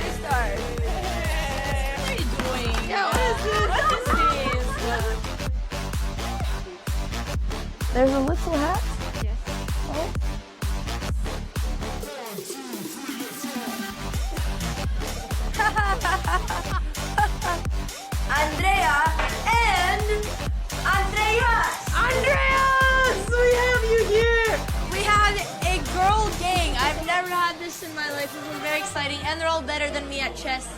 already start. What are you doing? Yeah, what is this? What is this? There's a little hat. Yes. Oh. Andrea and Andreas! Andreas! We have you here! We have a girl gang. I've never had this in my life. This is very exciting, and they're all better than me at chess.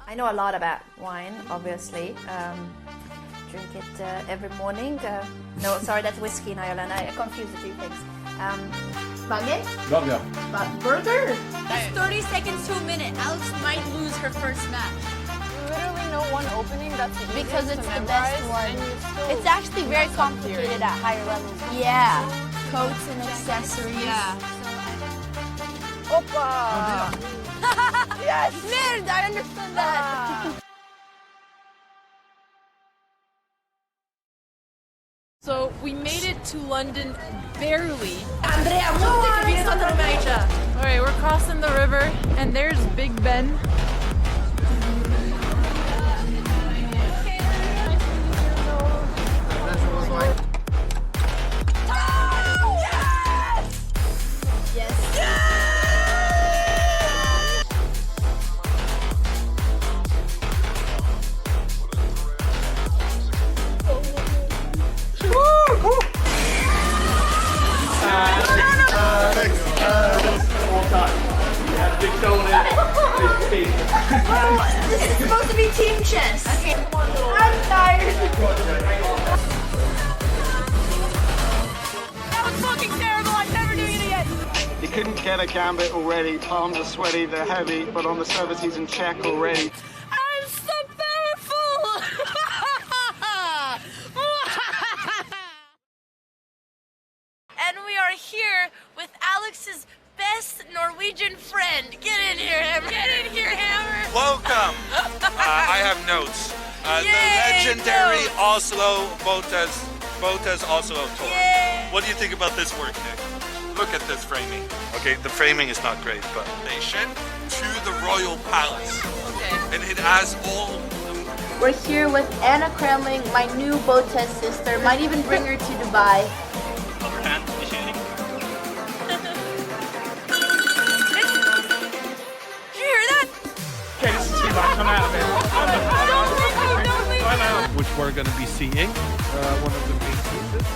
I know a lot about wine, obviously. Drink it every morning. No, sorry, that's whiskey in Ireland. I confused the two things. Baguette? Burger. Burger? That's 30 seconds to a minute. Alex might lose her first match. Literally no one opening, that's the Because easiest it's to the best memorize, one. and you still It's actually very mess up complicated theory. at higher levels. Yeah. Coats and accessories. Yeah. Opa! Yes! Nerd! I understand that. So we made it to London barely. Andrea, multe che viene stata Romania. Alright, we're crossing the river and there's Big Ben. This is supposed to be team chess. Okay. I'm tired. That was fucking terrible. I'm never doing it again. He couldn't get a gambit already. Palms are sweaty, they're heavy, but on the service he's in check already. I'm so powerful. And we are here with Alex's best Norwegian friend. Get in here, Hammer. Get in here, Hammer. Welcome. I have notes. The Yay, legendary notes. Oslo Botez Oslo tour. Yay. What do you think about this work, Nick? Look at this framing. Okay, the framing is not great, but nation to the royal palace. Okay. And it has all. We're here with Anna Kremling, my new Botez sister. Might even bring her to Dubai. Overhand, initiating. Did you hear that? Okay, this is too much. I'm out of it. Don't leave me. Which we're going to be seeing. One of the main pieces.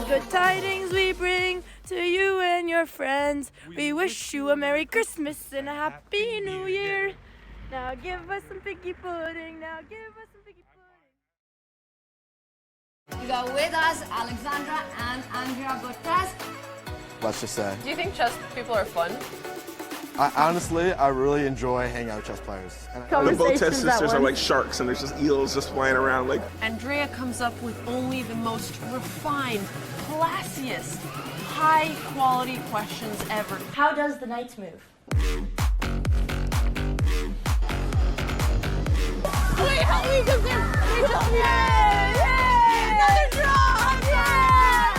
Good tidings we bring to you and your friends. We wish you a Merry Christmas and a Happy New Year. Now give us some piggy pudding. Now give us some piggy pudding. We got with us Alexandra and Andrea Botez. Let's just say. Do you think chess people are fun? Honestly, I really enjoy hanging out with chess players. And The Botez sisters are like sharks, and there's just eels just flying around. Like Andrea comes up with only the most refined, classiest, high-quality questions ever. How does the knights move? Wait, help me, because they're just Another draw! Yeah!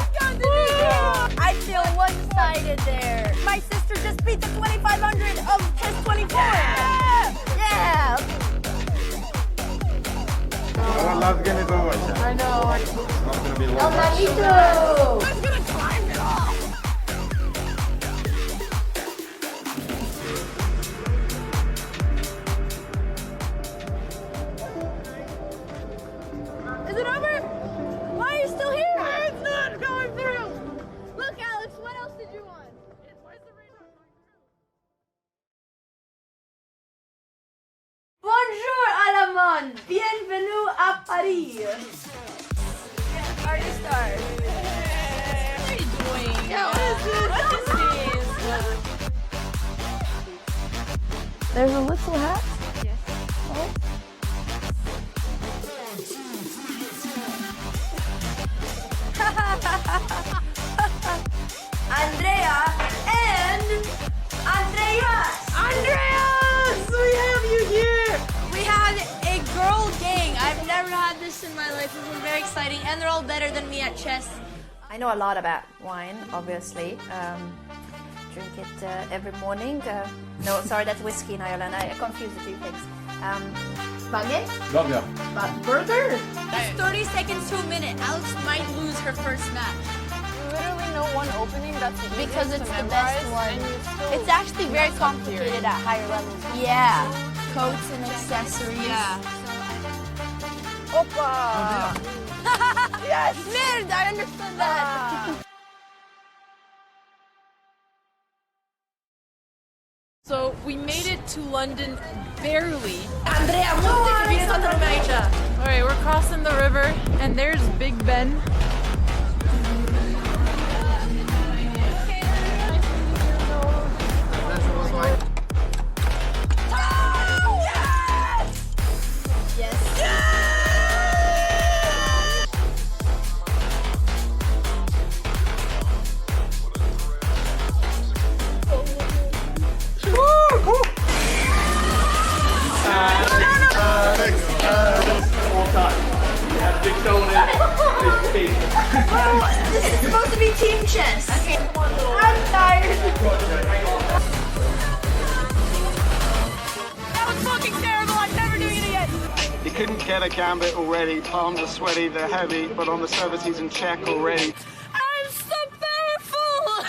I feel one-sided there. My sister just beat the 2500 of chess 24. Yeah! last game is over. I know. It's not gonna be long. Oh, me too! I'm gonna climb it off. Is it over? Why are you still here? It's not going through. Look, Alex, what else did you want? Why is the rain not going through? Bonjour, Alamon. Bienvenue à Paris. Yeah, already start. What are you doing? Yeah, what is this? What is this? There's a little hat. Yes. Oh. Andrea and Andreas! Andreas! We have you here! We have a girl gang. I've never had this in my life. This is very exciting, and they're all better than me at chess. I know a lot about wine, obviously. Drink it every morning. No, sorry, that's whiskey in Ireland. I confuse the two things. Baguette? Burger. Burger? It's 30 seconds to a minute. Alex might lose her first match. Literally no one opening that's Because it's the best one. It's actually very complicated at higher levels. Yeah. Coats and accessories. Yeah. Opa! Yes! Merde, I understood that. So we made it to London barely. Andrea, Alright, we're crossing the river and there's Big Ben. This is supposed to be team chess. Okay. I'm tired. That was fucking terrible, I'm never doing it again. You couldn't get a gambit already. Palms are sweaty, they're heavy, but on the service he's in check already. I'm so powerful!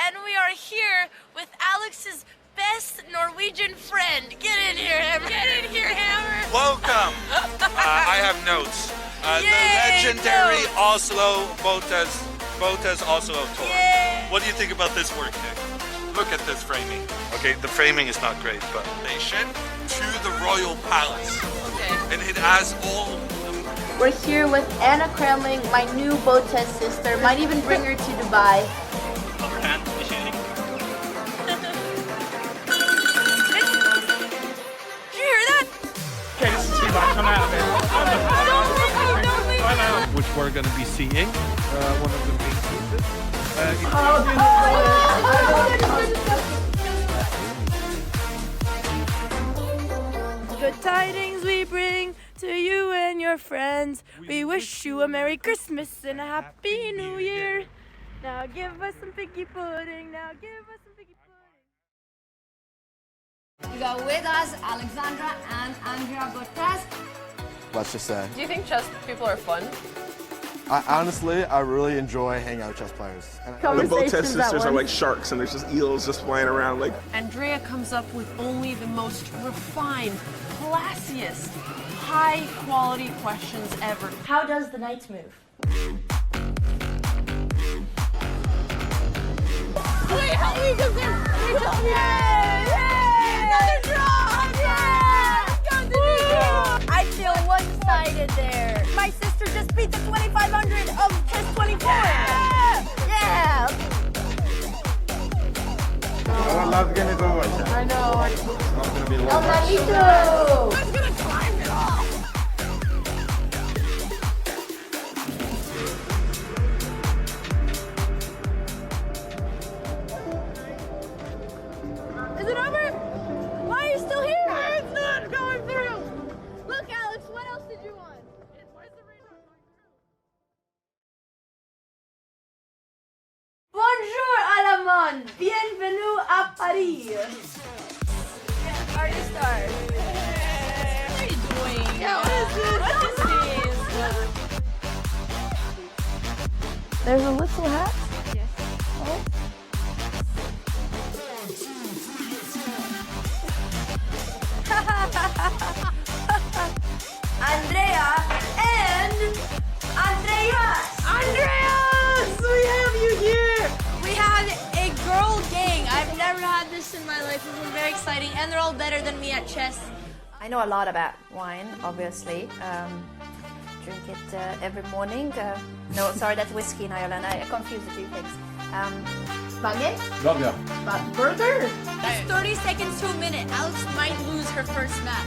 And we are here with Alex's best Norwegian friend. Get in here, Hammer. Get in here, Hammer. Welcome. I have notes. The Yay, legendary notes. Oslo Botez Oslo tour. Yay. What do you think about this work, Nick? Look at this framing. Okay, the framing is not great, but station to the royal palace. Okay. And it has all. We're here with Anna Kremling, my new Botez sister. Might even bring her to Dubai. Overhand machining. Did you hear that? Okay, this is too much. I'm out of it. Don't leave me. Which we're going to be seeing. One of the main pieces. Good tidings we bring to you and your friends. We wish you a Merry Christmas and a Happy New Year. Now give us some piggy pudding. Now give us some piggy pudding. We got with us Alexandra and Andrea Botez. Let's just say. Do you think chess people are fun? Honestly, I really enjoy hanging out with chess players. And The Botez sisters are like sharks, and there's just eels just flying around. Like, Andrea comes up with only the most refined, classiest, high-quality questions ever. How does the knight move? Wait, how do you get there? Another draw! I feel one-sided there. My sister just beat the 2500 of chess 24. Yeah! Our last game is over. I know. It's not going to be long. El Manito! I'm gonna climb it off. Is it over? Why are you still here? It's not going through. Look, Alex, what else did you want? Where's the rain not going through? Bonjour, Alamon. Bienvenue à Paris. Yeah, artist art. What are you doing? Yeah, what is this? There's a little hat. Yes. Oh. Andrea and Andreas! Andreas! We have you here! We have a girl gang. I've never had this in my life. This is very exciting, and they're all better than me at chess. I know a lot about wine, obviously. Drink it every morning. No, sorry, that's whiskey in Ireland. I confuse the two things. Baguette? Burger. Burger? It's 30 seconds to a minute. Alex might lose her first match.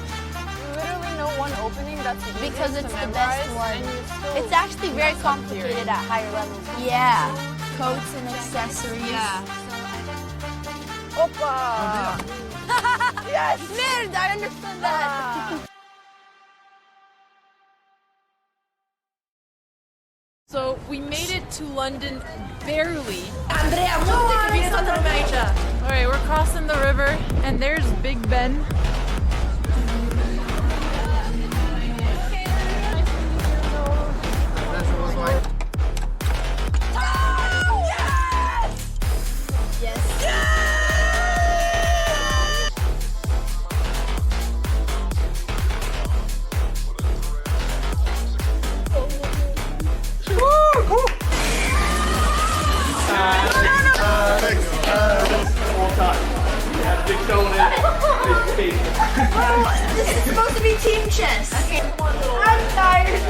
Literally no one opening that's Because it's to the memorize, best one. and you still It's actually very mess up complicated theory. at higher levels. Yeah. Coats and accessories. Yeah. Opa! Yes! Merde, I understood that. So we made it to London barely. Andrea, Alright, we're crossing the river and there's Big Ben. This is supposed to be team chess. Okay, I'm tired.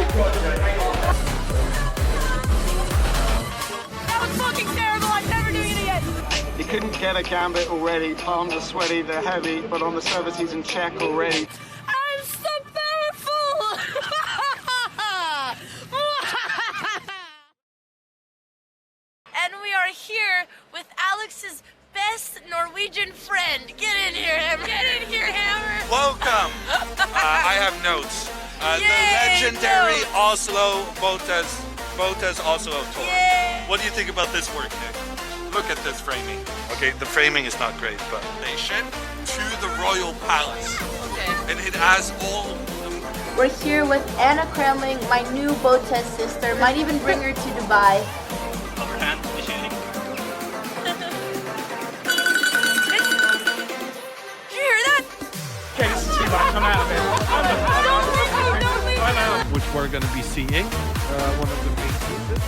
That was fucking terrible, I'm never doing it again. He couldn't get a gambit already. Palms are sweaty, they're heavy, but on the service he's in check already. I'm so powerful! And we are here with Alex's best Norwegian friend. Get in here, Hammer. Get in here, Hammer. Welcome. I have notes. The Yay, legendary notes. Oslo Botez Oslo tour. Yay. What do you think about this work, Nick? Look at this framing. Okay, the framing is not great, but they shed to the royal palace. Okay. And it has all We're here with Anna Kremling, my new Botez sister. Might even bring her to Dubai. Overhand, Michelle. Did you hear that? Okay, this is too much. I'm out of it. Don't leave me. Which we're going to be seeing. One of the main pieces.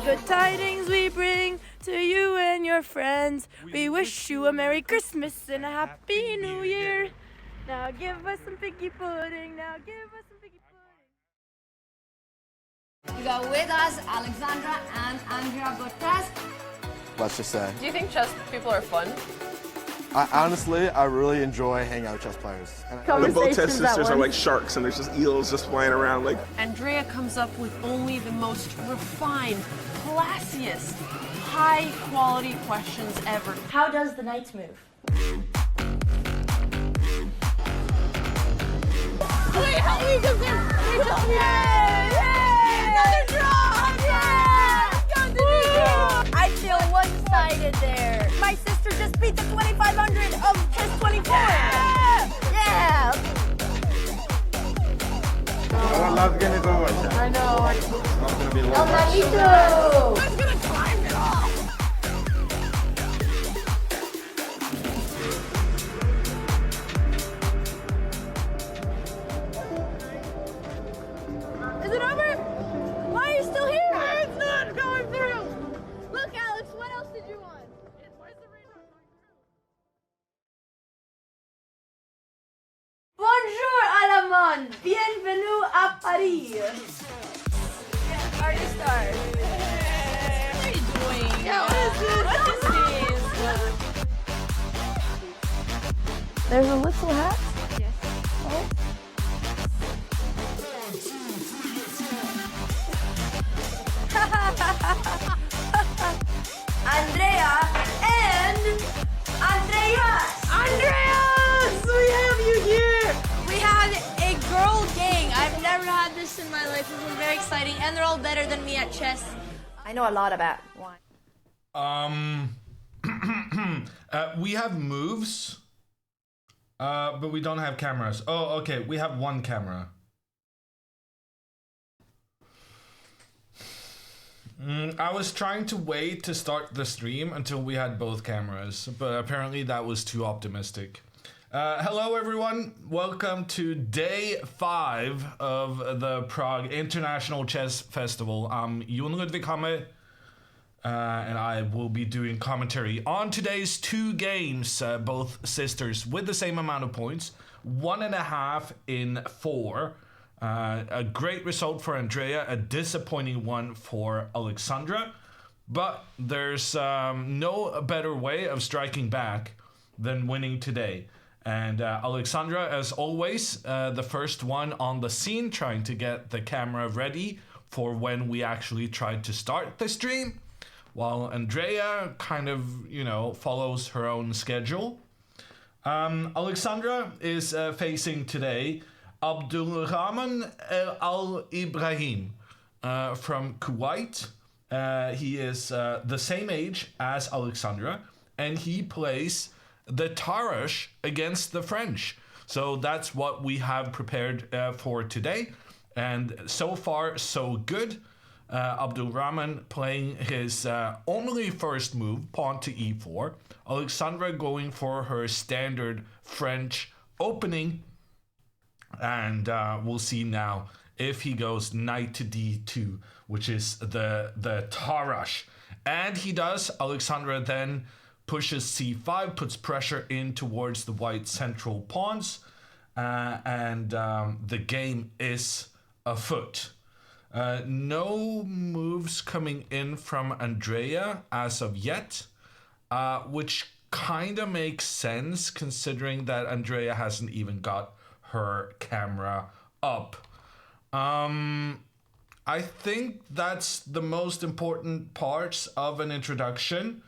Good tidings we bring to you and your friends. We wish you a Merry Christmas and a Happy New Year. Now give us some piggy pudding. Now give us some piggy pudding. We got with us Alexandra and Andrea Botez. Let's just say. Do you think chess people are fun? Honestly, I really enjoy hanging out with chess players. And The Botez sisters are like sharks, and there's just eels just flying around. Like, Andrea comes up with only the most refined, classiest, high-quality questions ever. How does the knight move? Wait, help me, because Another draw! I feel one-sided there. My sister just beat the 2500 of chess 24. Yeah! I know. Me too. I'm gonna climb it off. Is it over? Why are you still here? It's not going through. Look, Alex, what else did you want? Where's the ring not going through? Bonjour, Alamon. Bienvenue à Paris. Yeah, already start. What are you doing? Yeah, what is this? What is this? There's a little hat. Yes. Oh. Andrea and Andreas! Andreas! We have you here! We have a girl gang. I've never had this in my life. This is very exciting, and they're all better than me at chess. I know a lot about wine. We have moves, but we don't have cameras. Oh, okay, we have one camera. I was trying to wait to start the stream until we had both cameras, but apparently that was too optimistic. Hello everyone, welcome to day 5 of the Prague International Chess Festival. I'm Jon Ludvig Hammer, and I will be doing commentary on today's 2 games, both sisters with the same amount of points, 1.5 in 4. A great result for Andrea, a disappointing one for Alexandra, but there's no better way of striking back than winning today. And Alexandra, as always, the first one on the scene, trying to get the camera ready for when we actually tried to start the stream, while Andrea kind of, follows her own schedule. Alexandra is facing today Abdulrahman Al Ibrahim from Kuwait. He is the same age as Alexandra, and he plays the Tarash against the French. So that's what we have prepared for today. And so far, so good. Abdulrahman playing his only first move, pawn to e4. Alexandra going for her standard French opening. And we'll see now if he goes knight to d2, which is the Tarash. And he does. Alexandra then pushes c5, puts pressure in towards the white central pawns. And the game is afoot. No moves coming in from Andrea as of yet, which kind of makes sense considering that Andrea hasn't even got her camera up. I think that's the most important parts of an introduction.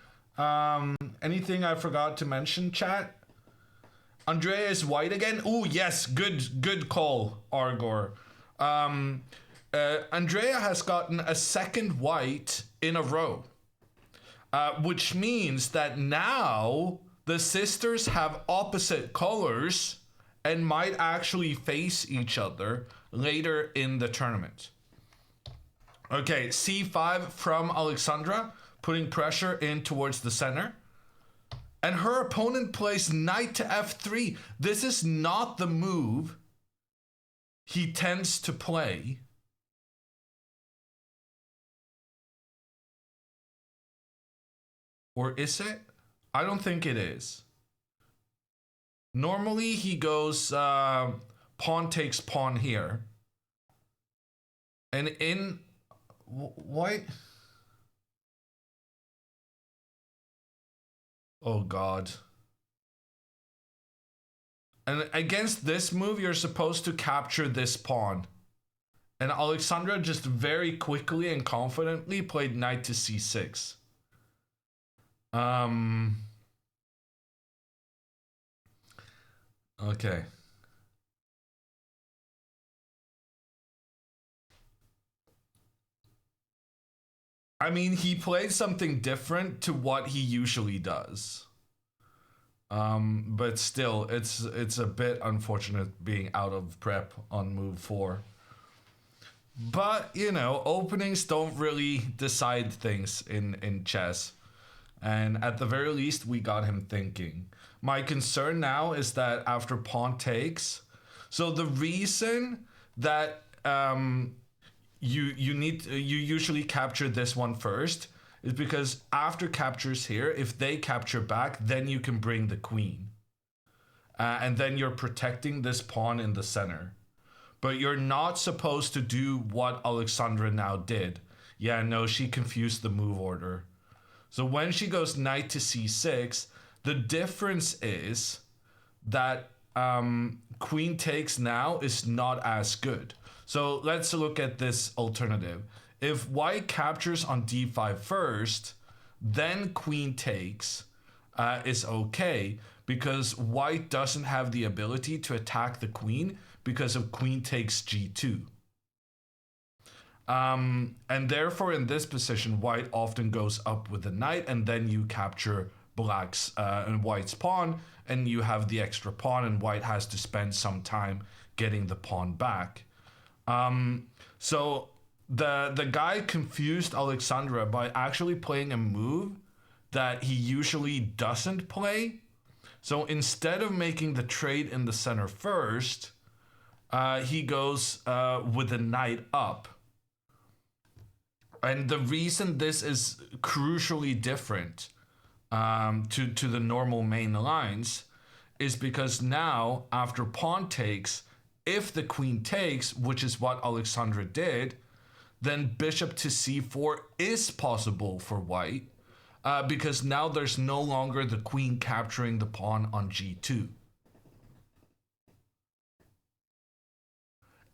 Anything I forgot to mention, chat? Andrea is white again? Oh, yes, good call, Argor. Andrea has gotten a second white in a row, which means that now the sisters have opposite colors and might actually face each other later in the tournament. Okay, c5 from Alexandra, putting pressure in towards the center. And her opponent plays knight to f3. This is not the move he tends to play. Or is it? I don't think it is. Normally he goes pawn takes pawn here. And in white. Oh God. And against this move, you're supposed to capture this pawn. And Alexandra just very quickly and confidently played knight to c6. Okay. I mean, he played something different to what he usually does. But still, it's a bit unfortunate being out of prep on move 4. But, you know, openings don't really decide things in chess. And at the very least, we got him thinking. My concern now is that after pawn takes, so the reason that you usually capture this one first is because after captures here, if they capture back, then you can bring the queen. And then you're protecting this pawn in the center. But you're not supposed to do what Alexandra now did. Yeah, no, she confused the move order. So when she goes knight to c6, the difference is that queen takes now is not as good. So let's look at this alternative. If white captures on d5 first, then queen takes is okay because white doesn't have the ability to attack the queen because of queen takes g2. And therefore in this position, white often goes up with the knight and then you capture black's and white's pawn and you have the extra pawn and white has to spend some time getting the pawn back. So the guy confused Alexandra by actually playing a move that he usually doesn't play. So instead of making the trade in the center first, he goes with the knight up. And the reason this is crucially different to the normal main lines is because now, after pawn takes, if the queen takes, which is what Alexandra did, then bishop to c4 is possible for white because now there's no longer the queen capturing the pawn on g2.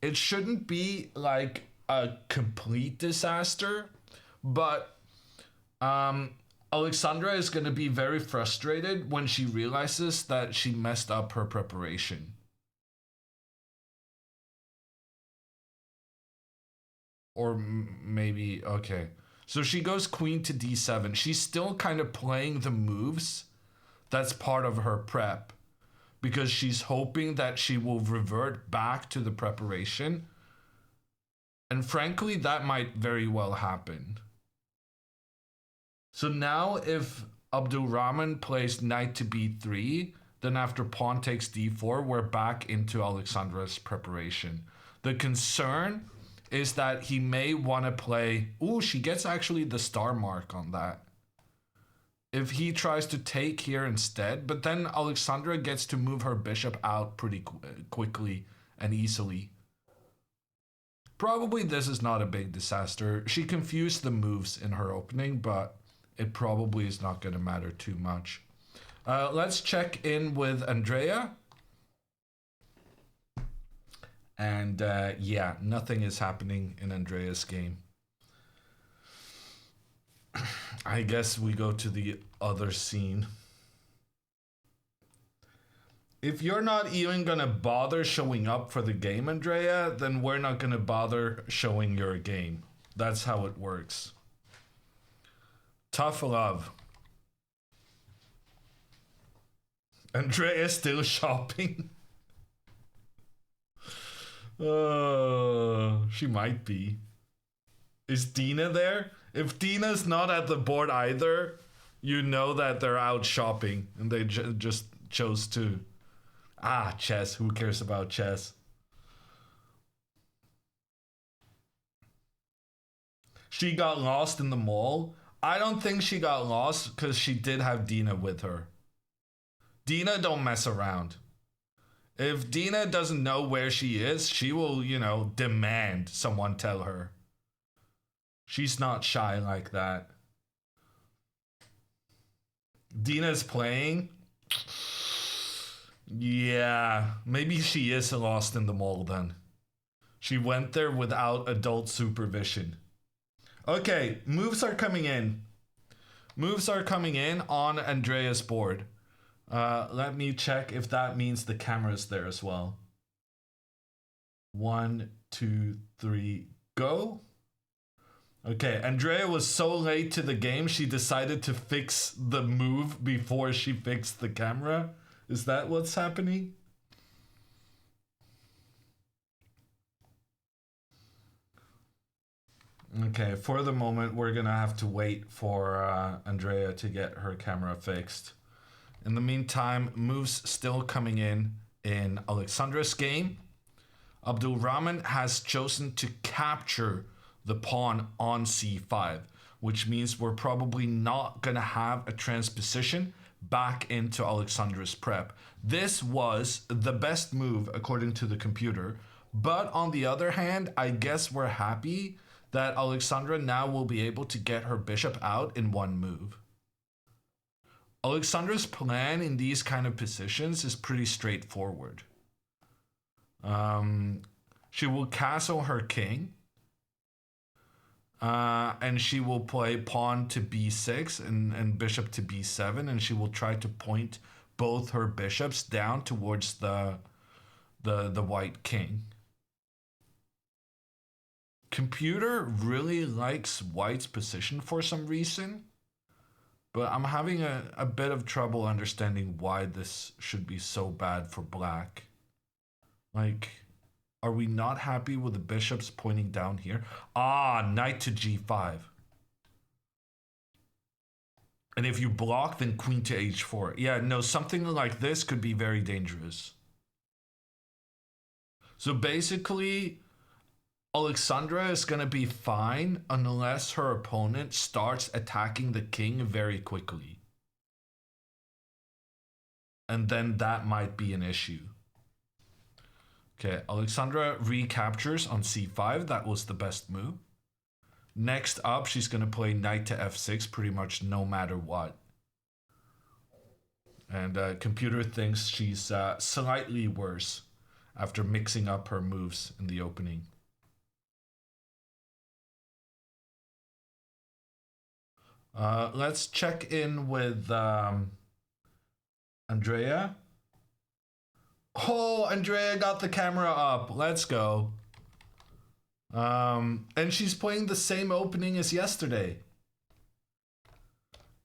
It shouldn't be like a complete disaster, but Alexandra is going to be very frustrated when she realizes that she messed up her preparation. Or maybe, okay. So she goes queen to d7. She's still kind of playing the moves. That's part of her prep. Because she's hoping that she will revert back to the preparation. And frankly, that might very well happen. So now if Abdul Rahman plays knight to b3, then after pawn takes d4, we're back into Alexandra's preparation. The concern is that he may want to play... Ooh, she gets actually the star mark on that. If he tries to take here instead, but then Alexandra gets to move her bishop out pretty quickly and easily. Probably this is not a big disaster. She confused the moves in her opening, but it probably is not going to matter too much. Let's check in with Andrea. And yeah, nothing is happening in Andrea's game. I guess we go to the other scene. If you're not even gonna bother showing up for the game, Andrea, then we're not gonna bother showing your game. That's how it works. Tough love. Andrea's still shopping. She might be. Is Dina there? If Dina's not at the board either, you know that they're out shopping and they just chose to. Ah, chess. Who cares about chess? She got lost in the mall. I don't think she got lost because she did have Dina with her. Dina don't mess around. If Dina doesn't know where she is, she will, you know, demand someone tell her. She's not shy like that. Dina's playing. Yeah, maybe she is lost in the mall then. She went there without adult supervision. Okay, moves are coming in. Moves are coming in on Andrea's board. Let me check if that means the camera's there as well. 1, 2, 3, go. Okay, Andrea was so late to the game, she decided to fix the move before she fixed the camera. Is that what's happening? Okay, for the moment, we're gonna have to wait for Andrea to get her camera fixed. In the meantime, moves still coming in Alexandra's game. Abdul Rahman has chosen to capture the pawn on c5, which means we're probably not gonna have a transposition back into Alexandra's prep. This was the best move according to the computer, but on the other hand, I guess we're happy that Alexandra now will be able to get her bishop out in one move. Alexandra's plan in these kind of positions is pretty straightforward. She will castle her king. And she will play pawn to b6 and bishop to b7, and she will try to point both her bishops down towards the white king. Computer really likes white's position for some reason, but I'm having a bit of trouble understanding why this should be so bad for black. Like, are we not happy with the bishops pointing down here? Ah, knight to g5. And if you block, then queen to h4. Yeah, no, something like this could be very dangerous. So basically, Alexandra is going to be fine unless her opponent starts attacking the king very quickly. And then that might be an issue. Okay, Alexandra recaptures on c5. That was the best move. Next up, she's going to play knight to f6 pretty much no matter what. And computer thinks she's slightly worse after mixing up her moves in the opening. Let's check in with Andrea. Oh, Andrea got the camera up. Let's go. And she's playing the same opening as yesterday.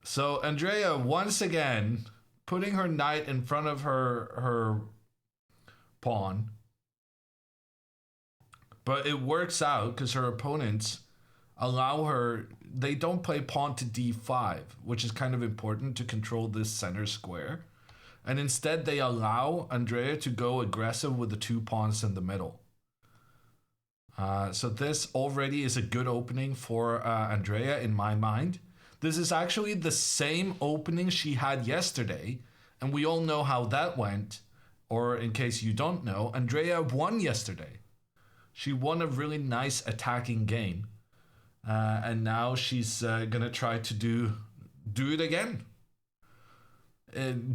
So Andrea, once again, putting her knight in front of her pawn. But it works out because her opponents allow her, they don't play pawn to d5, which is kind of important to control this center square. And instead they allow Andrea to go aggressive with the 2 pawns in the middle. So this already is a good opening for Andrea in my mind. This is actually the same opening she had yesterday, and we all know how that went. Or in case you don't know, Andrea won yesterday. She won a really nice attacking game. And now she's gonna try to do it again.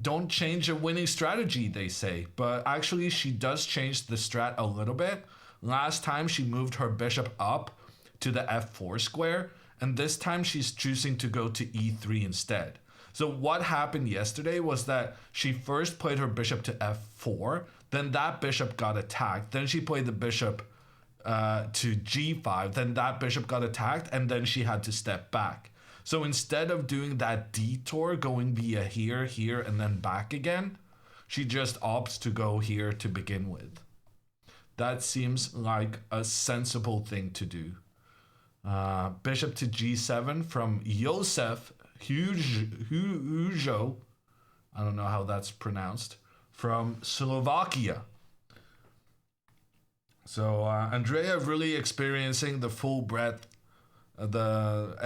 Don't change a winning strategy, they say. But actually she does change the strat a little bit. Last time she moved her bishop up to the f4 square, and this time she's choosing to go to e3 instead. So what happened yesterday was that she first played her bishop to f4, then that bishop got attacked, then she played the bishop to g5, then that bishop got attacked, and then she had to step back. So instead of doing that detour, going via here, here, and then back again, she just opts to go here to begin with. That seems like a sensible thing to do. Bishop to g7 from Josef Hujo. I don't know how that's pronounced. From Slovakia. So Andrea really experiencing the full breadth of the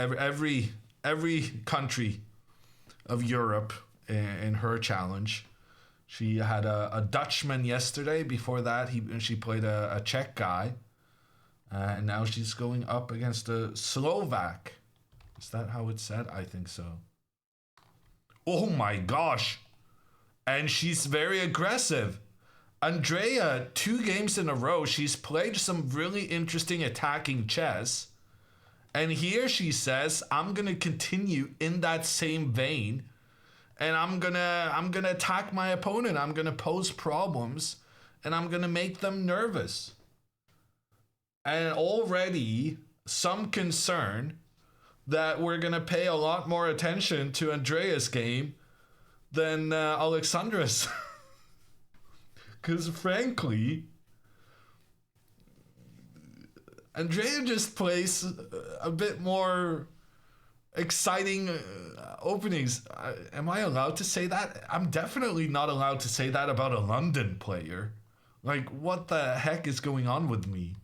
every country of Europe in her challenge. She had a Dutchman yesterday. Before that, she played a Czech guy. And now she's going up against a Slovak. Is that how it's said? I think so. Oh my gosh. And she's very aggressive. Andrea, 2 games in a row, she's played some really interesting attacking chess. And here she says, I'm going to continue in that same vein. And I'm gonna attack my opponent. I'm gonna pose problems, and I'm gonna make them nervous. And already some concern that we're gonna pay a lot more attention to Andrea's game than Alexandra's. Because frankly, Andrea just plays a bit more exciting openings. Am I allowed to say that? I'm definitely not allowed to say that about a London player. Like, what the heck is going on with me?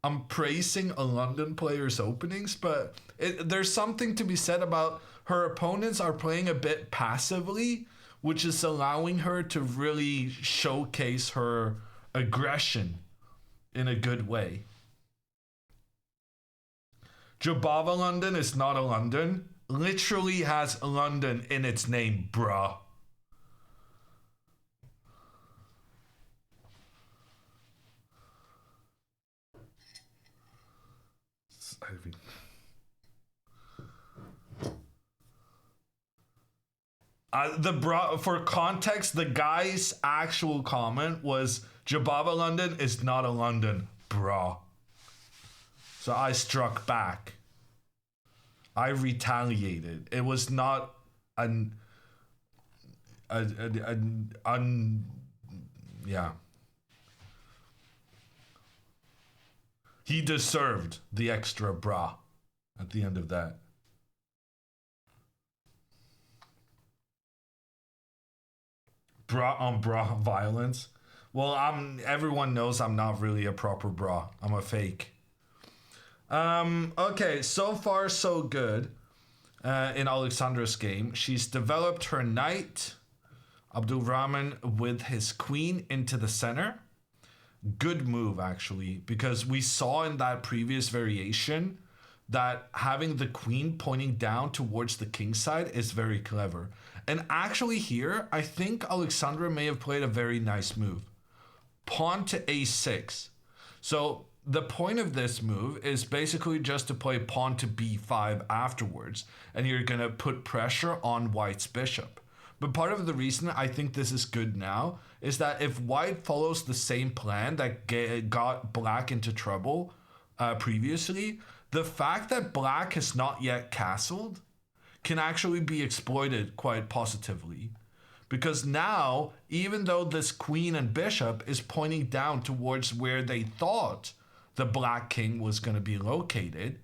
I'm praising a London player's openings, but there's something to be said about her opponents are playing a bit passively, which is allowing her to really showcase her aggression in a good way. Jobava London is not a London. Literally has London in its name, bruh. For context, the guy's actual comment was Jobava London is not a London, bruh. So I struck back. I retaliated. It was not yeah. He deserved the extra bra at the end of that. Bra on bra violence. Well, everyone knows I'm not really a proper bra. I'm a fake. Okay, so far so good in Alexandra's game. She's developed her knight, Abdul Rahman, with his queen into the center. Good move, actually, because we saw in that previous variation that having the queen pointing down towards the king side is very clever. And actually here, I think Alexandra may have played a very nice move. Pawn to a6. So the point of this move is basically just to play pawn to b5 afterwards, and you're going to put pressure on white's bishop. But part of the reason I think this is good now is that if white follows the same plan that got black into trouble previously, the fact that black has not yet castled can actually be exploited quite positively. Because now, even though this queen and bishop is pointing down towards where they thought the black king was going to be located,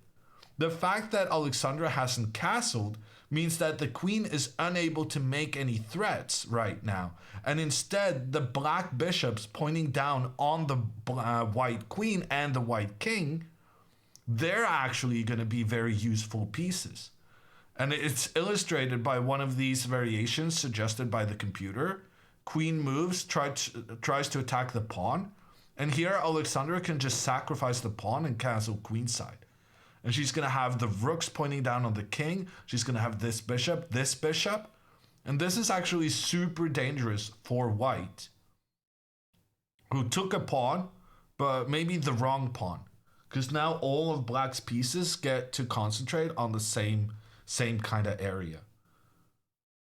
the fact that Alexandra hasn't castled means that the queen is unable to make any threats right now. And instead, the black bishops pointing down on the white queen and the white king, they're actually going to be very useful pieces. And it's illustrated by one of these variations suggested by the computer. Queen moves, tries to attack the pawn. And here, Alexandra can just sacrifice the pawn and castle queenside. And she's going to have the rooks pointing down on the king. She's going to have this bishop. And this is actually super dangerous for white, who took a pawn, but maybe the wrong pawn. Because now all of black's pieces get to concentrate on the same kind of area.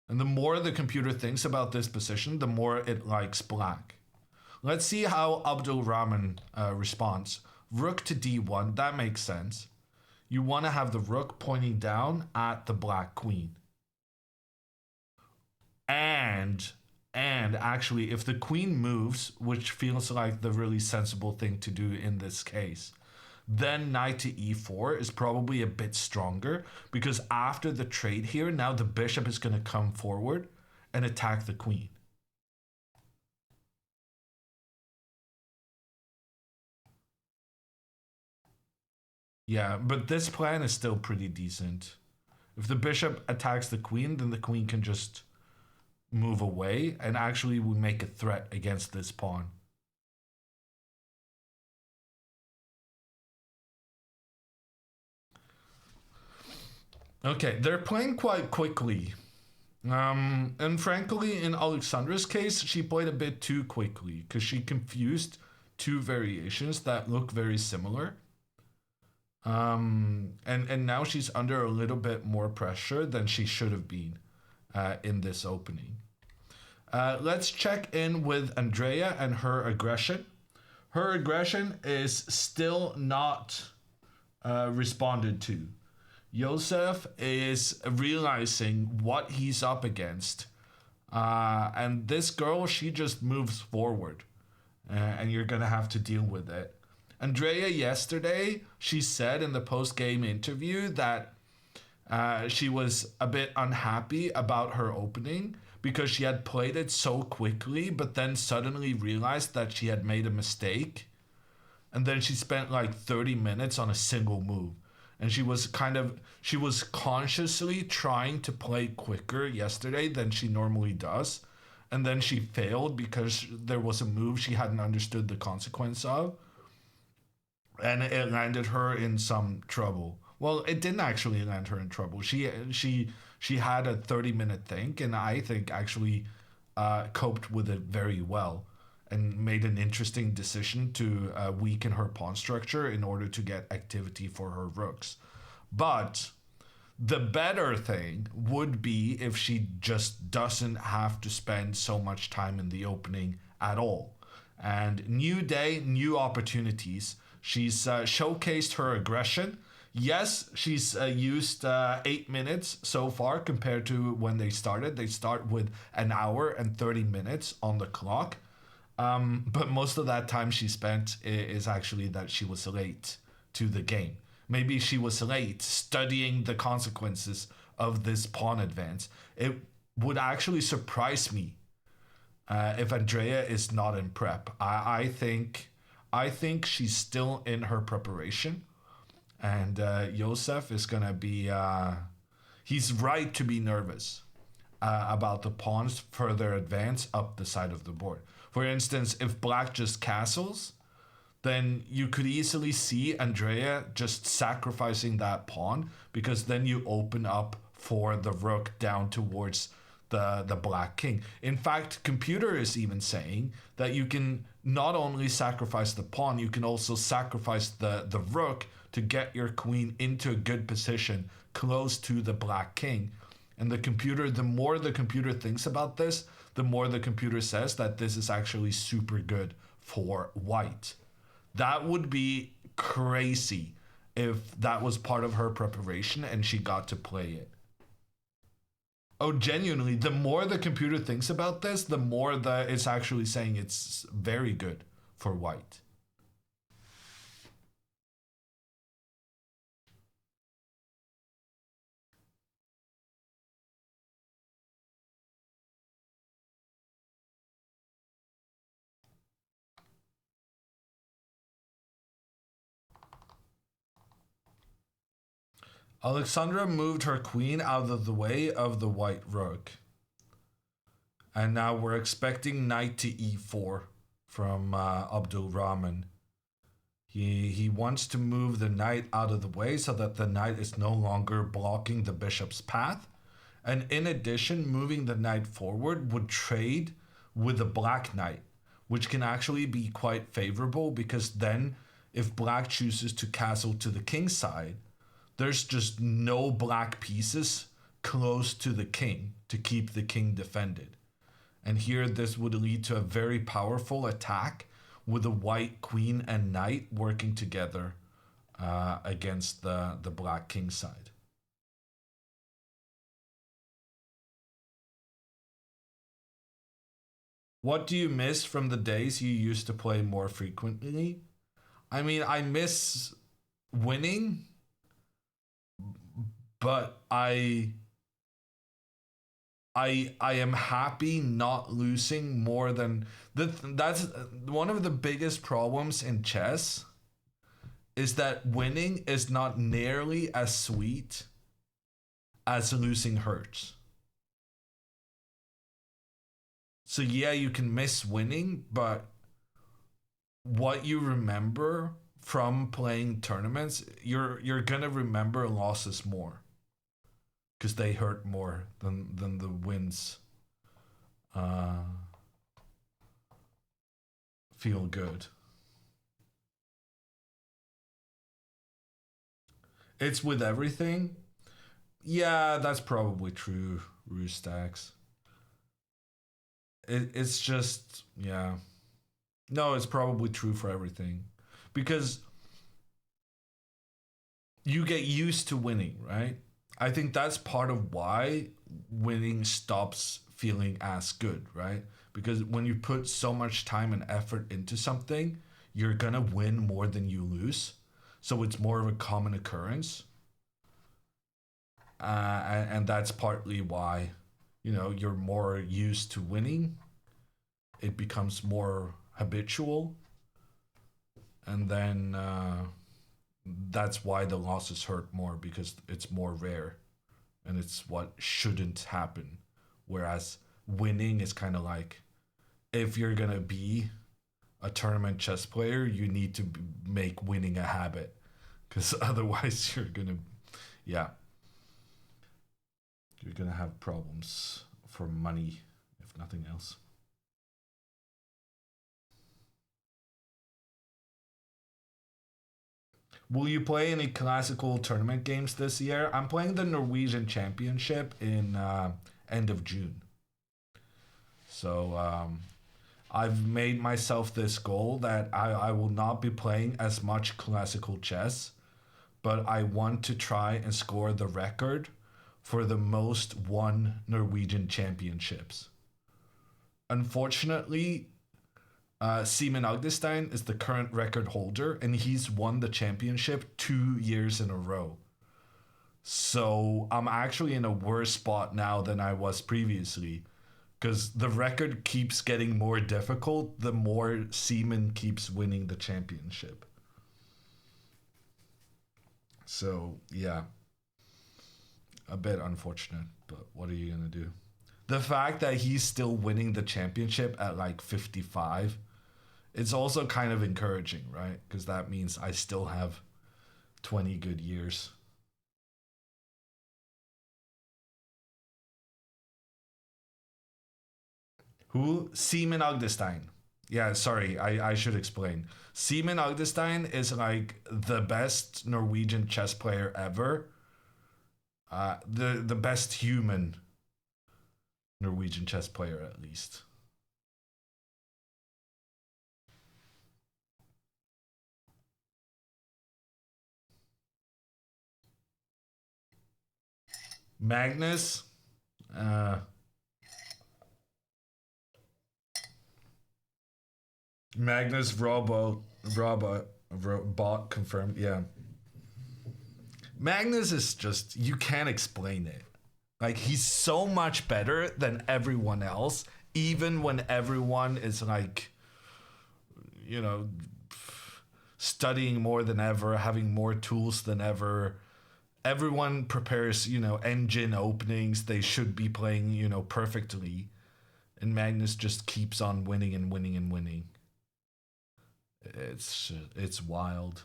And the more the computer thinks about this position, the more it likes black. Let's see how Abdul Rahman responds. Rook to d1, that makes sense. You want to have the rook pointing down at the black queen. And actually, if the queen moves, which feels like the really sensible thing to do in this case, then knight to e4 is probably a bit stronger, because after the trade here, now the bishop is going to come forward and attack the queen. Yeah, but this plan is still pretty decent. If the bishop attacks the queen, then the queen can just move away, and actually we make a threat against this pawn. Okay, they're playing quite quickly. And frankly, in Alexandra's case, she played a bit too quickly because she confused two variations that look very similar. And now she's under a little bit more pressure than she should have been in this opening. Let's check in with Andrea and her aggression. Her aggression is still not responded to. Joseph is realizing what he's up against. And this girl, she just moves forward. And you're going to have to deal with it. Andrea yesterday, she said in the post-game interview that she was a bit unhappy about her opening because she had played it so quickly, but then suddenly realized that she had made a mistake. And then she spent like 30 minutes on a single move. And she was consciously trying to play quicker yesterday than she normally does. And then she failed because there was a move she hadn't understood the consequence of. And it landed her in some trouble. Well, it didn't actually land her in trouble. She had a 30-minute think, and I think actually coped with it very well and made an interesting decision to weaken her pawn structure in order to get activity for her rooks. But the better thing would be if she just doesn't have to spend so much time in the opening at all. And new day, new opportunities. She's showcased her aggression. Yes, she's used 8 minutes so far compared to when they started. They start with an hour and 30 minutes on the clock. But most of that time she spent is actually that she was late to the game. Maybe she was late studying the consequences of this pawn advance. It would actually surprise me if Andrea is not in prep. I think she's still in her preparation. And Joseph is going to be... he's right to be nervous about the pawn's further advance up the side of the board. For instance, if black just castles, then you could easily see Andrea just sacrificing that pawn, because then you open up for the rook down towards the black king. In fact, computer is even saying that you can not only sacrifice the pawn, you can also sacrifice the rook to get your queen into a good position close to the black king. And the computer, the more the computer thinks about this, the more the computer says that this is actually super good for white. That would be crazy if that was part of her preparation and she got to play it. Oh, genuinely, the more the computer thinks about this, the more that it's actually saying it's very good for white. Alexandra moved her queen out of the way of the white rook. And now we're expecting knight to e4 from Abdul Rahman. He wants to move the knight out of the way so that the knight is no longer blocking the bishop's path. And in addition, moving the knight forward would trade with the black knight, which can actually be quite favorable because then if black chooses to castle to the king's side, there's just no black pieces close to the king to keep the king defended. And here this would lead to a very powerful attack with the white queen and knight working together against the black king side. What do you miss from the days you used to play more frequently? I mean, I miss winning, but I am happy not losing more than that's one of the biggest problems in chess is that winning is not nearly as sweet as losing hurts. So yeah, you can miss winning, but what you remember from playing tournaments, you're gonna remember losses more. Because they hurt more than the wins feel good. It's with everything? Yeah, that's probably true, Roostax. It's just, yeah. No, it's probably true for everything. Because you get used to winning, right? I think that's part of why winning stops feeling as good, right? Because when you put so much time and effort into something, you're gonna win more than you lose. So it's more of a common occurrence. And that's partly why, you know, you're more used to winning. It becomes more habitual. And then that's why the losses hurt more, because it's more rare and it's what shouldn't happen. Whereas winning is kind of like, if you're gonna be a tournament chess player, you need to make winning a habit, because otherwise you're gonna have problems for money, if nothing else. Will you play any classical tournament games this year? I'm playing the Norwegian Championship in end of June. So I've made myself this goal that I will not be playing as much classical chess, but I want to try and score the record for the most won Norwegian championships. Unfortunately, Simen Agdestein is the current record holder, and he's won the championship 2 years in a row. So I'm actually in a worse spot now than I was previously, because the record keeps getting more difficult the more Simen keeps winning the championship. So yeah, a bit unfortunate, but what are you gonna do? The fact that he's still winning the championship at like 55, it's also kind of encouraging, right? Because that means I still have 20 good years. Who? Seaman Ogdestein. Yeah, sorry, I should explain. Seaman Ogdestein is like the best Norwegian chess player ever. The best human Norwegian chess player, at least. Magnus, Magnus bot confirmed. Yeah, Magnus is just, you can't explain it. Like, he's so much better than everyone else, even when everyone is like, you know, studying more than ever, having more tools than ever. Everyone prepares, you know, engine openings. They should be playing, you know, perfectly. And Magnus just keeps on winning and winning and winning. It's wild.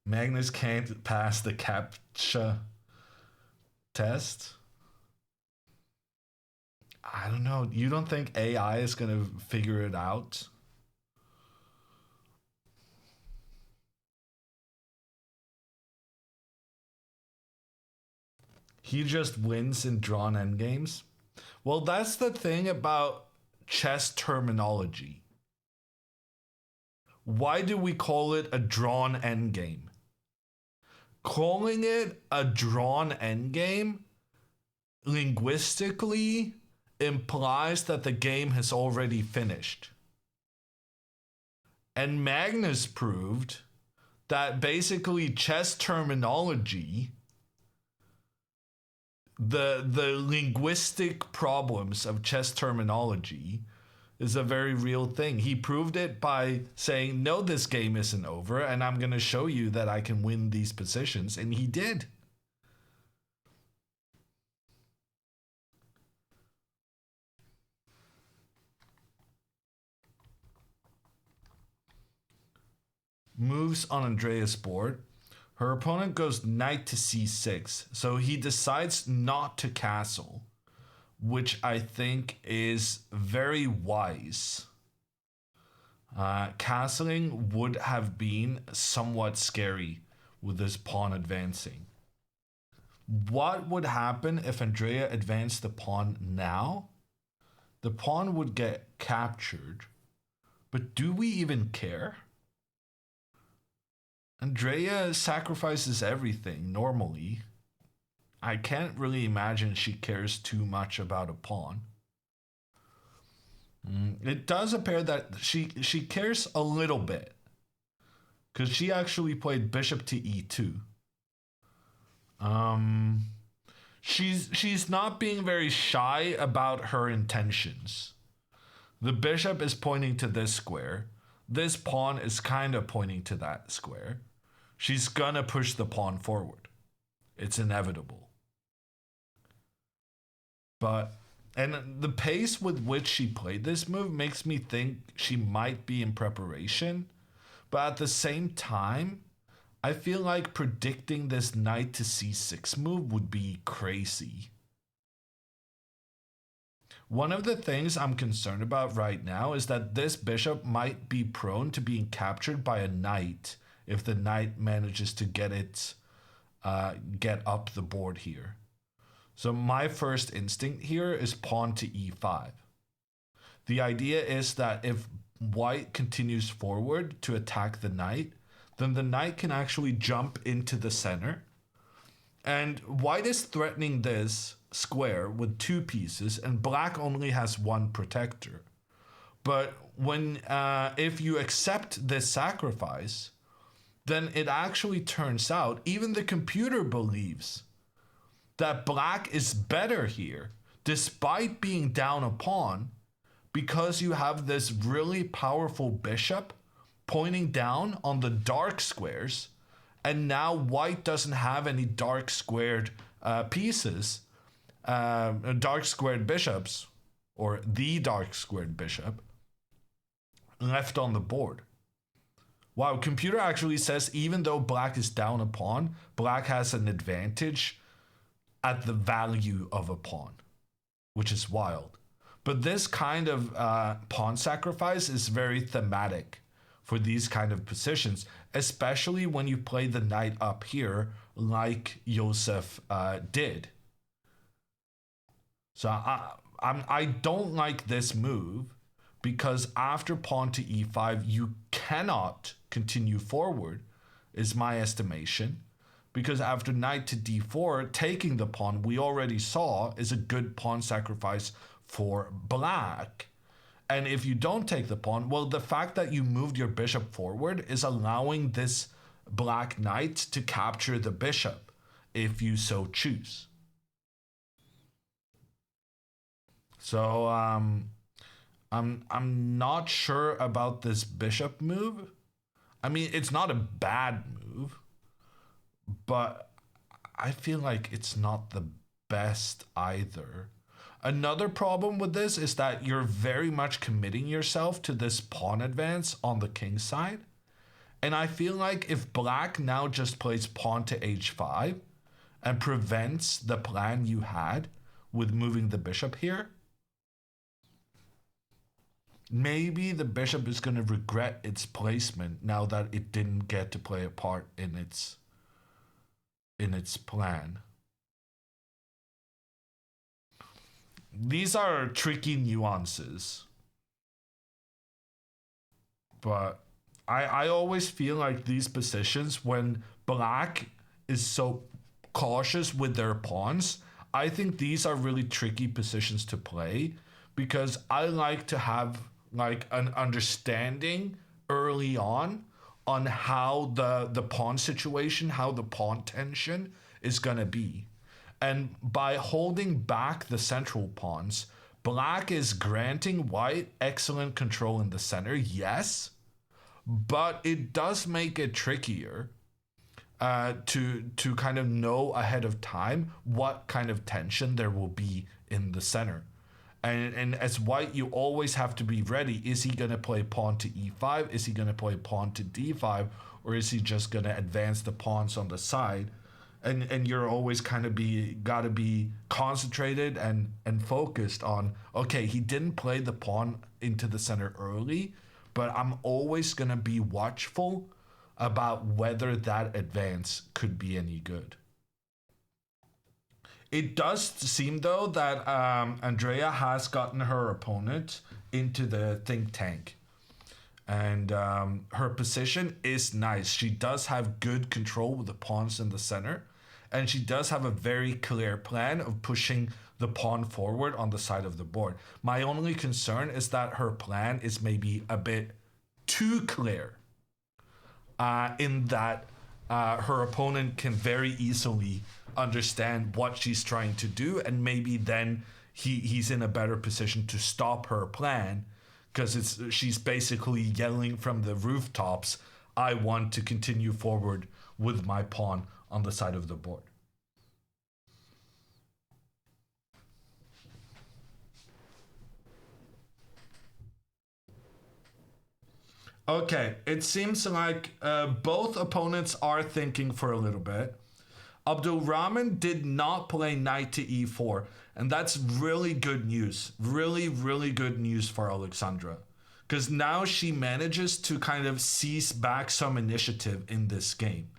Magnus can't pass the CAPTCHA test. I don't know. You don't think AI is going to figure it out? He just wins in drawn endgames. Well, that's the thing about chess terminology. Why do we call it a drawn endgame? Calling it a drawn endgame linguistically implies that the game has already finished. And Magnus proved that basically chess terminology, the linguistic problems of chess terminology, is a very real thing. He proved it by saying, no, this game isn't over, and I'm going to show you that I can win these positions, and he did. Moves on Andrea's board. Her opponent goes knight to c6, so he decides not to castle, which I think is very wise. Castling would have been somewhat scary with this pawn advancing. What would happen if Andrea advanced the pawn now? The pawn would get captured, but do we even care? Andrea sacrifices everything normally. I can't really imagine she cares too much about a pawn. It does appear that she cares a little bit, because she actually played bishop to e2. She's not being very shy about her intentions. The bishop is pointing to this square. This pawn is kind of pointing to that square. She's gonna push the pawn forward. It's inevitable. And the pace with which she played this move makes me think she might be in preparation. But at the same time, I feel like predicting this knight to c6 move would be crazy. One of the things I'm concerned about right now is that this bishop might be prone to being captured by a knight if the knight manages to get up the board here. So my first instinct here is pawn to e5. The idea is that if white continues forward to attack the knight, then the knight can actually jump into the center. And white is threatening this square with two pieces, and black only has one protector. But when if you accept this sacrifice, then it actually turns out, even the computer believes that black is better here, despite being down a pawn, because you have this really powerful bishop pointing down on the dark squares, and now white doesn't have any dark squared pieces, dark squared bishops, or the dark squared bishop, left on the board. Wow, computer actually says even though black is down a pawn, black has an advantage at the value of a pawn. which is wild. But this kind of pawn sacrifice is very thematic for these kind of positions, especially when you play the knight up here like Josef did. So I don't like this move, because after pawn to e5, you cannot continue forward, is my estimation. Because after knight to d4, taking the pawn, we already saw, is a good pawn sacrifice for black. And if you don't take the pawn, well, the fact that you moved your bishop forward is allowing this black knight to capture the bishop, if you so choose. So I'm not sure about this bishop move. I mean, it's not a bad move, but I feel like it's not the best either. Another problem with this is that you're very much committing yourself to this pawn advance on the king side. And I feel like if black now just plays pawn to h5 and prevents the plan you had with moving the bishop here, maybe the bishop is going to regret its placement now that it didn't get to play a part in its plan. These are tricky nuances, but I always feel like these positions, when black is so cautious with their pawns, I think these are really tricky positions to play, because I like to have like an understanding early on how the pawn situation, how the pawn tension is gonna be. And by holding back the central pawns, black is granting white excellent control in the center, yes, but it does make it trickier to kind of know ahead of time what kind of tension there will be in the center. And as white, you always have to be ready. Is he going to play pawn to e5? Is he going to play pawn to d5? Or is he just going to advance the pawns on the side? And you're always kind of gotta be concentrated and focused on, okay, he didn't play the pawn into the center early, but I'm always gonna be watchful about whether that advance could be any good. It does seem though that Andrea has gotten her opponent into the think tank. And her position is nice. She does have good control with the pawns in the center. And she does have a very clear plan of pushing the pawn forward on the side of the board. My only concern is that her plan is maybe a bit too clear. In that her opponent can very easily understand what she's trying to do. And maybe then he's in a better position to stop her plan. Because she's basically yelling from the rooftops, I want to continue forward with my pawn on the side of the board. Okay, it seems like both opponents are thinking for a little bit. Abdulrahman did not play knight to e4, and that's really good news. Really, really good news for Alexandra. Because now she manages to kind of seize back some initiative in this game.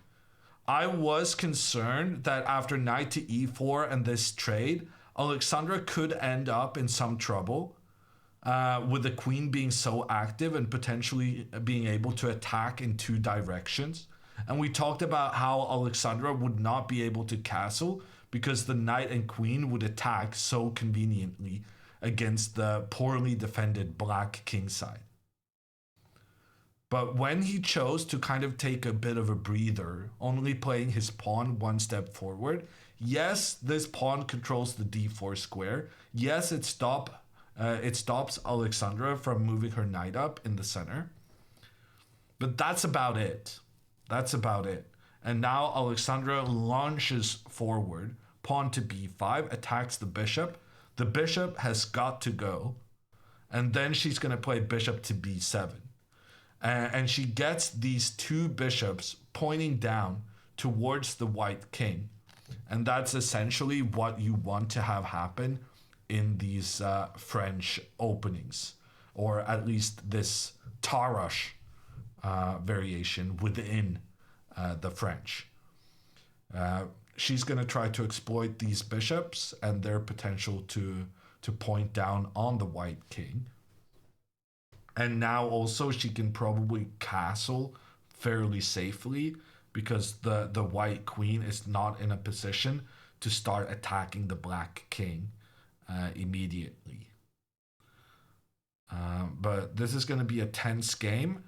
I was concerned that after knight to e4 and this trade, Alexandra could end up in some trouble with the queen being so active and potentially being able to attack in two directions. And we talked about how Alexandra would not be able to castle because the knight and queen would attack so conveniently against the poorly defended black king side. But when he chose to kind of take a bit of a breather, only playing his pawn one step forward, yes, this pawn controls the d4 square. Yes, it stops Alexandra from moving her knight up in the center. But that's about it. That's about it. And now Alexandra launches forward, pawn to b5, attacks the bishop. The bishop has got to go. And then she's going to play bishop to b7. And she gets these two bishops pointing down towards the white king. And that's essentially what you want to have happen in these French openings, or at least this Tarash variation within the French. She's going to try to exploit these bishops and their potential to point down on the white king. And now also she can probably castle fairly safely because the white queen is not in a position to start attacking the black king immediately. But this is going to be a tense game.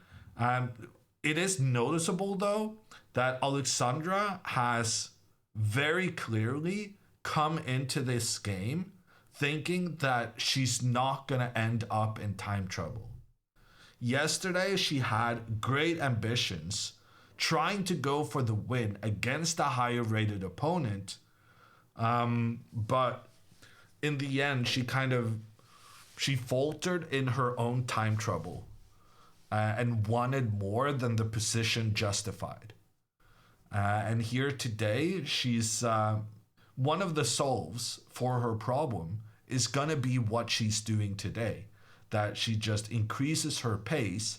It is noticeable, though, that Alexandra has very clearly come into this game thinking that she's not going to end up in time trouble. Yesterday, she had great ambitions, trying to go for the win against a higher rated opponent. But in the end, she faltered in her own time trouble and wanted more than the position justified. And here today, she's one of the solves for her problem is going to be what she's doing today, that she just increases her pace.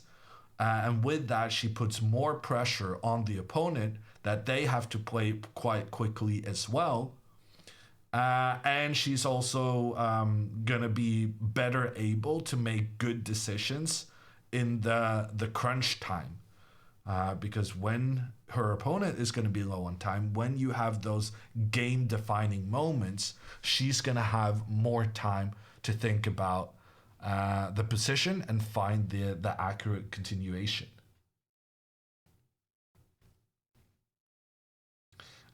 And with that, she puts more pressure on the opponent that they have to play quite quickly as well. And she's also going to be better able to make good decisions in the crunch time. Because when her opponent is going to be low on time, when you have those game-defining moments, she's going to have more time to think about the position and find the accurate continuation.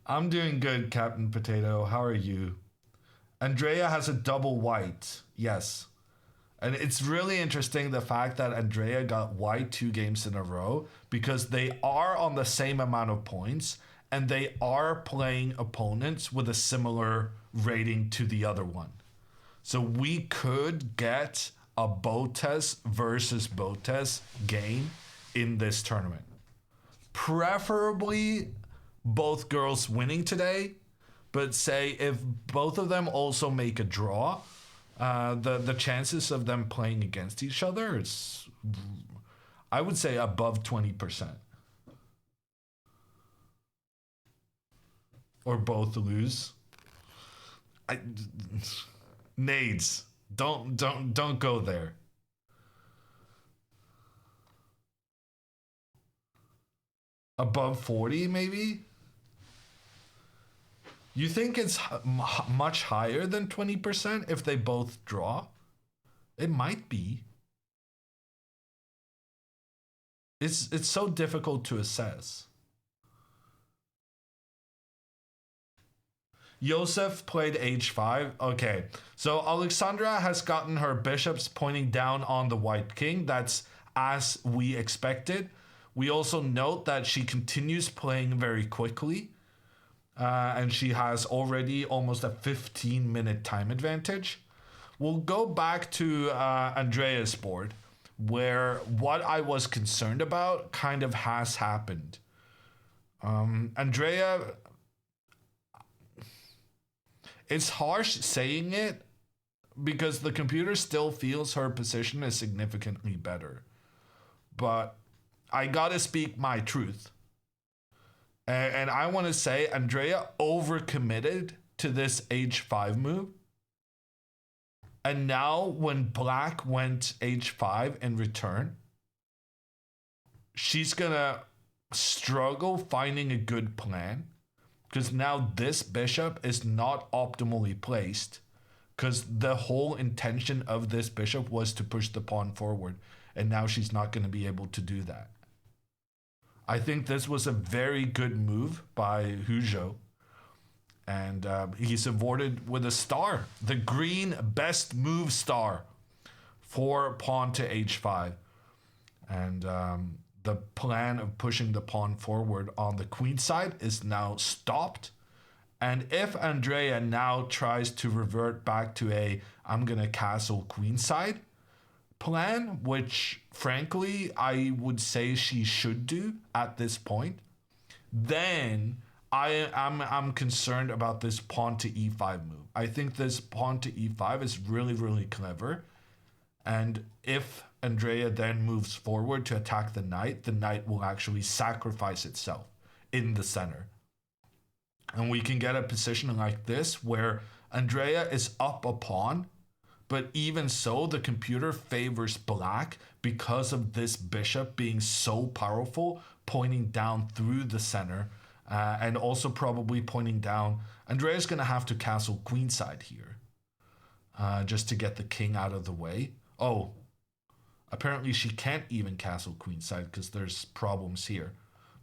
I'm doing good, Captain Potato. How are you? Andrea has a double white. Yes. And it's really interesting the fact that Andrea got white 2 games in a row because they are on the same amount of points and they are playing opponents with a similar rating to the other one. So we could get a Botez versus Botez game in this tournament. Preferably both girls winning today, but say if both of them also make a draw, the chances of them playing against each other is, I would say, above 20%. Or both lose. Nades, don't go there. Above 40, maybe? You think it's much higher than 20% if they both draw? It might be. It's so difficult to assess. Josef played h5. Okay, so Alexandra has gotten her bishops pointing down on the white king. That's as we expected. We also note that she continues playing very quickly. And she has already almost a 15-minute time advantage. We'll go back to Andrea's board, where what I was concerned about kind of has happened. Andrea, it's harsh saying it because the computer still feels her position is significantly better. But I gotta speak my truth. And I want to say Andrea overcommitted to this h5 move. And now when black went h5 in return, she's going to struggle finding a good plan. Because now this bishop is not optimally placed. Because the whole intention of this bishop was to push the pawn forward. And now she's not going to be able to do that. I think this was a very good move by Hujo. And he's awarded with a star. The green best move star for pawn to h5. And the plan of pushing the pawn forward on the queen side is now stopped. And if Andrea now tries to revert back to a I'm going to castle queen side plan, which frankly I would say she should do at this point, then I'm concerned about this pawn to e5 move. I think this pawn to e5 is really, really clever. And if Andrea then moves forward to attack the knight will actually sacrifice itself in the center. And we can get a position like this where Andrea is up a pawn, but even so, the computer favors black because of this bishop being so powerful, pointing down through the center, and also probably pointing down. Andrea's going to have to castle queenside here, just to get the king out of the way. Oh, apparently she can't even castle queenside because there's problems here.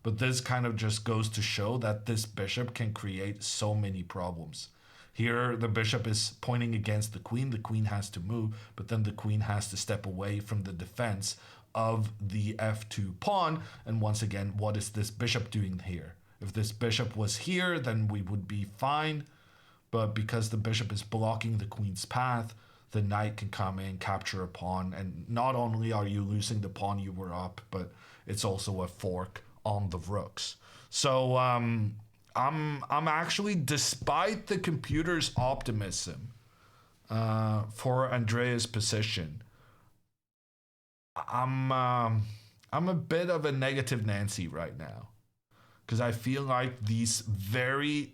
But this kind of just goes to show that this bishop can create so many problems. Here, the bishop is pointing against the queen has to move, but then the queen has to step away from the defense of the f2 pawn. And once again, what is this bishop doing here? If this bishop was here, then we would be fine. But because the bishop is blocking the queen's path, the knight can come in, capture a pawn, and not only are you losing the pawn you were up, but it's also a fork on the rooks. So I'm actually, despite the computer's optimism for Andrea's position, I'm a bit of a negative Nancy right now, because I feel like these very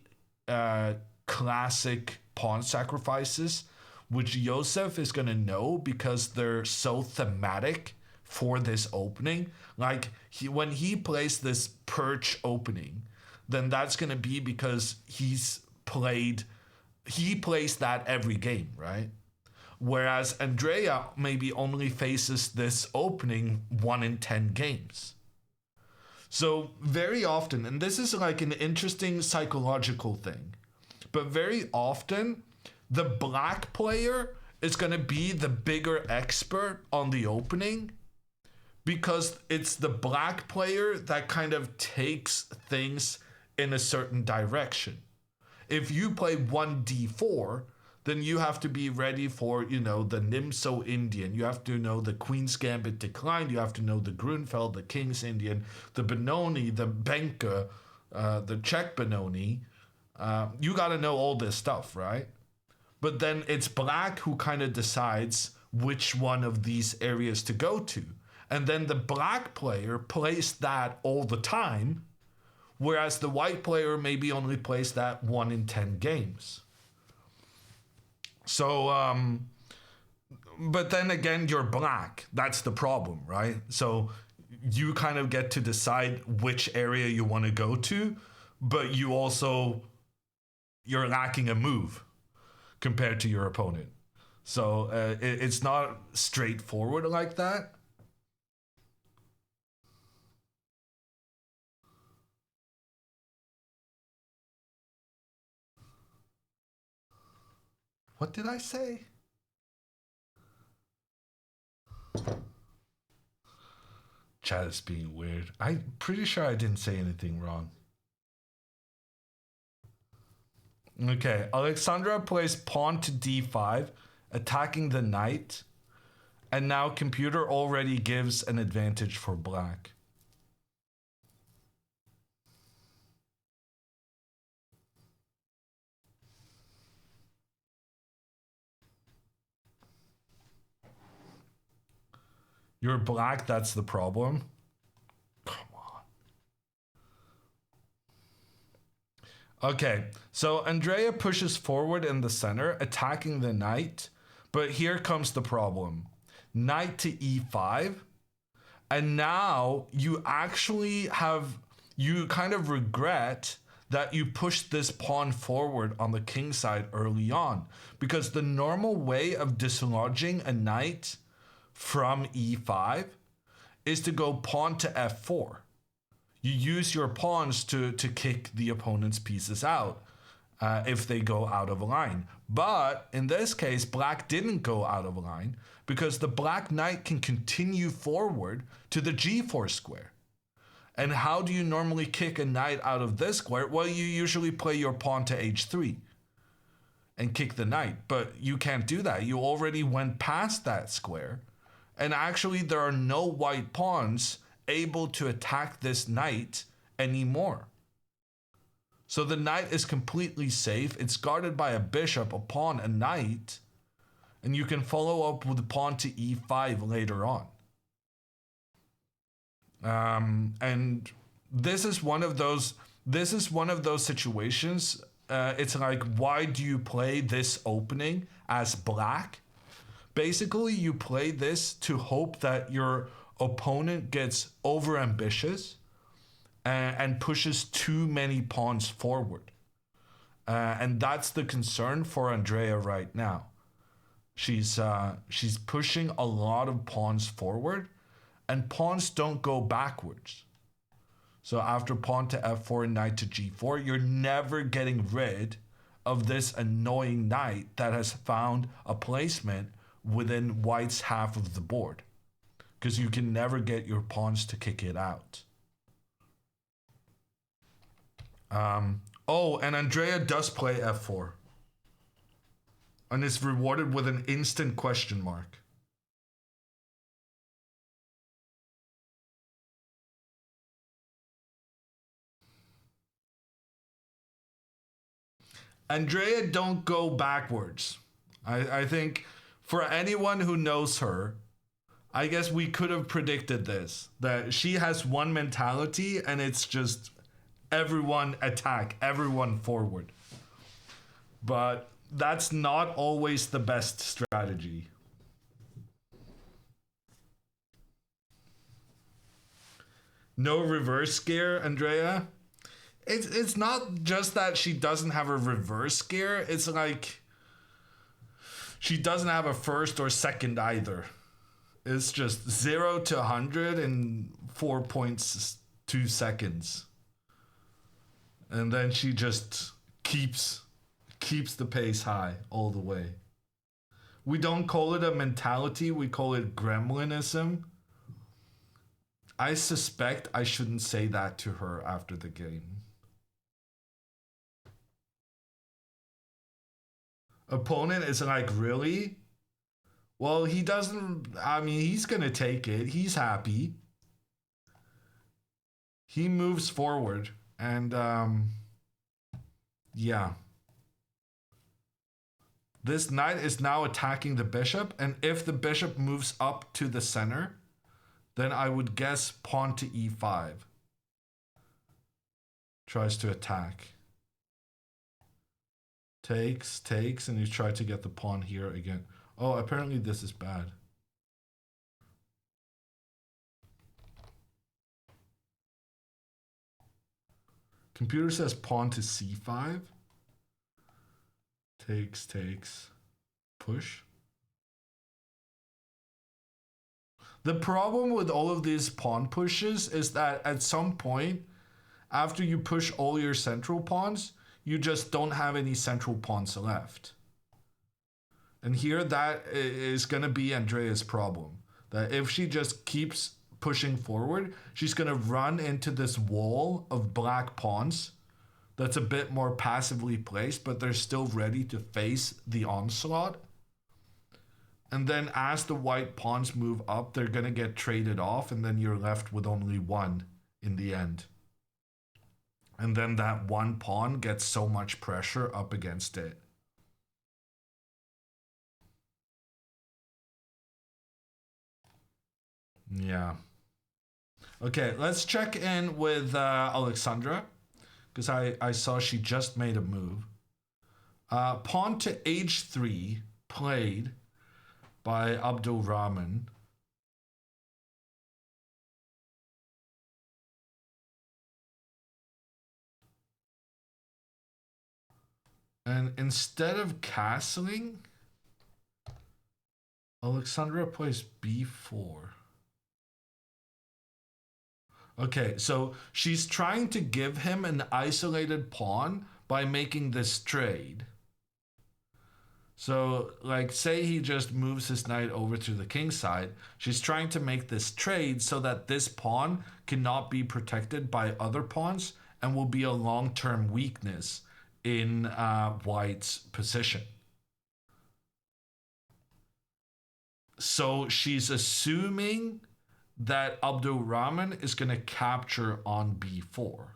classic pawn sacrifices, which Josef is going to know because they're so thematic for this opening. Like, when he plays this perch opening, then that's going to be because he plays that every game, right? Whereas Andrea maybe only faces this opening 1 in 10 games. So very often, and this is like an interesting psychological thing, but very often the black player is going to be the bigger expert on the opening because it's the black player that kind of takes things in a certain direction. If you play 1d4, then you have to be ready for, the Nimso Indian. You have to know the Queen's Gambit declined. You have to know the Grunfeld, the King's Indian, the Benoni, the Benke, the Czech Benoni. You got to know all this stuff, right? But then it's black who kind of decides which one of these areas to go to. And then the black player plays that all the time, whereas the white player maybe only plays that 1 in 10 games. So, but then again, you're black. That's the problem, right? So you kind of get to decide which area you want to go to, but you're lacking a move compared to your opponent. So it's not straightforward like that. What did I say? Chat is being weird. I'm pretty sure I didn't say anything wrong. Okay, Alexandra plays pawn to d5, attacking the knight. And now computer already gives an advantage for black. You're black, that's the problem. Come on. Okay, so Andrea pushes forward in the center, attacking the knight. But here comes the problem. Knight to e5. And now you actually you kind of regret that you pushed this pawn forward on the king side early on. Because the normal way of dislodging a knight from e5 is to go pawn to f4. You use your pawns to kick the opponent's pieces out if they go out of line. But in this case, black didn't go out of line because the black knight can continue forward to the g4 square. And how do you normally kick a knight out of this square? Well, you usually play your pawn to h3 and kick the knight, but you can't do that. You already went past that square. And actually, there are no white pawns able to attack this knight anymore. So the knight is completely safe. It's guarded by a bishop, a pawn, a knight. And you can follow up with the pawn to e5 later on. And this is one of those situations. It's like, why do you play this opening as black? Basically, you play this to hope that your opponent gets overambitious and pushes too many pawns forward. And that's the concern for Andrea right now. She's pushing a lot of pawns forward, and pawns don't go backwards. So after pawn to f4, knight to g4, you're never getting rid of this annoying knight that has found a placement within white's half of the board, because you can never get your pawns to kick it out. Oh, and Andrea does play f4 and is rewarded with an instant question mark. Andrea don't go backwards. I think for anyone who knows her, I guess we could have predicted this, that she has one mentality and it's just everyone attack, everyone forward. But that's not always the best strategy. No reverse scare, Andrea. It's not just that she doesn't have a reverse scare. It's like she doesn't have a first or second either. It's just 0 to 100 in 4.2 seconds. And then she just keeps the pace high all the way. We don't call it a mentality, we call it gremlinism. I suspect I shouldn't say that to her after the game. Opponent is like, really? Well, he doesn't, I mean, he's gonna take it. He's happy. He moves forward and yeah. This knight is now attacking the bishop, and if the bishop moves up to the center, then I would guess pawn to e5. Tries to attack. Takes, and you try to get the pawn here again. Oh, apparently this is bad. Computer says pawn to c5. Takes, push. The problem with all of these pawn pushes is that at some point, after you push all your central pawns, you just don't have any central pawns left. And here that is going to be Andrea's problem. That if she just keeps pushing forward, she's going to run into this wall of black pawns that's a bit more passively placed, but they're still ready to face the onslaught. And then as the white pawns move up, they're going to get traded off, and then you're left with only one in the end. And then that one pawn gets so much pressure up against it. Yeah. Okay, let's check in with Alexandra, because I saw she just made a move. Pawn to h3 played by Abdul Rahman. And instead of castling, Alexandra plays b4. Okay, so she's trying to give him an isolated pawn by making this trade. So, like, say he just moves his knight over to the king side. She's trying to make this trade so that this pawn cannot be protected by other pawns and will be a long-term weakness in white's position. So she's assuming that Abdul Rahman is going to capture on b4.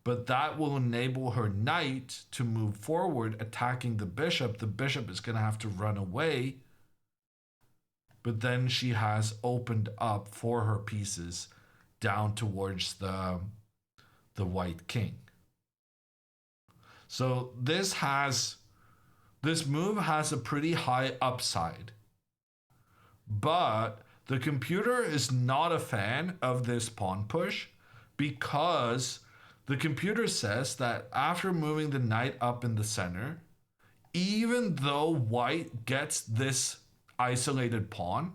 but that will enable her knight to move forward, attacking the bishop. The bishop is going to have to run away, but then she has opened up for her pieces down towards the white king. So this move has a pretty high upside, but the computer is not a fan of this pawn push because the computer says that after moving the knight up in the center, even though white gets this isolated pawn,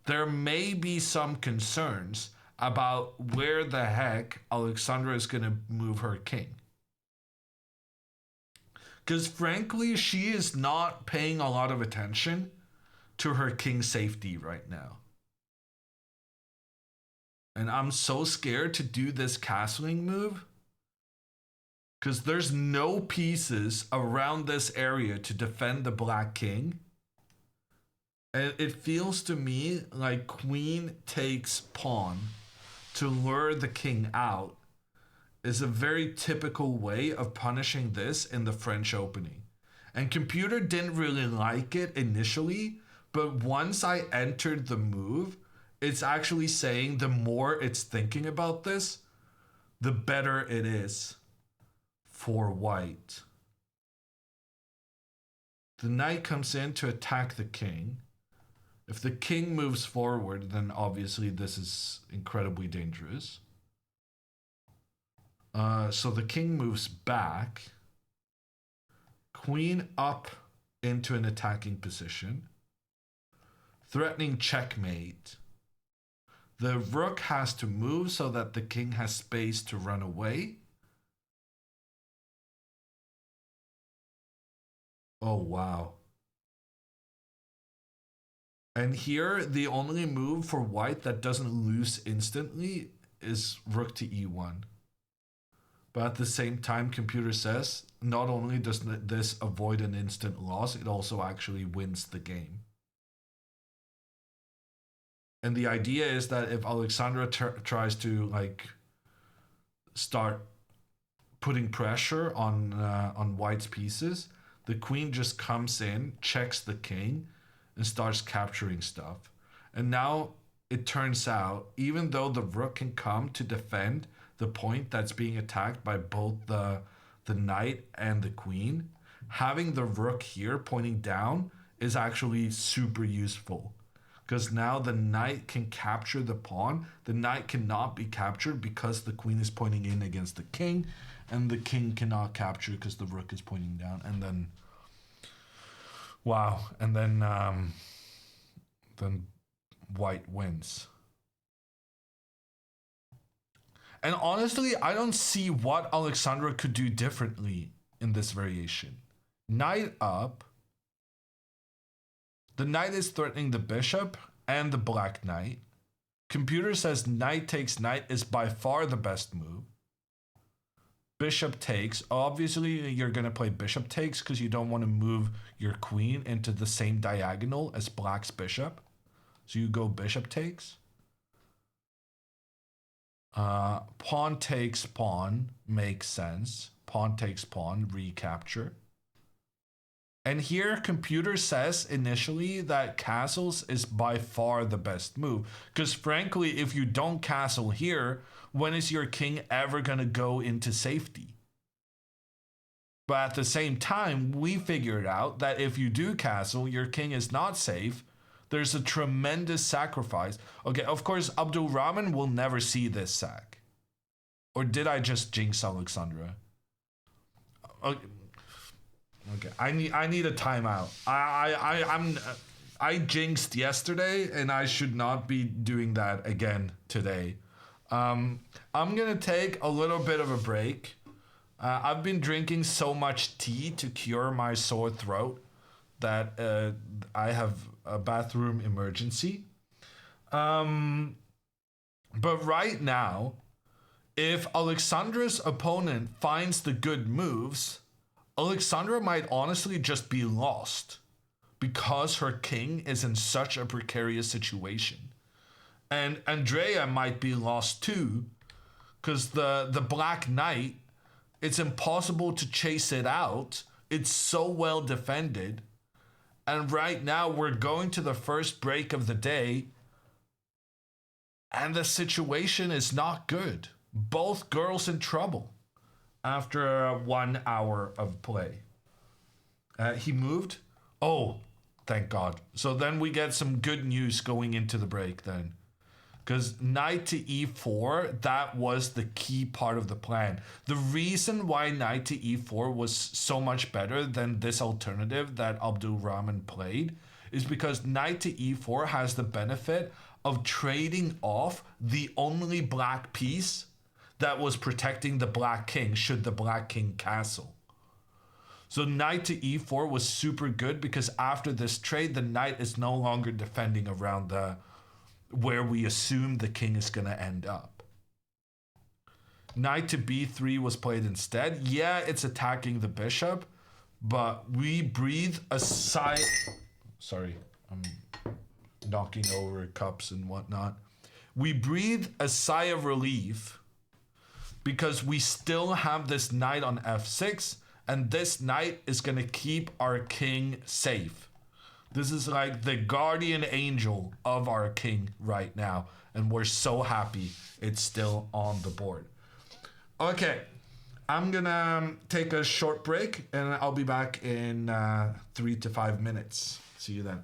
there may be some concerns about where the heck Alexandra is going to move her king. Because frankly, she is not paying a lot of attention to her king's safety right now. And I'm so scared to do this castling move because there's no pieces around this area to defend the black king. And it feels to me like queen takes pawn to lure the king out is a very typical way of punishing this in the French opening. And computer didn't really like it initially, but once I entered the move, it's actually saying the more it's thinking about this, the better it is for white. The knight comes in to attack the king. If the king moves forward, then obviously this is incredibly dangerous. So the king moves back. Queen up into an attacking position. Threatening checkmate. The rook has to move so that the king has space to run away. Oh, wow. And here, the only move for white that doesn't lose instantly is rook to e1. But at the same time, computer says, not only does this avoid an instant loss, it also actually wins the game. And the idea is that if Alexandra tries to like start putting pressure on white's pieces, the queen just comes in, checks the king, and starts capturing stuff. And now it turns out, even though the rook can come to defend the point that's being attacked by both the knight and the queen, having the rook here pointing down is actually super useful. Because now the knight can capture the pawn. The knight cannot be captured because the queen is pointing in against the king, and the king cannot capture because the rook is pointing down. And then, wow, and then white wins. And honestly, I don't see what Alexandra could do differently in this variation. Knight up. The knight is threatening the bishop and the black knight. Computer says knight takes knight is by far the best move. Bishop takes. Obviously, you're going to play bishop takes because you don't want to move your queen into the same diagonal as black's bishop. So you go bishop takes. Pawn takes pawn makes sense. Pawn takes pawn, recapture. And here, computer says initially that castles is by far the best move. Because frankly, if you don't castle here, when is your king ever going to go into safety? But at the same time, we figured out that if you do castle, your king is not safe. There's a tremendous sacrifice. Okay, of course, Abdul Rahman will never see this sack. Or did I just jinx Alexandra? Okay, I need a timeout. I jinxed yesterday, and I should not be doing that again today. I'm gonna take a little bit of a break. I've been drinking so much tea to cure my sore throat that I have a bathroom emergency. But right now, if Alexandra's opponent finds the good moves, Alexandra might honestly just be lost because her king is in such a precarious situation. And Andrea might be lost too because the Black Knight, it's impossible to chase it out. It's so well defended. And right now we're going to the first break of the day, and the situation is not good. Both girls in trouble after 1 hour of play. He moved. Oh, thank God. So then we get some good news going into the break then. Because knight to e4, that was the key part of the plan. The reason why knight to e4 was so much better than this alternative that Abdul Rahman played is because knight to e4 has the benefit of trading off the only black piece that was protecting the black king should the black king castle. So knight to e4 was super good because after this trade, the knight is no longer defending around the where we assume the king is going to end up. Knight to b3 was played instead. Yeah, it's attacking the bishop, but we breathe a sigh. Sorry, I'm knocking over cups and whatnot. We breathe a sigh of relief because we still have this knight on f6, and this knight is going to keep our king safe. This is like the guardian angel of our king right now, and we're so happy it's still on the board. Okay, I'm gonna take a short break, and I'll be back in 3 to 5 minutes. See you then.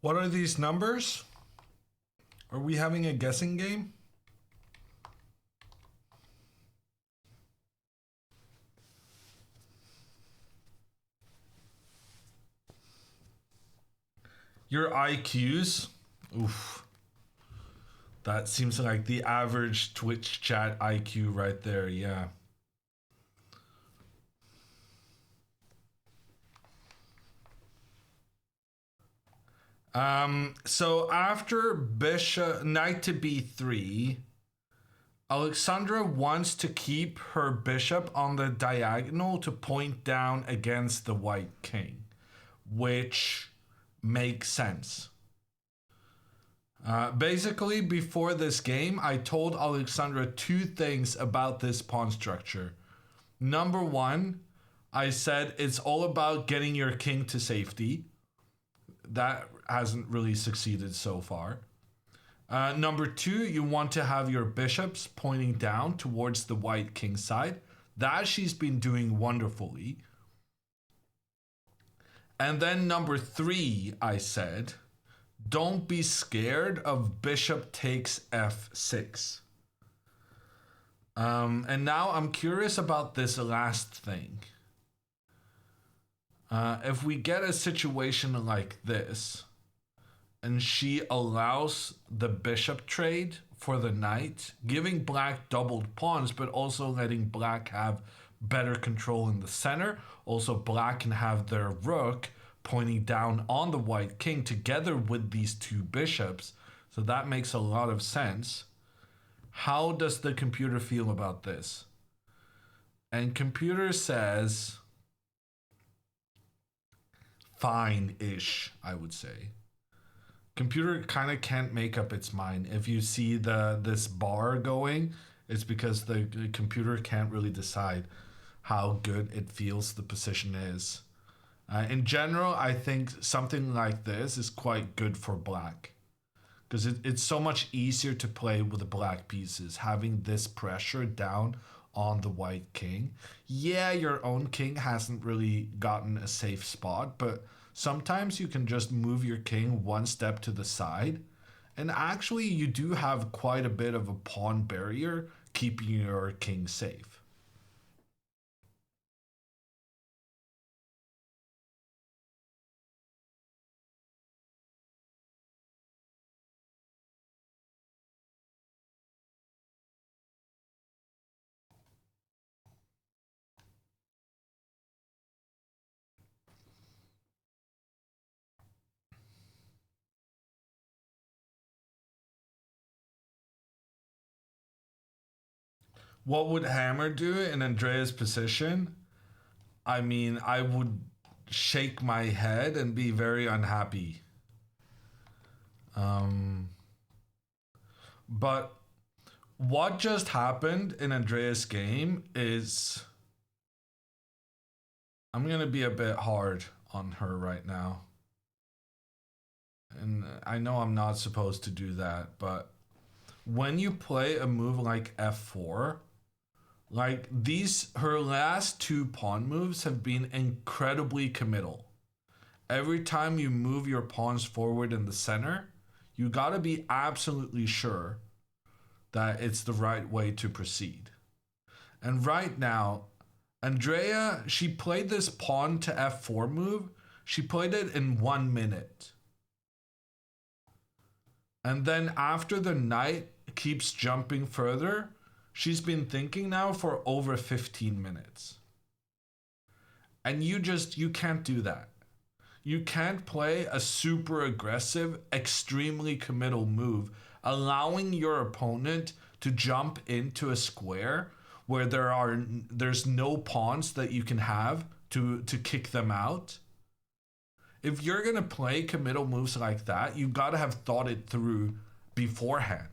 What are these numbers? Are we having a guessing game? Your IQs? Oof. That seems like the average Twitch chat IQ right there, yeah. So after bishop knight to b3, Alexandra wants to keep her bishop on the diagonal to point down against the white king, which makes sense. Basically, before this game, I told Alexandra two things about this pawn structure. Number one, I said it's all about getting your king to safety. That hasn't really succeeded so far. Number two, you want to have your bishops pointing down towards the white king side. That she's been doing wonderfully. And then number three, I said, don't be scared of bishop takes f6. And now I'm curious about this last thing. If we get a situation like this, and she allows the bishop trade for the knight, giving black doubled pawns, but also letting black have better control in the center. Also, black can have their rook pointing down on the white king together with these two bishops. So that makes a lot of sense. How does the computer feel about this? And computer says fine-ish, I would say. Computer kind of can't make up its mind. If you see this bar going, it's because the computer can't really decide how good it feels the position is. In general, I think something like this is quite good for black, because it's so much easier to play with the black pieces, having this pressure down on the white king. Yeah, your own king hasn't really gotten a safe spot, but sometimes you can just move your king one step to the side, and actually you do have quite a bit of a pawn barrier keeping your king safe. What would Hammer do in Andrea's position? I mean, I would shake my head and be very unhappy. But what just happened in Andrea's game is... I'm going to be a bit hard on her right now. And I know I'm not supposed to do that, but when you play a move like f4... like her last two pawn moves have been incredibly committal. Every time you move your pawns forward in the center, you gotta be absolutely sure that it's the right way to proceed. And right now, Andrea, she played this pawn to f4 move. She played it in 1 minute. And then after the knight keeps jumping further, she's been thinking now for over 15 minutes. And you can't do that. You can't play a super aggressive, extremely committal move, allowing your opponent to jump into a square where there's no pawns that you can have to kick them out. If you're gonna play committal moves like that, you gotta have thought it through beforehand.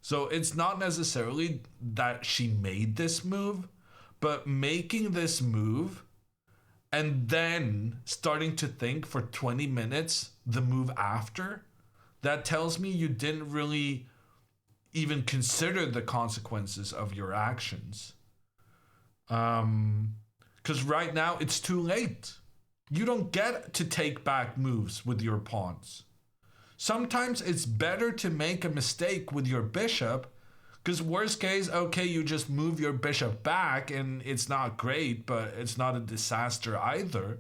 So it's not necessarily that she made this move, but making this move and then starting to think for 20 minutes the move after, that tells me you didn't really even consider the consequences of your actions. Because right now it's too late. You don't get to take back moves with your pawns. Sometimes it's better to make a mistake with your bishop, because worst case, okay, you just move your bishop back and it's not great, but it's not a disaster either.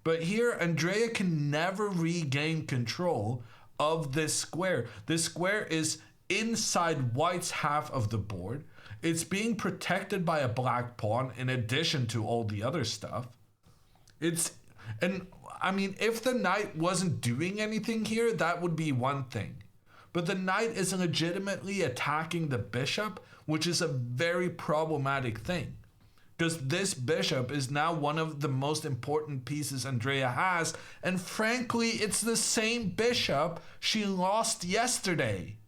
But here, Andrea can never regain control of this square. This square is inside white's half of the board. It's being protected by a black pawn in addition to all the other stuff. And I mean, if the knight wasn't doing anything here, that would be one thing. But the knight is legitimately attacking the bishop, which is a very problematic thing. Because this bishop is now one of the most important pieces Andrea has. And frankly, it's the same bishop she lost yesterday.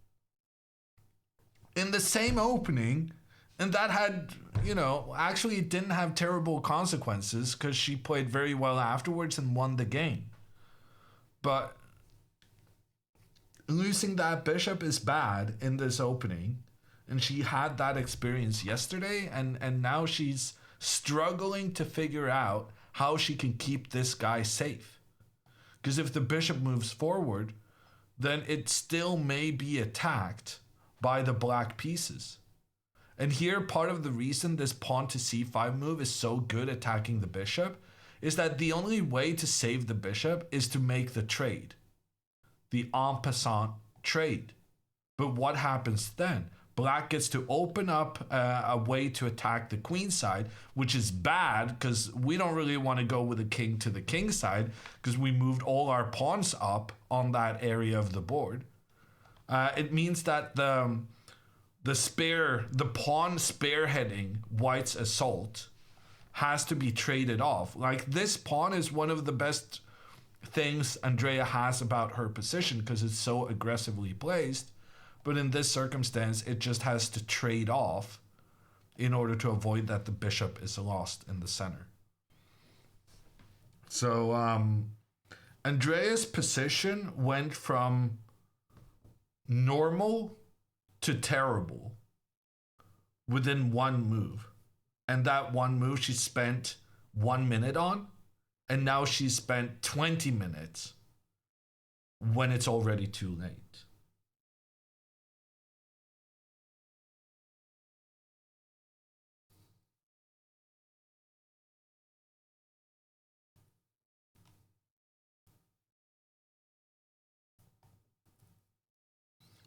In the same opening. And that had, you know, actually it didn't have terrible consequences because she played very well afterwards and won the game. But losing that bishop is bad in this opening. And she had that experience yesterday, and now she's struggling to figure out how she can keep this guy safe. Because if the bishop moves forward, then it still may be attacked by the black pieces. And here, part of the reason this pawn to c5 move is so good attacking the bishop is that the only way to save the bishop is to make the trade. The en passant trade. But what happens then? Black gets to open up a way to attack the queen side, which is bad because we don't really want to go with the king to the king side because we moved all our pawns up on that area of the board. It means that the pawn spearheading white's assault has to be traded off. Like, this pawn is one of the best things Andrea has about her position because it's so aggressively placed. But in this circumstance, it just has to trade off in order to avoid that the bishop is lost in the center. So Andrea's position went from normal to terrible within one move. And that one move she spent 1 minute on, and now she spent 20 minutes when it's already too late.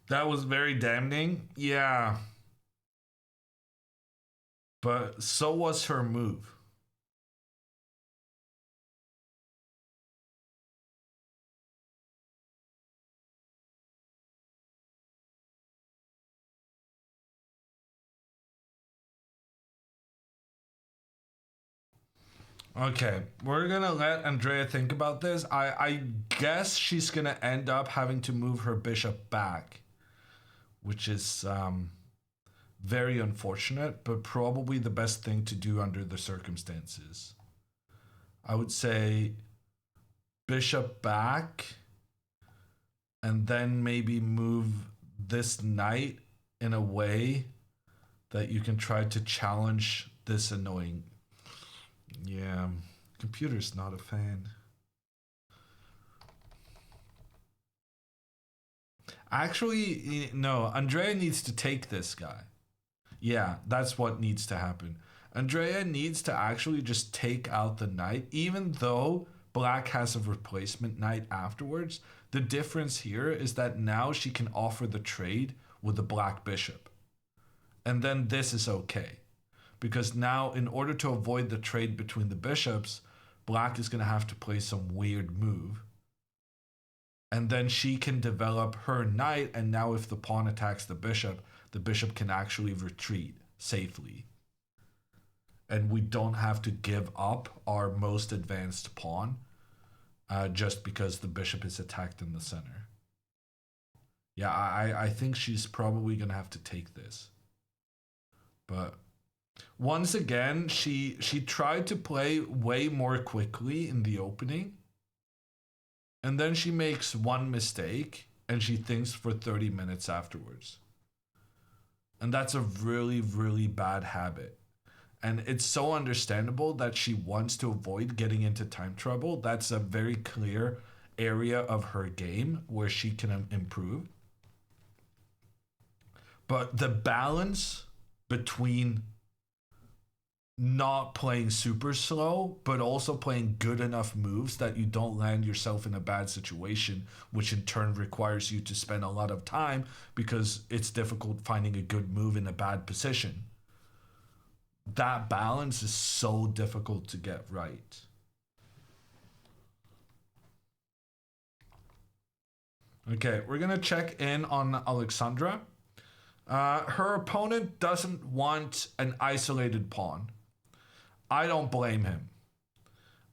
That was very damning. Yeah. But so was her move. Okay, we're gonna let Andrea think about this. I guess she's gonna end up having to move her bishop back, which is very unfortunate, but probably the best thing to do under the circumstances. I would say bishop back, and then maybe move this knight in a way that you can try to challenge this annoying. Yeah, computer's not a fan. Actually, no, Andrea needs to take this guy. Yeah, that's what needs to happen. Andrea needs to actually just take out the knight, even though black has a replacement knight afterwards. The difference here is that now she can offer the trade with the black bishop. And then this is okay. Because now, in order to avoid the trade between the bishops, black is going to have to play some weird move. And then she can develop her knight, and now if the pawn attacks the bishop can actually retreat safely. And we don't have to give up our most advanced pawn just because the bishop is attacked in the center. Yeah, I think she's probably going to have to take this. But once again, she tried to play way more quickly in the opening. And then she makes one mistake and she thinks for 30 minutes afterwards. And that's a really, really bad habit. And it's so understandable that she wants to avoid getting into time trouble. That's a very clear area of her game where she can improve. But the balance between not playing super slow, but also playing good enough moves that you don't land yourself in a bad situation, which in turn requires you to spend a lot of time because it's difficult finding a good move in a bad position. That balance is so difficult to get right. Okay, we're gonna check in on Alexandra. Her opponent doesn't want an isolated pawn. I don't blame him.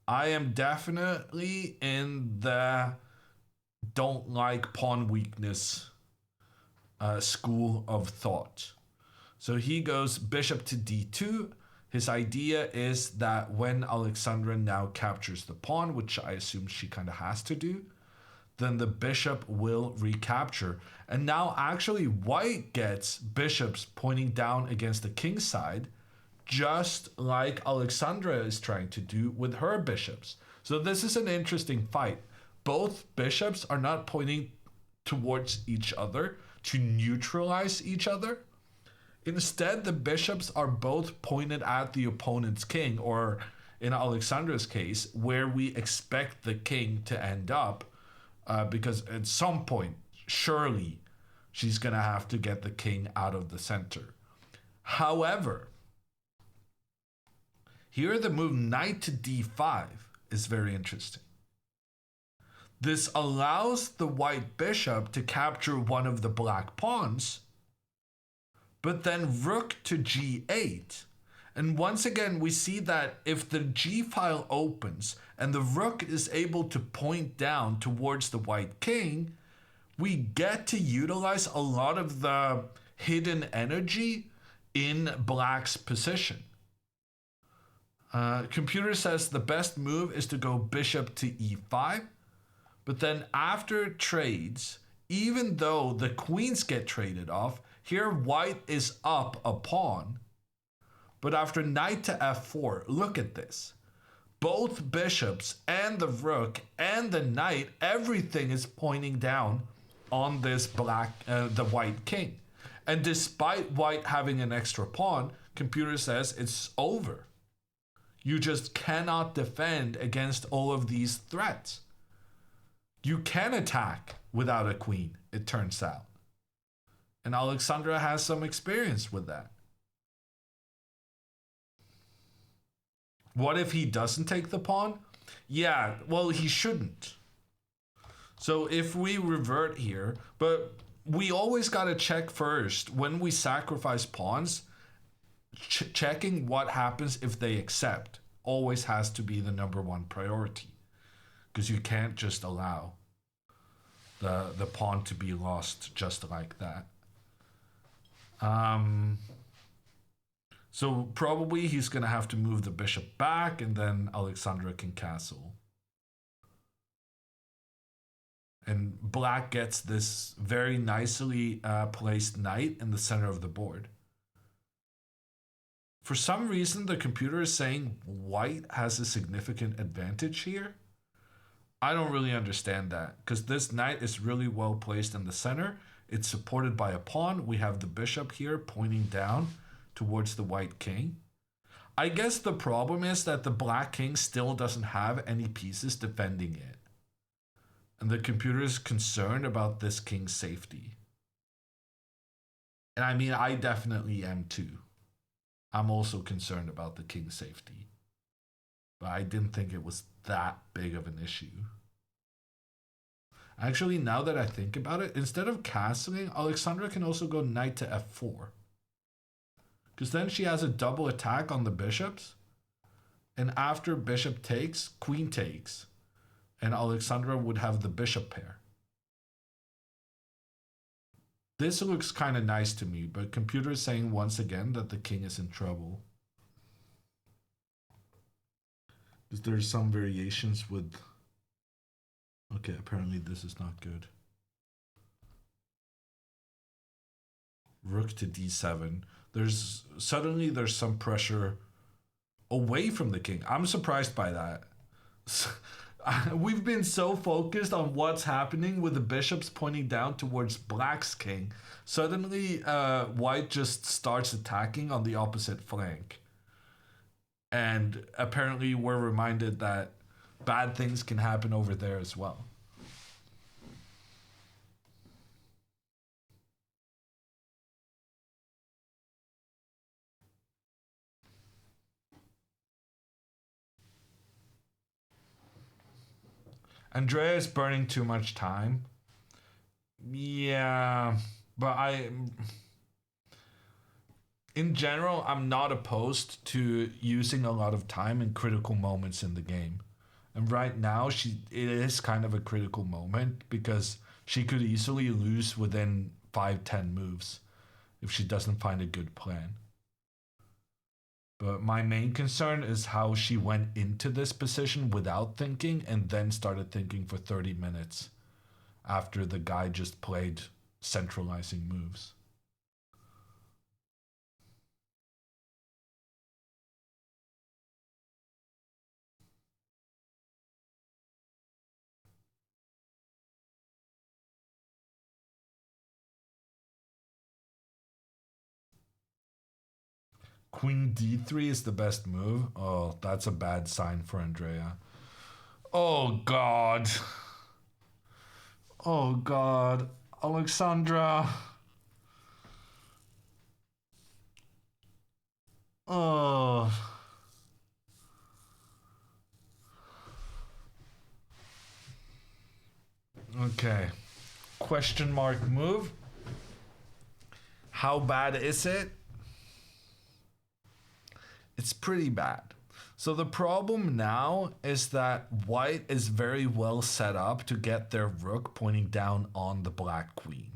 I am definitely in the don't like pawn weakness school of thought. So he goes bishop to d2. His idea is that when Alexandra now captures the pawn, which I assume she kind of has to do, then the bishop will recapture. And now actually white gets bishops pointing down against the king side, just like Alexandra is trying to do with her bishops. So this is an interesting fight. Both bishops are not pointing towards each other to neutralize each other. Instead, the bishops are both pointed at the opponent's king, or in Alexandra's case, where we expect the king to end up, because at some point, surely, she's going to have to get the king out of the center. However, here the move knight to d5 is very interesting. This allows the white bishop to capture one of the black pawns, but then rook to g8. And once again, we see that if the g file opens and the rook is able to point down towards the white king, we get to utilize a lot of the hidden energy in black's position. Computer says the best move is to go bishop to e5, but then after trades, even though the queens get traded off, here white is up a pawn. But after knight to f4, look at this. Both bishops and the rook and the knight, everything is pointing down on this the white king. And despite white having an extra pawn, computer says it's over. You just cannot defend against all of these threats. You can attack without a queen, it turns out. And Alexandra has some experience with that. What if he doesn't take the pawn? Yeah, well, he shouldn't. So if we revert here, but we always got to check first when we sacrifice pawns, checking what happens if they accept always has to be the number one priority, because you can't just allow the pawn to be lost just like that. So probably he's going to have to move the bishop back, and then Alexandra can castle. And black gets this very nicely placed knight in the center of the board. For some reason, the computer is saying white has a significant advantage here. I don't really understand that, because this knight is really well placed in the center. It's supported by a pawn. We have the bishop here pointing down towards the white king. I guess the problem is that the black king still doesn't have any pieces defending it. And the computer is concerned about this king's safety. And I mean, I definitely am too. I'm also concerned about the king's safety. But I didn't think it was that big of an issue. Actually, now that I think about it, instead of castling, Alexandra can also go knight to f4. Because then she has a double attack on the bishops. And after bishop takes, queen takes. And Alexandra would have the bishop pair. This looks kind of nice to me, but computer is saying once again that the king is in trouble. Because there's some variations with... Okay, apparently this is not good. Rook to d7. Suddenly there's some pressure away from the king. I'm surprised by that. We've been so focused on what's happening with the bishops pointing down towards black's king. Suddenly white just starts attacking on the opposite flank. And apparently we're reminded that bad things can happen over there as well. Andrea is burning too much time. Yeah, but in general, I'm not opposed to using a lot of time in critical moments in the game. And right now, it is kind of a critical moment because she could easily lose within 5-10 moves if she doesn't find a good plan. But my main concern is how she went into this position without thinking and then started thinking for 30 minutes after the guy just played centralizing moves. Queen d3 is the best move. Oh, that's a bad sign for Andrea. Oh, God. Oh, God. Alexandra. Oh. Okay. Question mark move. How bad is it? It's pretty bad. So the problem now is that white is very well set up to get their rook pointing down on the black queen.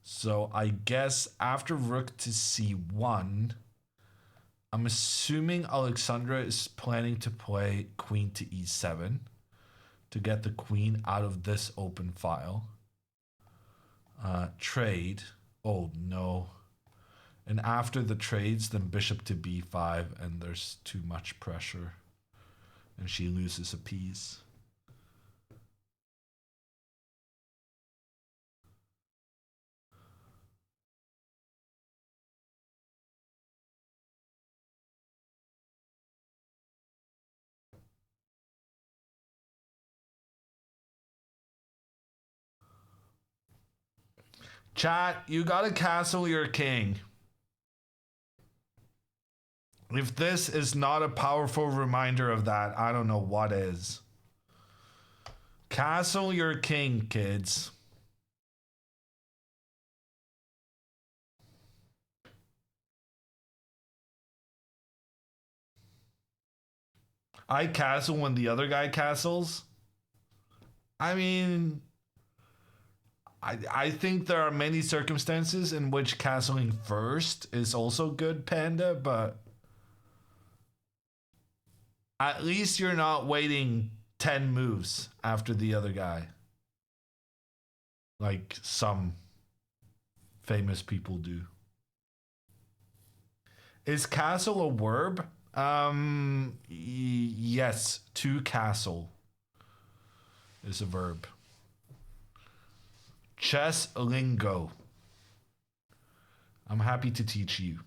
So I guess after rook to c1, I'm assuming Alexandra is planning to play queen to e7 to get the queen out of this open file. Trade. Oh no. And after the trades, then bishop to b5, and there's too much pressure. And she loses a piece. Chat, you gotta castle your king. If this is not a powerful reminder of that, I don't know what is. Castle your king, kids. I castle when the other guy castles. I mean, I think there are many circumstances in which castling first is also good, Panda, but at least you're not waiting 10 moves after the other guy. Like some famous people do. Is castle a verb? Yes, to castle is a verb. Chess lingo. I'm happy to teach you.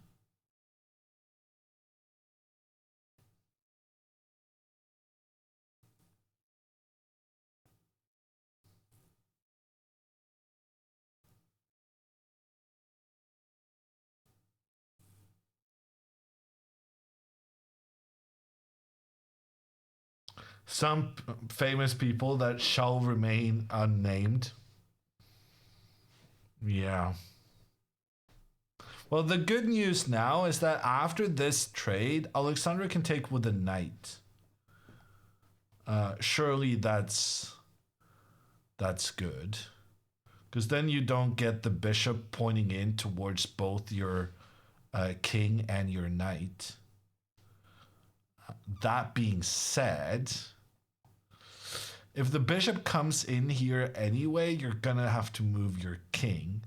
Some famous people that shall remain unnamed. Yeah. Well, the good news now is that after this trade, Alexandra can take with a knight. Surely that's good. Because then you don't get the bishop pointing in towards both your king and your knight. That being said, if the bishop comes in here anyway, you're going to have to move your king.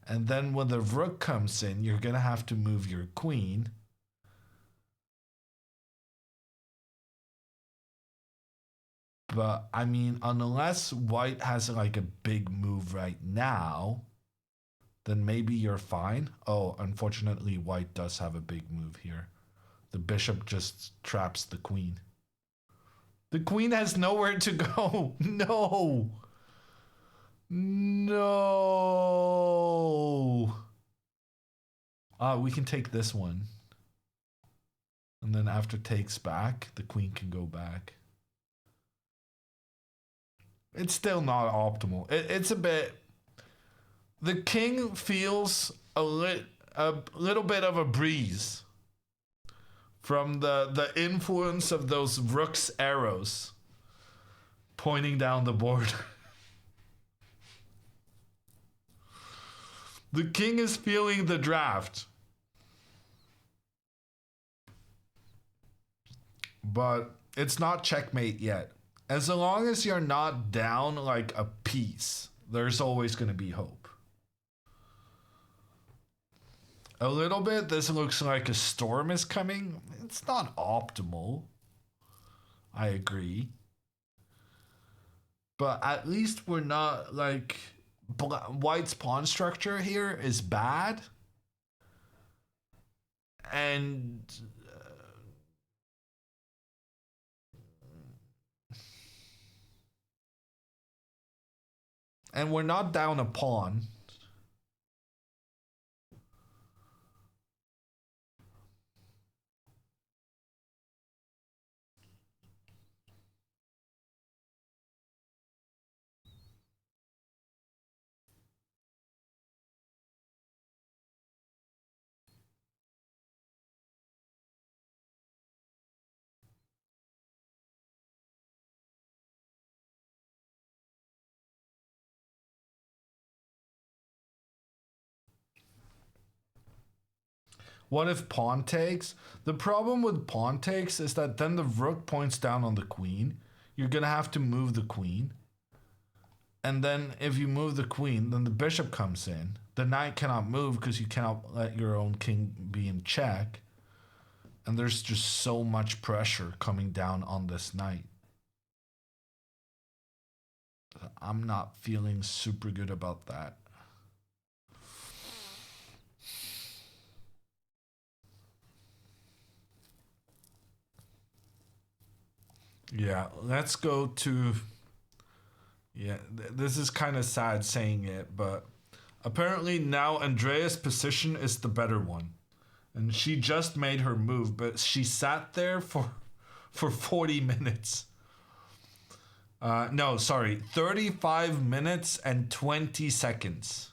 And then when the rook comes in, you're going to have to move your queen. But, I mean, unless white has like a big move right now, then maybe you're fine. Oh, unfortunately, white does have a big move here. The bishop just traps the queen. The queen has nowhere to go. No. No. We can take this one. And then after takes back, the queen can go back. It's still not optimal. It's a bit... The king feels a little bit of a breeze from the influence of those rook's arrows pointing down the board. The king is feeling the draft. But it's not checkmate yet. As long as you're not down like a piece, there's always going to be hope. A little bit, this looks like a storm is coming. It's not optimal. I agree. But at least we're not like... White's pawn structure here is bad. And... and we're not down a pawn. What if pawn takes? The problem with pawn takes is that then the rook points down on the queen. You're going to have to move the queen. And then if you move the queen, then the bishop comes in. The knight cannot move because you cannot let your own king be in check. And there's just so much pressure coming down on this knight. I'm not feeling super good about that. Yeah, let's go to... Yeah, this is kind of sad saying it, but apparently now Andrea's position is the better one. And she just made her move, but she sat there for 40 minutes. No, sorry, 35 minutes and 20 seconds.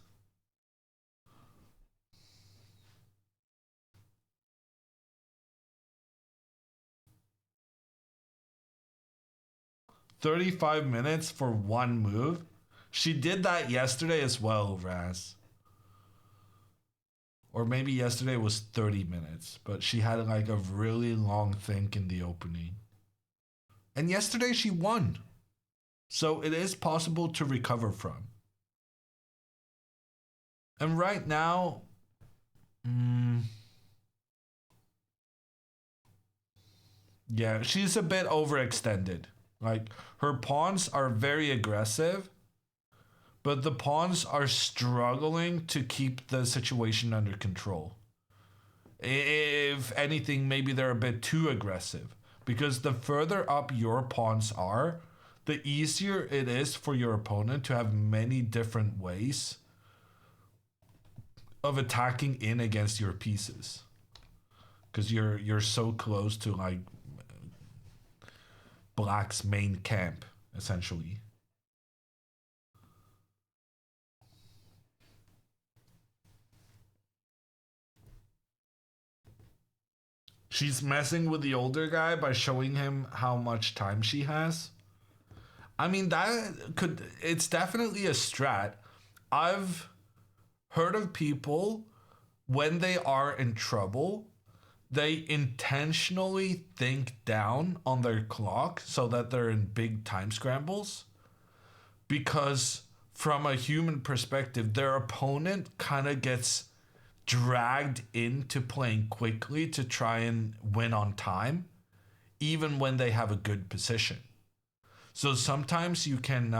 $35 minutes for one move. She did that yesterday as well, Raz. Or maybe yesterday was 30 minutes, but she had like a really long think in the opening. And yesterday she won. So it is possible to recover from. And right now, yeah, she's a bit overextended. Like, her pawns are very aggressive, but the pawns are struggling to keep the situation under control. If anything, maybe they're a bit too aggressive, because the further up your pawns are, the easier it is for your opponent to have many different ways of attacking in against your pieces. Because you're so close to, like, Black's main camp, essentially. She's messing with the older guy by showing him how much time she has. I mean, it's definitely a strat. I've heard of people, when they are in trouble, they intentionally think down on their clock so that they're in big time scrambles. Because from a human perspective, their opponent kind of gets dragged into playing quickly to try and win on time, even when they have a good position. So sometimes you can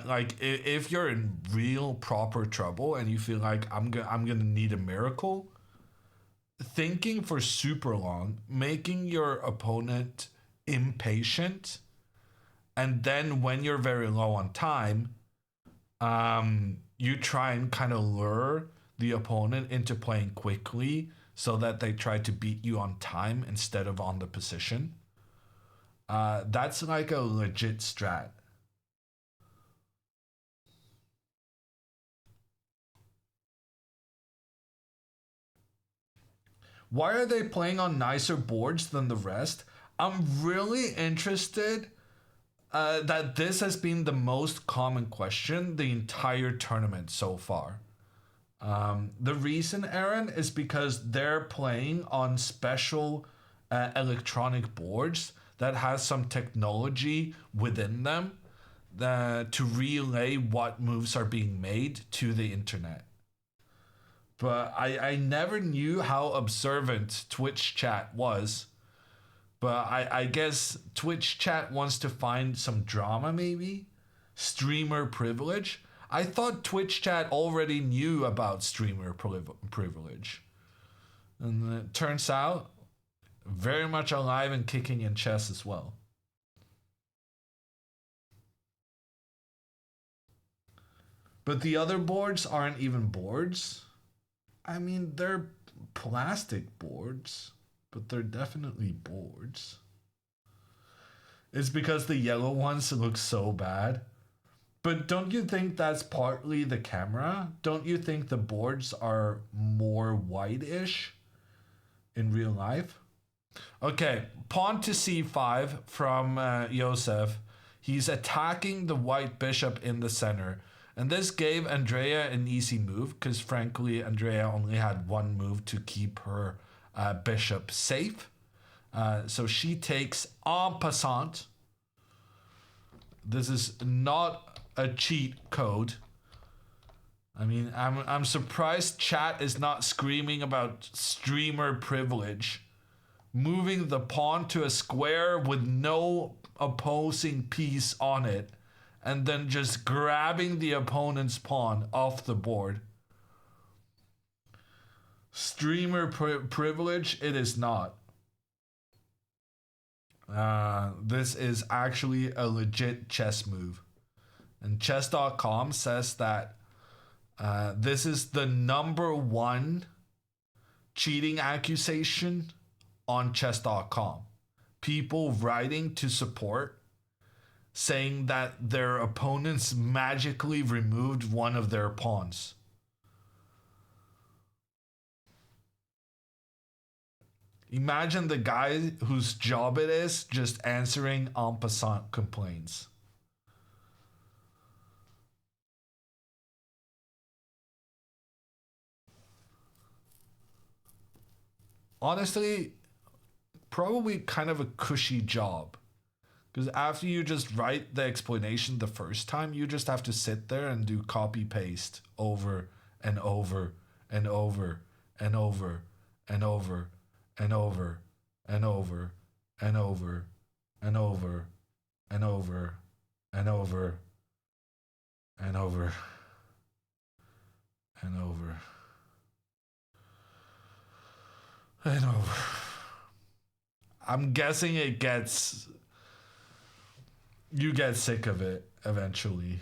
like, if you're in real proper trouble and you feel like I'm gonna need a miracle, thinking for super long, making your opponent impatient, and then when you're very low on time, you try and kind of lure the opponent into playing quickly so that they try to beat you on time instead of on the position. That's like a legit strat. Why are they playing on nicer boards than the rest? I'm really interested that this has been the most common question the entire tournament so far. The reason, Aaron, is because they're playing on special electronic boards that has some technology within them to relay what moves are being made to the internet. But I never knew how observant Twitch chat was. But I guess Twitch chat wants to find some drama, maybe? Streamer privilege? I thought Twitch chat already knew about streamer privilege. And it turns out, very much alive and kicking in chess as well. But the other boards aren't even boards. I mean, they're plastic boards, but they're definitely boards. It's because the yellow ones look so bad. But don't you think that's partly the camera? Don't you think the boards are more white-ish in real life? Okay, pawn to c5 from Josef. He's attacking the white bishop in the center. And this gave Andrea an easy move because frankly, Andrea only had one move to keep her bishop safe. So she takes en passant. This is not a cheat code. I mean, I'm surprised chat is not screaming about streamer privilege. Moving the pawn to a square with no opposing piece on it, and then just grabbing the opponent's pawn off the board. Streamer privilege, it is not. This is actually a legit chess move. And chess.com says that this is the #1 cheating accusation on chess.com. People writing to support saying that their opponents magically removed one of their pawns. Imagine the guy whose job it is just answering en passant complaints. Honestly, probably kind of a cushy job. Because after you just write the explanation the first time, you just have to sit there and do copy paste over and over and over and over and over and over and over and over and over and over and over and over and over and over. I'm guessing it gets... You get sick of it eventually.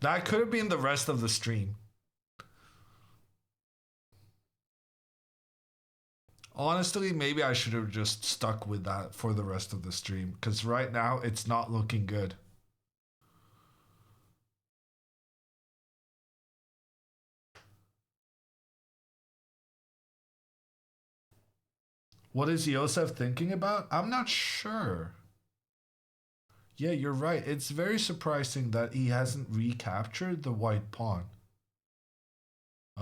That could have been the rest of the stream. Honestly, maybe I should have just stuck with that for the rest of the stream, because right now it's not looking good. What is Josef thinking about? I'm not sure. Yeah, you're right. It's very surprising that he hasn't recaptured the white pawn.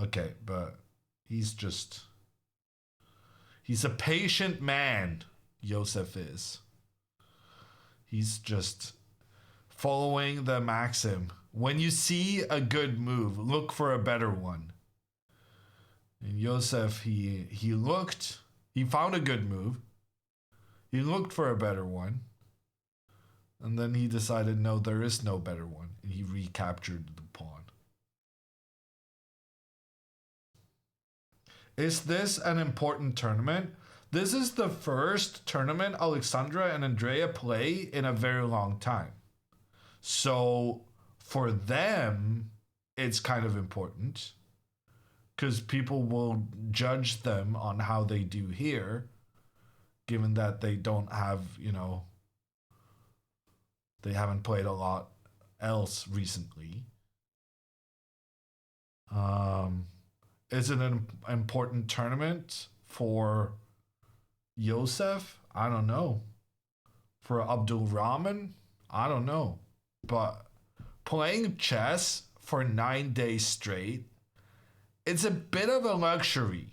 Okay, but he's a patient man, Josef is. He's just following the maxim. When you see a good move, look for a better one. And Joseph, he looked, he found a good move. He looked for a better one. And then he decided, no, there is no better one. And he recaptured the pawn. Is this an important tournament? This is the first tournament Alexandra and Andrea play in a very long time. So for them, it's kind of important. Because people will judge them on how they do here. Given that they don't have, you know, they haven't played a lot else recently. Is it an important tournament for Joseph? I don't know. For Abdul Rahman? I don't know. But playing chess for 9 days straight, it's a bit of a luxury.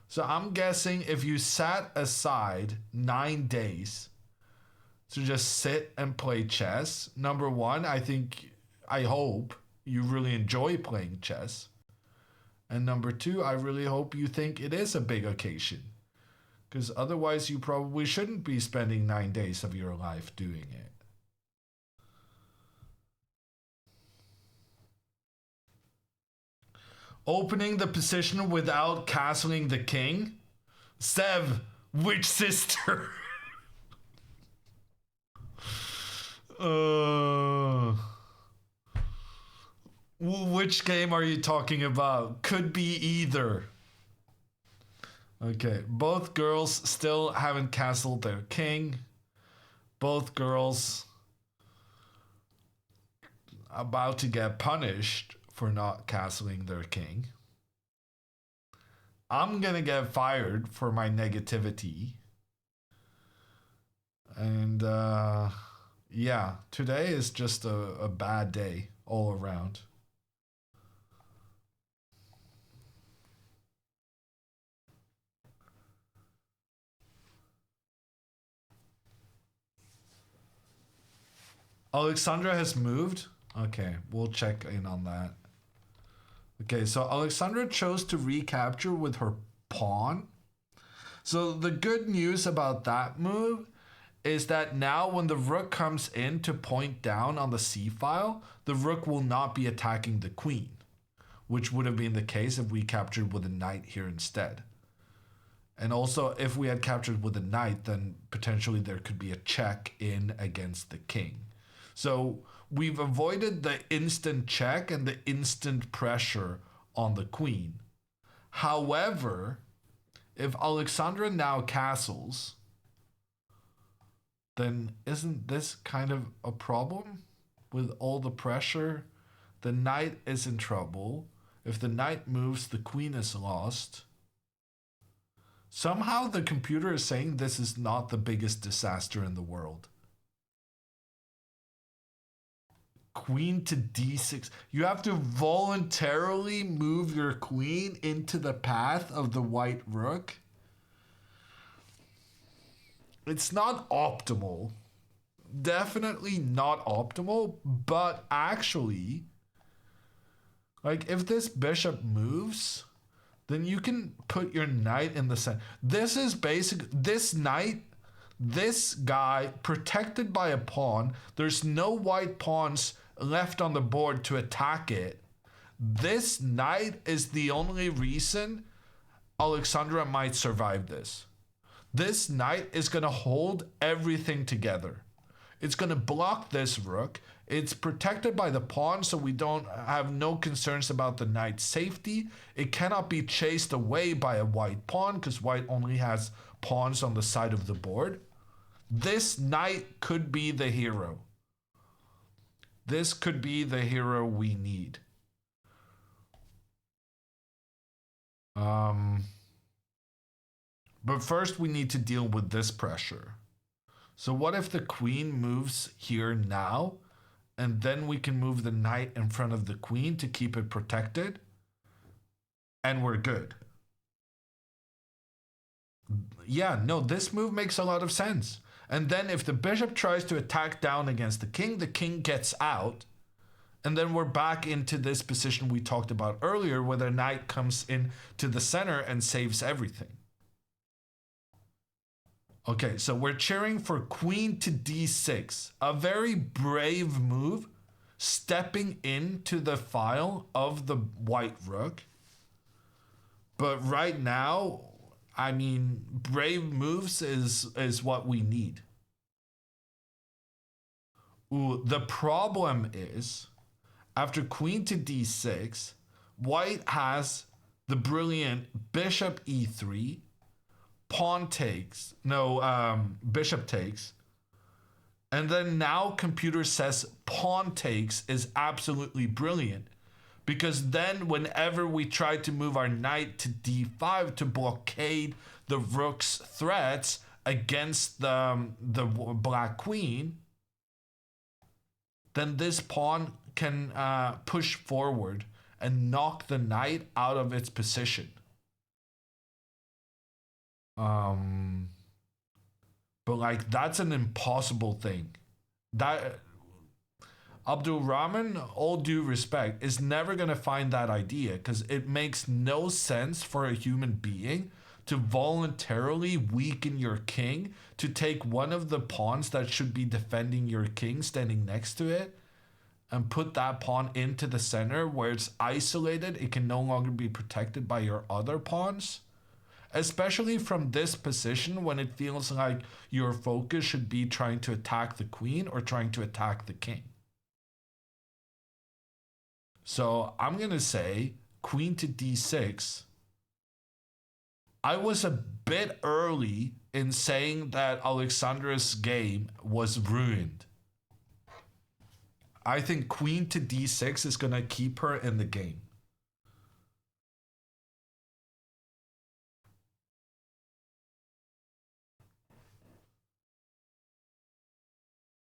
So I'm guessing if you sat aside 9 days to just sit and play chess, number one, I hope you really enjoy playing chess. And number two, I really hope you think it is a big occasion. Because otherwise you probably shouldn't be spending 9 days of your life doing it. Opening the position without castling the king? Sev, which sister? Which game are you talking about? Could be either. Okay, both girls still haven't castled their king. Both girls about to get punished for not castling their king. I'm gonna get fired for my negativity. And yeah, today is just a bad day all around. Alexandra has moved? Okay, we'll check in on that. Okay, so Alexandra chose to recapture with her pawn. So the good news about that move is that now when the rook comes in to point down on the c-file, the rook will not be attacking the queen, which would have been the case if we captured with a knight here instead. And also, if we had captured with a knight, then potentially there could be a check in against the king. So we've avoided the instant check and the instant pressure on the queen. However, if Alexandra now castles, then isn't this kind of a problem with all the pressure? The knight is in trouble. If the knight moves, the queen is lost. Somehow the computer is saying this is not the biggest disaster in the world. Queen to d6. You have to voluntarily move your queen into the path of the white rook. It's not optimal. Definitely not optimal, but actually, like if this bishop moves, then you can put your knight in the center. This is basic. This knight, this guy, protected by a pawn. There's no white pawns left on the board to attack it. This knight is the only reason Alexandra might survive this. This knight is going to hold everything together. It's going to block this rook. It's protected by the pawn, so we don't have no concerns about the knight's safety. It cannot be chased away by a white pawn because white only has pawns on the side of the board. This knight could be the hero. This could be the hero we need. But first we need to deal with this pressure. So what if the queen moves here now, and then we can move the knight in front of the queen to keep it protected, and we're good. Yeah, no, this move makes a lot of sense. And then if the bishop tries to attack down against the king gets out, And then we're back into this position we talked about earlier where the knight comes in to the center and saves everything. Okay, so we're cheering for queen to d6. A very brave move, stepping into the file of the white rook. But right now, I mean, brave moves is what we need. Ooh, the problem is, after queen to d6, white has the brilliant bishop e3, bishop takes, and then now computer says pawn takes is absolutely brilliant, because then whenever we try to move our knight to d5 to blockade the rook's threats against the black queen, then this pawn can push forward and knock the knight out of its position. But like, that's an impossible thing. That Abdul Rahman, all due respect, is never gonna find that idea, because it makes no sense for a human being to voluntarily weaken your king to take one of the pawns that should be defending your king standing next to it and put that pawn into the center where it's isolated. It can no longer be protected by your other pawns. Especially from this position when it feels like your focus should be trying to attack the queen or trying to attack the king. So I'm going to say queen to d6. I was a bit early in saying that Alexandra's game was ruined. I think queen to d6 is going to keep her in the game.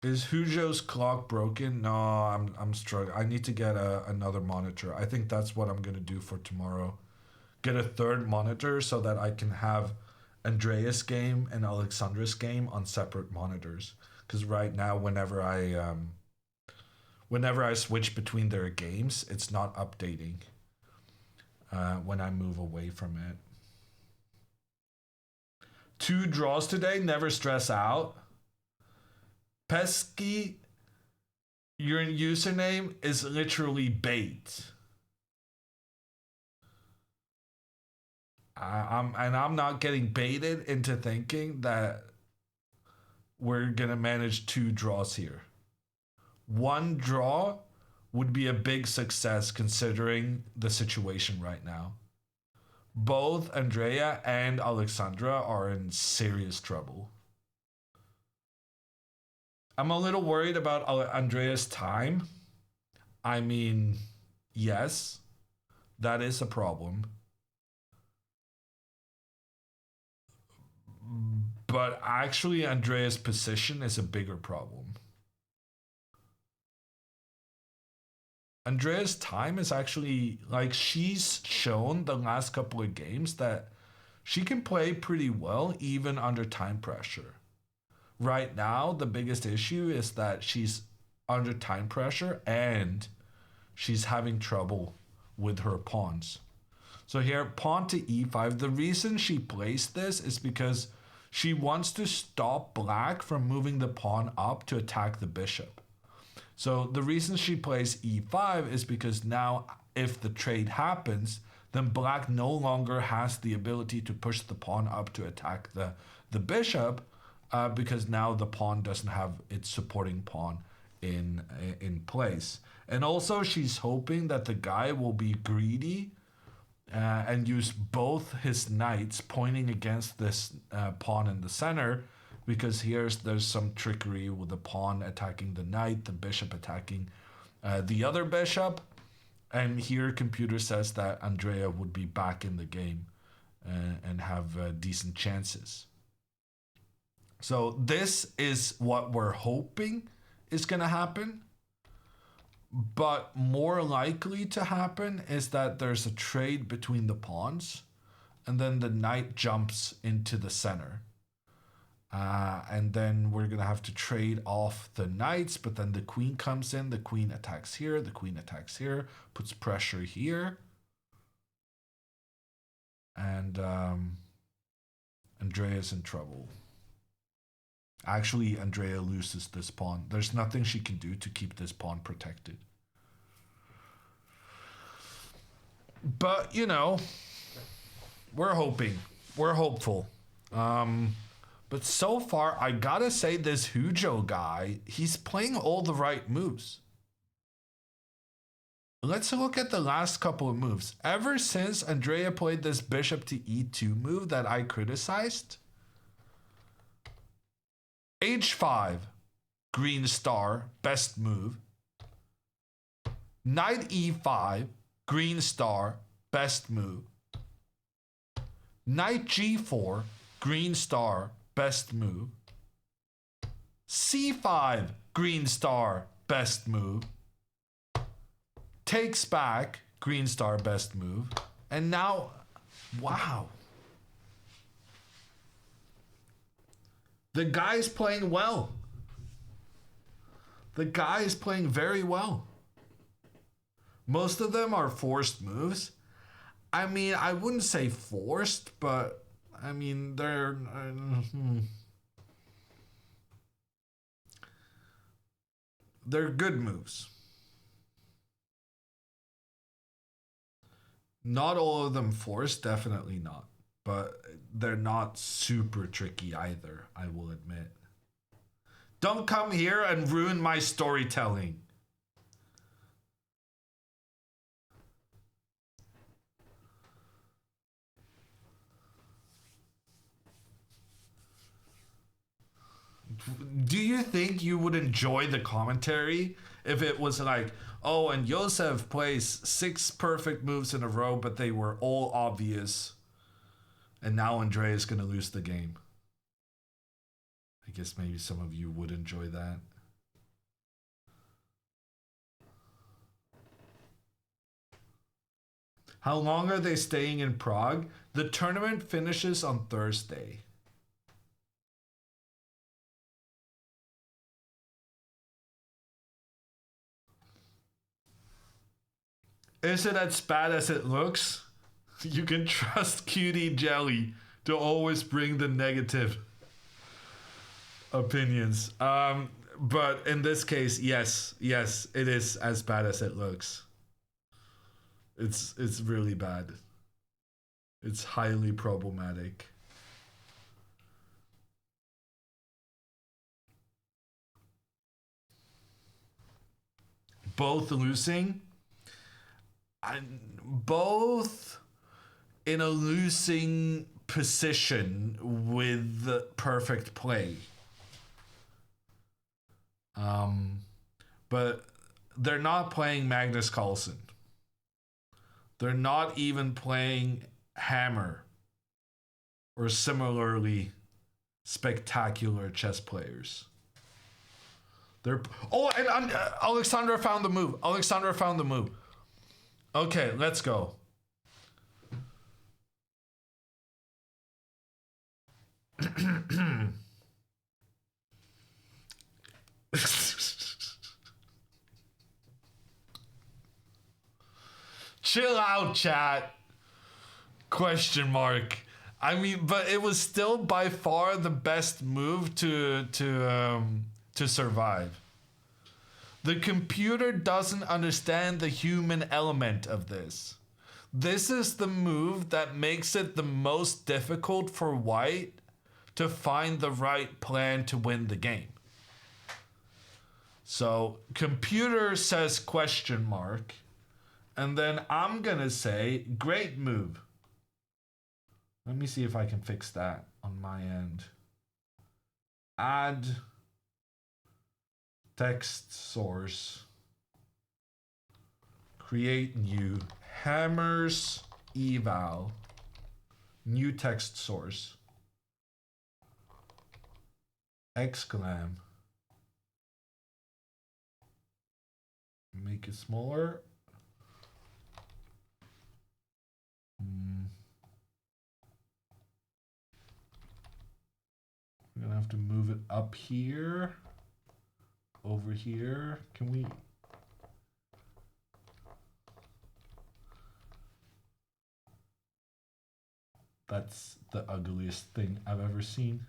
Is Hujo's clock broken? No, I'm struggling. I need to get another monitor. I think that's what I'm gonna do for tomorrow. Get a third monitor so that I can have Andrea's game and Alexandra's game on separate monitors. Because right now, whenever I switch between their games, it's not updating when I move away from it. 2 draws today. Never stress out. Pesky, your username is literally bait. I'm not getting baited into thinking that we're gonna manage 2 draws here. 1 draw would be a big success considering the situation right now. Both Andrea and Alexandra are in serious trouble. I'm a little worried about Andrea's time. I mean, yes, that is a problem. But actually, Andrea's position is a bigger problem. Andrea's time is actually, like, she's shown the last couple of games that she can play pretty well even under time pressure. Right now, the biggest issue is that she's under time pressure and she's having trouble with her pawns. So here, pawn to e5. The reason she plays this is because she wants to stop black from moving the pawn up to attack the bishop. So the reason she plays e5 is because now if the trade happens, then black no longer has the ability to push the pawn up to attack the bishop, because now the pawn doesn't have its supporting pawn in place. And also she's hoping that the guy will be greedy and use both his knights pointing against this pawn in the center, because there's some trickery with the pawn attacking the knight, the bishop attacking the other bishop. And here computer says that Andrea would be back in the game and have decent chances. So this is what we're hoping is going to happen. But more likely to happen is that there's a trade between the pawns and then the knight jumps into the center. And then we're gonna have to trade off the knights, but then the queen comes in, the queen attacks here, the queen attacks here, puts pressure here. And Andrea's in trouble. Actually, Andrea loses this pawn. There's nothing she can do to keep this pawn protected. But, you know, we're hoping. We're hopeful. But so far, I gotta say this Hujo guy, he's playing all the right moves. Let's look at the last couple of moves. Ever since Andrea played this bishop to e2 move that I criticized, h5, green star, best move. Knight e5, green star, best move. Knight g4, green star, best move. c5, green star, best move. Takes back, green star, best move. And now, wow. The guy's playing well. The guy is playing very well. Most of them are forced moves. I mean, I wouldn't say forced, but I mean, they're good moves. Not all of them forced, definitely not. But they're not super tricky either, I will admit. Don't come here and ruin my storytelling. Do you think you would enjoy the commentary if it was like, oh, and Josef plays 6 perfect moves in a row, but they were all obvious, and now Andrea is going to lose the game? I guess maybe some of you would enjoy that. How long are they staying in Prague? The tournament finishes on Thursday. Is it as bad as it looks? You can trust Cutie Jelly to always bring the negative opinions. But in this case, yes, it is as bad as it looks. It's really bad. It's highly problematic. Both losing. Both in a losing position with perfect play. But they're not playing Magnus Carlsen. They're not even playing Hammer or similarly spectacular chess players. They're and Alexandra found the move. Alexandra found the move. Okay, let's go. Chill out, chat. Question mark. I mean, but it was still by far the best move to survive. The computer doesn't understand the human element of this. This is the move that makes it the most difficult for white to find the right plan to win the game. So computer says question mark, and then I'm gonna say great move. Let me see if I can fix that on my end. Add text source. Create new. Hammers eval. New text source. Exclam. Make it smaller. We're gonna have to move it up here. Over here. Can we? That's the ugliest thing I've ever seen.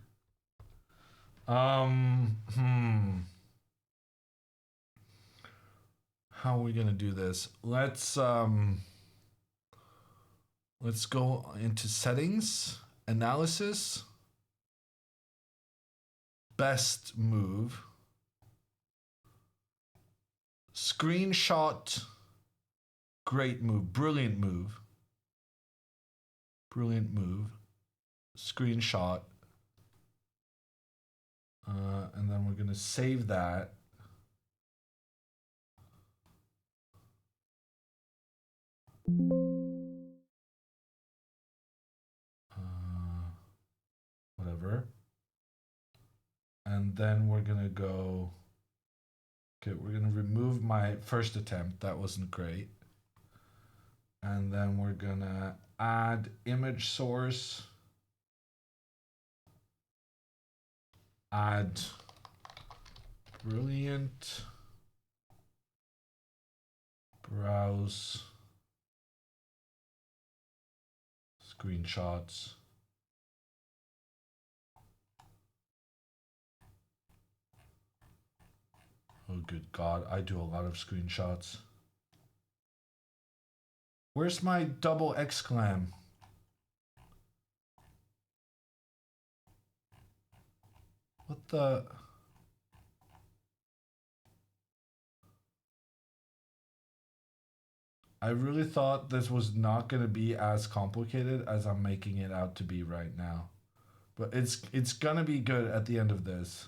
How are we gonna do this? Let's go into settings, analysis, best move, screenshot, great move, brilliant move, screenshot, and then we're gonna save that. Whatever. And then we're gonna go, okay, we're gonna remove my first attempt, that wasn't great. And then we're gonna add image source, add brilliant, browse, screenshots. Oh, good God, I do a lot of screenshots. Where's my double exclam? What the? I really thought this was not going to be as complicated as I'm making it out to be right now. But it's going to be good at the end of this.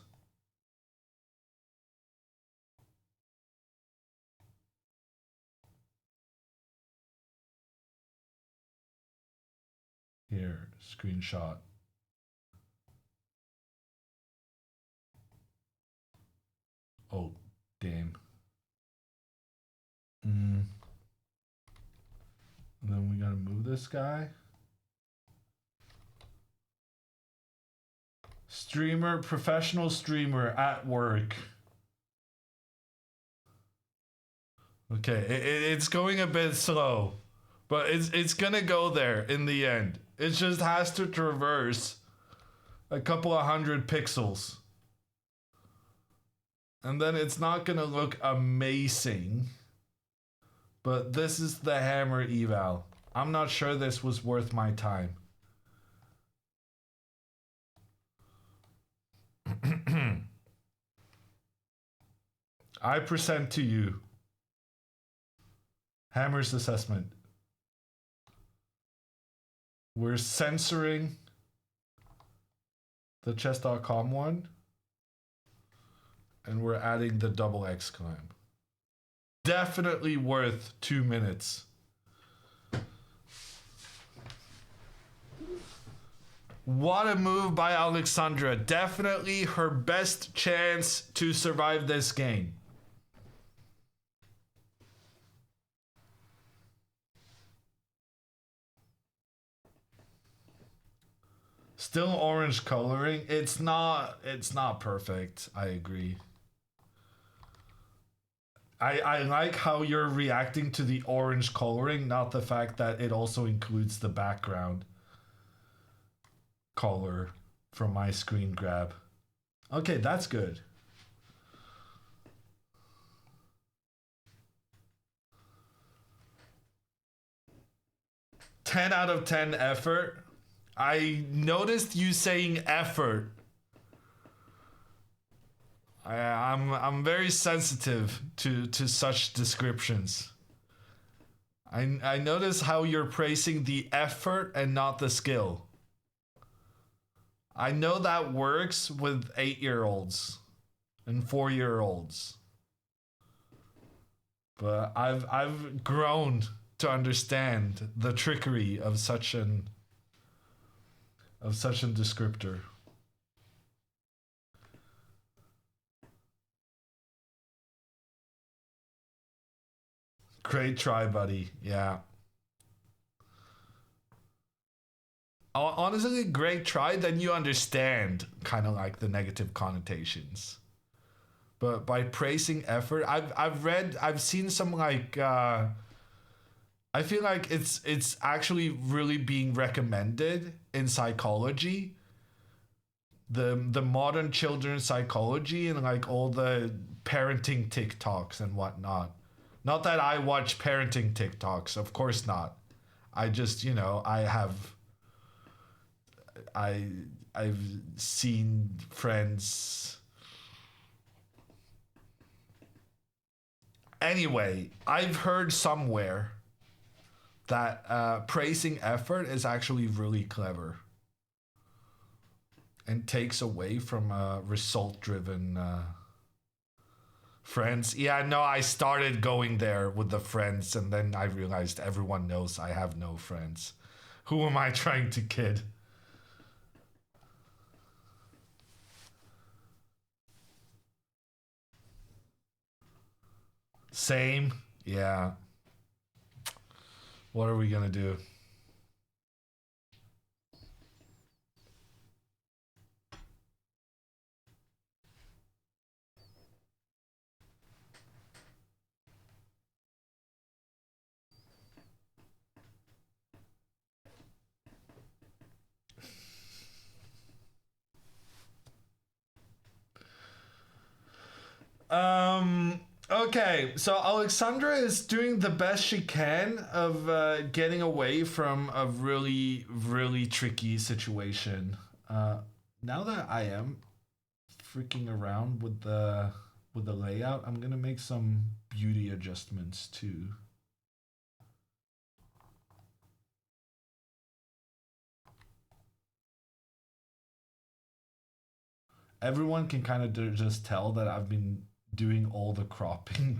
Here, screenshot. Oh, damn. And then we gotta move this guy. Streamer, professional streamer at work. Okay, it's going a bit slow, but it's gonna go there in the end. It just has to traverse a couple of 100 pixels. And then it's not gonna look amazing. But this is the hammer eval. I'm not sure this was worth my time. I present to you Hammer's assessment. We're censoring the chess.com one. And we're adding the double exclam. Definitely worth 2 minutes. What a move by Alexandra. Definitely her best chance to survive this game. Still orange coloring. It's not perfect. I agree. I like how you're reacting to the orange coloring, not the fact that it also includes the background color from my screen grab. Okay, that's good. "10 out of 10 effort." I noticed you saying effort. I'm very sensitive to such descriptions. I notice how you're praising the effort and not the skill. I know that works with 8-year-olds and 4-year-olds. But I've grown to understand the trickery of such a descriptor. Great try, buddy. Yeah. honestly, great try. Then you understand kind of like the negative connotations. But by praising effort, I've seen some like I feel like it's actually really being recommended in psychology. The modern children's psychology and like all the parenting TikToks and whatnot. Not that I watch parenting TikToks, of course not. I just, you know, I've seen friends. Anyway, I've heard somewhere that praising effort is actually really clever and takes away from result-driven friends. Yeah, no, I started going there with the friends, and then I realized everyone knows I have no friends. Who am I trying to kid? Same, yeah. What are we gonna do? Okay, so Alexandra is doing the best she can of getting away from a really, really tricky situation. Now that I am freaking around with the layout, I'm gonna make some beauty adjustments too. Everyone can kind of just tell that I've been doing all the cropping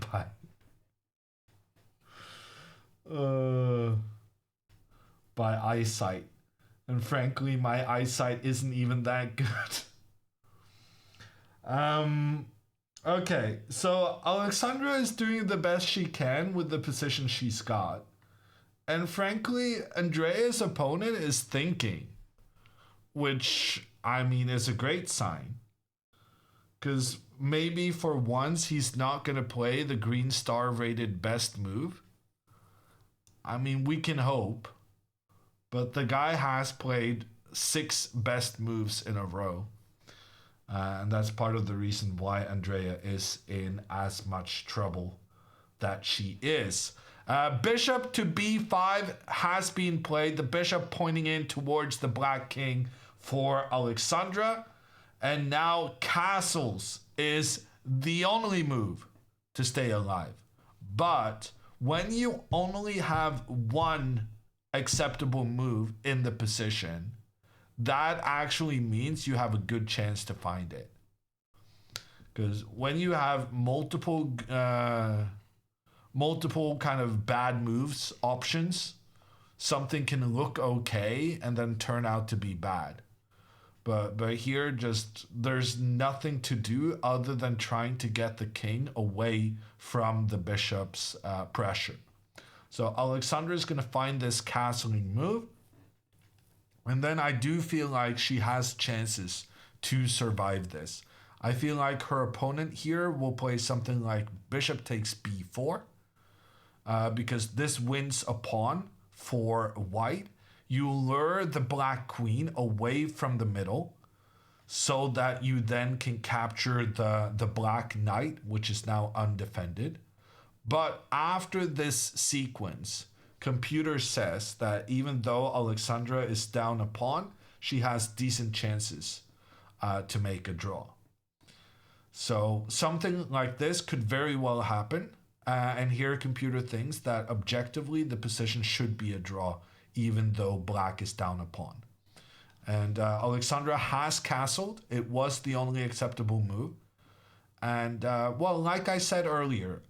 by eyesight, and frankly my eyesight isn't even that good. Okay, so Alexandra is doing the best she can with the position she's got, and frankly Andrea's opponent is thinking, which I mean is a great sign, because maybe for once he's not going to play the green star rated best move. I mean, we can hope. But the guy has played 6 best moves in a row. And that's part of the reason why Andrea is in as much trouble that she is. Bishop to b5 has been played. The bishop pointing in towards the black king for Alexandra. And now castles is the only move to stay alive. But when you only have one acceptable move in the position, that actually means you have a good chance to find it. Because when you have multiple kind of bad moves options, something can look okay and then turn out to be bad. But here, just there's nothing to do other than trying to get the king away from the bishop's pressure. So Alexandra is going to find this castling move. And then I do feel like she has chances to survive this. I feel like her opponent here will play something like bishop takes b4. Because this wins a pawn for white. You lure the black queen away from the middle so that you then can capture the black knight, which is now undefended. But after this sequence, computer says that even though Alexandra is down a pawn, she has decent chances to make a draw. So something like this could very well happen. And here computer thinks that objectively the position should be a draw, even though black is down a pawn. And Alexandra has castled. It was the only acceptable move. And well, like I said earlier,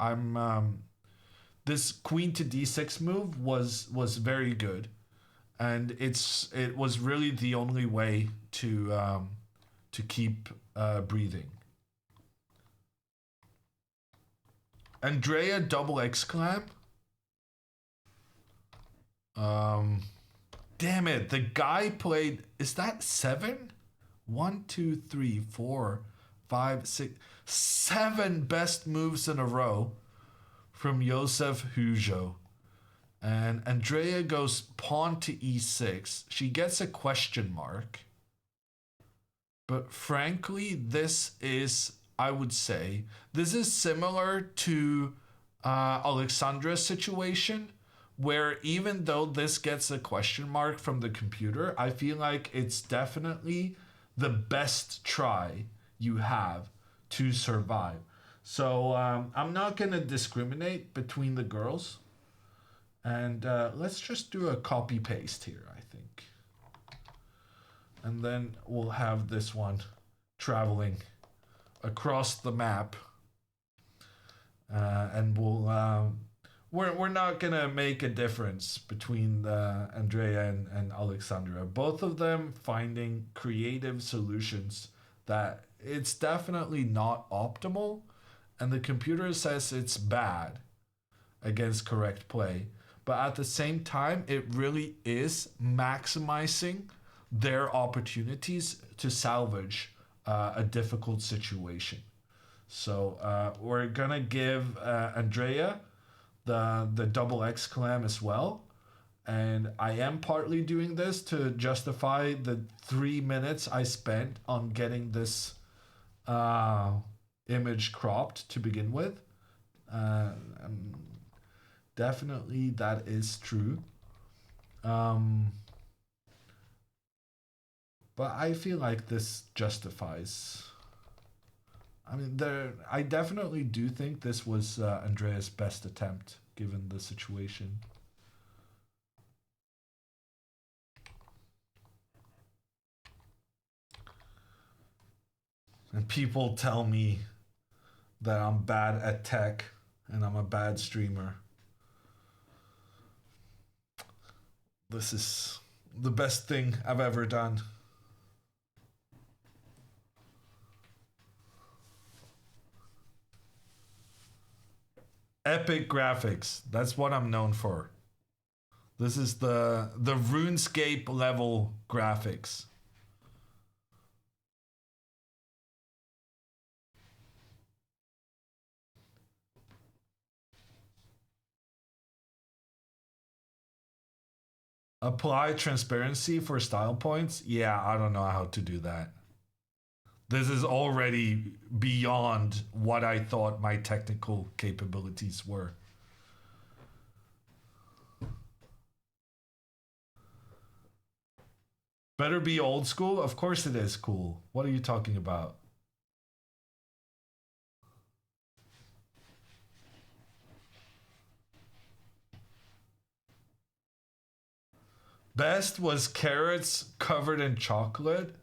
this queen to d6 move was very good, and it was really the only way to keep breathing. Andrea double exclam. damn it. The guy played, is that 7? 1, 2, 3, 4, 5, 6, 7 best moves in a row from Josef Hujo. And Andrea goes pawn to e6. She gets a question mark. But frankly, this is, I would say, this is similar to Alexandra's situation, where even though this gets a question mark from the computer, I feel like it's definitely the best try you have to survive. So I'm not going to discriminate between the girls. And let's just do a copy paste here, I think. And then we'll have this one traveling across the map. And we're not gonna make a difference between Andrea and Alexandra. Both of them finding creative solutions that it's definitely not optimal, and the computer says it's bad against correct play. But at the same time, it really is maximizing their opportunities to salvage a difficult situation. So we're gonna give Andrea the double exclam as well. And I am partly doing this to justify the 3 minutes I spent on getting this image cropped to begin with. Definitely that is true. But I feel like this justifies. I mean, I definitely do think this was Andrea's best attempt, given the situation. And people tell me that I'm bad at tech and I'm a bad streamer. This is the best thing I've ever done. Epic graphics. That's what I'm known for. This is the RuneScape level graphics. Apply transparency for style points? Yeah, I don't know how to do that. This is already beyond what I thought my technical capabilities were. Better be old school? Of course it is cool. What are you talking about? Best was carrots covered in chocolate.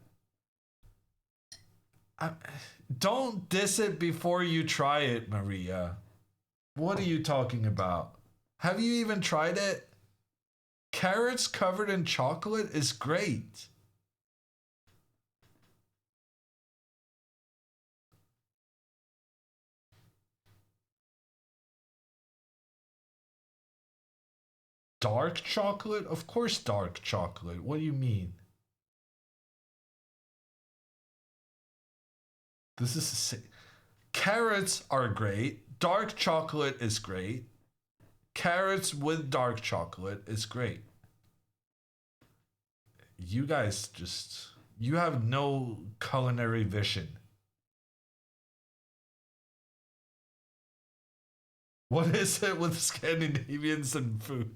Don't diss it before you try it, Maria. What are you talking about? Have you even tried it? Carrots covered in chocolate is great. Dark chocolate? Of course dark chocolate. What do you mean? This is carrots are great. Dark chocolate is great. Carrots with dark chocolate is great. You guys just, you have no culinary vision. What is it with Scandinavians and food?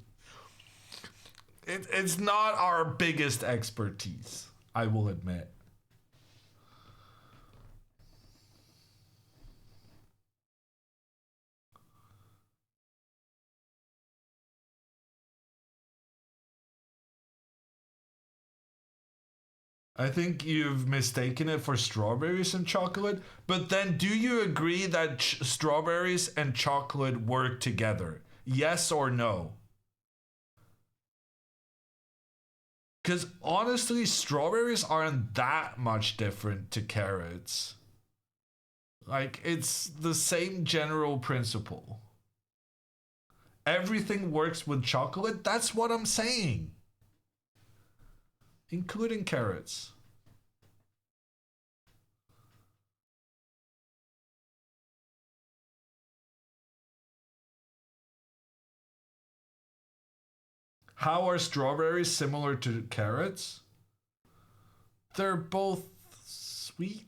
It's not our biggest expertise, I will admit. I think you've mistaken it for strawberries and chocolate, but then do you agree that strawberries and chocolate work together? Yes or no? Because honestly, strawberries aren't that much different to carrots. Like, it's the same general principle. Everything works with chocolate. That's what I'm saying. including carrots. How are strawberries similar to carrots? They're both sweet.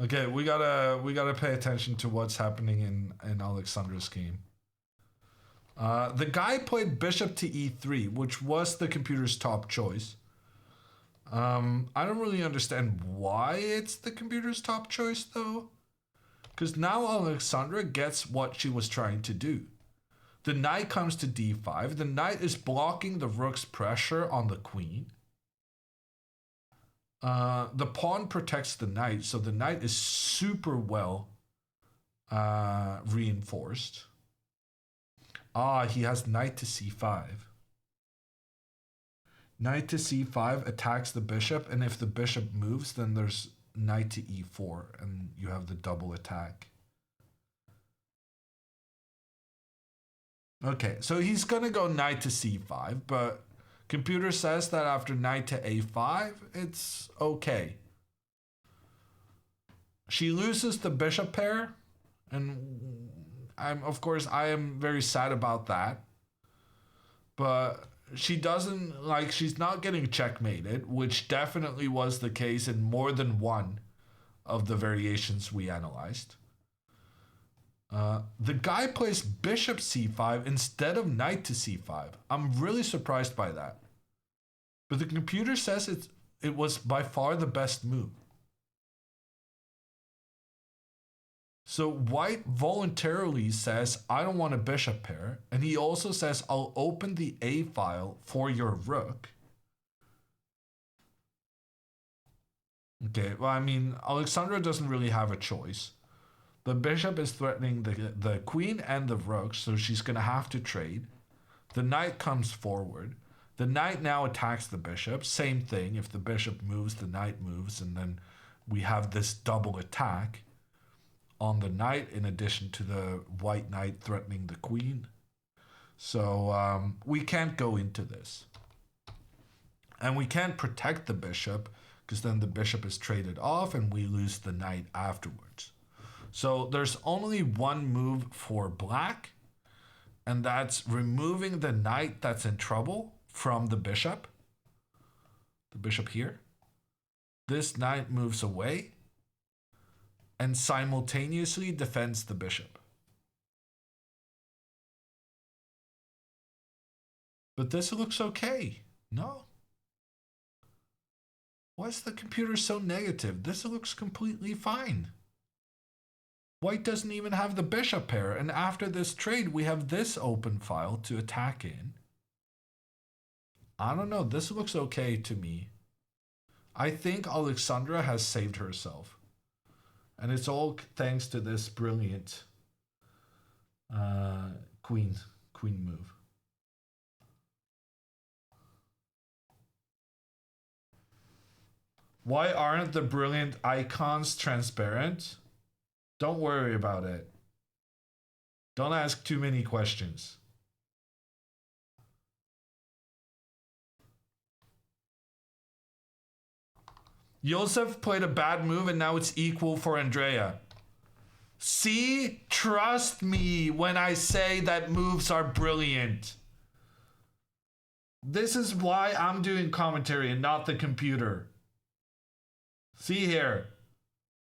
Okay, we gotta pay attention to what's happening in Alexandra's game. The guy played bishop to e3, which was the computer's top choice. I don't really understand why it's the computer's top choice though. Because now Alexandra gets what she was trying to do. The knight comes to d5. The knight is blocking the rook's pressure on the queen. The pawn protects the knight, so the knight is super well reinforced. He has knight to c5. Knight to c5 attacks the bishop, and if the bishop moves, then there's knight to e4, and you have the double attack. Okay, so he's gonna go knight to c5, but computer says that after knight to a5, it's okay. She loses the bishop pair, and of course I am very sad about that. But she doesn't, like, she's not getting checkmated, which definitely was the case in more than one of the variations we analyzed. The guy plays bishop c5 instead of knight to c5. I'm really surprised by that. But the computer says it was by far the best move. So white voluntarily says, I don't want a bishop pair. And he also says, I'll open the A file for your rook. Okay, well, I mean, Alexandra doesn't really have a choice. The bishop is threatening the queen and the rook, so she's going to have to trade. The knight comes forward. The knight now attacks the bishop. Same thing. If the bishop moves, the knight moves, and then we have this double attack on the knight in addition to the white knight threatening the queen. So we can't go into this. And we can't protect the bishop because then the bishop is traded off and we lose the knight afterwards. So there's only one move for black, and that's removing the knight that's in trouble from the bishop. The bishop here. This knight moves away and simultaneously defends the bishop. But this looks okay. No. Why is the computer so negative? This looks completely fine. White doesn't even have the bishop pair, and after this trade, we have this open file to attack in. I don't know, this looks okay to me. I think Alexandra has saved herself. And it's all thanks to this brilliant queen move. Why aren't the brilliant icons transparent? Don't worry about it. Don't ask too many questions. Josef played a bad move and now it's equal for Andrea. See? Trust me when I say that moves are brilliant. This is why I'm doing commentary and not the computer. See here.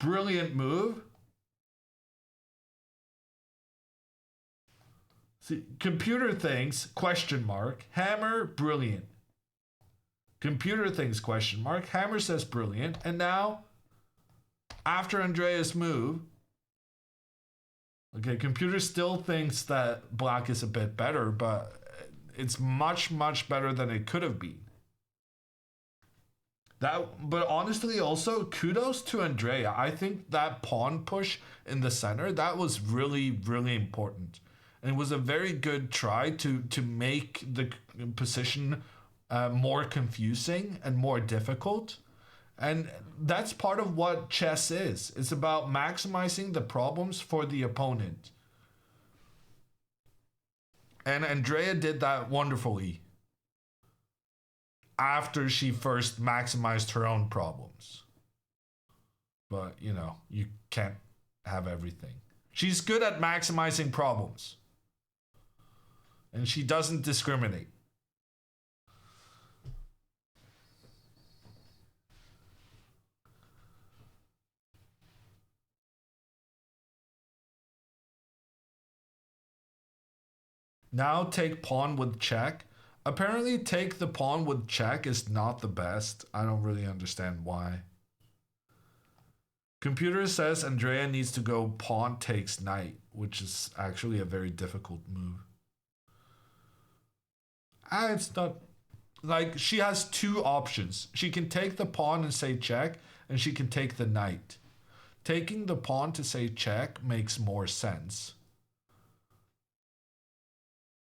Brilliant move. See, computer thinks, question mark, hammer, brilliant. Computer thinks, question mark, hammer says brilliant, and now, after Andrea's move, okay, computer still thinks that black is a bit better, but it's much, much better than it could have been. But honestly, also, kudos to Andrea. I think that pawn push in the center, that was really, really important. And it was a very good try to make the position more confusing and more difficult. And that's part of what chess is. It's about maximizing the problems for the opponent. And Andrea did that wonderfully after she first maximized her own problems. But, you know, you can't have everything. She's good at maximizing problems. And she doesn't discriminate. Now take pawn with check. Apparently take the pawn with check is not the best. I don't really understand why. Computer says Andrea needs to go pawn takes knight, which is actually a very difficult move. It's not... Like, she has two options. She can take the pawn and say check, and she can take the knight. Taking the pawn to say check makes more sense.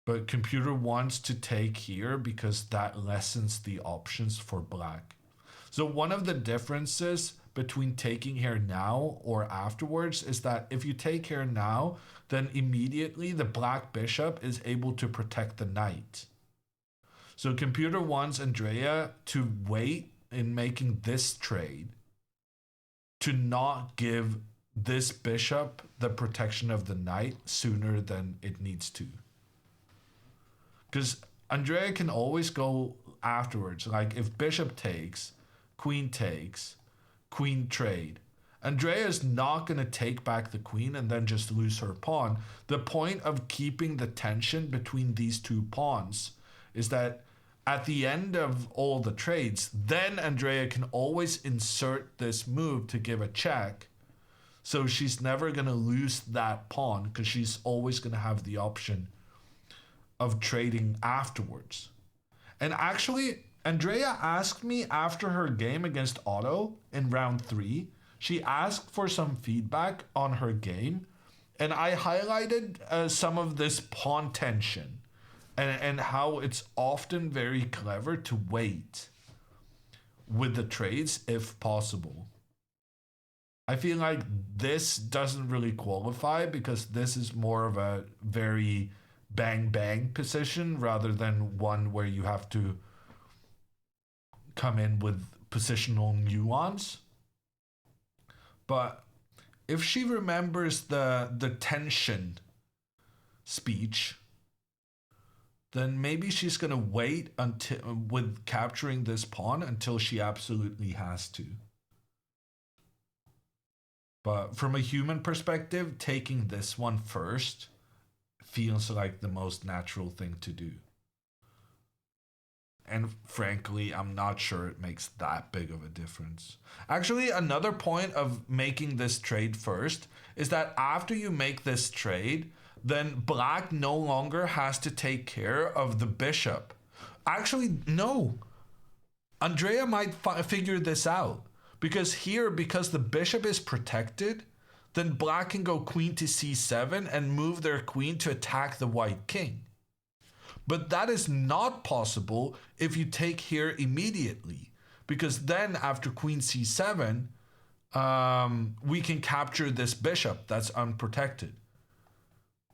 But computer wants to take here because that lessens the options for black. So one of the differences between taking here now or afterwards is that if you take here now, then immediately the black bishop is able to protect the knight. So computer wants Andrea to wait in making this trade to not give this bishop the protection of the knight sooner than it needs to. Because Andrea can always go afterwards. Like if bishop takes, queen trade. Andrea is not going to take back the queen and then just lose her pawn. The point of keeping the tension between these two pawns is that at the end of all the trades, then Andrea can always insert this move to give a check. So she's never going to lose that pawn because she's always going to have the option of trading afterwards. And actually, Andrea asked me after her game against Otto in round 3, she asked for some feedback on her game, and I highlighted some of this pawn tension and how it's often very clever to wait with the trades if possible. I feel like this doesn't really qualify because this is more of a very bang position rather than one where you have to come in with positional nuance. But if she remembers the tension speech, then maybe she's gonna wait until with capturing this pawn until she absolutely has to. But from a human perspective, taking this one first feels like the most natural thing to do. And frankly, I'm not sure it makes that big of a difference. Actually, another point of making this trade first is that after you make this trade, then black no longer has to take care of the bishop. Actually, no. Andrea might figure this out. Because here, because the bishop is protected, then black can go queen to c7 and move their queen to attack the white king. But that is not possible if you take here immediately. Because then after queen c7, we can capture this bishop that's unprotected.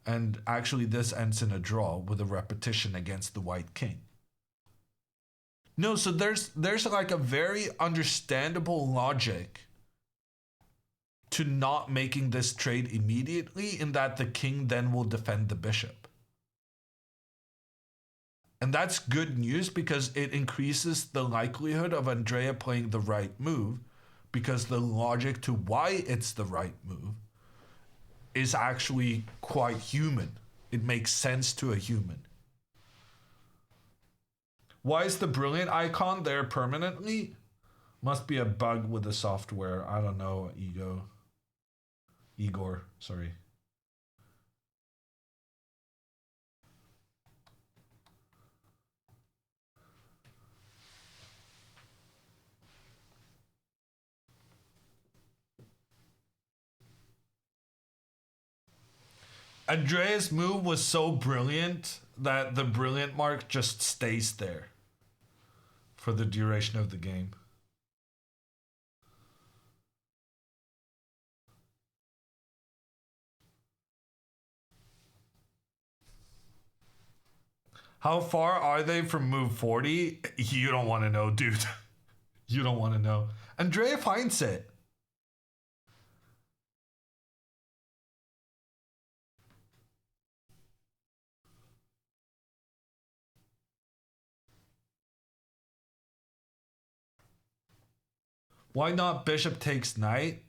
And actually this ends in a draw with a repetition against the white king. No, so there's like a very understandable logic to not making this trade immediately, in that the king then will defend the bishop. And that's good news because it increases the likelihood of Andrea playing the right move, because the logic to why it's the right move is actually quite human. It makes sense to a human. Why is the brilliant icon there permanently? Must be a bug with the software. I don't know, Igor, sorry. Andrea's move was so brilliant that the brilliant mark just stays there for the duration of the game. How far are they from move 40? You don't want to know, dude. You don't want to know. Andrea finds it. Why not bishop takes knight?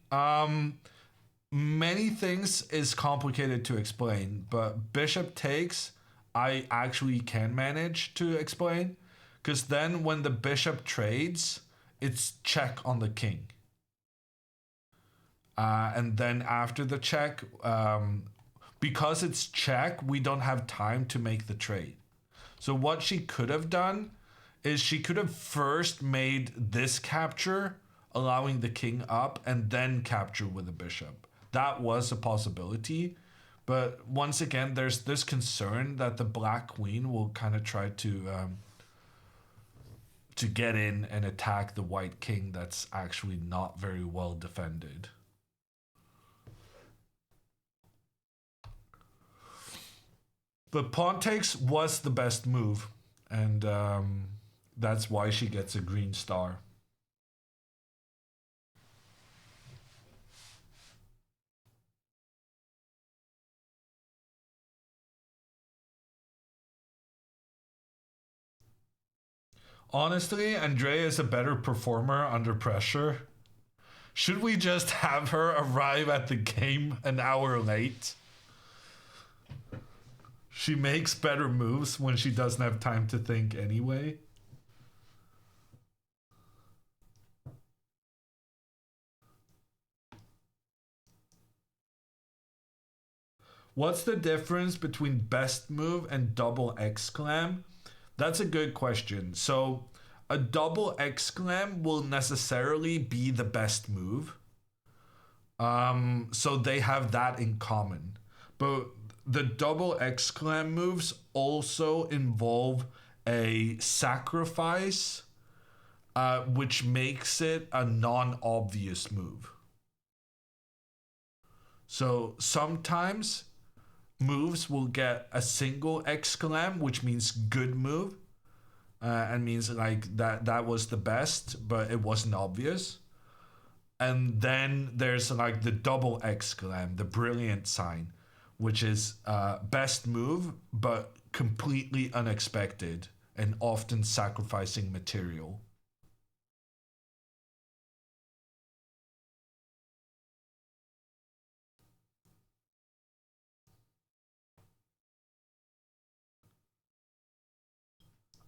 Many things is complicated to explain, but bishop takes I actually can manage to explain, because then when the bishop trades, it's check on the king. And then after the check, because it's check, we don't have time to make the trade. So what she could have done is she could have first made this capture, allowing the king up, and then capture with the bishop. That was a possibility. But once again, there's this concern that the black queen will kind of try to get in and attack the white king that's actually not very well defended. But pawn takes was the best move, and that's why she gets a green star. Honestly, Andrea is a better performer under pressure. Should we just have her arrive at the game an hour late? She makes better moves when she doesn't have time to think anyway. What's the difference between best move and double exclam? That's a good question. So a double exclam will necessarily be the best move. So they have that in common. But the double exclam moves also involve a sacrifice, which makes it a non-obvious move. So sometimes moves will get a single exclam, which means good move, and means like that was the best, but it wasn't obvious. And then there's like the double exclam, the brilliant sign, which is best move, but completely unexpected and often sacrificing material.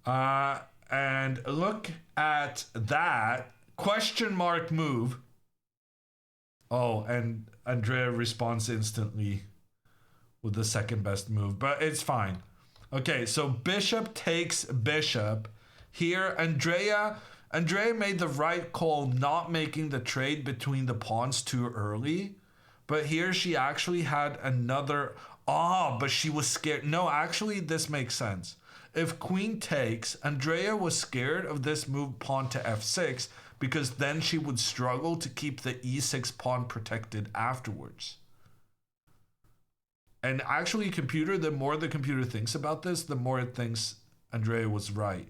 And look at that question mark move. Oh, and Andrea responds instantly with the second best move, but it's fine. Okay, so bishop takes bishop. Here, Andrea made the right call not making the trade between the pawns too early. But here she actually had another... but she was scared. No, actually, this makes sense. If queen takes, Andrea was scared of this move pawn to f6 because then she would struggle to keep the e6 pawn protected afterwards. And actually, computer, the more the computer thinks about this, the more it thinks Andrea was right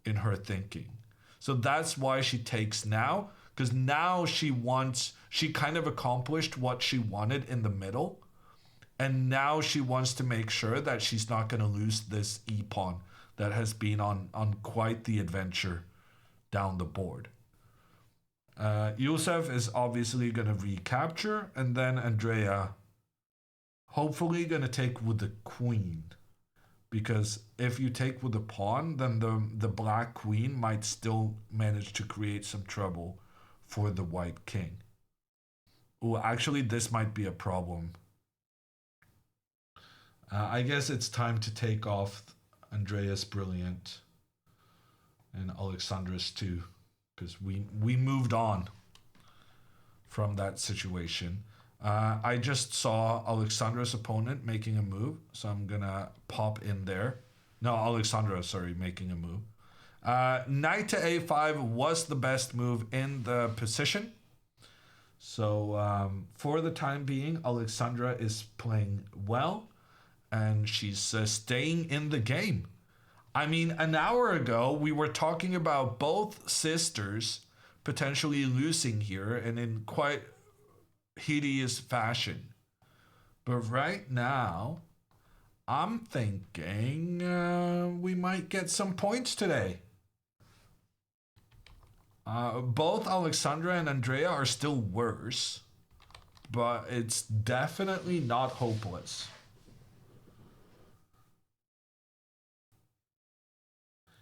in her thinking. So that's why she takes now, because now she kind of accomplished what she wanted in the middle. And now she wants to make sure that she's not going to lose this e-pawn that has been on quite the adventure down the board. Yusuf is obviously going to recapture, and then Andrea hopefully going to take with the queen. Because if you take with the pawn, then the black queen might still manage to create some trouble for the white king. Oh, actually, this might be a problem. I guess it's time to take off Andrea's brilliant and Alexandra's too, because we moved on from that situation. I just saw Alexandra's opponent making a move, so I'm gonna pop in there. No, Alexandra, sorry, making a move. Knight to a5 was the best move in the position. So for the time being, Alexandra is playing well. And she's staying in the game. I mean, an hour ago, we were talking about both sisters potentially losing here and in quite hideous fashion. But right now, I'm thinking we might get some points today. Both Alexandra and Andrea are still worse, but it's definitely not hopeless.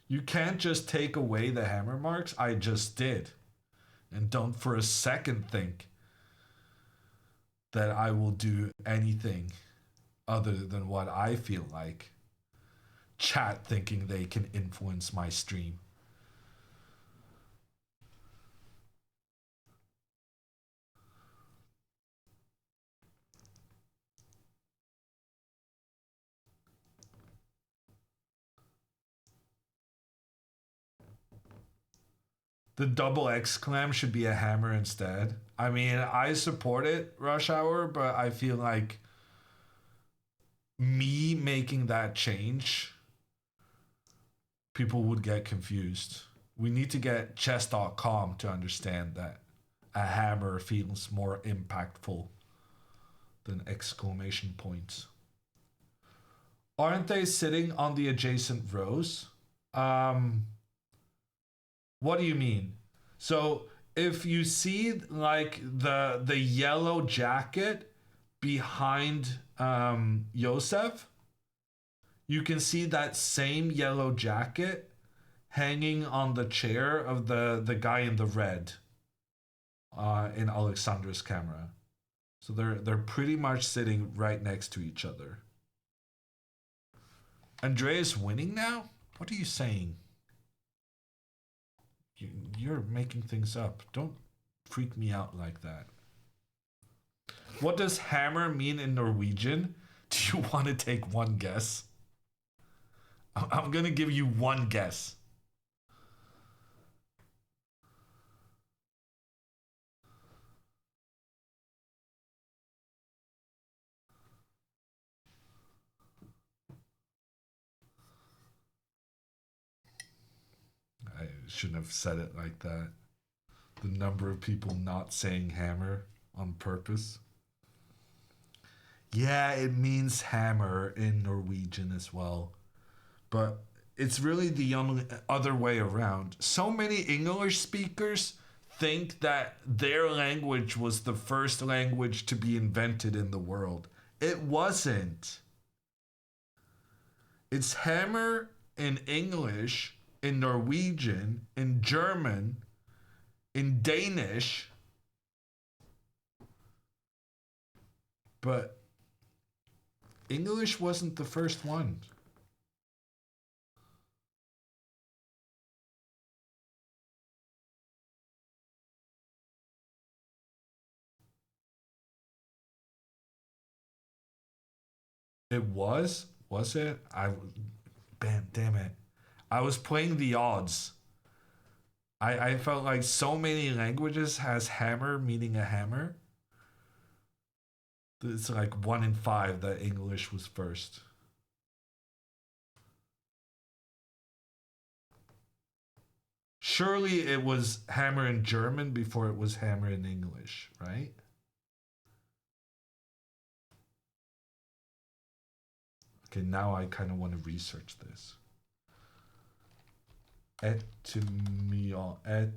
You can't just take away the hammer marks. I just did. And don't for a second think that I will do anything other than what I feel like. Chat thinking they can influence my stream. The double exclam should be a hammer instead. I mean, I support it, Rush Hour, but I feel like me making that change, people would get confused. We need to get chess.com to understand that a hammer feels more impactful than exclamation points. Aren't they sitting on the adjacent rows? What do you mean? So if you see like the yellow jacket behind Yosef, you can see that same yellow jacket hanging on the chair of the guy in the red in Alexandra's camera. So they're pretty much sitting right next to each other. Andrea's winning now? What are you saying? You're making things up. Don't freak me out like that. What does hammer mean in Norwegian? Do you want to take one guess? I'm going to give you one guess. I shouldn't have said it like that. The number of people not saying hammer on purpose. Yeah, it means hammer in Norwegian as well. But it's really the other way around. So many English speakers think that their language was the first language to be invented in the world. It wasn't. It's hammer in English, in Norwegian, in German, in Danish. But English wasn't the first one. It was? Was it? Damn it. I was playing the odds. I felt like so many languages has hammer meaning a hammer. It's like 1 in 5 that English was first. Surely it was hammer in German before it was hammer in English, right? Okay, now I kind of want to research this. Etymologic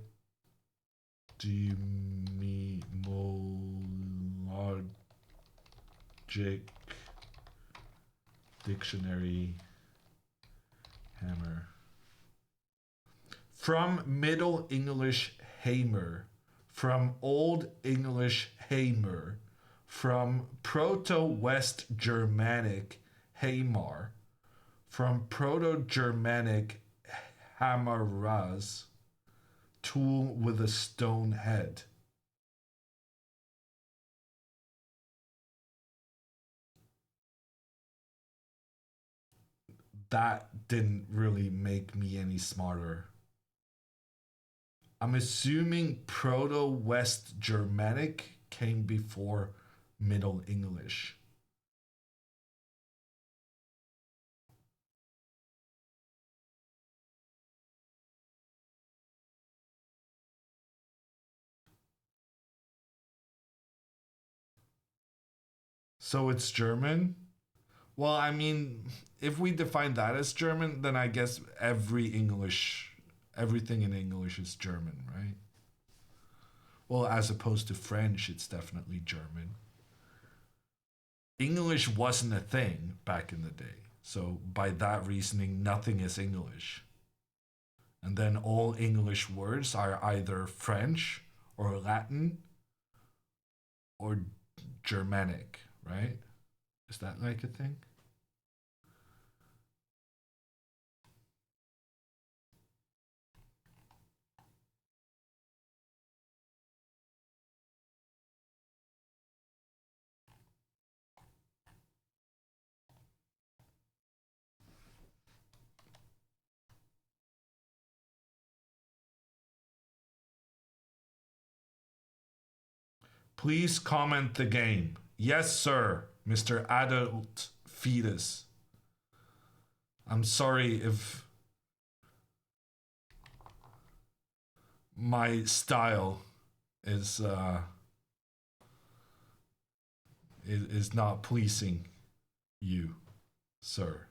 dictionary hammer. From Middle English hamer, from Old English hamer, from Proto-West Germanic hamar, from Proto-Germanic hamaraz, tool with a stone head. That didn't really make me any smarter. I'm assuming Proto-West Germanic came before Middle English. So it's German? Well, I mean, if we define that as German, then I guess everything in English is German, right? Well, as opposed to French, it's definitely German. English wasn't a thing back in the day. So by that reasoning, nothing is English. And then all English words are either French or Latin or Germanic, right? Is that like a thing? Please comment the game. Yes, sir, Mr. Adult Fetus. I'm sorry if my style is not pleasing you, sir.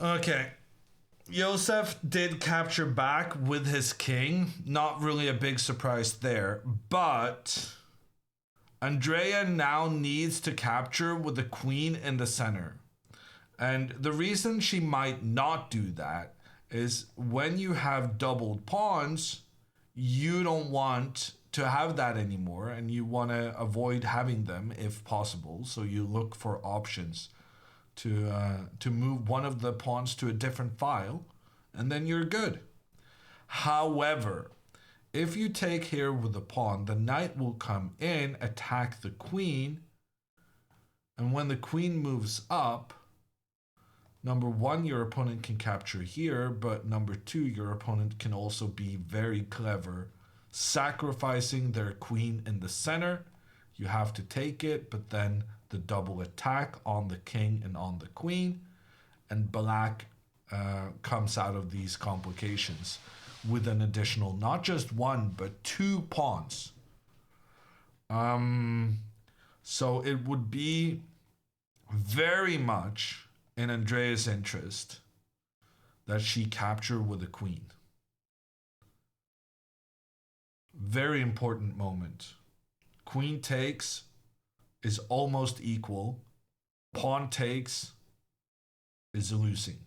Okay. Josef did capture back with his king. Not really a big surprise there. But Andrea now needs to capture with the queen in the center. And the reason she might not do that is when you have doubled pawns, you don't want to have that anymore and you want to avoid having them if possible. So you look for options to move one of the pawns to a different file, and then you're good. However, if you take here with the pawn, the knight will come in, attack the queen, and when the queen moves up, number one, your opponent can capture here, but number two, your opponent can also be very clever, sacrificing their queen in the center. You have to take it, but then the double attack on the king and on the queen, and black comes out of these complications with an additional not just one but two pawns. So it would be very much in Andrea's interest that she capture with a queen. Very important moment. Queen takes is almost equal. Pawn takes is losing.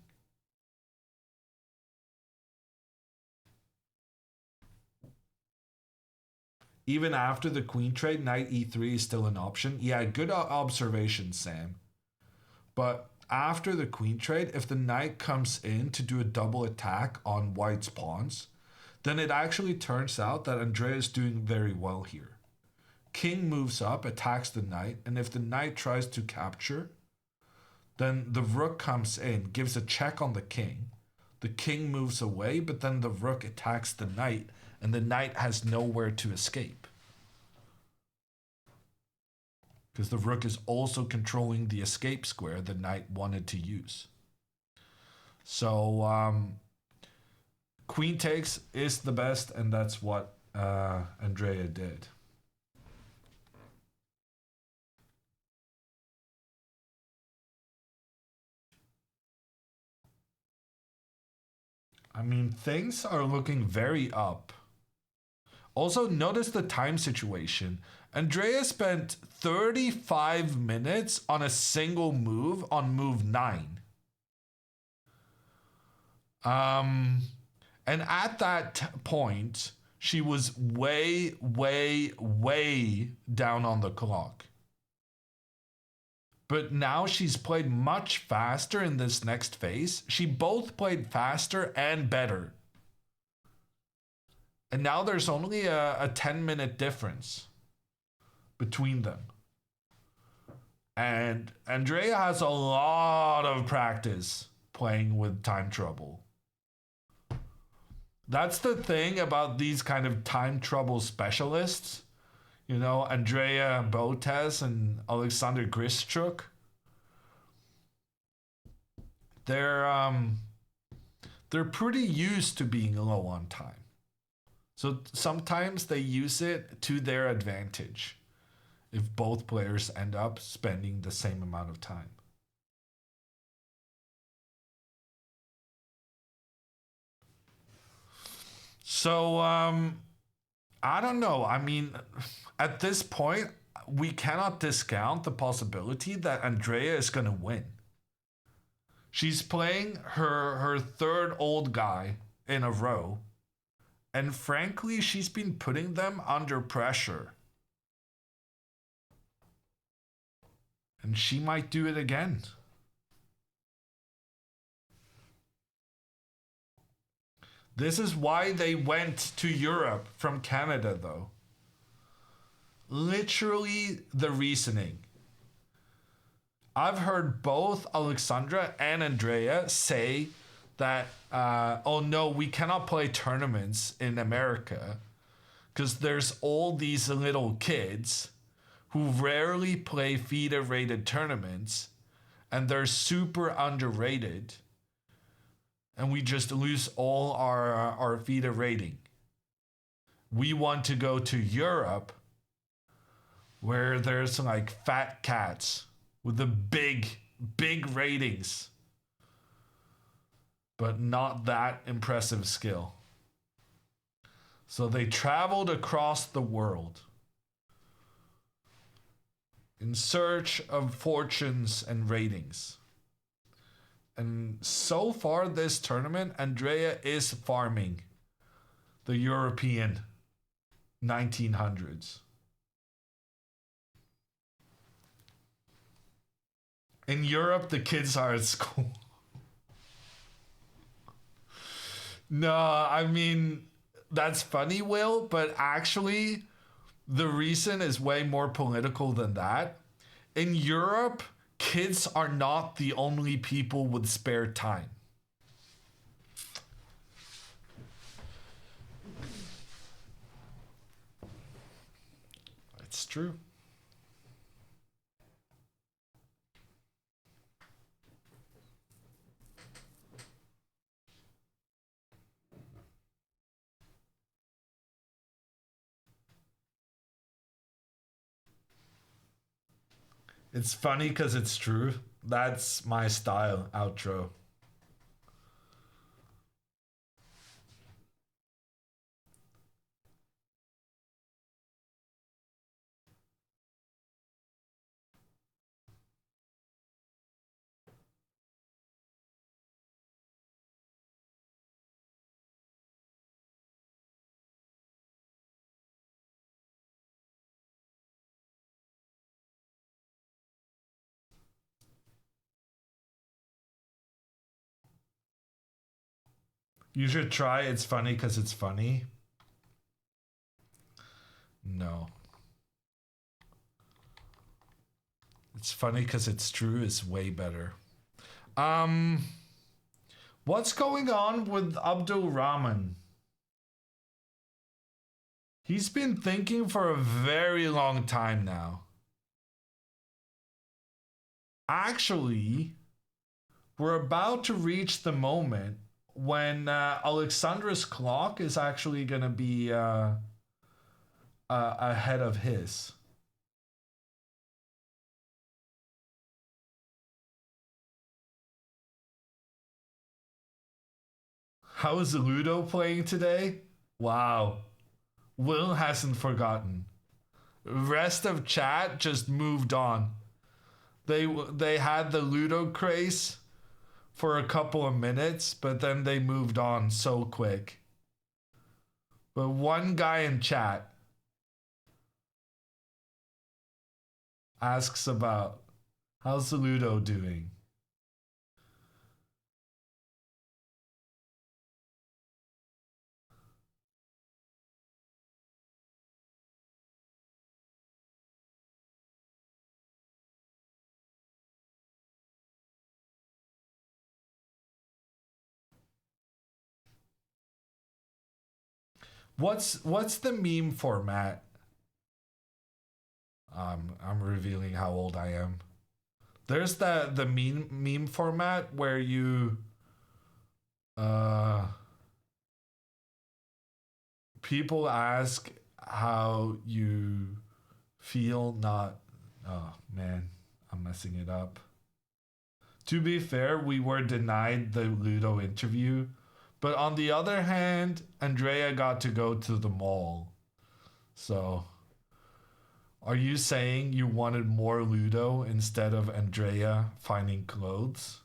Even after the queen trade, knight e3 is still an option. Yeah, good observation, Sam. But after the queen trade, if the knight comes in to do a double attack on white's pawns, then it actually turns out that Andrea is doing very well here. King moves up, attacks the knight, and if the knight tries to capture, then the rook comes in, gives a check on the king. The king moves away, but then the rook attacks the knight, and the knight has nowhere to escape. Because the rook is also controlling the escape square the knight wanted to use. So, queen takes is the best, and that's what Andrea did. I mean, things are looking very up. Also, notice the time situation. Andrea spent 35 minutes on a single move on move 9. And at that point, she was way, way, way down on the clock. But now she's played much faster in this next phase. She both played faster and better. And now there's only a 10-minute difference between them. And Andrea has a lot of practice playing with time trouble. That's the thing about these kind of time trouble specialists. You know, Andrea Botez and Alexander Grischuk. They're pretty used to being low on time. So sometimes they use it to their advantage if both players end up spending the same amount of time. So, I don't know. I mean, at this point, we cannot discount the possibility that Andrea is going to win. She's playing her third old guy in a row. And frankly, she's been putting them under pressure. And she might do it again. This is why they went to Europe from Canada, though. Literally the reasoning. I've heard both Alexandra and Andrea say that, oh no, we cannot play tournaments in America because there's all these little kids who rarely play FIDE-rated tournaments and they're super underrated. And we just lose all our FIDE rating. We want to go to Europe where there's like fat cats with the big ratings, but not that impressive skill. So they traveled across the world in search of fortunes and ratings. And so far this tournament, Andrea is farming the European 1900s. In Europe, the kids are at school. No, I mean, that's funny, Will, but actually, the reason is way more political than that. In Europe, kids are not the only people with spare time. It's true. It's funny because it's true. That's my style outro. You should try It's Funny because it's funny. No. It's Funny because it's true is way better. What's going on with Abdul Rahman? He's been thinking for a very long time now. Actually, we're about to reach the moment when Alexandra's clock is actually going to be ahead of his. How is Ludo playing today? Wow. Will hasn't forgotten. Rest of chat just moved on. They had the Ludo craze for a couple of minutes, but then they moved on so quick. But one guy in chat asks about, how's the Ludo doing? What's the meme format? I'm revealing how old I am. There's the meme format where you people ask how you feel, not, oh man, I'm messing it up. To be fair, we were denied the Ludo interview, but on the other hand, Andrea got to go to the mall. So, are you saying you wanted more Ludo instead of Andrea finding clothes?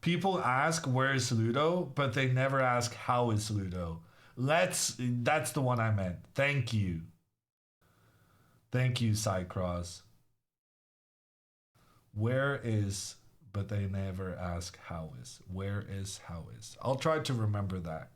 People ask where is Ludo, but they never ask how is Ludo. That's the one I meant. Thank you. Thank you, Cycross. Where is, but they never ask how is. Where is, how is. I'll try to remember that.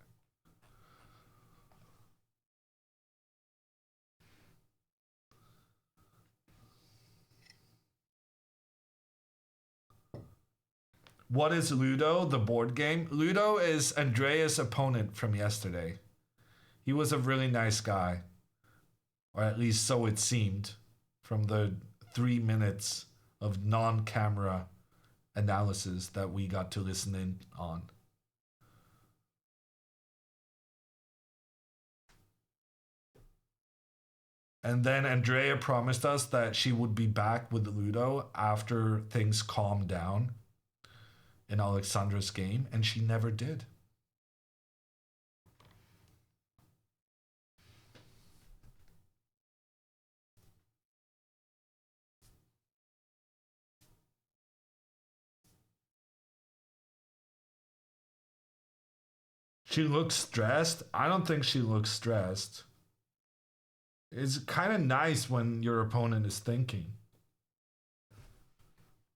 What is Ludo, the board game? Ludo is Andrea's opponent from yesterday. He was a really nice guy. Or at least so it seemed from the 3 minutes of non-camera analysis that we got to listen in on. And then Andrea promised us that she would be back with Ludo after things calmed down in Alexandra's game, and she never did. She looks stressed. I don't think she looks stressed. It's kind of nice when your opponent is thinking.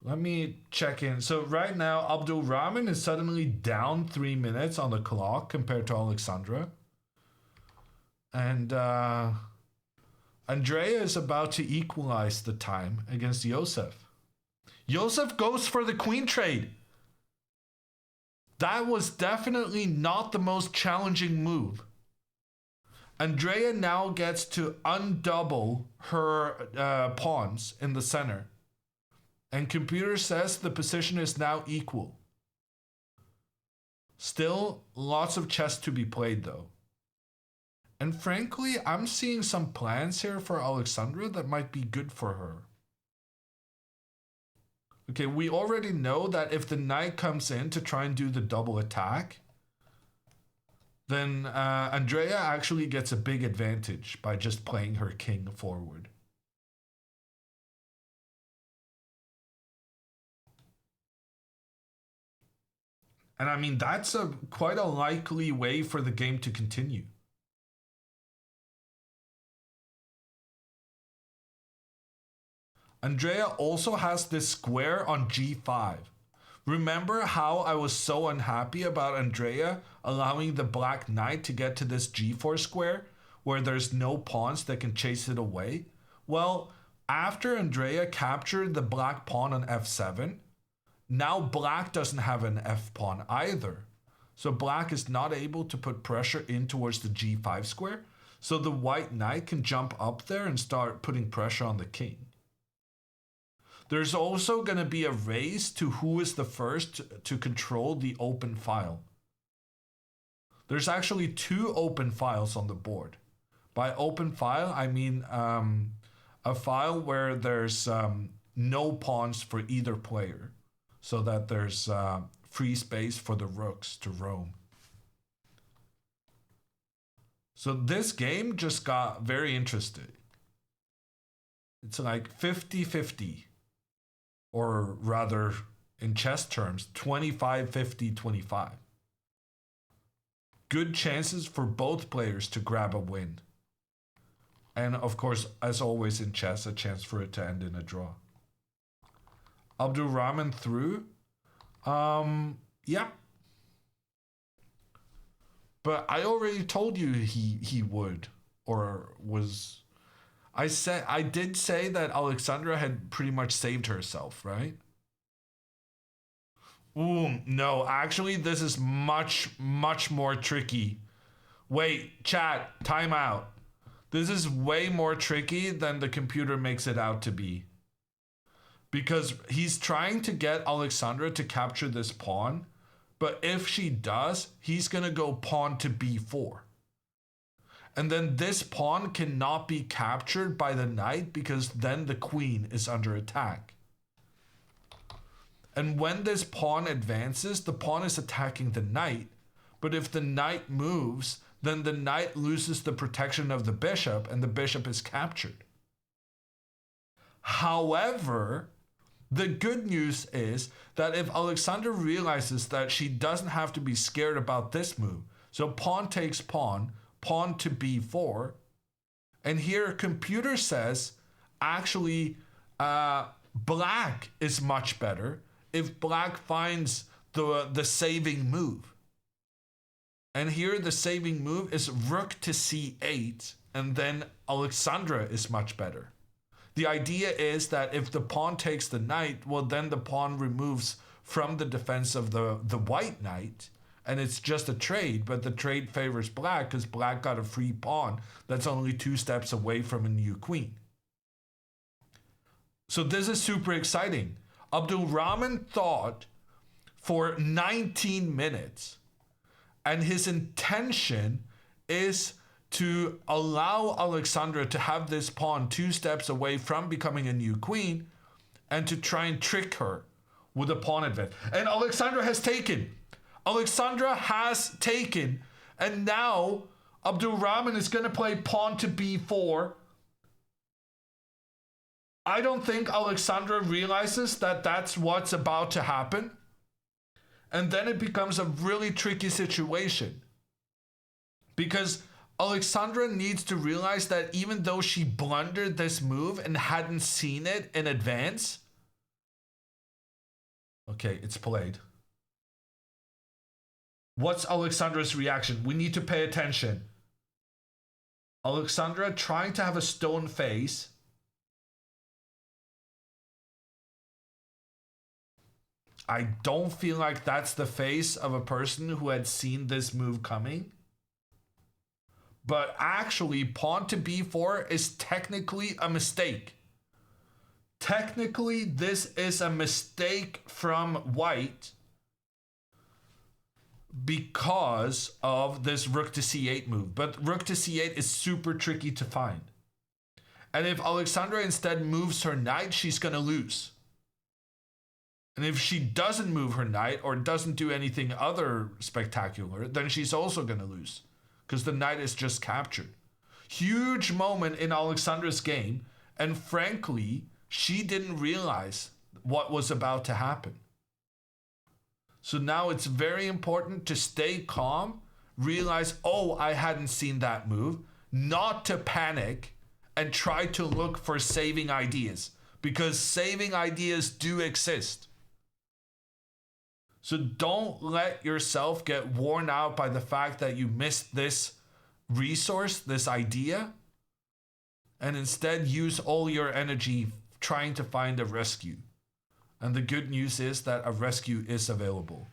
Let me check in. So right now, Abdul Rahman is suddenly down 3 minutes on the clock compared to Alexandra. And Andrea is about to equalize the time against Yosef. Yosef goes for the queen trade. That was definitely not the most challenging move. Andrea now gets to undouble her pawns in the center. And computer says the position is now equal. Still, lots of chess to be played though. And frankly, I'm seeing some plans here for Alexandra that might be good for her. Okay, we already know that if the knight comes in to try and do the double attack, then Andrea actually gets a big advantage by just playing her king forward. And I mean, that's quite a likely way for the game to continue. Andrea also has this square on g5. Remember how I was so unhappy about Andrea allowing the black knight to get to this g4 square where there's no pawns that can chase it away? Well, after Andrea captured the black pawn on f7, now black doesn't have an f pawn either. So black is not able to put pressure in towards the g5 square, so the white knight can jump up there and start putting pressure on the king. There's also going to be a race to who is the first to control the open file. There's actually 2 open files on the board. By open file, I mean a file where there's no pawns for either player. So that there's free space for the rooks to roam. So this game just got very interesting. It's like 50-50, or rather in chess terms, 25-50-25. Good chances for both players to grab a win. And of course, as always in chess, a chance for it to end in a draw. Abdulrahman through. Yeah. But I already told you he would, or was. I did say that Alexandra had pretty much saved herself, right? Ooh, no, actually this is much more tricky. Wait, chat, time out. This is way more tricky than the computer makes it out to be. Because he's trying to get Alexandra to capture this pawn, but if she does, he's gonna go pawn to b4. And then this pawn cannot be captured by the knight because then the queen is under attack. And when this pawn advances, the pawn is attacking the knight. But if the knight moves, then the knight loses the protection of the bishop and the bishop is captured. However, the good news is that if Alexandra realizes that she doesn't have to be scared about this move, so pawn takes pawn, pawn to b4, and here computer says actually black is much better if black finds the saving move. And here the saving move is rook to c8, and then Alexandra is much better. The idea is that if the pawn takes the knight, well then the pawn removes from the defense of the white knight, and it's just a trade, but the trade favors black because black got a free pawn that's only 2 steps away from a new queen. So this is super exciting. Abdulrahman thought for 19 minutes, and his intention is to allow Alexandra to have this pawn 2 steps away from becoming a new queen and to try and trick her with a pawn advance. And Alexandra has taken. Alexandra has taken. And now Abdulrahman is going to play pawn to b4. I don't think Alexandra realizes that that's what's about to happen. And then it becomes a really tricky situation. Because Alexandra needs to realize that even though she blundered this move and hadn't seen it in advance. Okay, it's played. What's Alexandra's reaction? We need to pay attention. Alexandra trying to have a stone face. I don't feel like that's the face of a person who had seen this move coming. But actually, pawn to b4 is technically a mistake. Technically, this is a mistake from white because of this rook to c8 move. But rook to c8 is super tricky to find. And if Alexandra instead moves her knight, she's going to lose. And if she doesn't move her knight or doesn't do anything other spectacular, then she's also going to lose. Because the knight is just captured. Huge moment in Alexandra's game. And frankly, she didn't realize what was about to happen. So now it's very important to stay calm. Realize, oh, I hadn't seen that move. Not to panic and try to look for saving ideas. Because saving ideas do exist. So don't let yourself get worn out by the fact that you missed this resource, this idea, and instead use all your energy trying to find a rescue. And the good news is that a rescue is available.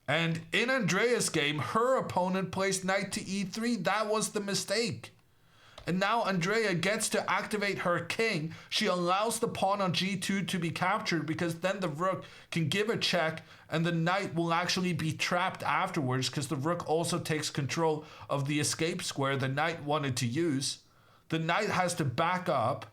And in Andrea's game, her opponent placed knight to e3. That was the mistake. And now Andrea gets to activate her king. She allows the pawn on g2 to be captured because then the rook can give a check and the knight will actually be trapped afterwards because the rook also takes control of the escape square the knight wanted to use. The knight has to back up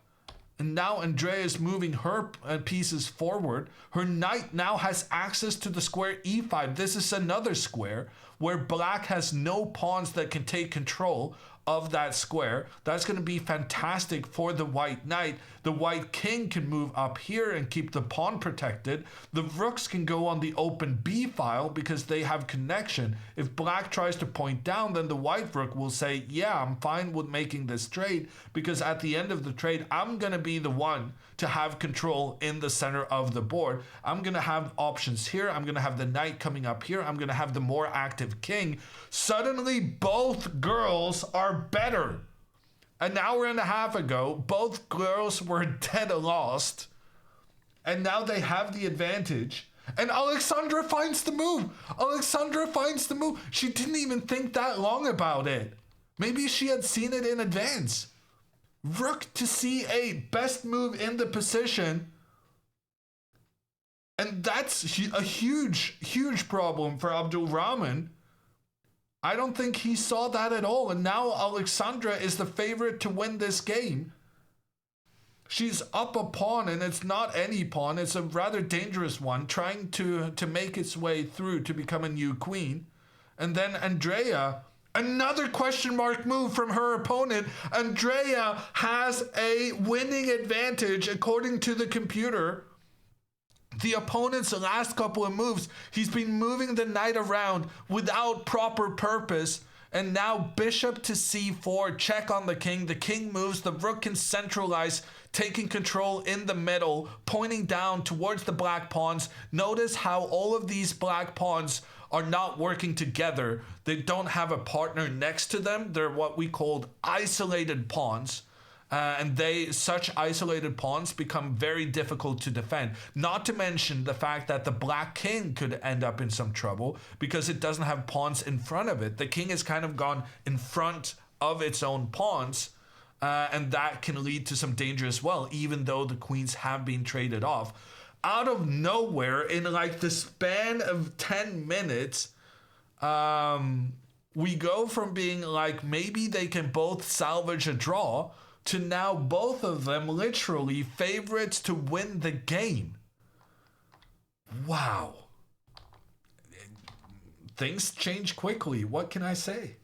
And now Andrea is moving her pieces forward. Her knight now has access to the square e5. This is another square where black has no pawns that can take control of that square. That's going to be fantastic for the white knight. The white king can move up here and keep the pawn protected. The rooks can go on the open b file because they have connection. If black tries to point down, then the white rook will say, yeah, I'm fine with making this trade, because at the end of the trade, I'm going to be the one to have control in the center of the board. I'm going to have options here. I'm going to have the knight coming up here. I'm going to have the more active king. Suddenly, both girls are better. An hour and a half ago, both girls were dead lost. And now they have the advantage. And Alexandra finds the move. Alexandra finds the move. She didn't even think that long about it. Maybe she had seen it in advance. Rook to c8, best move in the position. And that's a huge, huge problem for Abdul Rahman. I don't think he saw that at all. And now Alexandra is the favorite to win this game. She's up a pawn, and it's not any pawn. It's a rather dangerous one, trying to make its way through to become a new queen. And then Andrea, another question mark move from her opponent. Andrea has a winning advantage according to the computer. The opponent's last couple of moves, he's been moving the knight around without proper purpose. And now bishop to c4, check on the king. The king moves, the rook can centralize, taking control in the middle, pointing down towards the black pawns. Notice how all of these black pawns are not working together. They don't have a partner next to them. They're what we called isolated pawns. And such isolated pawns become very difficult to defend. Not to mention the fact that the black king could end up in some trouble because it doesn't have pawns in front of it. The king has kind of gone in front of its own pawns, and that can lead to some danger as well, even though the queens have been traded off. Out of nowhere, in like the span of 10 minutes, we go from being like maybe they can both salvage a draw to now both of them literally favorites to win the game. Wow. Things change quickly. What can I say?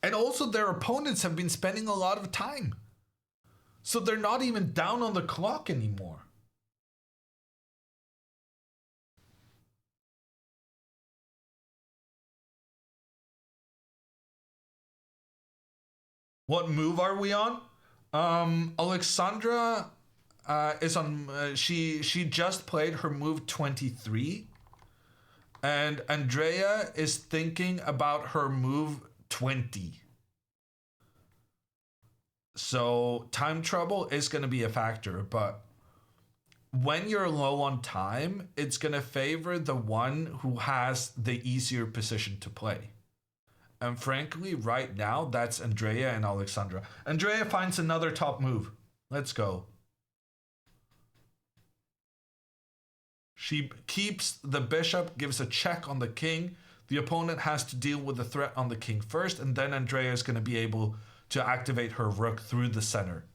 And also their opponents have been spending a lot of time. So they're not even down on the clock anymore. What move are we on? Alexandra is on. She just played her move 23, and Andrea is thinking about her move 20. So time trouble is going to be a factor, but when you're low on time, it's going to favor the one who has the easier position to play. And frankly, right now, that's Andrea and Alexandra. Andrea finds another top move. Let's go. She keeps the bishop, gives a check on the king. The opponent has to deal with the threat on the king first, and then Andrea is going to be able to activate her rook through the center.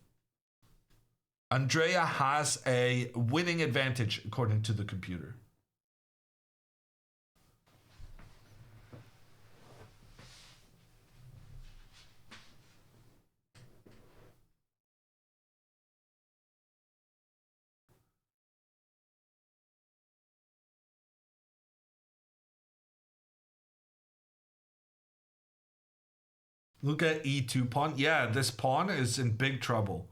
Andrea has a winning advantage, according to the computer. Look at e2 pawn. Yeah, this pawn is in big trouble.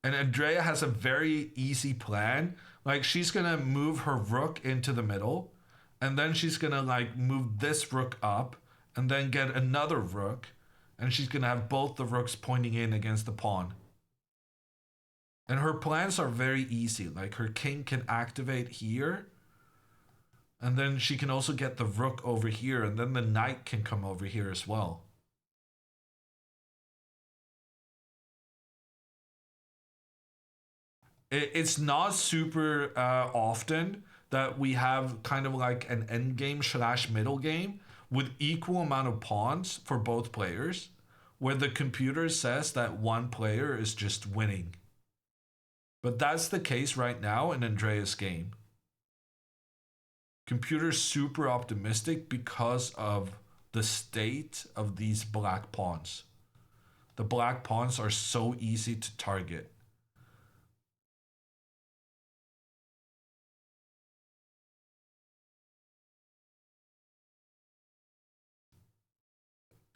And Andrea has a very easy plan. Like, she's going to move her rook into the middle. And then she's going to, like, move this rook up. And then get another rook. And she's going to have both the rooks pointing in against the pawn. And her plans are very easy. Like, her king can activate here. And then she can also get the rook over here. And then the knight can come over here as well. It's not super often that we have kind of like an endgame / middle game with equal amount of pawns for both players, where the computer says that one player is just winning. But that's the case right now in Andrea's game. Computer's super optimistic because of the state of these black pawns. The black pawns are so easy to target.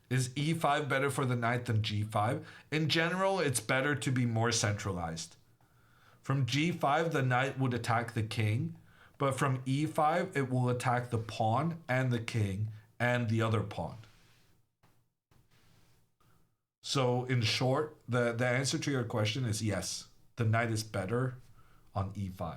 Is e5 better for the knight than g5? In general, it's better to be more centralized. From g5, the knight would attack the king, but from e5, it will attack the pawn and the king and the other pawn. So in short, the answer to your question is yes. The knight is better on e5.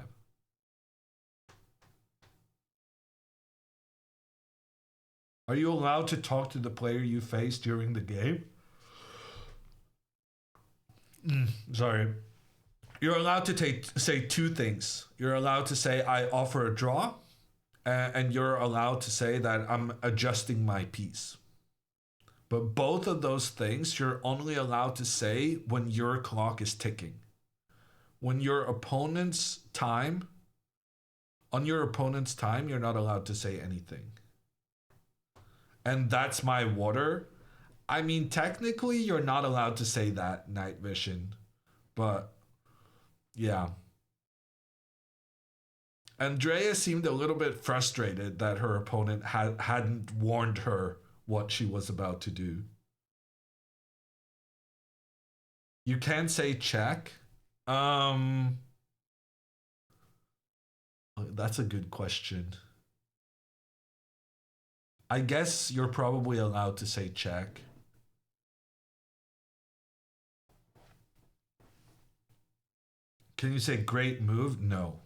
Are you allowed to talk to the player you face during the game? Sorry. You're allowed to say two things. You're allowed to say, I offer a draw, and you're allowed to say that I'm adjusting my piece. But both of those things you're only allowed to say when your clock is ticking. When your opponent's time, on your opponent's time, you're not allowed to say anything. And that's my water. I mean, technically, you're not allowed to say that, Night Vision. But, yeah. Andrea seemed a little bit frustrated that her opponent hadn't warned her what she was about to do. You can say check. That's a good question. I guess you're probably allowed to say check. Can you say great move? No.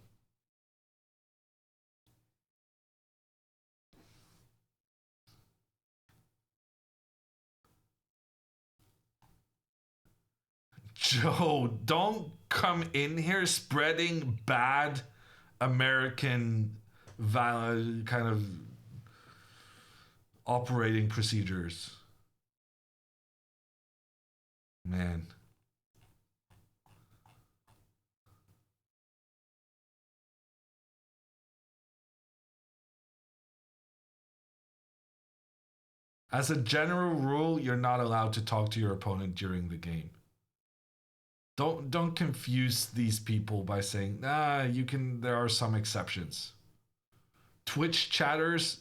Joe, don't come in here spreading bad American kind of operating procedures. Man. As a general rule, you're not allowed to talk to your opponent during the game. Don't confuse these people by saying, you can, there are some exceptions. Twitch chatters,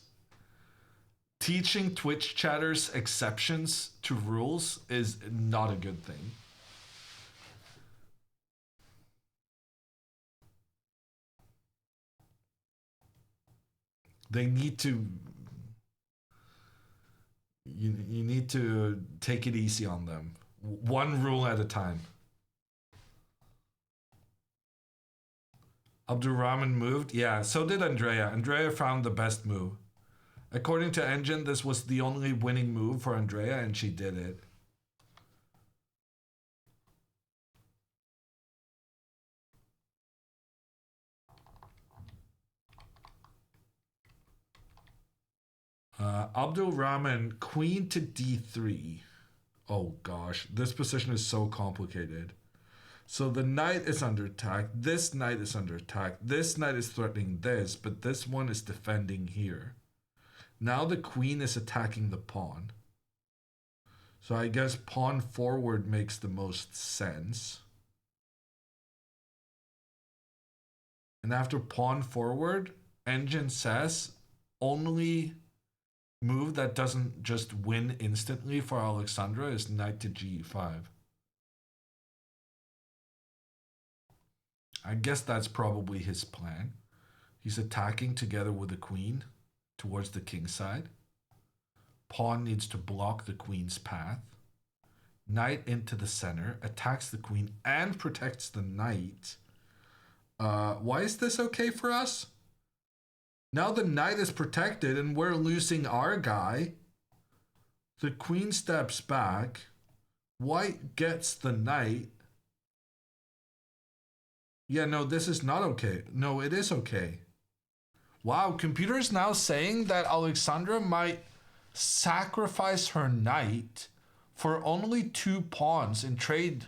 teaching Twitch chatters exceptions to rules is not a good thing. They need to, you need to take it easy on them. One rule at a time. Abdurrahman moved? Yeah, so did Andrea. Andrea found the best move. According to Engine, this was the only winning move for Andrea, and she did it. Abdul Rahman, queen to d3. Oh gosh, this position is so complicated. So the knight is under attack, this knight is under attack, this knight is threatening this, but this one is defending here. Now the queen is attacking the pawn. So I guess pawn forward makes the most sense. And after pawn forward, Engine says only move that doesn't just win instantly for Alexandra is knight to g5. I guess that's probably his plan. He's attacking together with the queen towards the king side. Pawn needs to block the queen's path. Knight into the center, attacks the queen and protects the knight. Why is this okay for us? Now the knight is protected and we're losing our guy. The queen steps back. White gets the knight. Yeah, no, this is not okay. No, it is okay. Wow, computer is now saying that Alexandra might sacrifice her knight for only 2 pawns in trade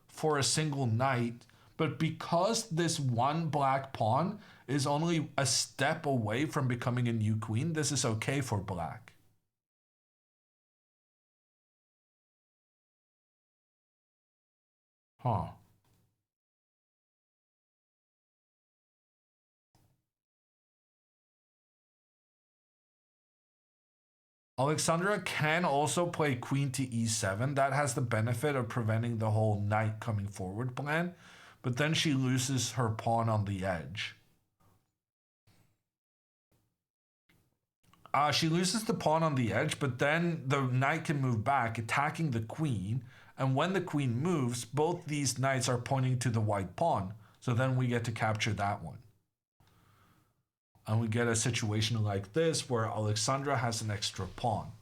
for a single knight, but because this one black pawn is only a step away from becoming a new queen, this is okay for black. Huh. Alexandra can also play queen to e7. That has the benefit of preventing the whole knight coming forward plan, but then she loses her pawn on the edge. She loses the pawn on the edge, but then the knight can move back, attacking the queen, and when the queen moves, both these knights are pointing to the white pawn, so then we get to capture that one. And we get a situation like this where Alexandra has an extra pawn.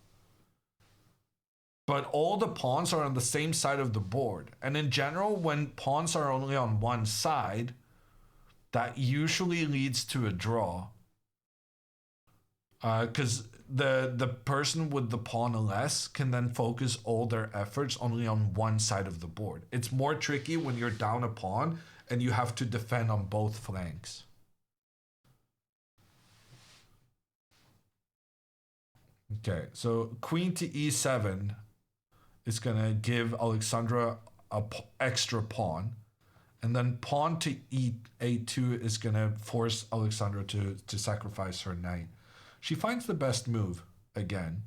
But all the pawns are on the same side of the board. And in general, when pawns are only on one side, that usually leads to a draw. Because the person with the pawn less can then focus all their efforts only on one side of the board. It's more tricky when you're down a pawn and you have to defend on both flanks. Okay, so queen to e7 is going to give Alexandra a extra pawn. And then pawn to a2 is going to force Alexandra to sacrifice her knight. She finds the best move again.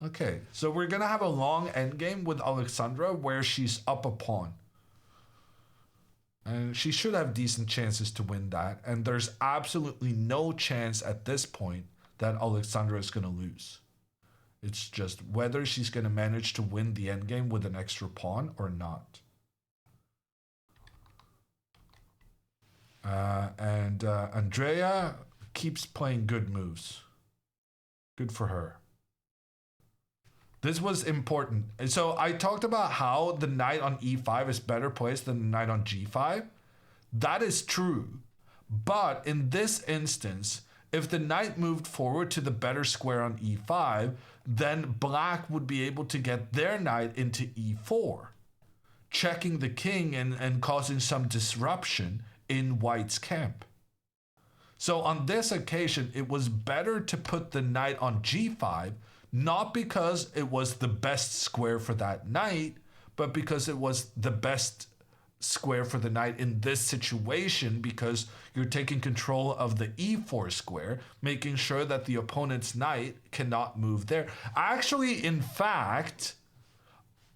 Okay, so we're going to have a long endgame with Alexandra where she's up a pawn. And she should have decent chances to win that. And there's absolutely no chance at this point that Alexandra is going to lose. It's just whether she's going to manage to win the endgame with an extra pawn or not. Andrea keeps playing good moves. Good for her. This was important. So I talked about how the knight on e5 is better placed than the knight on g5. That is true. But in this instance, if the knight moved forward to the better square on e5, then black would be able to get their knight into e4, checking the king and causing some disruption in white's camp. So on this occasion, it was better to put the knight on g5, not because it was the best square for that knight, but because it was the best square for the knight in this situation, because you're taking control of the e4 square, making sure that the opponent's knight cannot move there. Actually, in fact,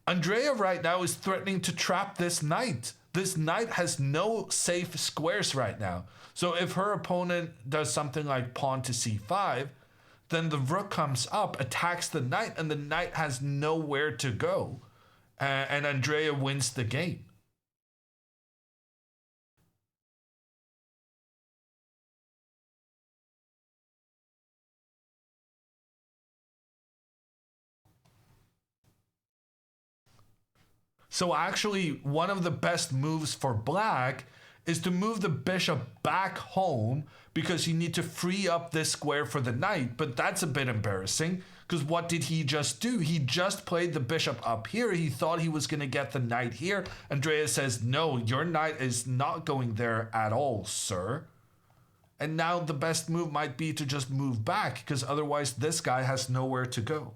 Andrea right now is threatening to trap this knight. This knight has no safe squares right now. So if her opponent does something like pawn to c5, then the rook comes up, attacks the knight, and the knight has nowhere to go. And Andrea wins the game. So actually, one of the best moves for black is to move the bishop back home because you need to free up this square for the knight. But that's a bit embarrassing because what did he just do? He just played the bishop up here. He thought he was going to get the knight here. Andrea says, no, your knight is not going there at all, sir. And now the best move might be to just move back because otherwise this guy has nowhere to go.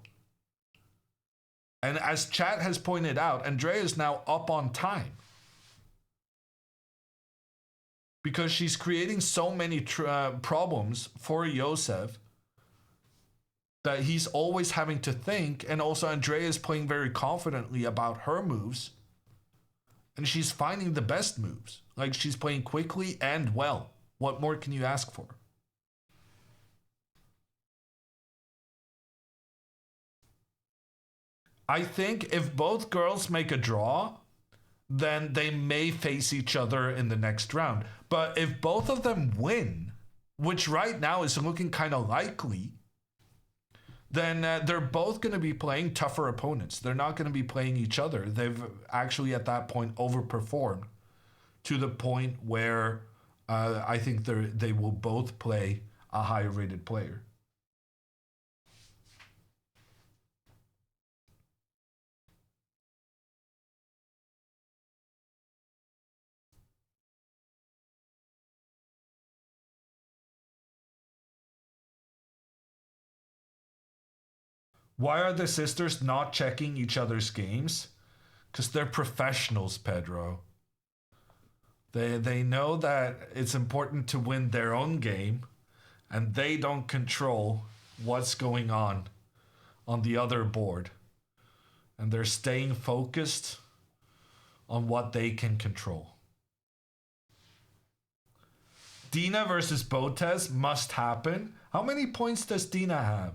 And as chat has pointed out, Andrea is now up on time. Because she's creating so many problems for Joseph that he's always having to think. And also Andrea is playing very confidently about her moves. And she's finding the best moves. Like she's playing quickly and well. What more can you ask for? I think if both girls make a draw, then they may face each other in the next round. But if both of them win, which right now is looking kind of likely, then they're both going to be playing tougher opponents. They're not going to be playing each other. They've actually at that point overperformed to the point where I think they will both play a higher rated player. Why are the sisters not checking each other's games? Because they're professionals, Pedro. They know that it's important to win their own game, and they don't control what's going on the other board. And they're staying focused on what they can control. Dina versus Botez must happen. How many points does Dina have?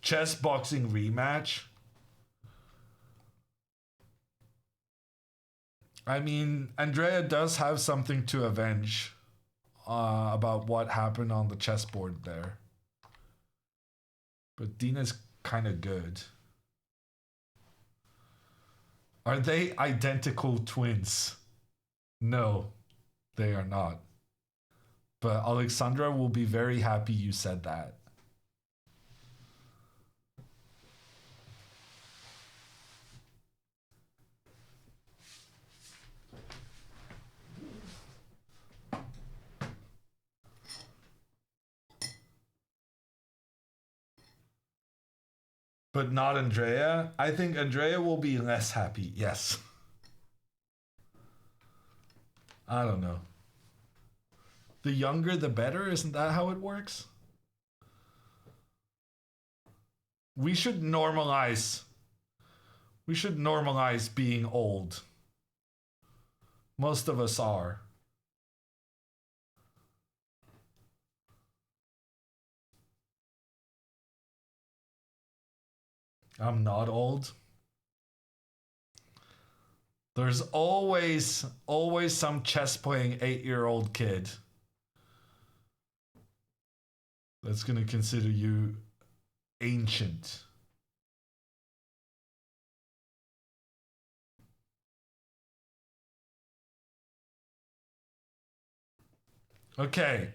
Chess boxing rematch. I mean, Andrea does have something to avenge about what happened on the chessboard there. But Dina's kind of good. Are they identical twins? No, they are not. But Alexandra will be very happy you said that. But not Andrea. I think Andrea will be less happy. Yes. I don't know. The younger, the better. Isn't that how it works? We should normalize. We should normalize being old. Most of us are. I'm not old. There's always some chess playing 8-year-old kid that's going to consider you ancient. Okay.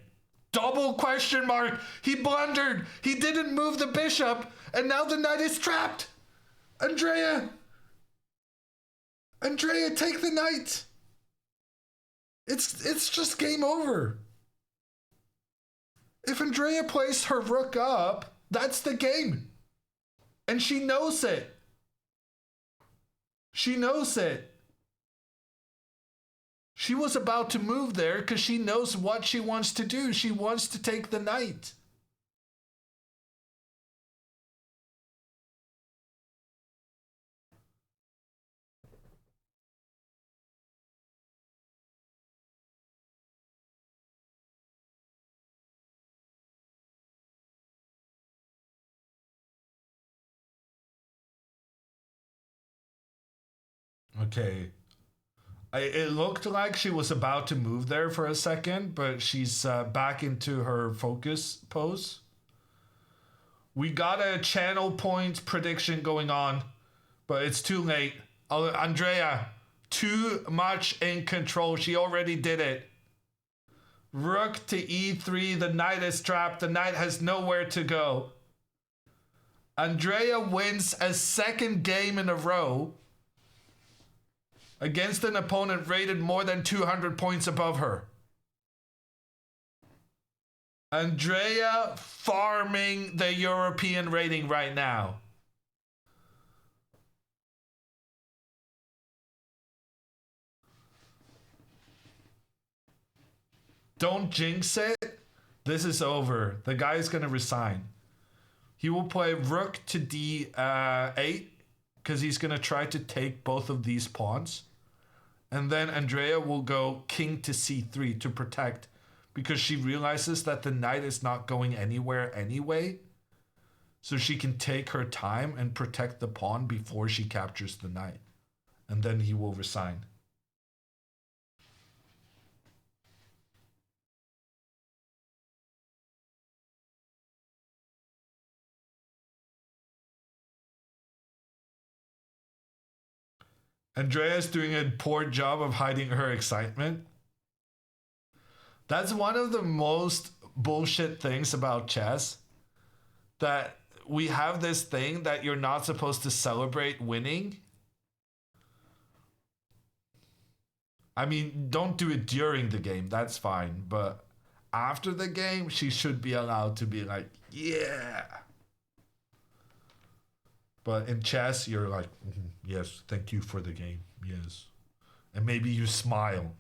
Double question mark. He blundered. He didn't move the bishop, and now the knight is trapped. Andrea, take the knight. It's just game over. If Andrea plays her rook up, that's the game. And she knows it. She knows it. She was about to move there because she knows what she wants to do. She wants to take the knight. Okay. It looked like she was about to move there for a second, but she's back into her focus pose. We got a channel point prediction going on, but it's too late. Andrea, too much in control. She already did it. Rook to e3. The knight is trapped. The knight has nowhere to go. Andrea wins a second game in a row against an opponent rated more than 200 points above her. Andrea farming the European rating right now. Don't jinx it. This is over. The guy is going to resign. He will play rook to d8 because he's going to try to take both of these pawns. And then Andrea will go king to c3 to protect, because she realizes that the knight is not going anywhere anyway. so she can take her time and protect the pawn before she captures the knight. And then he will resign. Andrea is doing a poor job of hiding her excitement. That's one of the most bullshit things about chess. That we have this thing that you're not supposed to celebrate winning. I mean, don't do it during the game, that's fine. But after the game, she should be allowed to be like, yeah. But in chess, you're like, yes, thank you for the game, yes. And maybe you smile.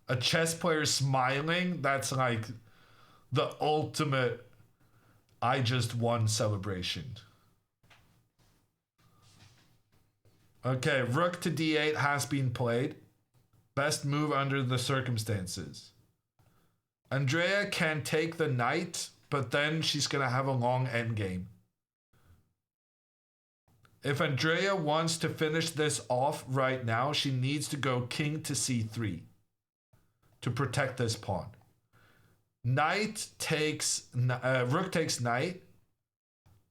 A chess player smiling, that's like the ultimate I just won celebration. Okay, rook to d8 has been played. Best move under the circumstances. Andrea can take the knight, but then she's going to have a long endgame. If Andrea wants to finish this off right now, she needs to go king to c3 to protect this pawn. Rook takes knight,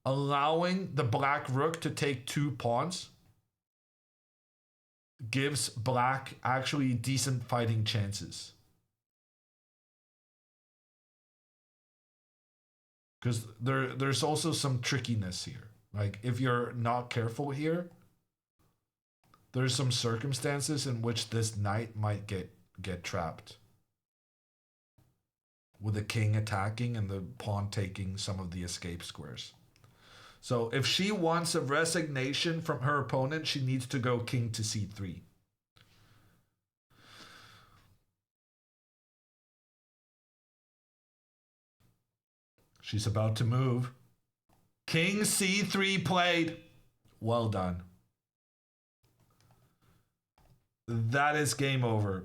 allowing the black rook to take 2 pawns. Gives black actually decent fighting chances. Because there's also some trickiness here. Like, if you're not careful here, there's some circumstances in which this knight might get trapped. With the king attacking and the pawn taking some of the escape squares. So if she wants a resignation from her opponent, she needs to go king to c3. She's about to move. King c3 played. Well done. That is game over.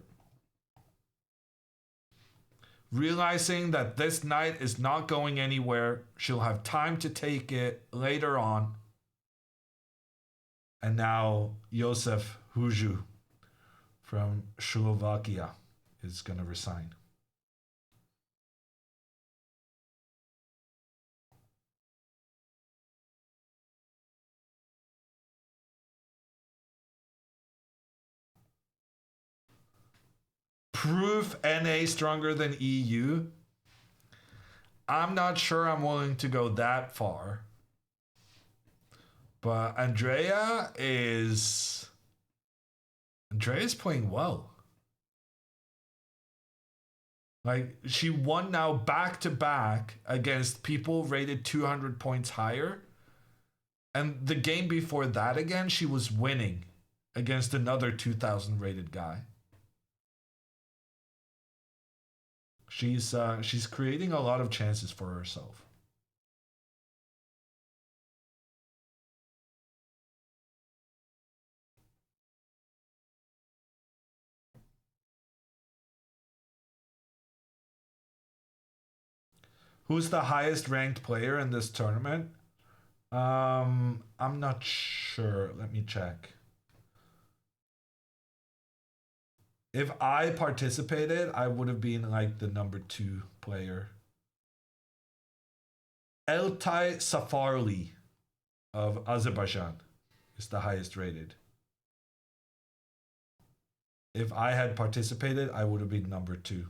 Realizing that this knight is not going anywhere, she'll have time to take it later on. And now Josef Huju from Slovakia is going to resign. Proof NA stronger than EU. I'm not sure I'm willing to go that far. But Andrea is playing well. Like, she won now back to back against people rated 200 points higher. And the game before that again, she was winning against another 2000 rated guy. She's creating a lot of chances for herself. Who's the highest ranked player in this tournament? I'm not sure. Let me check. If I participated, I would have been like the number 2 player. Eltai Safarli of Azerbaijan is the highest rated. If I had participated, I would have been number 2.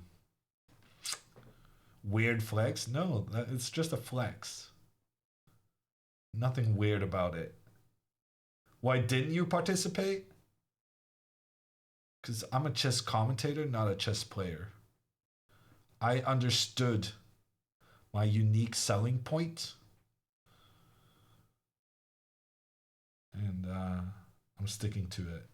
Weird flex? No, it's just a flex. Nothing weird about it. Why didn't you participate? Because I'm a chess commentator, not a chess player. I understood my unique selling point. And I'm sticking to it.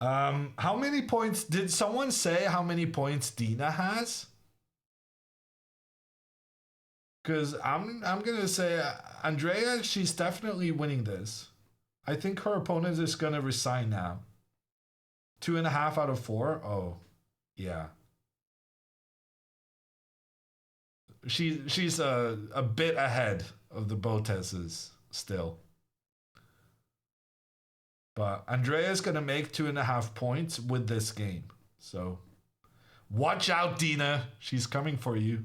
How many points did someone say how many points Dina has? Because I'm gonna say Andrea, she's definitely winning this. I think her opponent is gonna resign now. 2.5 out of 4. Oh, yeah. She's a bit ahead of the Botezes still. But Andrea's gonna make 2.5 points with this game. So watch out, Dina. She's coming for you.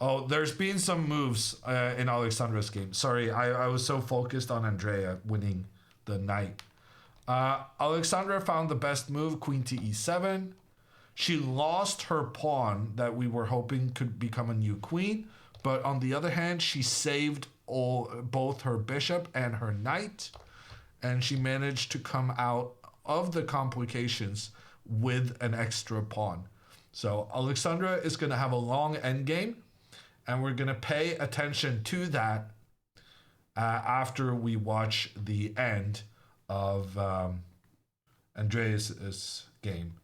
Oh, there's been some moves in Alexandra's game. Sorry, I was so focused on Andrea winning the knight. Alexandra found the best move, queen to e7. She lost her pawn that we were hoping could become a new queen. But on the other hand, she saved both her bishop and her knight. And she managed to come out of the complications with an extra pawn. So Alexandra is going to have a long endgame. And we're going to pay attention to that after we watch the end of Andreas' game.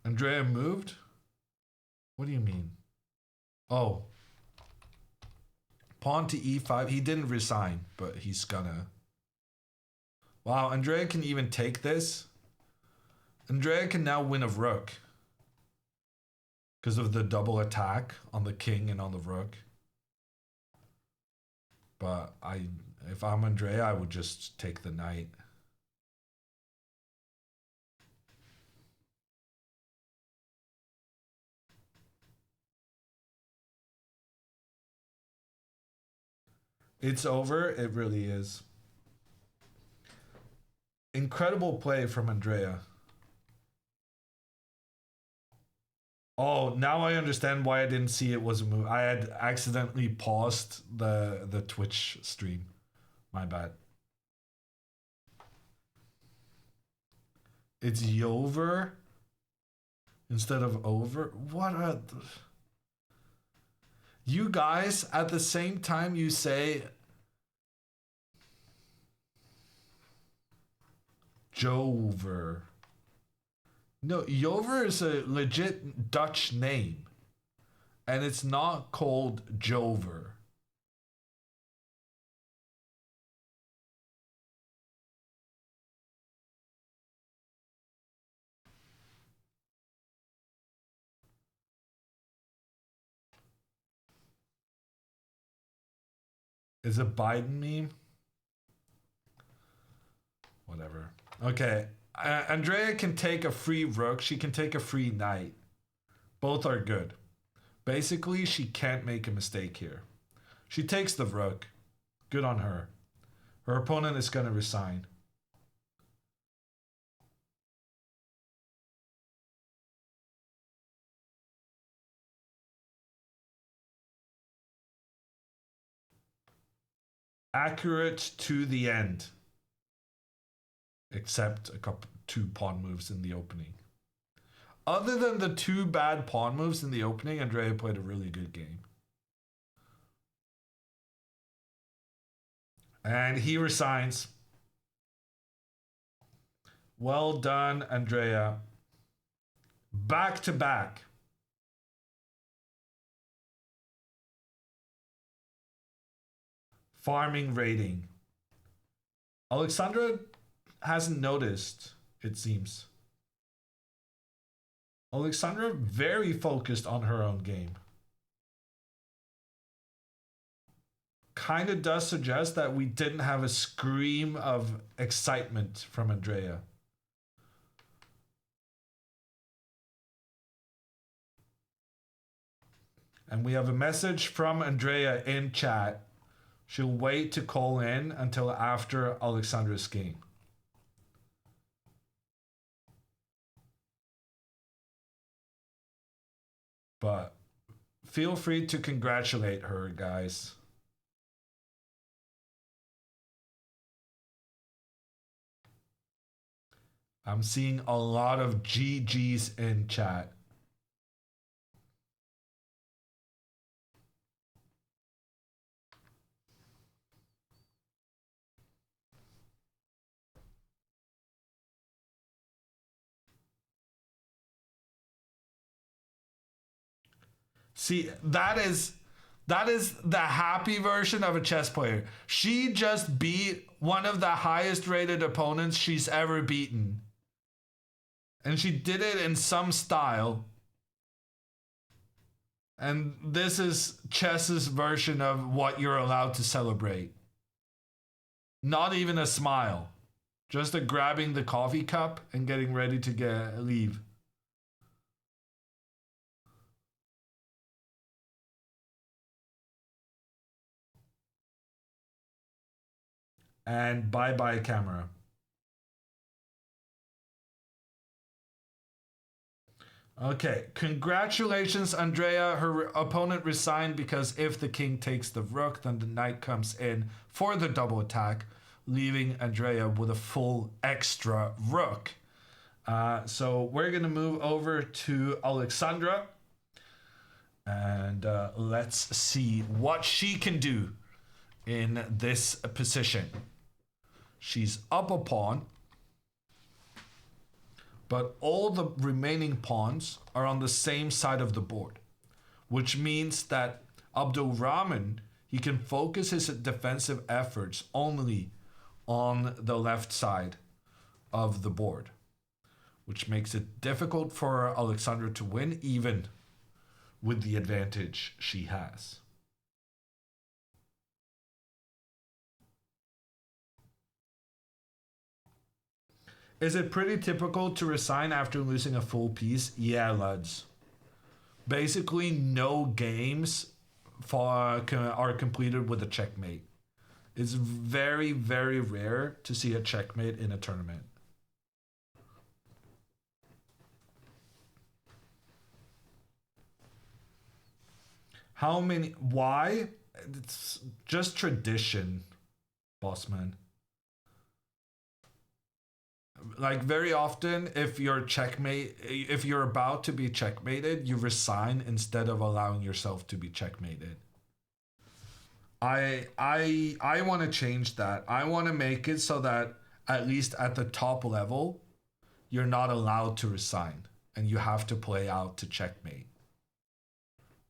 Andrea moved? What do you mean? Oh. Pawn to e5. He didn't resign, but he's gonna. Wow, Andrea can even take this. Andrea can now win a rook. Because of the double attack on the king and on the rook. But if I'm Andrea, I would just take the knight. It's over. It really is. Incredible play from Andrea. Oh, now I understand why I didn't see it was a move. I had accidentally paused the Twitch stream. My bad. It's Yover instead of over. What a... You guys, at the same time you say... Jover. No, Jover is a legit Dutch name. And it's not called Jover. Is it Biden meme? Whatever. Okay. Andrea can take a free rook. She can take a free knight. Both are good. Basically, she can't make a mistake here. She takes the rook. Good on her. Her opponent is going to resign. Accurate to the end. Except two pawn moves in the opening. Other than the two bad pawn moves in the opening, Andrea played a really good game. And he resigns. Well done, Andrea. Back to back. Farming rating. Alexandra hasn't noticed, it seems. Alexandra very focused on her own game. Kind of does suggest that we didn't have a scream of excitement from Andrea. And we have a message from Andrea in chat. She'll wait to call in until after Alexandra's game. But feel free to congratulate her, guys. I'm seeing a lot of GGs in chat. See, that is the happy version of a chess player. She just beat one of the highest rated opponents she's ever beaten. And she did it in some style. And this is chess's version of what you're allowed to celebrate. Not even a smile. Just a grabbing the coffee cup and getting ready to leave. And bye-bye camera. Okay, congratulations, Andrea. Her opponent resigned because if the king takes the rook, then the knight comes in for the double attack, leaving Andrea with a full extra rook. So we're going to move over to Alexandra. And let's see what she can do in this position. She's up a pawn. But all the remaining pawns are on the same side of the board, which means that Abdul Rahman, he can focus his defensive efforts only on the left side of the board, which makes it difficult for Alexandra to win, even with the advantage she has. Is it pretty typical to resign after losing a full piece? Yeah, lads. Basically, no games are completed with a checkmate. It's very, very rare to see a checkmate in a tournament. How many? Why? It's just tradition, bossman. Like very often, if you're about to be checkmated, you resign instead of allowing yourself to be checkmated. I want to change that. I want to make it so that at least at the top level, you're not allowed to resign and you have to play out to checkmate.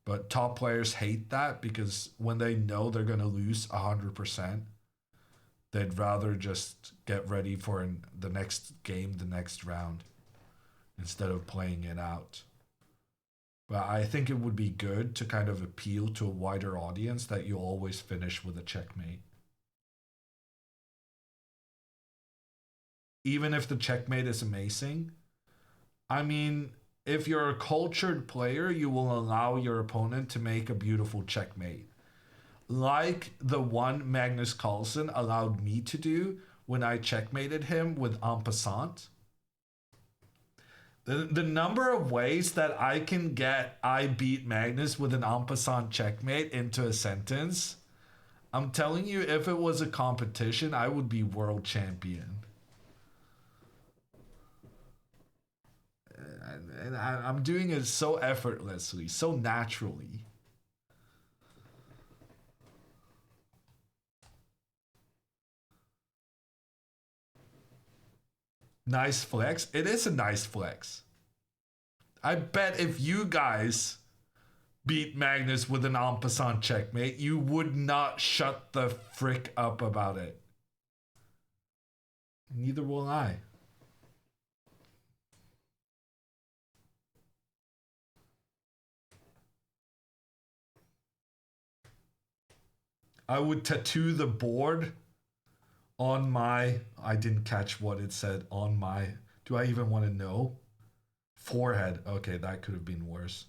But top players hate that because when they know they're going to lose 100%, they'd rather just get ready for the next game, the next round, instead of playing it out. But I think it would be good to kind of appeal to a wider audience that you always finish with a checkmate. Even if the checkmate is amazing. I mean, if you're a cultured player, you will allow your opponent to make a beautiful checkmate. Like the one Magnus Carlsen allowed me to do when I checkmated him with en passant. The number of ways that I can get I beat Magnus with an en passant checkmate into a sentence, I'm telling you, if it was a competition, I would be world champion. And I'm doing it so effortlessly, so naturally. Nice flex. It is a nice flex. I bet if you guys beat Magnus with an en passant checkmate, you would not shut the frick up about it. Neither will I. I would tattoo the board on my, I didn't catch what it said, on my, do I even want to know? Forehead. Okay, that could have been worse.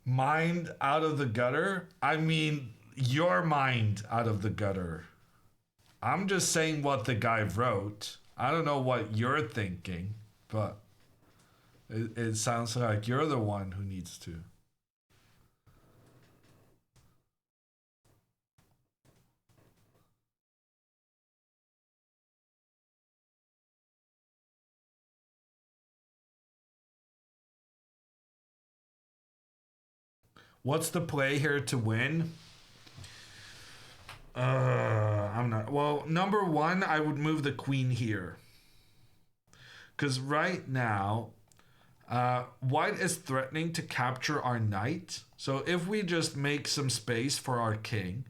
Mind out of the gutter? I mean, your mind out of the gutter. I'm just saying what the guy wrote. I don't know what you're thinking, but it sounds like you're the one who needs to. What's the play here to win? I'm not. Well, number one, I would move the queen here. Because right now, white is threatening to capture our knight. So if we just make some space for our king,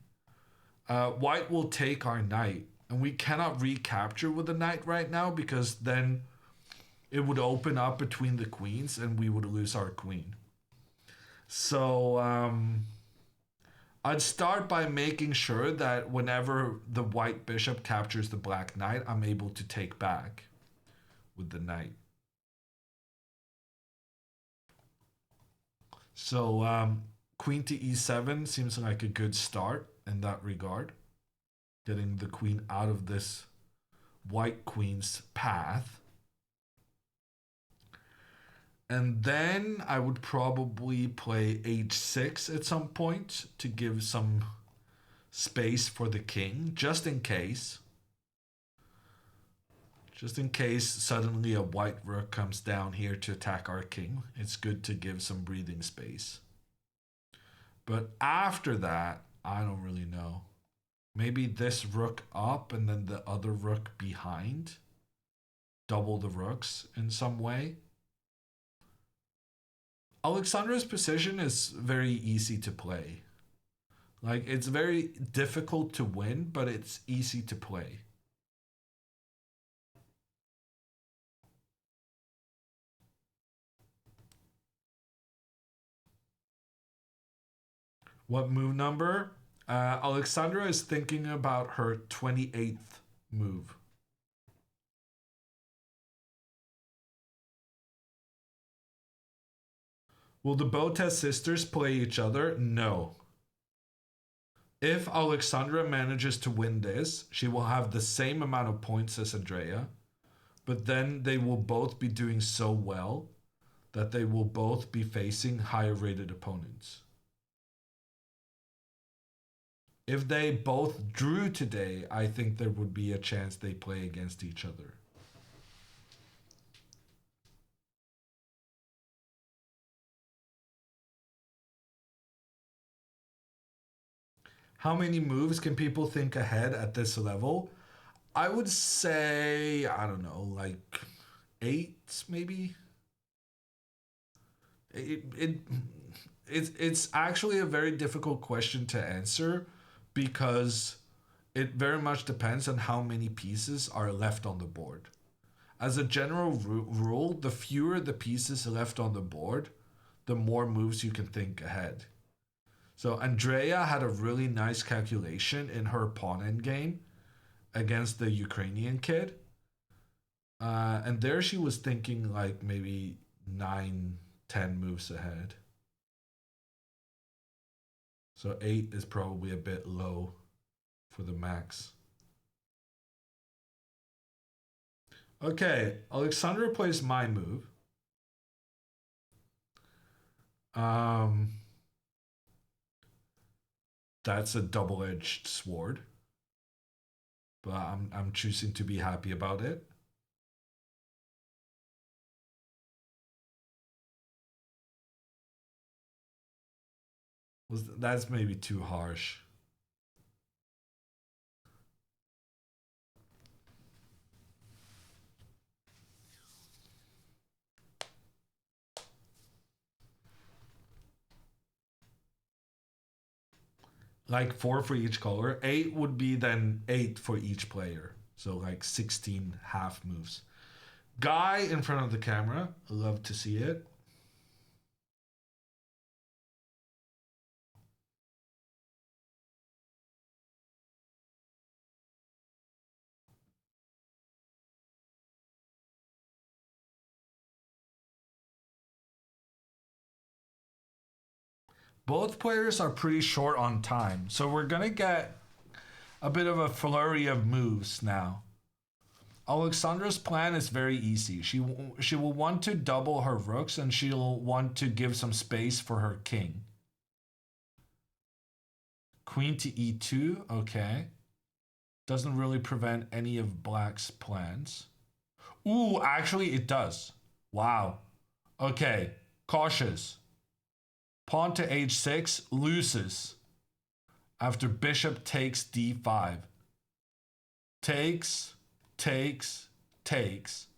white will take our knight. And we cannot recapture with the knight right now because then it would open up between the queens and we would lose our queen. So I'd start by making sure that whenever the white bishop captures the black knight, I'm able to take back with the knight. So queen to e7 seems like a good start in that regard. Getting the queen out of this white queen's path. And then I would probably play h6 at some point to give some space for the king, just in case. Just in case suddenly a white rook comes down here to attack our king. It's good to give some breathing space. But after that, I don't really know. Maybe this rook up and then the other rook behind. Double the rooks in some way. Alexandra's position is very easy to play. Like, it's very difficult to win, but it's easy to play. What move number? Alexandra is thinking about her 28th move. Will the Botez sisters play each other? No. If Alexandra manages to win this, she will have the same amount of points as Andrea, but then they will both be doing so well that they will both be facing higher rated opponents. If they both drew today, I think there would be a chance they play against each other. How many moves can people think ahead at this level? I would say, I don't know, like 8 maybe? It's actually a very difficult question to answer because it very much depends on how many pieces are left on the board. As a general rule, the fewer the pieces left on the board, the more moves you can think ahead. So Andrea had a really nice calculation in her pawn endgame against the Ukrainian kid. And there she was thinking like maybe 9-10 moves ahead. So 8 is probably a bit low for the max. Okay, Alexandra plays my move. That's a double-edged sword. But I'm choosing to be happy about it. That's maybe too harsh. Like 4 for each color. 8 would be then 8 for each player. So like 16 half moves. Guy in front of the camera. Love to see it. Both players are pretty short on time, so we're gonna get a bit of a flurry of moves now. Alexandra's plan is very easy. She will want to double her rooks and she'll want to give some space for her king. Queen to e2, okay. Doesn't really prevent any of black's plans. Ooh, actually it does. Wow. Okay, cautious. Pawn to h6 loses after bishop takes d5. Takes, takes, takes.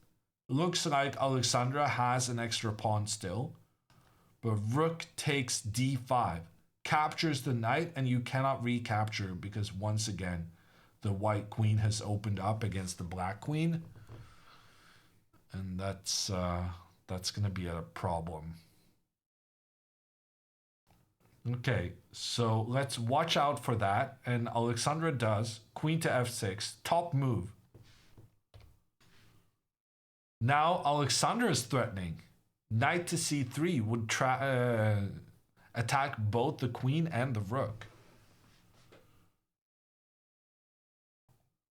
Looks like Alexandra has an extra pawn still, but rook takes d5. Captures the knight, and you cannot recapture because once again, the white queen has opened up against the black queen. And that's gonna be a problem. Okay, so let's watch out for that. And Alexandra does. Queen to f6, top move. Now Alexandra is threatening. Knight to c3 would attack both the queen and the rook.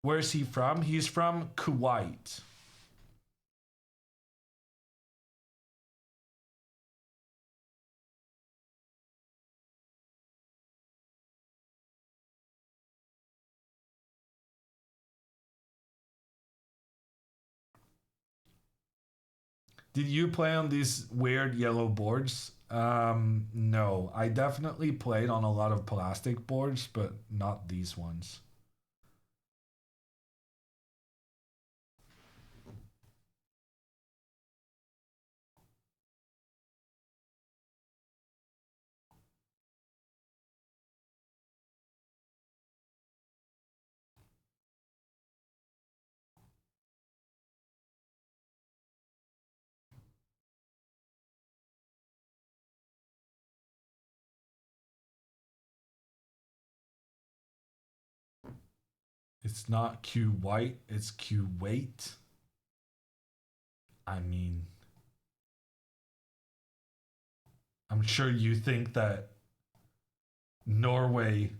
Where is he from? He's from Kuwait. Did you play on these weird yellow boards? No, I definitely played on a lot of plastic boards, but not these ones. It's not Q white, it's Q weight. I mean, I'm sure you think that Norway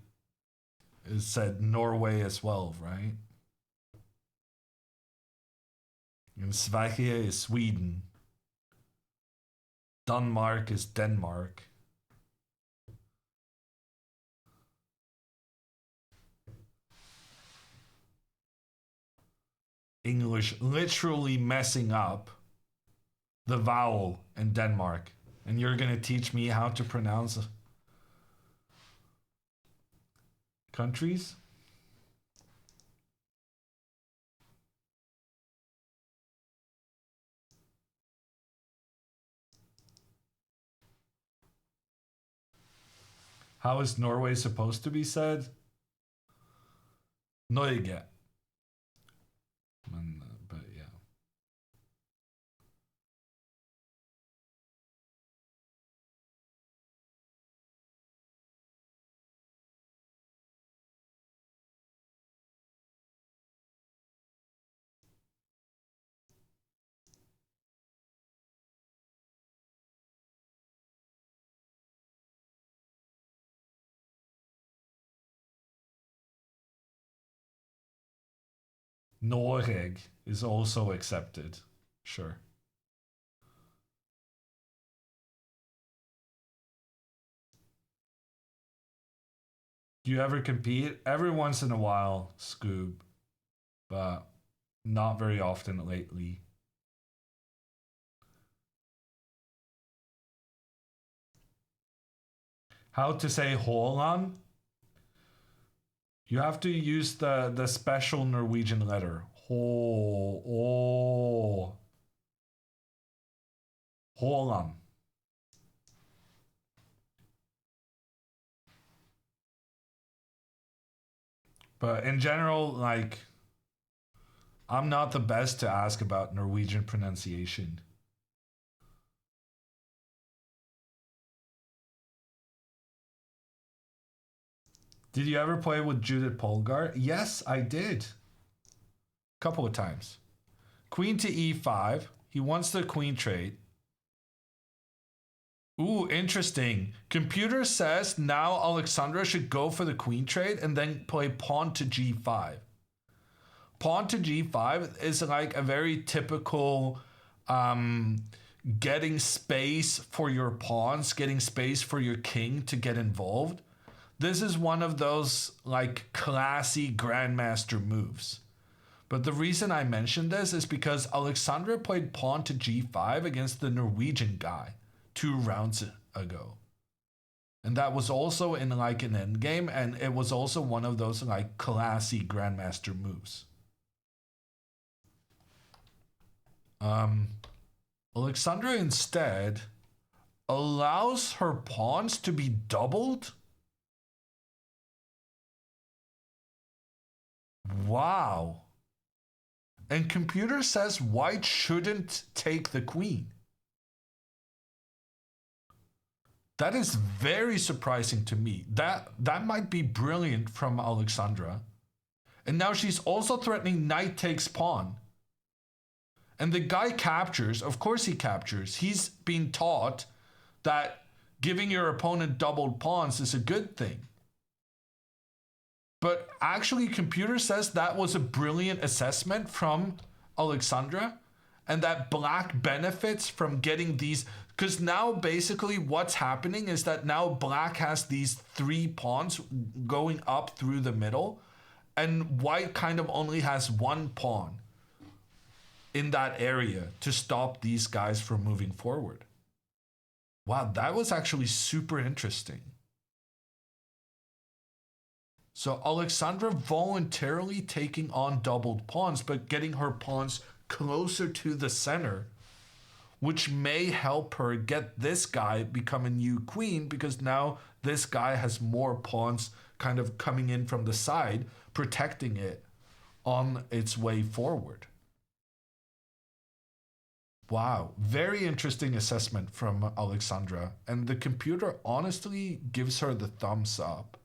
is said Norway as well, right? And Sverige is Sweden. Denmark is Denmark. English literally messing up the vowel in Denmark. And you're going to teach me how to pronounce countries? How is Norway supposed to be said? Norge. But yeah. Noreg is also accepted. Sure. Do you ever compete? Every once in a while, Scoob, but not very often lately. How to say Håland? You have to use the special Norwegian letter. Håland. But in general, like, I'm not the best to ask about Norwegian pronunciation. Did you ever play with Judith Polgar? Yes, I did. A couple of times. Queen to e5. He wants the queen trade. Ooh, interesting. Computer says now Alexandra should go for the queen trade and then play pawn to g5. Pawn to g5 is like a very typical getting space for your pawns, getting space for your king to get involved. This is one of those like classy grandmaster moves. But the reason I mentioned this is because Alexandra played pawn to g5 against the Norwegian guy 2 rounds ago. And that was also in like an endgame, and it was also one of those like classy grandmaster moves. Alexandra instead allows her pawns to be doubled. Wow. And computer says white shouldn't take the queen. That is very surprising to me. That might be brilliant from Alexandra. And now she's also threatening knight takes pawn. And the guy captures. Of course he captures. He's been taught that giving your opponent doubled pawns is a good thing. But actually, computer says that was a brilliant assessment from Alexandra, and that black benefits from getting these. Because now basically what's happening is that now black has these 3 pawns going up through the middle, and white kind of only has 1 pawn in that area to stop these guys from moving forward. Wow, that was actually super interesting. So Alexandra voluntarily taking on doubled pawns, but getting her pawns closer to the center, which may help her get this guy become a new queen, because now this guy has more pawns kind of coming in from the side, protecting it on its way forward. Wow, very interesting assessment from Alexandra, and the computer honestly gives her the thumbs up.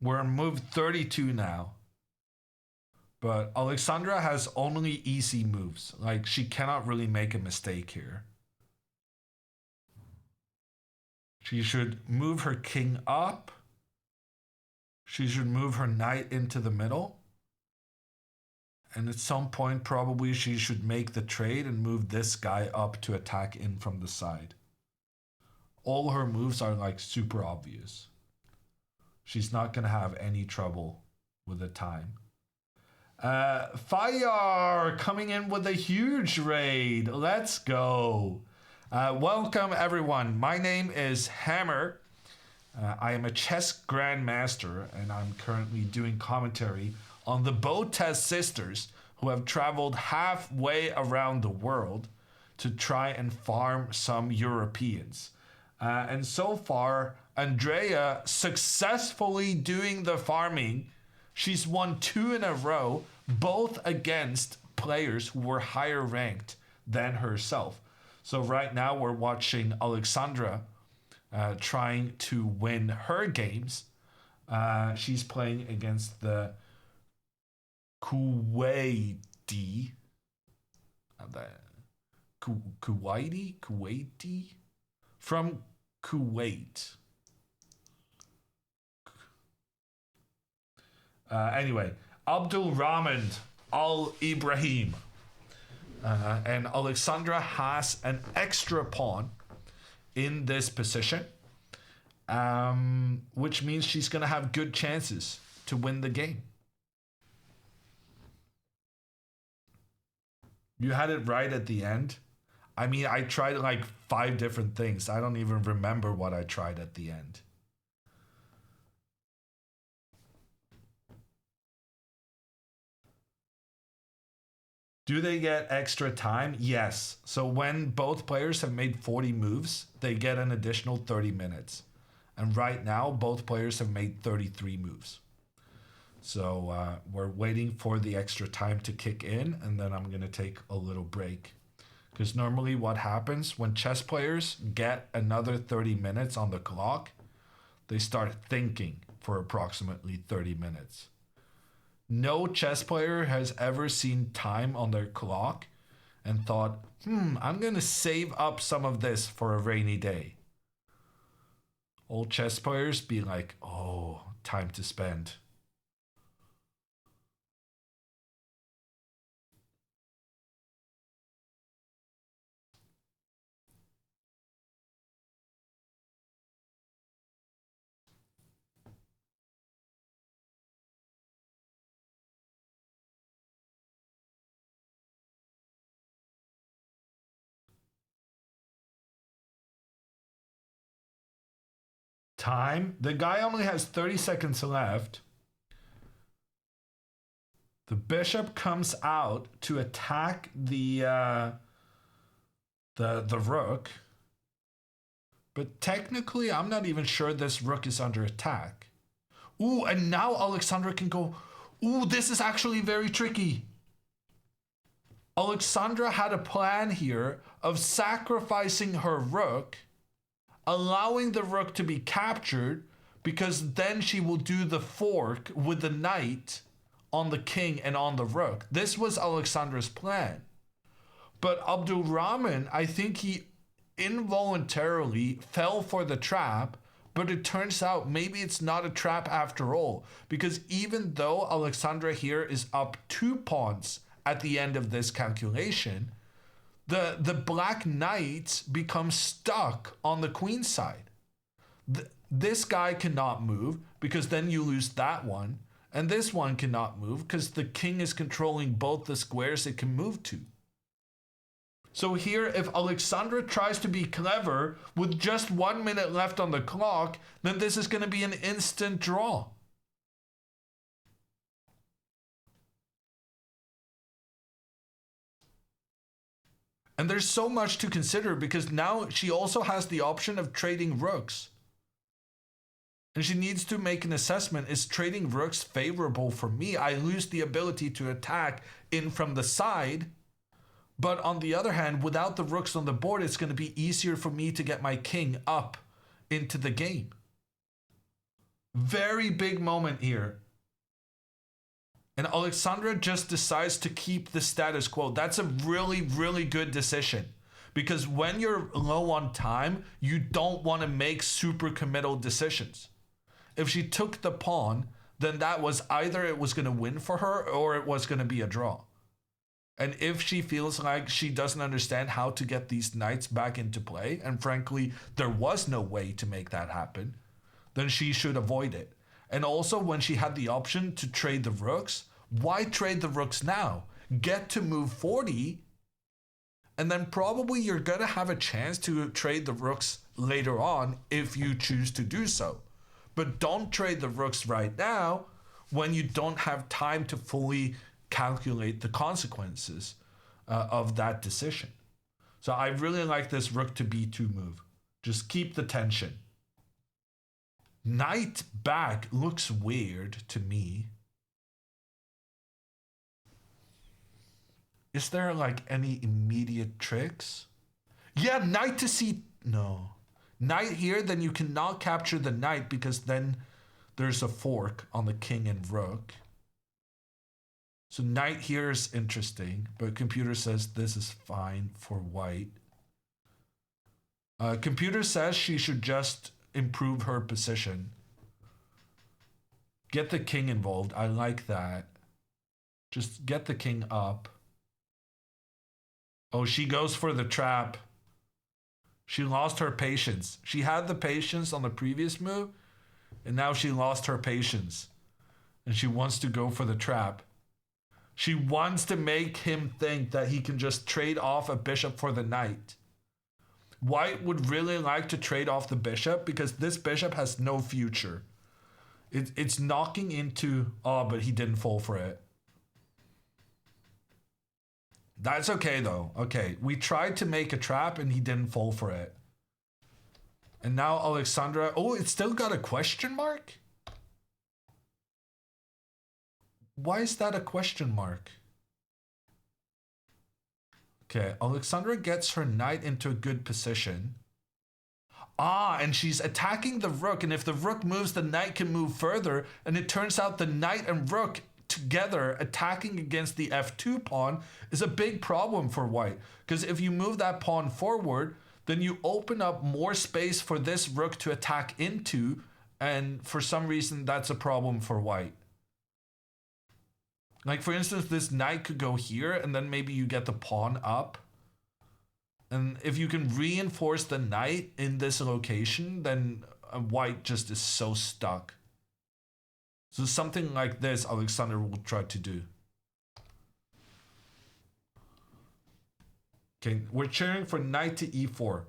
We're on move 32 now. But Alexandra has only easy moves. Like, she cannot really make a mistake here. She should move her king up. She should move her knight into the middle. And at some point, probably she should make the trade and move this guy up to attack in from the side. All her moves are like super obvious. She's not going to have any trouble with the time. Fire coming in with a huge raid. Let's go. Welcome, everyone. My name is Hammer. I am a chess grandmaster, and I'm currently doing commentary on the Botez sisters, who have traveled halfway around the world to try and farm some Europeans. And so far, Andrea successfully doing the farming. She's won 2 in a row, both against players who were higher ranked than herself. So right now we're watching Alexandra trying to win her games. She's playing against the Kuwaiti. Kuwaiti? From Kuwait. Anyway, Abdul Rahman Al Ibrahim. And Alexandra has an extra pawn in this position, which means she's going to have good chances to win the game. You had it right at the end. I mean, I tried like 5 different things. I don't even remember what I tried at the end. Do they get extra time? Yes. So when both players have made 40 moves, they get an additional 30 minutes. And right now, both players have made 33 moves. So we're waiting for the extra time to kick in, and then I'm going to take a little break. Because normally what happens when chess players get another 30 minutes on the clock, they start thinking for approximately 30 minutes. No chess player has ever seen time on their clock and thought, I'm going to save up some of this for a rainy day. All chess players be like, oh, time to spend. Time. The guy only has 30 seconds left. The bishop comes out to attack the rook. But technically, I'm not even sure this rook is under attack. Ooh, and now Alexandra can go. Ooh, this is actually very tricky. Alexandra had a plan here of sacrificing her rook, allowing the rook to be captured, because then she will do the fork with the knight on the king and on the rook. This was Alexandra's plan. But Abdulrahman, I think he involuntarily fell for the trap, but it turns out maybe it's not a trap after all, because even though Alexandra here is up 2 pawns at the end of this calculation, the black knights become stuck on the queen side. This guy cannot move because then you lose that one, and this one cannot move because the king is controlling both the squares it can move to. So here, if Alexandra tries to be clever with just 1 minute left on the clock, then this is going to be an instant draw. And there's so much to consider because now she also has the option of trading rooks. And she needs to make an assessment. Is trading rooks favorable for me? I lose the ability to attack in from the side. But on the other hand, without the rooks on the board, it's going to be easier for me to get my king up into the game. Very big moment here. And Alexandra just decides to keep the status quo. That's a really, really good decision. Because when you're low on time, you don't want to make super committal decisions. If she took the pawn, then that was either it was going to win for her or it was going to be a draw. And if she feels like she doesn't understand how to get these knights back into play, and frankly, there was no way to make that happen, then she should avoid it. And also, when she had the option to trade the rooks, why trade the rooks now? Get to move 40, and then probably you're going to have a chance to trade the rooks later on if you choose to do so. But don't trade the rooks right now when you don't have time to fully calculate the consequences of that decision. So I really like this rook to b2 move. Just keep the tension. Knight back looks weird to me. Is there like any immediate tricks? Yeah, knight to c... No. Knight here, then you cannot capture the knight because then there's a fork on the king and rook. So knight here is interesting, but computer says this is fine for white. Computer says she should just improve her position. Get the king involved. I like that. Just get the king up. Oh, she goes for the trap. She lost her patience. She had the patience on the previous move, and now she lost her patience. And she wants to go for the trap. She wants to make him think that he can just trade off a bishop for the knight. White would really like to trade off the bishop because this bishop has no future. It's knocking into... Oh, but he didn't fall for it. That's okay, though. Okay, we tried to make a trap and he didn't fall for it. And now Alexandra... Oh, it's still got a question mark? Why is that a question mark? Okay, Alexandra gets her knight into a good position. Ah, and she's attacking the rook, and if the rook moves, the knight can move further, and it turns out the knight and rook together attacking against the f2 pawn is a big problem for white, because if you move that pawn forward, then you open up more space for this rook to attack into, and for some reason that's a problem for white. Like, for instance, this knight could go here, and then maybe you get the pawn up. And if you can reinforce the knight in this location, then white just is so stuck. So something like this, Alexander will try to do. Okay, we're cheering for knight to e4.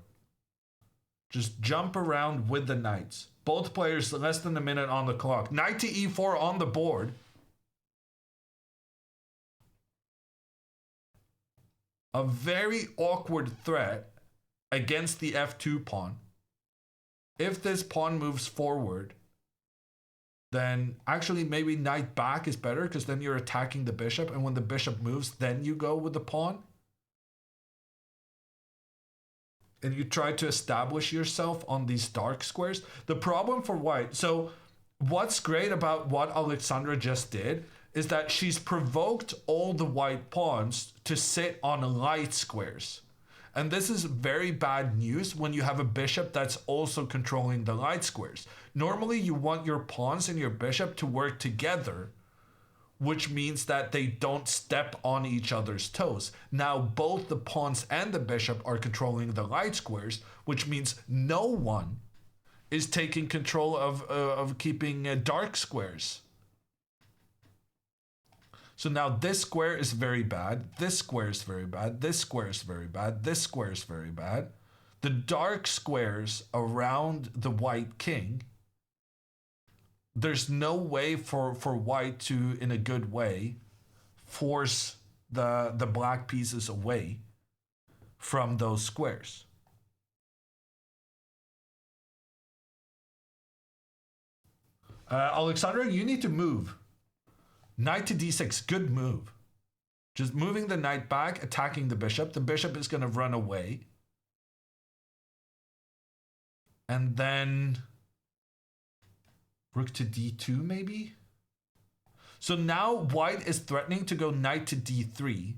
Just jump around with the knights. Both players less than a minute on the clock. Knight to e4 on the board. A very awkward threat against the f2 pawn. If this pawn moves forward, then actually maybe knight back is better because then you're attacking the bishop, and when the bishop moves, then you go with the pawn. And you try to establish yourself on these dark squares. The problem for white, so what's great about what Alexandra just did is that she's provoked all the white pawns to sit on light squares. And this is very bad news when you have a bishop that's also controlling the light squares. Normally you want your pawns and your bishop to work together, which means that they don't step on each other's toes. Now both the pawns and the bishop are controlling the light squares, which means no one is taking control of keeping dark squares. So now this square is very bad, this square is very bad, this square is very bad, this square is very bad. The dark squares around the white king, there's no way for white to, in a good way, force the black pieces away from those squares. Alexandra, you need to move. Knight to d6, good move. Just moving the knight back, attacking the bishop. The bishop is going to run away. And then rook to d2 maybe? So now white is threatening to go knight to d3.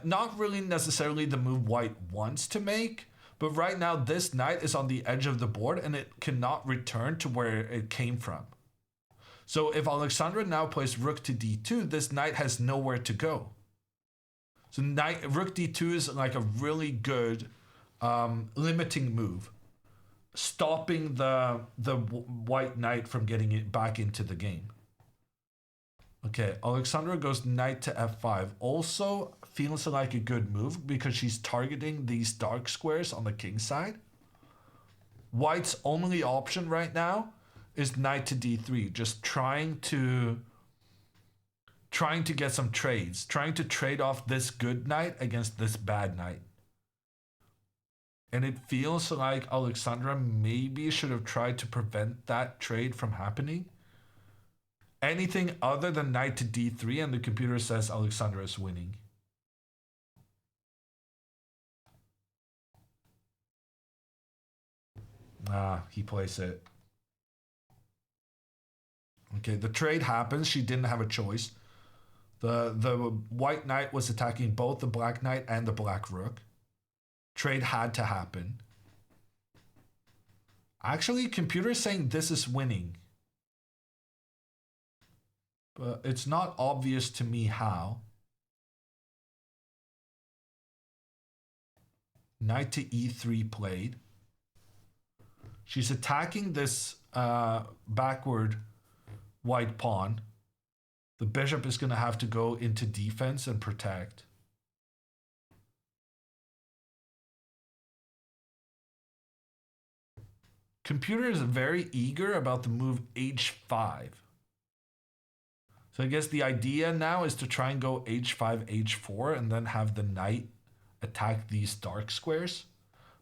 Not really necessarily the move white wants to make, but right now this knight is on the edge of the board and it cannot return to where it came from. So if Alexandra now plays rook to d2, this knight has nowhere to go. So rook d2 is like a really good limiting move, stopping the white knight from getting it back into the game. Okay, Alexandra goes knight to f5. Also feels like a good move because she's targeting these dark squares on the king side. White's only option right now is knight to d3, just trying to get some trades, trying to trade off this good knight against this bad knight. And it feels like Alexandra maybe should have tried to prevent that trade from happening. Anything other than knight to d3 and the computer says Alexandra is winning. He plays it. Okay, the trade happens. She didn't have a choice. The white knight was attacking both the black knight and the black rook. Trade had to happen. Actually, computer is saying this is winning. But it's not obvious to me how. Knight to e3 played. She's attacking this backward white pawn. The bishop is going to have to go into defense and protect. Computer is very eager about the move h5. So I guess the idea now is to try and go h5, h4, and then have the knight attack these dark squares.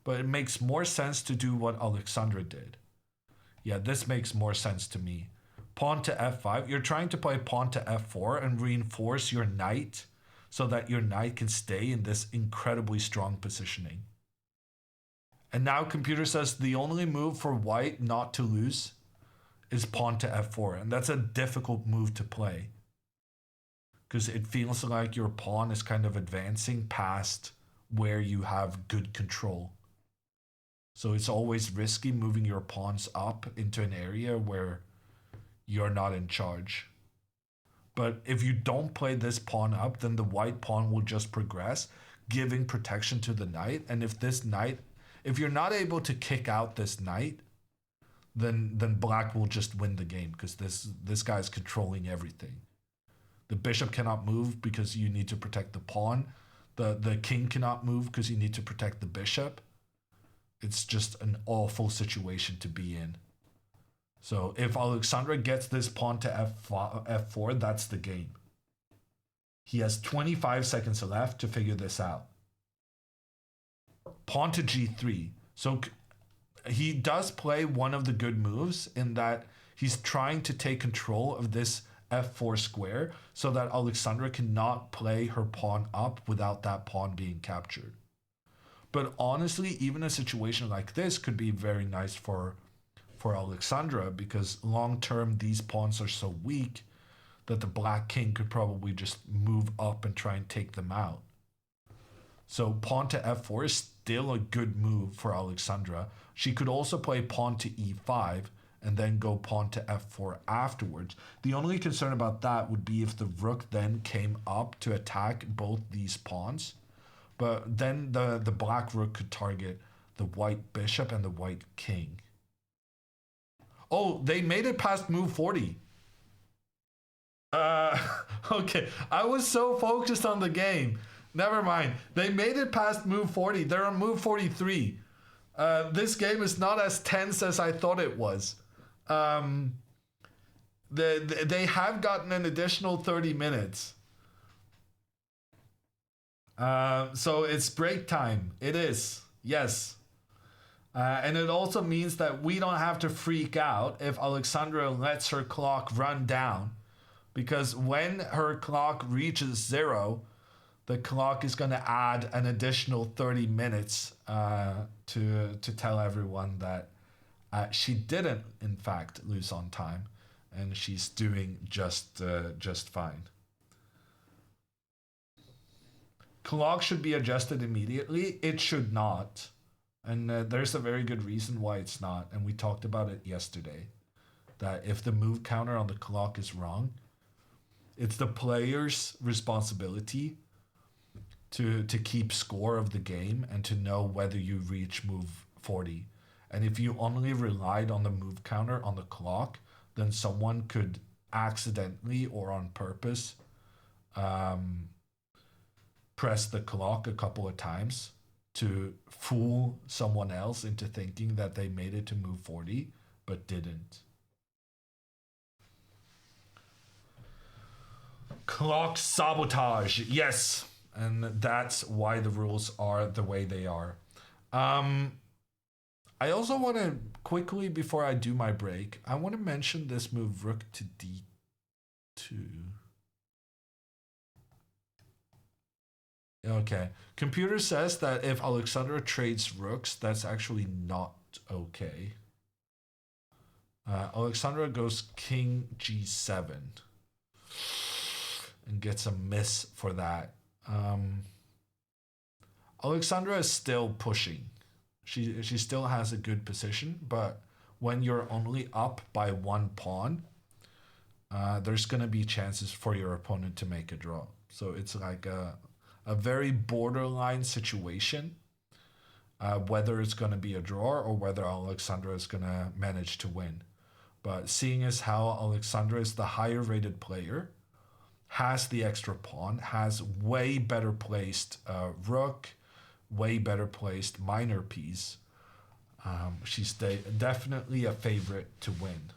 But it makes more sense to do what Alexandra did. Yeah, this makes more sense to me. Pawn to f5. You're trying to play pawn to f4 and reinforce your knight so that your knight can stay in this incredibly strong positioning. And now computer says the only move for white not to lose is pawn to f4. And that's a difficult move to play, because it feels like your pawn is kind of advancing past where you have good control. So it's always risky moving your pawns up into an area where you're not in charge. But if you don't play this pawn up, then the white pawn will just progress, giving protection to the knight. And if you're not able to kick out this knight, then black will just win the game, because this guy's controlling everything. The bishop cannot move because you need to protect the pawn. The king cannot move because you need to protect the bishop. It's just an awful situation to be in. So if Alexandra gets this pawn to f4, that's the game. He has 25 seconds left to figure this out. Pawn to g3. So he does play one of the good moves in that he's trying to take control of this f4 square so that Alexandra cannot play her pawn up without that pawn being captured. But honestly, even a situation like this could be very nice for Alexandra, because long term these pawns are so weak that the black king could probably just move up and try and take them out. So pawn to f4 is still a good move for Alexandra. She could also play pawn to e5 and then go pawn to f4 afterwards. The only concern about that would be if the rook then came up to attack both these pawns. But then the black rook could target the white bishop and the white king. Oh, they made it past move 40. Okay, I was so focused on the game. Never mind. They made it past move 40. They're on move 43. This game is not as tense as I thought it was. They have gotten an additional 30 minutes. So it's break time. It is. Yes. And it also means that we don't have to freak out if Alexandra lets her clock run down. Because when her clock reaches 0, the clock is going to add an additional 30 minutes to tell everyone that she didn't, in fact, lose on time. And she's doing just fine. Clock should be adjusted immediately. It should not. And there's a very good reason why it's not. And we talked about it yesterday. That if the move counter on the clock is wrong, it's the player's responsibility to keep score of the game and to know whether you reach move 40. And if you only relied on the move counter on the clock, then someone could accidentally or on purpose press the clock a couple of times to fool someone else into thinking that they made it to move 40, but didn't. Clock sabotage, yes. And that's why the rules are the way they are. I also want to quickly, before I do my break, I want to mention this move, rook to d2. Okay. Computer says that if Alexandra trades rooks, that's actually not okay. Alexandra goes king g7 and gets a miss for that. Alexandra is still pushing. She still has a good position, but when you're only up by one pawn, there's going to be chances for your opponent to make a draw. So it's like a very borderline situation, whether it's going to be a draw or whether Alexandra is going to manage to win. But seeing as how Alexandra is the higher rated player, has the extra pawn, has way better placed rook, way better placed minor piece, she's definitely a favorite to win.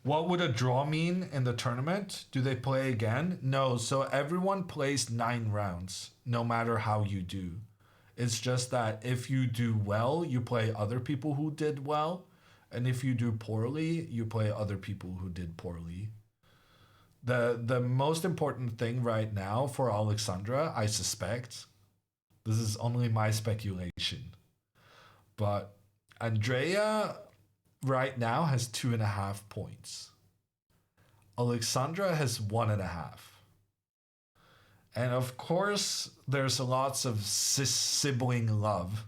What would a draw mean in the tournament? Do they play again? No, so everyone plays 9 rounds, no matter how you do. It's just that if you do well, you play other people who did well. And if you do poorly, you play other people who did poorly. The most important thing right now for Alexandra, I suspect, this is only my speculation, but Andrea right now has 2.5 points. Alexandra has 1.5. And of course, there's lots of sibling love.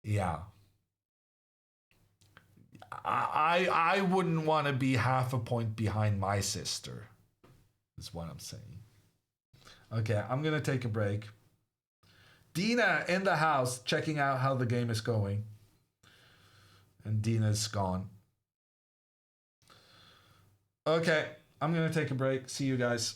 Yeah. I wouldn't want to be 0.5 point behind my sister, is what I'm saying. Okay, I'm going to take a break. Dina in the house, checking out how the game is going. And Dina's gone. Okay, I'm gonna take a break. See you guys.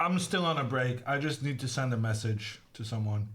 I'm still on a break. I just need to send a message to someone.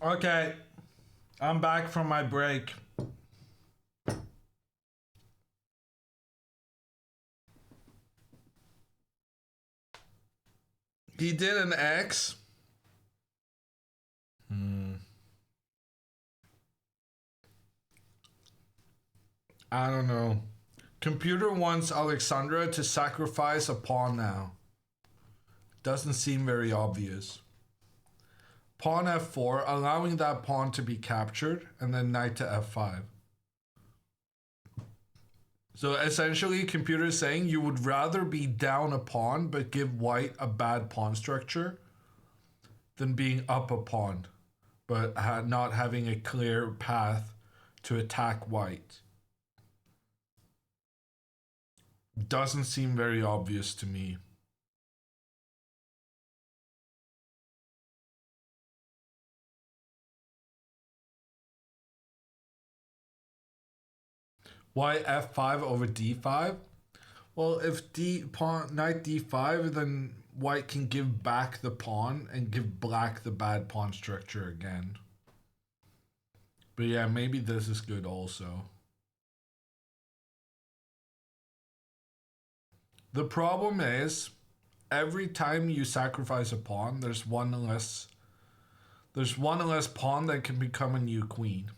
Okay, I'm back from my break. He did an X. I don't know. Computer wants Alexandra to sacrifice a pawn now. Doesn't seem very obvious. Pawn f4, allowing that pawn to be captured, and then knight to f5. So essentially, computer is saying you would rather be down a pawn but give white a bad pawn structure than being up a pawn but not having a clear path to attack white. Doesn't seem very obvious to me. Why f5 over d5? Well, if knight d5, then white can give back the pawn and give black the bad pawn structure again. But yeah, maybe this is good also. The problem is, every time you sacrifice a pawn, there's one less pawn that can become a new queen.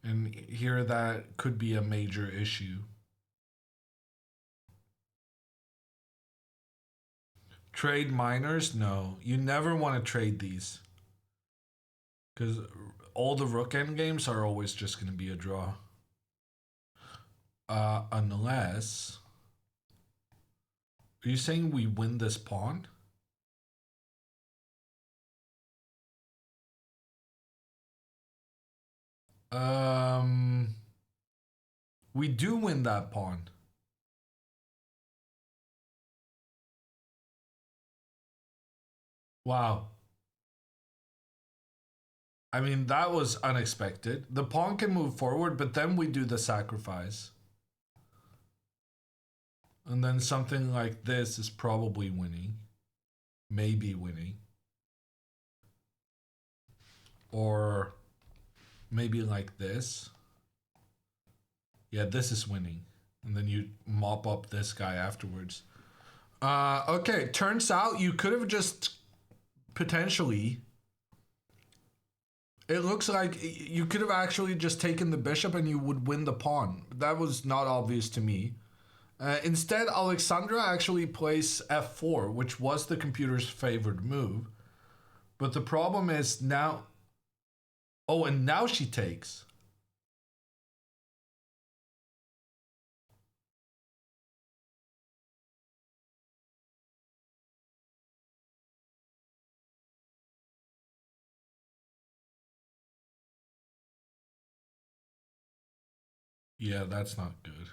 And here that could be a major issue. Trade minors? No, you never want to trade these. Because all the rook endgames are always just going to be a draw. Unless... Are you saying we win this pawn? We do win that pawn. Wow. I mean, that was unexpected. The pawn can move forward, but then we do the sacrifice. And then something like this is probably winning. Maybe winning. Or maybe like this. Yeah, this is winning. And then you mop up this guy afterwards. Okay, turns out you could have just potentially... It looks like you could have actually just taken the bishop and you would win the pawn. That was not obvious to me. Instead, Alexandra actually plays f4, which was the computer's favored move. But the problem is now... Oh, and now she takes. Yeah, that's not good.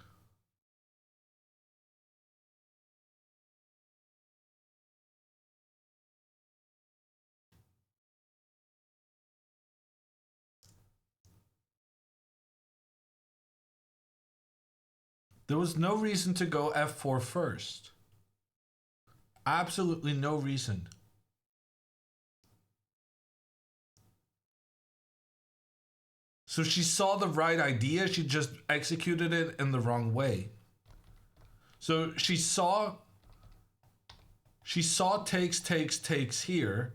There was no reason to go f4 first. Absolutely no reason. So she saw the right idea, she just executed it in the wrong way. So she saw takes here,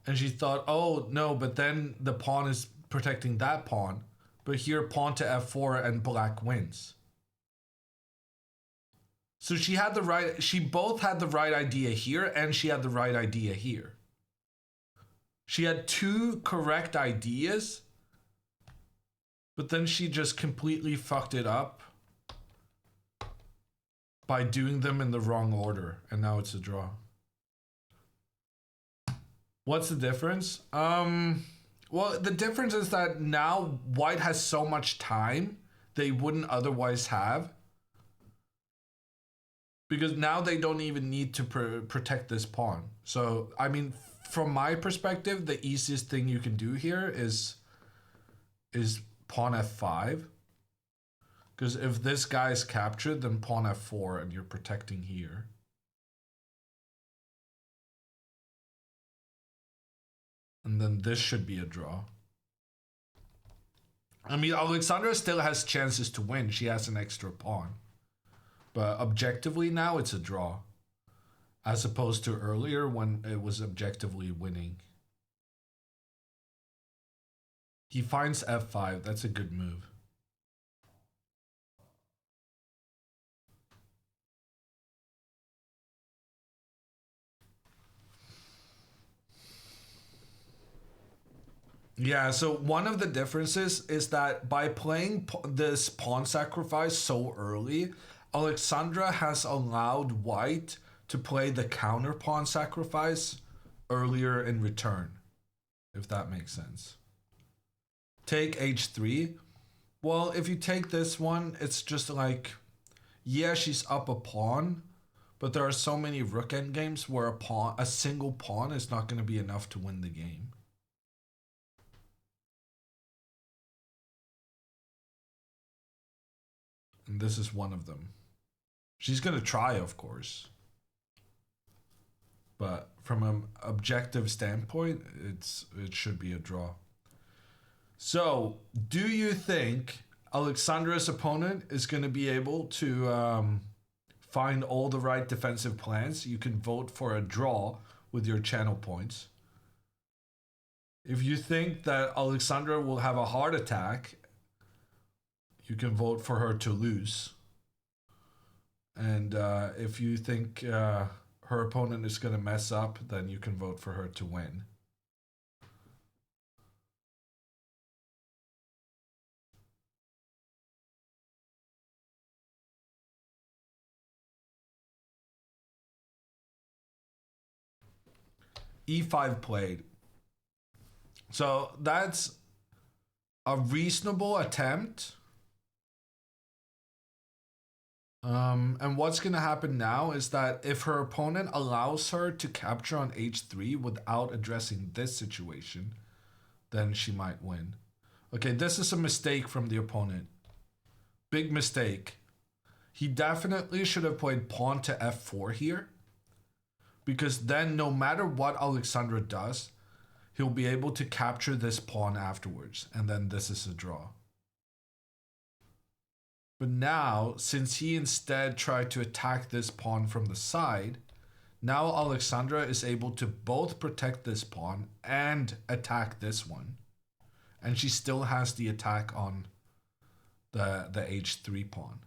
and she thought, oh no, but then the pawn is protecting that pawn. But here pawn to f4 and black wins. So she both had the right idea here, and she had the right idea here. She had two correct ideas, but then she just completely fucked it up by doing them in the wrong order, and now it's a draw. What's the difference? Well, the difference is that now white has so much time they wouldn't otherwise have. Because now they don't even need to protect this pawn. So, I mean, from my perspective, the easiest thing you can do here is pawn f5. Because if this guy is captured, then pawn f4 and you're protecting here. And then this should be a draw. I mean, Alexandra still has chances to win. She has an extra pawn. But objectively now it's a draw. As opposed to earlier when it was objectively winning. He finds f5. That's a good move. Yeah, so one of the differences is that by playing this pawn sacrifice so early, Alexandra has allowed white to play the counter pawn sacrifice earlier in return, if that makes sense. Take h3. Well, if you take this one, it's just like, yeah, she's up a pawn, but there are so many rook endgames where a single pawn is not going to be enough to win the game. And this is one of them. She's going to try, of course. But from an objective standpoint, it should be a draw. So, do you think Alexandra's opponent is going to be able to find all the right defensive plans. You can vote for a draw with your channel points. If you think that Alexandra will have a heart attack, you can vote for her to lose. And if you think her opponent is going to mess up, then you can vote for her to win. E5 played. So that's a reasonable attempt. And what's going to happen now is that if her opponent allows her to capture on h3 without addressing this situation, then she might win. Okay, this is a mistake from the opponent. Big mistake. He definitely should have played pawn to f4 here, because then no matter what Alexandra does, he'll be able to capture this pawn afterwards, and then this is a draw. But now, since he instead tried to attack this pawn from the side, now Alexandra is able to both protect this pawn and attack this one. And she still has the attack on the h3 pawn.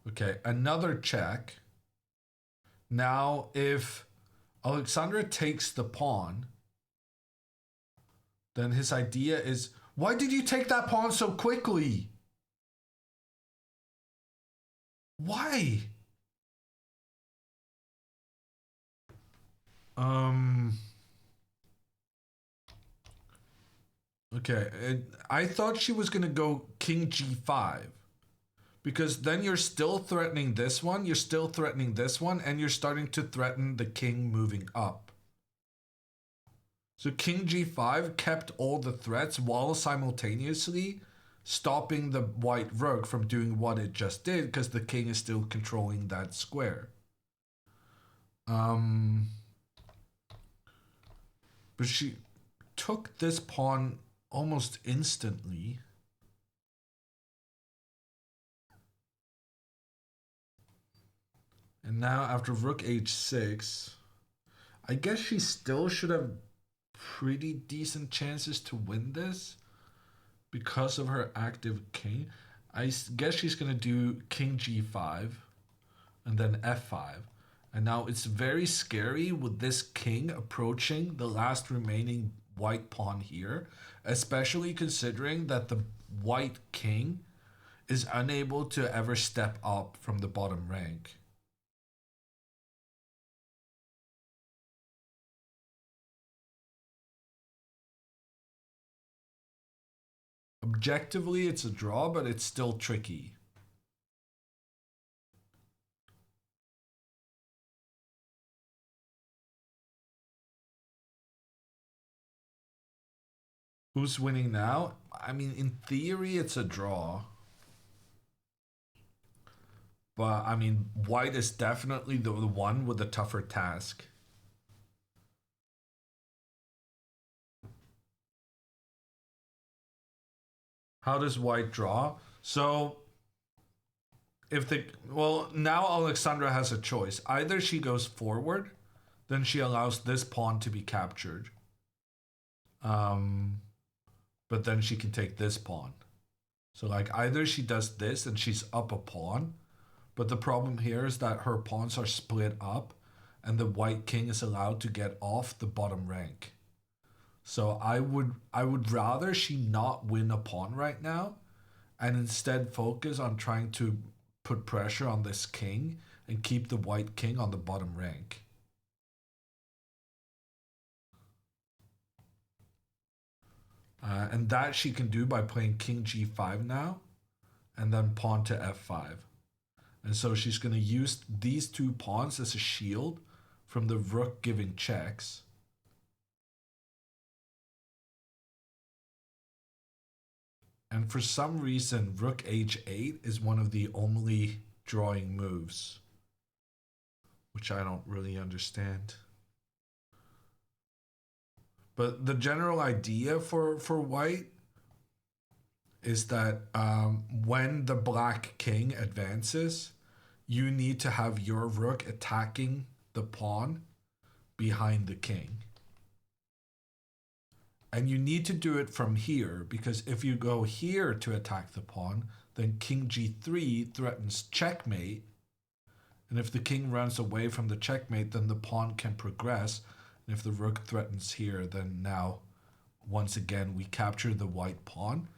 Okay, another check. Now, if Alexandra takes the pawn, then his idea is, why did you take that pawn so quickly? Why? Okay, I thought she was gonna go king g5. Because then you're still threatening this one, you're still threatening this one, and you're starting to threaten the king moving up. So king g5 kept all the threats while simultaneously stopping the white rook from doing what it just did, because the king is still controlling that square. But she took this pawn almost instantly. And now after rook h6, I guess she still should have pretty decent chances to win this because of her active king. I guess she's going to do king g5 and then f5. And now it's very scary with this king approaching the last remaining white pawn here, especially considering that the white king is unable to ever step up from the bottom rank. Objectively, it's a draw, but it's still tricky. Who's winning now? I mean, in theory, it's a draw. But, I mean, white is definitely the one with the tougher task. How does white draw? So, if the... Well, now Alexandra has a choice. Either she goes forward, then she allows this pawn to be captured. But then she can take this pawn. So, like, either she does this and she's up a pawn, but the problem here is that her pawns are split up and the white king is allowed to get off the bottom rank. So I would rather she not win a pawn right now and instead focus on trying to put pressure on this king and keep the white king on the bottom rank. And that she can do by playing king g5 now and then pawn to f5. And so she's going to use these two pawns as a shield from the rook giving checks. And for some reason, rook h8 is one of the only drawing moves, which I don't really understand. But the general idea for white is that when the black king advances, you need to have your rook attacking the pawn behind the king. And you need to do it from here, because if you go here to attack the pawn, then king g3 threatens checkmate. And if the king runs away from the checkmate, then the pawn can progress. And if the rook threatens here, then now, once again, we capture the white pawn.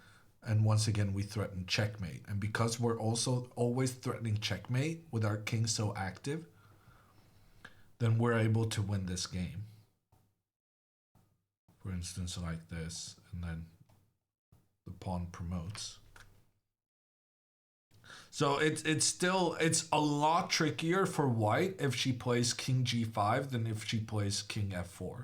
And once again, we threaten checkmate. And because we're also always threatening checkmate with our king so active, then we're able to win this game. For instance, like this, and then the pawn promotes. So it's a lot trickier for white if she plays king g5 than if she plays king f4.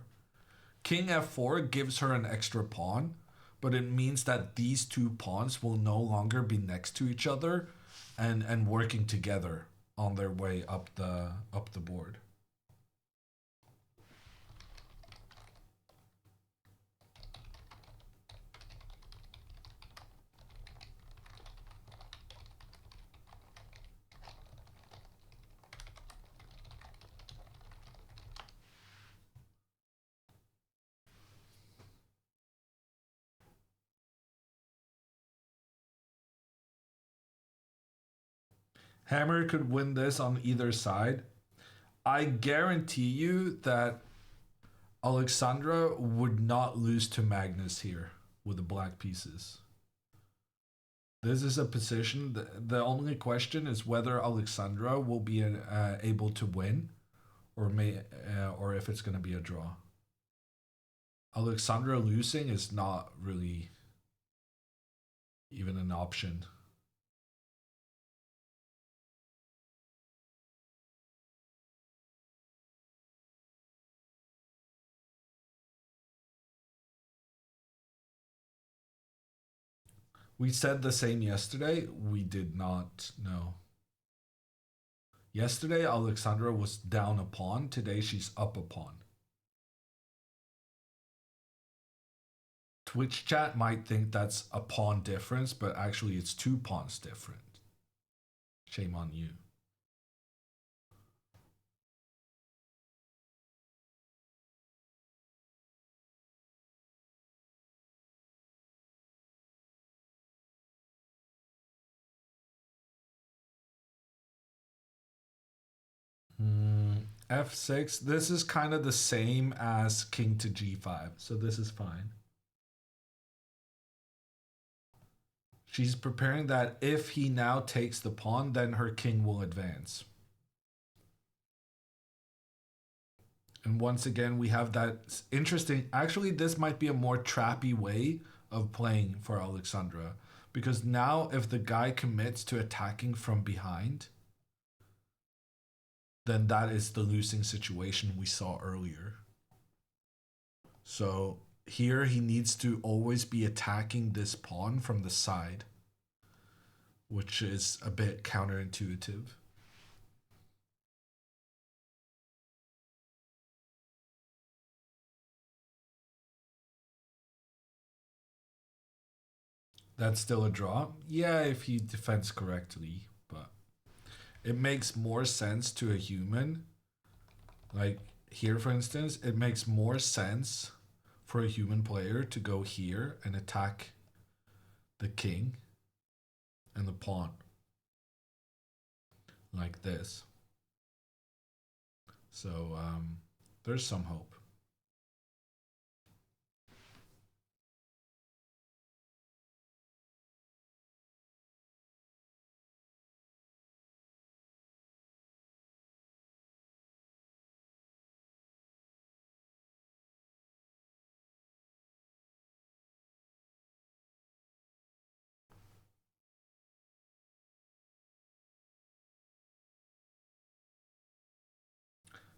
King f4 gives her an extra pawn, but it means that these two pawns will no longer be next to each other and working together on their way up the board. Hammer could win this on either side. I guarantee you that Alexandra would not lose to Magnus here with the black pieces. This is a position. The only question is whether Alexandra will be able to win, or if it's going to be a draw. Alexandra losing is not really even an option. We said the same yesterday. We did not know. Yesterday, Alexandra was down a pawn. Today, she's up a pawn. Twitch chat might think that's a pawn difference, but actually it's 2 pawns different. Shame on you. F6. This is kind of the same as king to g5, so this is fine. She's preparing that if he now takes the pawn, then her king will advance. And once again, we have that interesting... Actually, this might be a more trappy way of playing for Alexandra. Because now, if the guy commits to attacking from behind, then that is the losing situation we saw earlier. So here he needs to always be attacking this pawn from the side, which is a bit counterintuitive. That's still a draw? Yeah, if he defends correctly, but it makes more sense to a human. Like here, for instance, it makes more sense for a human player to go here and attack the king and the pawn. Like this. So there's some hope.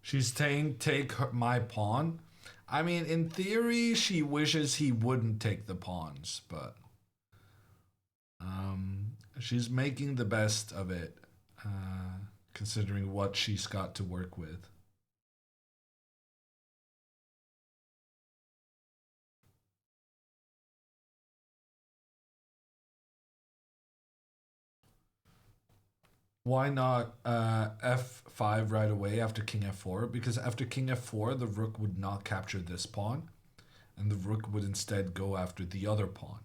She's saying, take my pawn. I mean, in theory, she wishes he wouldn't take the pawns, but she's making the best of it, considering what she's got to work with. Why not f5 right away after king f4? Because after king f4, the rook would not capture this pawn, and the rook would instead go after the other pawn.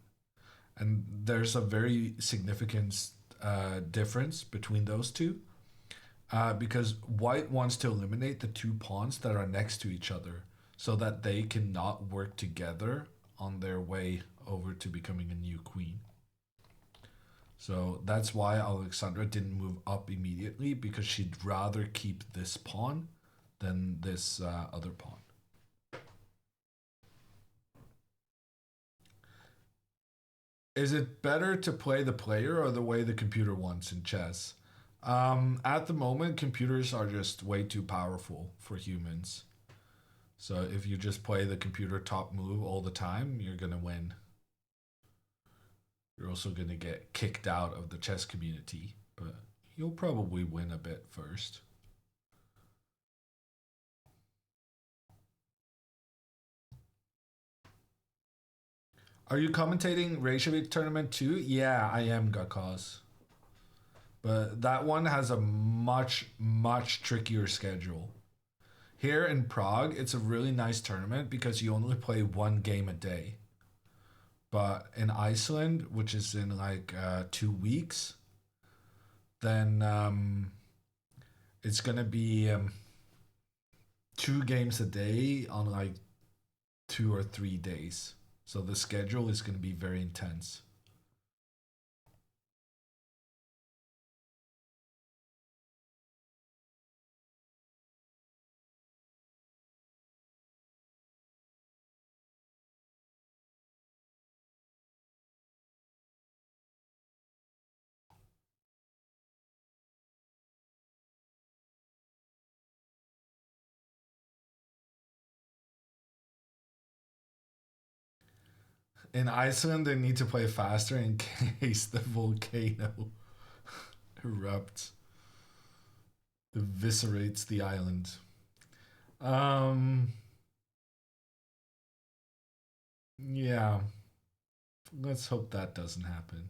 And there's a very significant difference between those two, because white wants to eliminate the two pawns that are next to each other so that they cannot work together on their way over to becoming a new queen. So that's why Alexandra didn't move up immediately, because she'd rather keep this pawn than this other pawn. Is it better to play the player or the way the computer wants in chess? At the moment, computers are just way too powerful for humans. So if you just play the computer top move all the time, you're gonna win. You're also gonna get kicked out of the chess community, but you'll probably win a bit first. Are you commentating Reykjavik tournament too? Yeah, I am, Gakaz. But that one has a much trickier schedule. Here in Prague, it's a really nice tournament because you only play one game a day. But in Iceland, which is in like 2 weeks, then it's gonna be 2 games a day on like 2 or 3 days. So the schedule is gonna be very intense. In Iceland, they need to play faster in case the volcano erupts, eviscerates the island. Yeah, let's hope that doesn't happen.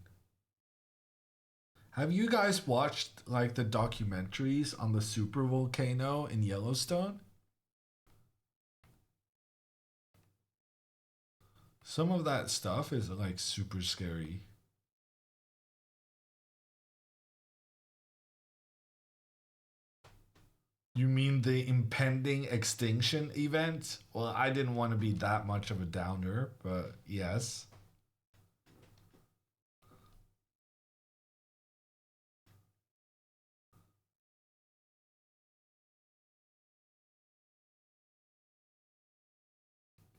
Have you guys watched like the documentaries on the super volcano in Yellowstone? Some of that stuff is like super scary. You mean the impending extinction event? Well, I didn't want to be that much of a downer, but yes.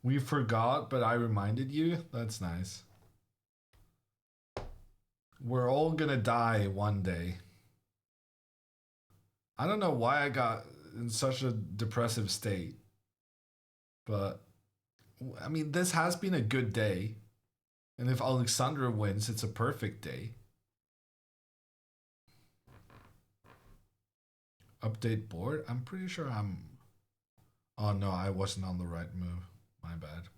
We forgot, but I reminded you. That's nice. We're all gonna die one day. I don't know why I got in such a depressive state, but I mean, this has been a good day. And if Alexandra wins, it's a perfect day. Update board? I'm pretty sure I'm... Oh no, I wasn't on the right move. My bad.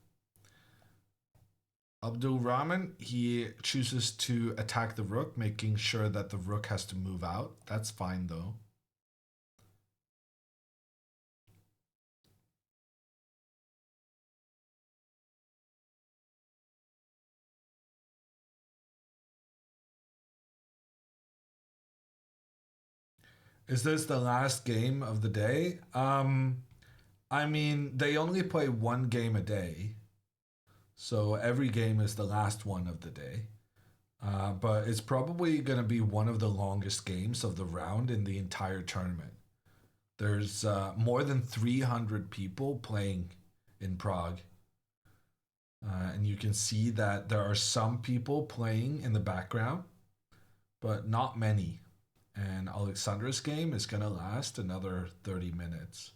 Abdul Rahman, he chooses to attack the rook, making sure that the rook has to move out. That's fine though. Is this the last game of the day? I mean, they only play one game a day. So every game is the last one of the day. But it's probably going to be one of the longest games of the round in the entire tournament. There's more than 300 people playing in Prague. And you can see that there are some people playing in the background, but not many. And Alexandra's game is going to last another 30 minutes.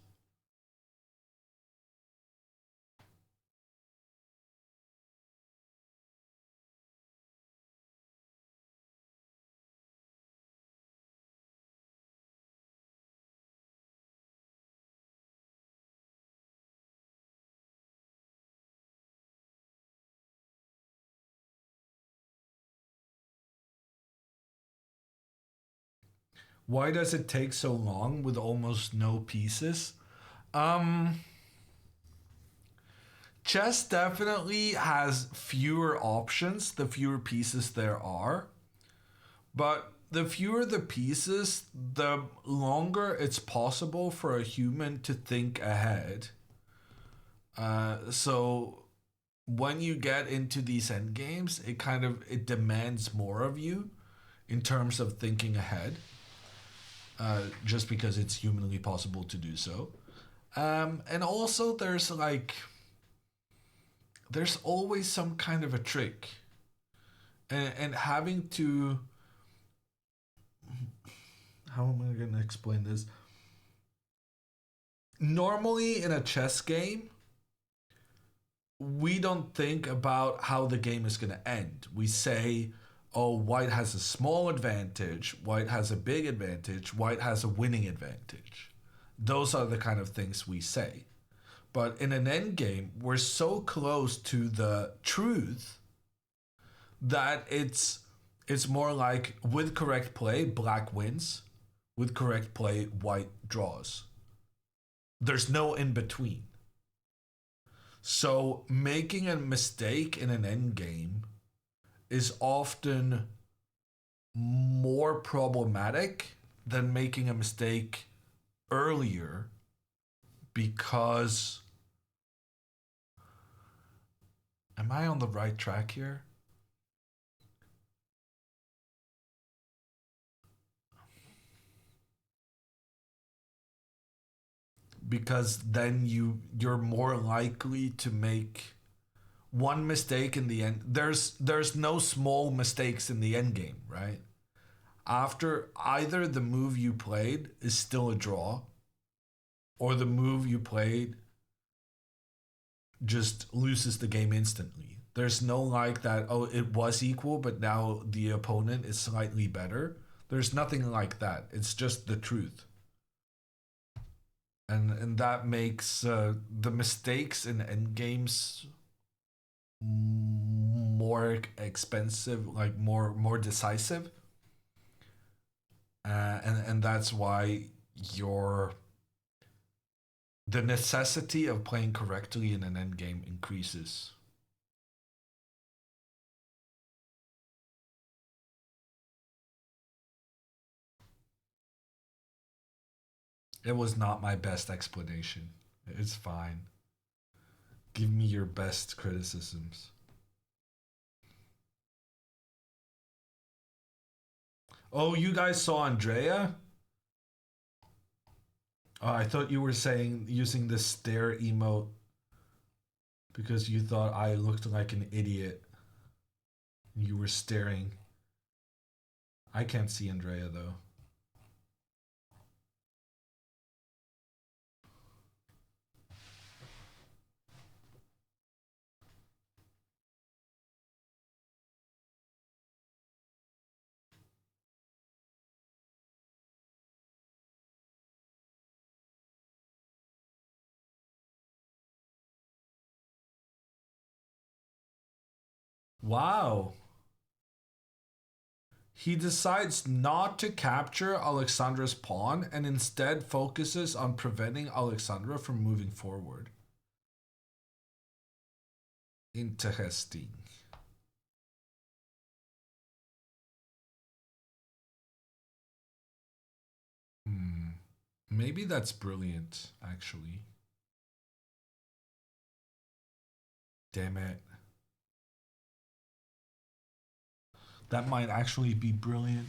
Why does it take so long with almost no pieces? Chess definitely has fewer options, the fewer pieces there are. But the fewer the pieces, the longer it's possible for a human to think ahead. So when you get into these endgames, it demands more of you in terms of thinking ahead. Just because it's humanly possible to do so. And also there's always some kind of a trick. And having to... How am I going to explain this? Normally in a chess game, we don't think about how the game is going to end. We say, oh, white has a small advantage, white has a big advantage, white has a winning advantage. Those are the kind of things we say. But in an endgame, we're so close to the truth that it's more like, with correct play, black wins. With correct play, white draws. There's no in between. So making a mistake in an endgame is often more problematic than making a mistake earlier, because... Am I on the right track here? Because then you're more likely to make one mistake in the end. There's no small mistakes in the end game, right? After either the move you played is still a draw, or the move you played just loses the game instantly. There's no like that, oh, it was equal, but now the opponent is slightly better. There's nothing like that. It's just the truth. And that makes the mistakes in endgames more expensive, like more decisive. And that's why the necessity of playing correctly in an endgame increases. It was not my best explanation. It's fine. Give me your best criticisms. Oh, you guys saw Andrea? Oh, I thought you were saying using the stare emote because you thought I looked like an idiot. You were staring. I can't see Andrea though. Wow. He decides not to capture Alexandra's pawn and instead focuses on preventing Alexandra from moving forward. Interesting. Maybe that's brilliant, actually. Damn it. That might actually be brilliant.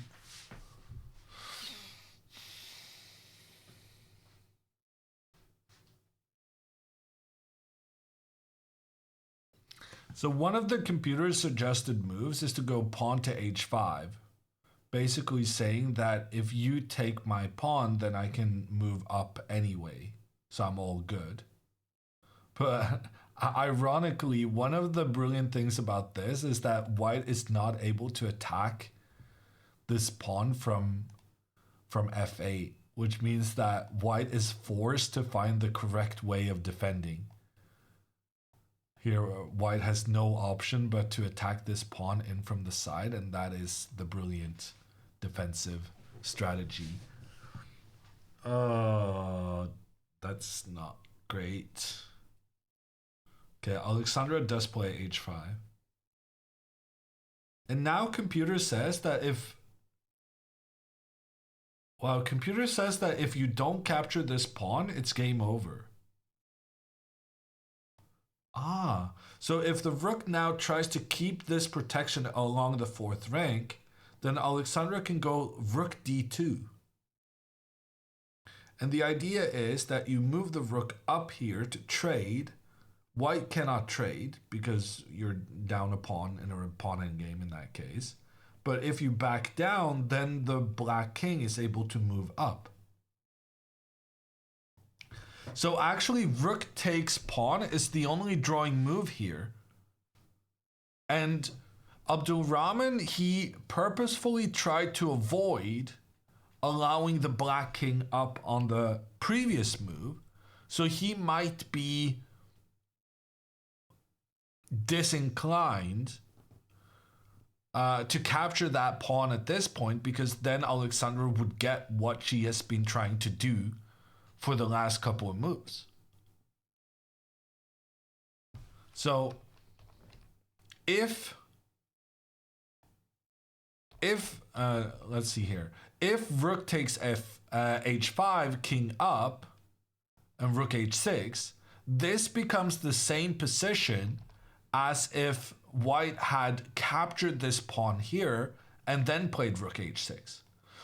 So one of the computer's suggested moves is to go pawn to h5. Basically saying that if you take my pawn, then I can move up anyway. So I'm all good. But ironically, one of the brilliant things about this is that white is not able to attack this pawn from f8, which means that white is forced to find the correct way of defending. Here, white has no option but to attack this pawn in from the side, and that is the brilliant defensive strategy That's not great. Okay, Alexandra does play h5. And now computer says that if... Well, computer says that if you don't capture this pawn, it's game over. Ah, so if the rook now tries to keep this protection along the 4th rank, then Alexandra can go rook d2. And the idea is that you move the rook up here to trade. White cannot trade because you're down a pawn in a pawn endgame in that case. But if you back down, then the black king is able to move up. So actually, rook takes pawn is the only drawing move here. And Abdulrahman, he purposefully tried to avoid allowing the black king up on the previous move. So he might be disinclined to capture that pawn at this point, because then Alexandra would get what she has been trying to do for the last couple of moves. So if let's see here, if rook takes h5, king up, and rook h6, this becomes the same position as if white had captured this pawn here and then played rook h6.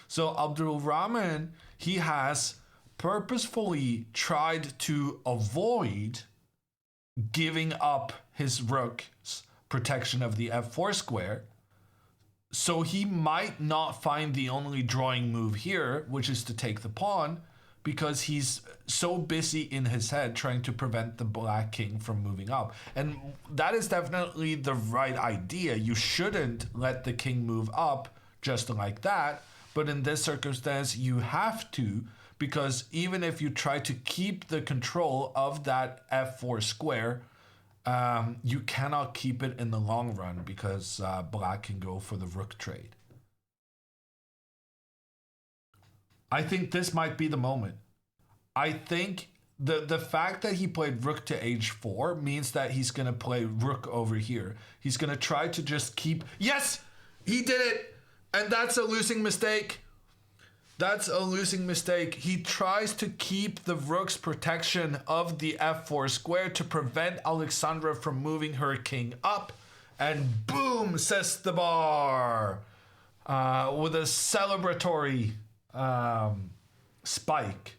So Abdul Rahman, he has purposefully tried to avoid giving up his rook's protection of the f4 square. So he might not find the only drawing move here, which is to take the pawn, because he's so busy in his head trying to prevent the black king from moving up. And that is definitely the right idea. You shouldn't let the king move up just like that. But in this circumstance, you have to, because even if you try to keep the control of that f4 square, you cannot keep it in the long run, because black can go for the rook trade. I think this might be the moment. I think the fact that he played rook to h4 means that he's going to play rook over here. He's going to try to just keep... Yes! He did it! And that's a losing mistake. That's a losing mistake. He tries to keep the rook's protection of the f4 square to prevent Alexandra from moving her king up. And boom, says the bar. With a celebratory spike.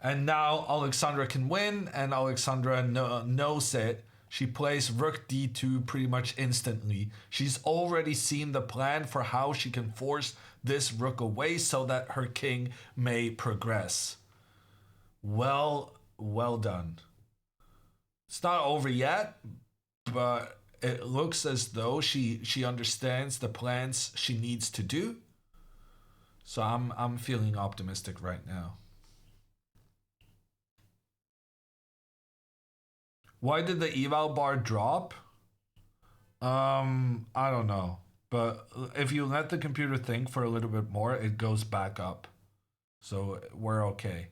And now Alexandra can win, and Alexandra knows it. She plays rook d2 pretty much instantly. She's already seen the plan for how she can force this rook away so that her king may progress. Well done. It's not over yet, but it looks as though she understands the plans she needs to do. So I'm feeling optimistic right now. Why did the eval bar drop? I don't know. But if you let the computer think for a little bit more, it goes back up. So we're okay.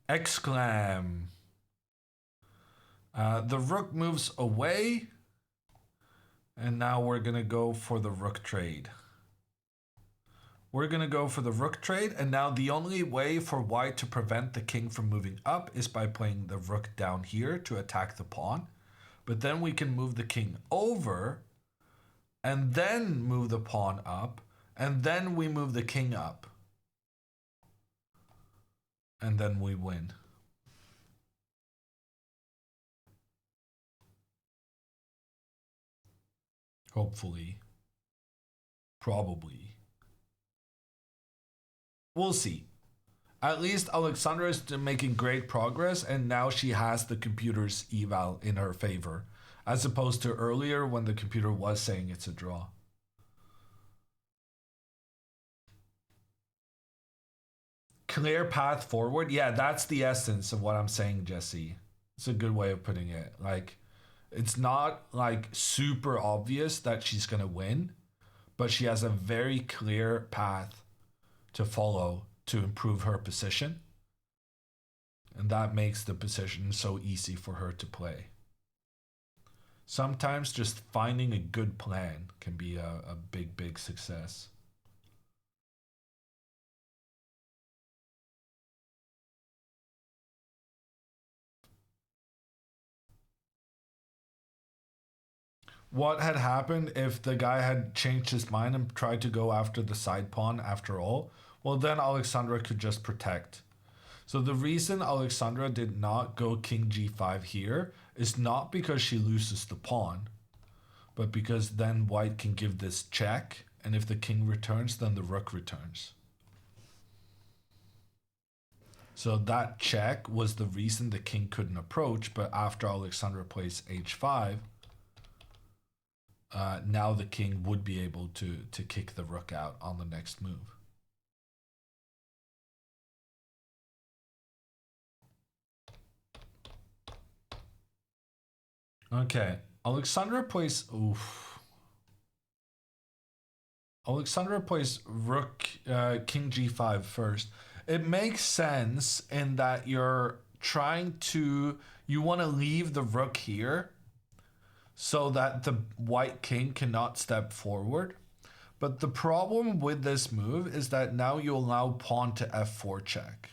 Exclam. The rook moves away. And now we're going to go for the rook trade. We're going to go for the rook trade. And now the only way for white to prevent the king from moving up is by playing the rook down here to attack the pawn. But then we can move the king over and then move the pawn up. And then we move the king up. And then we win. Hopefully. Probably. We'll see. At least Alexandra is making great progress, and now she has the computer's eval in her favor, as opposed to earlier when the computer was saying it's a draw. Clear path forward. Yeah, that's the essence of what I'm saying, Jesse. It's a good way of putting it. Like, it's not like super obvious that she's gonna win, but she has a very clear path to follow to improve her position. And that makes the position so easy for her to play. Sometimes just finding a good plan can be a big, big success. What had happened if the guy had changed his mind and tried to go after the side pawn after all? Well, then Alexandra could just protect. So the reason Alexandra did not go king g5 here is not because she loses the pawn, but because then white can give this check, and if the king returns, then the rook returns. So that check was the reason the king couldn't approach, but after Alexandra plays h5, now the king would be able to kick the rook out on the next move. Okay, Alexandra plays. Oof. Alexandra plays rook, king g5 first. It makes sense in that you're trying to. You want to leave the rook here so that the white king cannot step forward. But the problem with this move is that now you allow pawn to f4 check.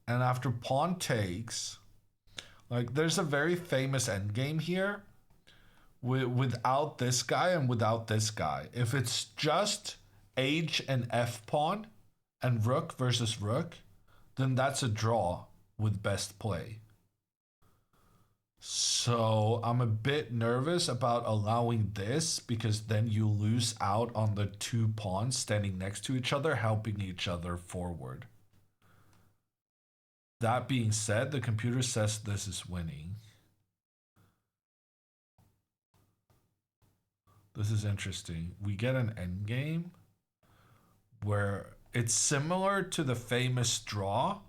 And after pawn takes, like there's a very famous endgame here without this guy and without this guy. If it's just h and f pawn and rook versus rook, then that's a draw with best play. So I'm a bit nervous about allowing this because then you lose out on the two pawns standing next to each other, helping each other forward. That being said, the computer says this is winning. This is interesting. We get an endgame where it's similar to the famous draw,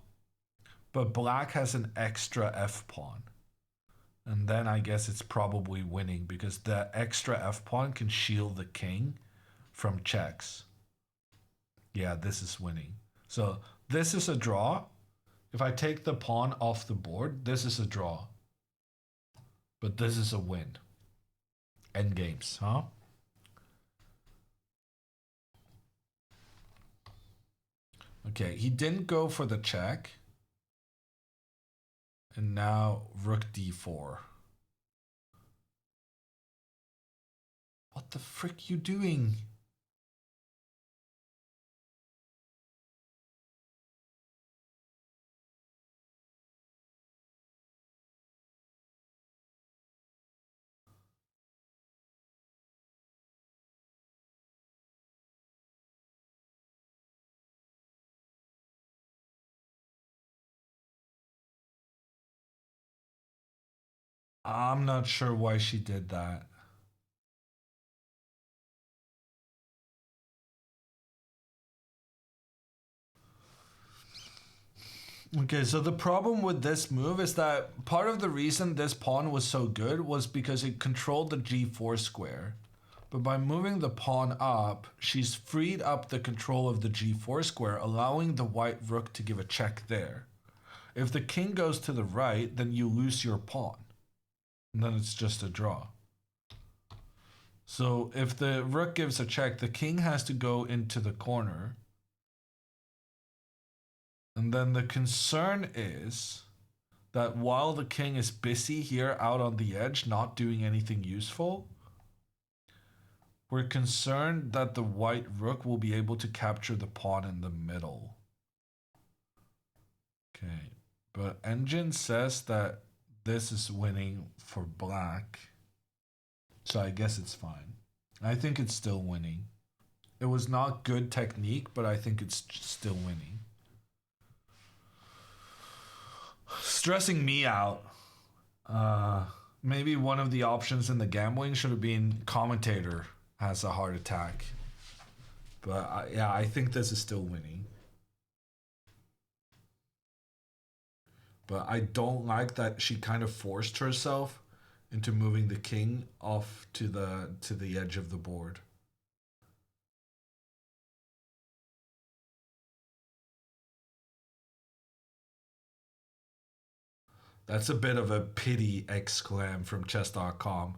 but black has an extra f pawn. And then I guess it's probably winning because the extra f pawn can shield the king from checks. Yeah, this is winning. So this is a draw. If I take the pawn off the board, this is a draw. But this is a win. Endgames, huh? Okay, he didn't go for the check. And now rook d4. What the frick you doing? I'm not sure why she did that. Okay, so the problem with this move is that part of the reason this pawn was so good was because it controlled the g4 square. But by moving the pawn up, she's freed up the control of the g4 square, allowing the white rook to give a check there. If the king goes to the right, then you lose your pawn. And then it's just a draw. So if the rook gives a check, the king has to go into the corner. And then the concern is that while the king is busy here out on the edge, not doing anything useful, we're concerned that the white rook will be able to capture the pawn in the middle. Okay, but Engine says that this is winning for black. So I guess it's fine. I think it's still winning. It was not good technique, but I think it's still winning. Stressing me out. Maybe one of the options in the gambling should have been commentator has a heart attack. But yeah, I think this is still winning. But I don't like that she kind of forced herself into moving the king off to the edge of the board. That's a bit of a pity exclam from chess.com.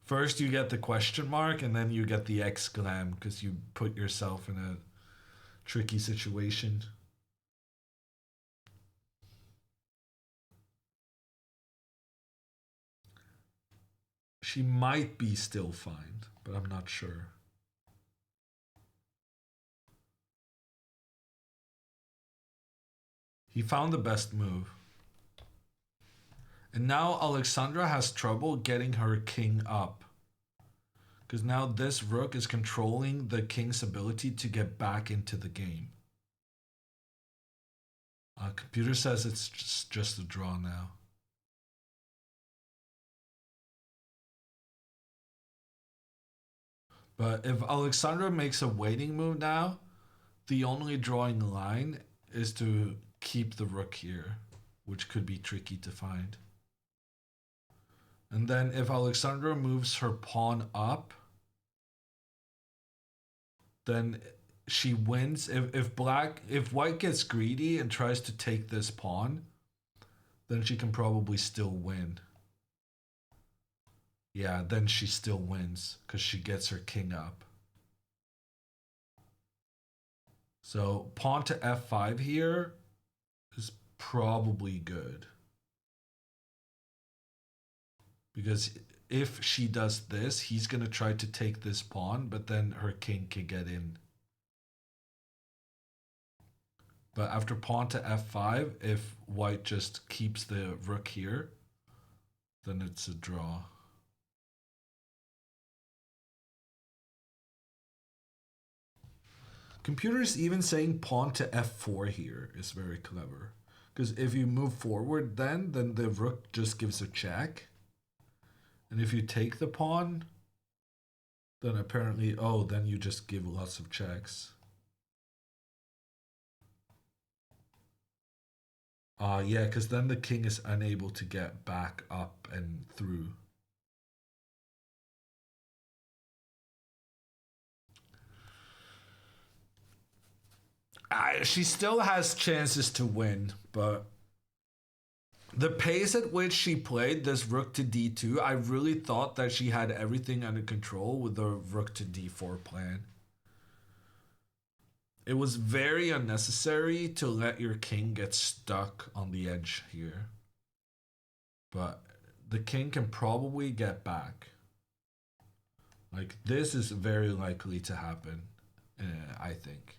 First you get the question mark and then you get the exclam because you put yourself in a tricky situation. She might be still fine, but I'm not sure. He found the best move. And now Alexandra has trouble getting her king up. Because now this rook is controlling the king's ability to get back into the game. Computer says it's just a draw now. But if Alexandra makes a waiting move now, the only drawing line is to keep the rook here, which could be tricky to find. And then if Alexandra moves her pawn up, then she wins. If white gets greedy and tries to take this pawn, then she can probably still win. Yeah, then she still wins because she gets her king up. So pawn to f5 here is probably good. Because if she does this, he's going to try to take this pawn, but then her king can get in. But after pawn to f5, if white just keeps the rook here, then it's a draw. Computer's even saying pawn to f4 here is very clever. Because if you move forward then the rook just gives a check. And if you take the pawn, then apparently, then you just give lots of checks. Yeah, because then the king is unable to get back up and through. She still has chances to win, but the pace at which she played this rook to d2, I really thought that she had everything under control with the rook to d4 plan. It was very unnecessary to let your king get stuck on the edge here. But the king can probably get back. Like, this is very likely to happen, I think.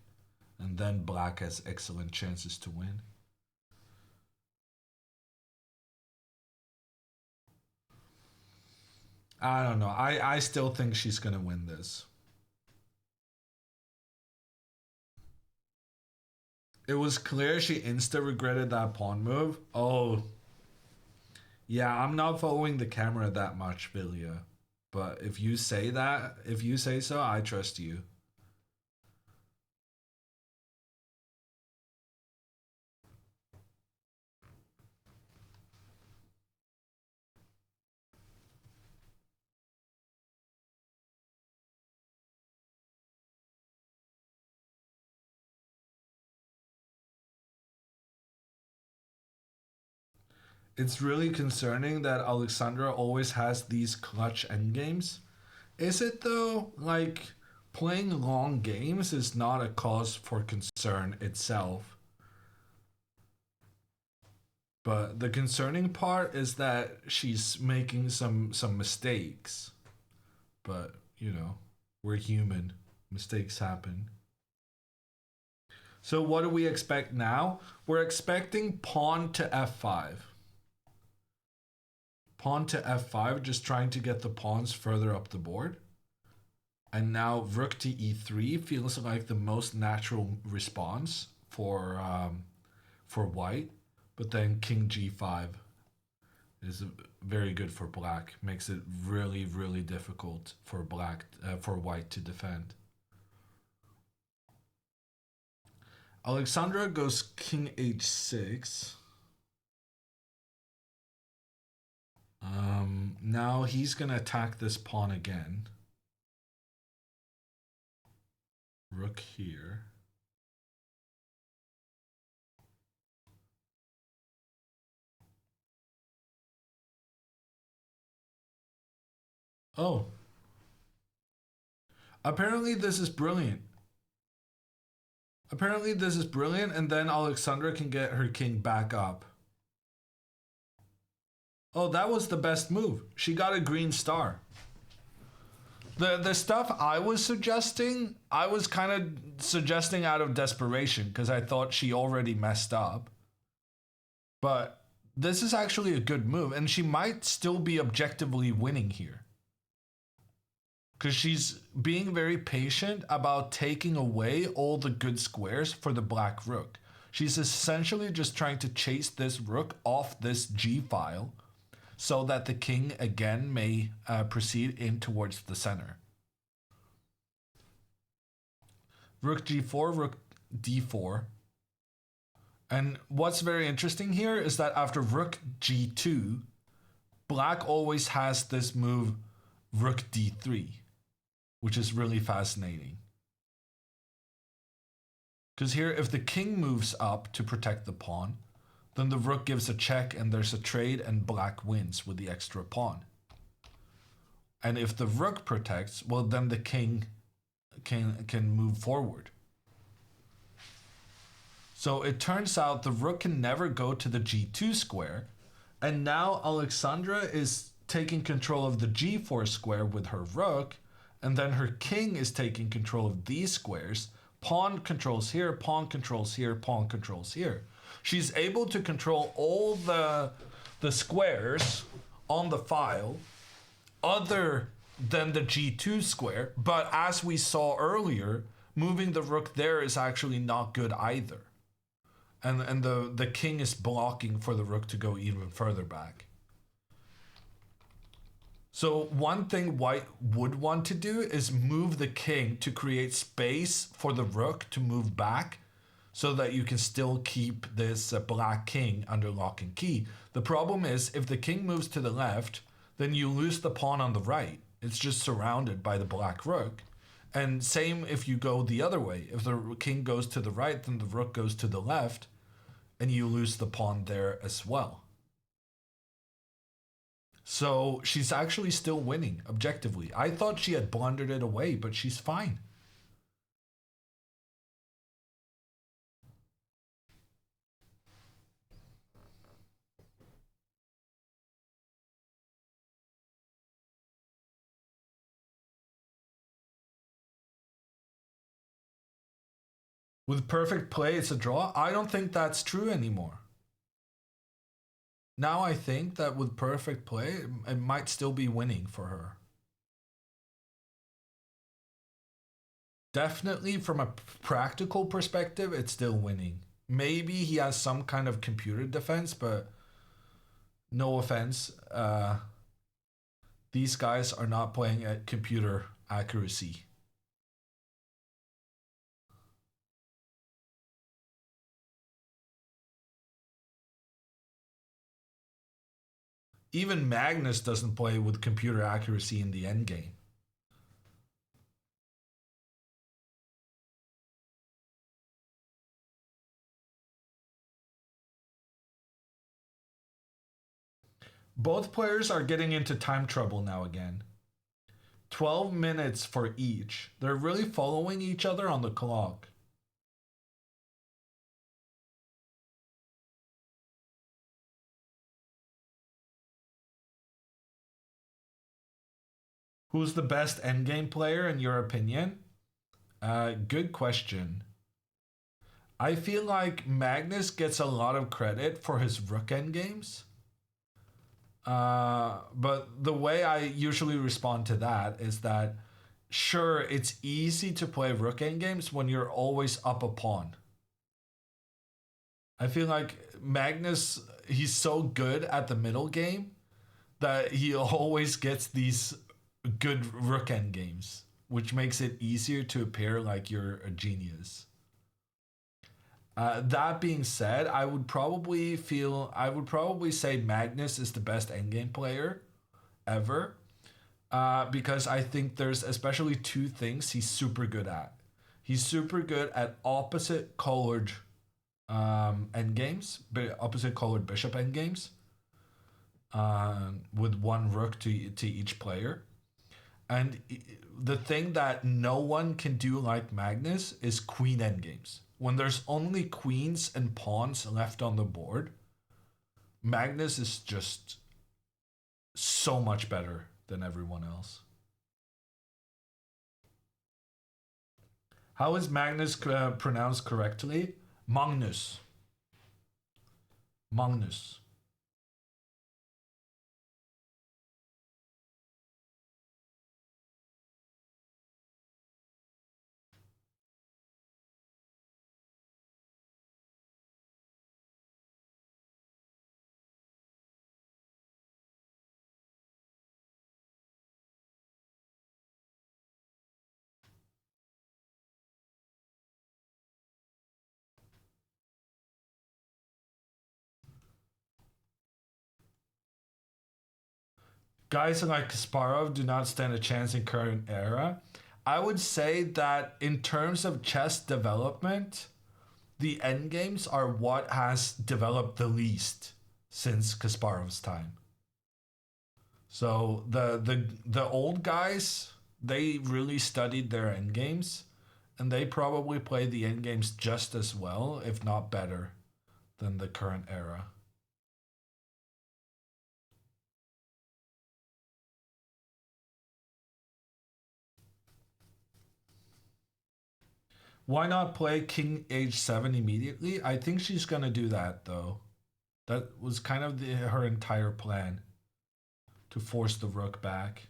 And then black has excellent chances to win. I don't know. I still think she's going to win this. It was clear she insta-regretted that pawn move. Oh. Yeah, I'm not following the camera that much, Vilya. But if you say so, I trust you. It's really concerning that Alexandra always has these clutch endgames. Is it though? Like, playing long games is not a cause for concern itself. But the concerning part is that she's making some mistakes. But, you know, we're human. Mistakes happen. So what do we expect now? We're expecting pawn to f5. Pawn to f5, just trying to get the pawns further up the board. And now rook to e3 feels like the most natural response for white. But then king g5 is very good for black. Makes it really, really difficult for white to defend. Alexandra goes king h6. Now he's gonna attack this pawn again. Rook here. Oh. Apparently this is brilliant. Apparently this is brilliant, and then Alexandra can get her king back up. Oh, that was the best move. She got a green star. The stuff I was suggesting, I was kind of suggesting out of desperation because I thought she already messed up. But this is actually a good move, and she might still be objectively winning here. Because she's being very patient about taking away all the good squares for the black rook. She's essentially just trying to chase this rook off this G file so that the king again may proceed in towards the center. Rook G4, Rook D4. And what's very interesting here is that after Rook G2, black always has this move Rook D3, which is really fascinating. Because here, if the king moves up to protect the pawn, then the rook gives a check and there's a trade and black wins with the extra pawn. And if the rook protects, well, then the king can move forward. So it turns out the rook can never go to the G2 square, and now Alexandra is taking control of the G4 square with her rook, and then her king is taking control of these squares. Pawn controls here, pawn controls here, pawn controls here. She's able to control all the squares on the file other than the G2 square, but as we saw earlier, moving the rook there is actually not good either. And the king is blocking for the rook to go even further back. So one thing white would want to do is move the king to create space for the rook to move back so that you can still keep this black king under lock and key. The problem is if the king moves to the left, then you lose the pawn on the right. It's just surrounded by the black rook. And same if you go the other way. If the king goes to the right, then the rook goes to the left, and you lose the pawn there as well. So she's actually still winning, objectively. I thought she had blundered it away, but she's fine. With perfect play, it's a draw. I don't think that's true anymore. Now I think that with perfect play, it might still be winning for her. Definitely from a practical perspective, it's still winning. Maybe he has some kind of computer defense, but no offense. These guys are not playing at computer accuracy. Even Magnus doesn't play with computer accuracy in the endgame. Both players are getting into time trouble now again. 12 minutes for each. They're really following each other on the clock. Who's the best endgame player in your opinion? Good question. I feel like Magnus gets a lot of credit for his rook endgames. But the way I usually respond to that is that, sure, it's easy to play rook endgames when you're always up a pawn. I feel like Magnus, he's so good at the middle game that he always gets these good rook endgames, which makes it easier to appear like you're a genius. That being said, I would probably say Magnus is the best endgame player ever, because I think there's especially two things he's super good at. He's super good at opposite colored endgames, opposite colored bishop endgames, with one rook to each player. And the thing that no one can do like Magnus is queen endgames. When there's only queens and pawns left on the board, Magnus is just so much better than everyone else. How is Magnus pronounced correctly? Magnus. Magnus. Guys like Kasparov do not stand a chance in current era. I would say that in terms of chess development, the endgames are what has developed the least since Kasparov's time. So the old guys, they really studied their endgames, and they probably play the endgames just as well, if not better, than the current era. Why not play king h7 immediately? I think she's going to do that, though. That was kind of her entire plan, to force the rook back.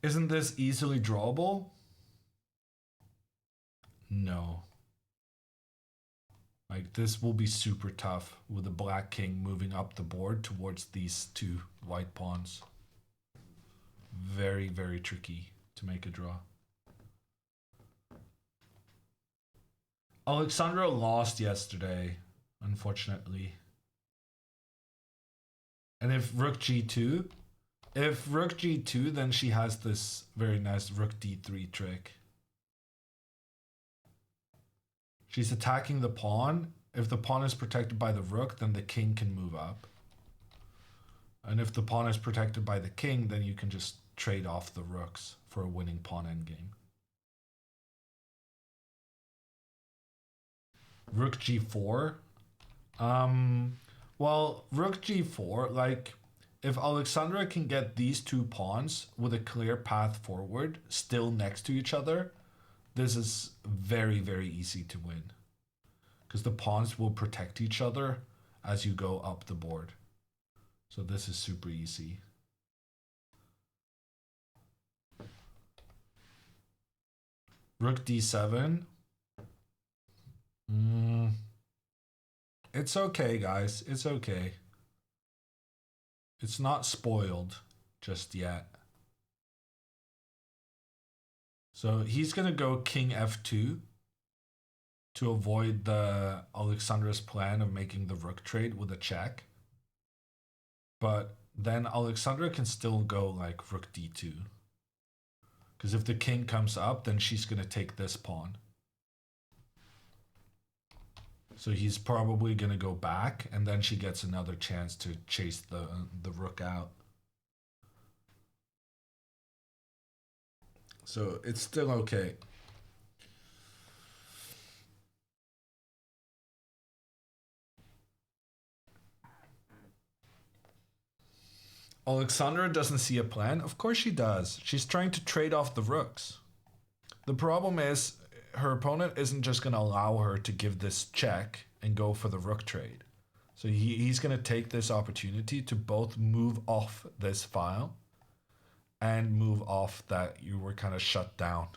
Isn't this easily drawable? No. Like, this will be super tough with the black king moving up the board towards these two white pawns. Very, very tricky to make a draw. Alexandra lost yesterday, unfortunately. And if rook g2, then she has this very nice rook d3 trick. She's attacking the pawn. If the pawn is protected by the rook, then the king can move up. And if the pawn is protected by the king, then you can just trade off the rooks for a winning pawn endgame. Rook g4. Well, rook g4, like, if Alexandra can get these two pawns with a clear path forward still next to each other, this is very, very easy to win. Because the pawns will protect each other as you go up the board. So this is super easy. Rook d7. It's okay, guys. It's okay. It's not spoiled just yet. So he's going to go king f2 to avoid the Alexandra's plan of making the rook trade with a check. But then Alexandra can still go like rook d2. Because if the king comes up, then she's going to take this pawn. So he's probably going to go back, and then she gets another chance to chase the rook out. So it's still okay. Alexandra doesn't see a plan. Of course she does. She's trying to trade off the rooks. The problem is her opponent isn't just going to allow her to give this check and go for the rook trade. So he's going to take this opportunity to both move off this file and move off that you were kind of shut down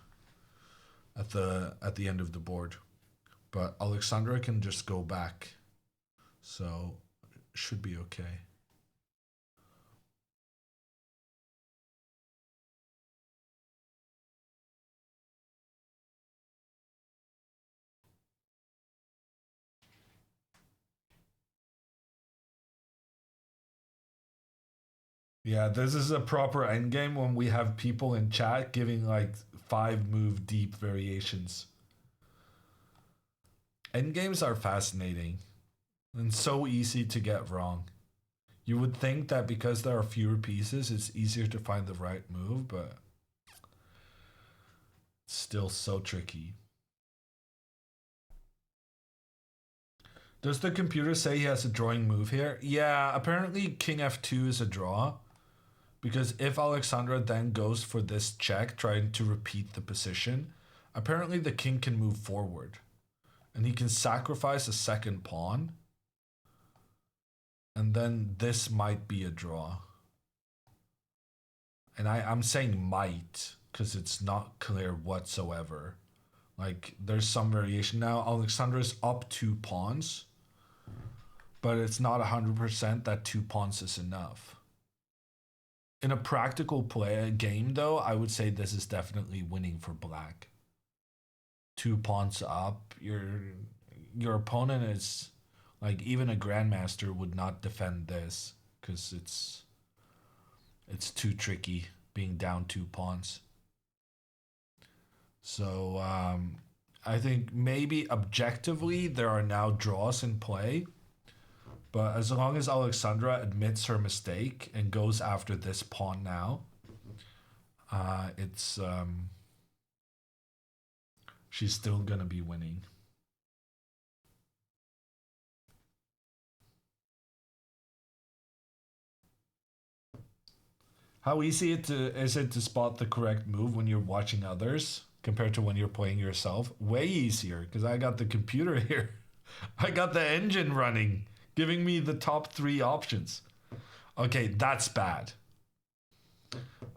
at the end of the board. But Alexandra can just go back. So it should be okay. Yeah, this is a proper endgame when we have people in chat giving like 5-move deep variations. Endgames are fascinating and so easy to get wrong. You would think that because there are fewer pieces, it's easier to find the right move, but it's still so tricky. Does the computer say he has a drawing move here? Yeah, apparently King F2 is a draw. Because if Alexandra then goes for this check, trying to repeat the position, apparently the king can move forward. And he can sacrifice a second pawn. And then this might be a draw. And I'm saying might, because it's not clear whatsoever. Like, there's some variation now. Alexandra's up 2 pawns. But it's not 100% that 2 pawns is enough. In a practical game, though, I would say this is definitely winning for black. 2 pawns up. Your opponent is, like, even a grandmaster would not defend this because it's too tricky being down 2 pawns. So I think maybe objectively there are now draws in play. But as long as Alexandra admits her mistake and goes after this pawn now, she's still gonna be winning. How easy is it to spot the correct move when you're watching others compared to when you're playing yourself? Way easier, because I got the computer here. I got the engine running, giving me the top 3 options. Okay, that's bad.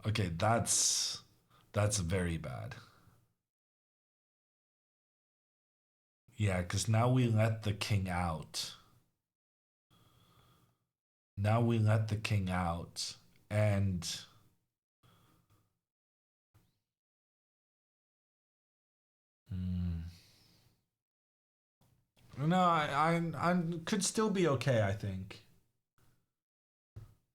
Okay, that's very bad. Yeah, because now we let the king out. Now we let the king out. And no, I could still be okay, I think.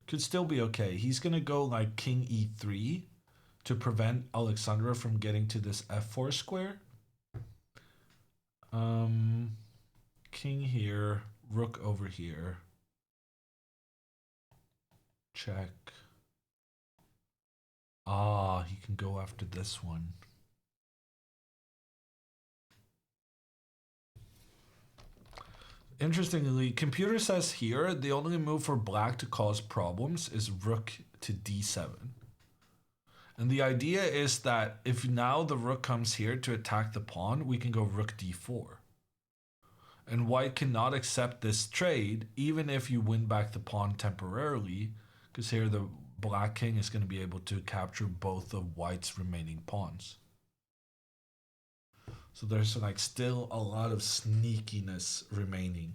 Could still be okay. He's gonna go like king e3 to prevent Alexandra from getting to this f4 square. King here, rook over here. Check. Ah, he can go after this one. Interestingly, computer says here the only move for black to cause problems is rook to d7. And the idea is that if now the rook comes here to attack the pawn, we can go rook d4. And white cannot accept this trade, even if you win back the pawn temporarily, because here the black king is going to be able to capture both of white's remaining pawns. So there's like still a lot of sneakiness remaining.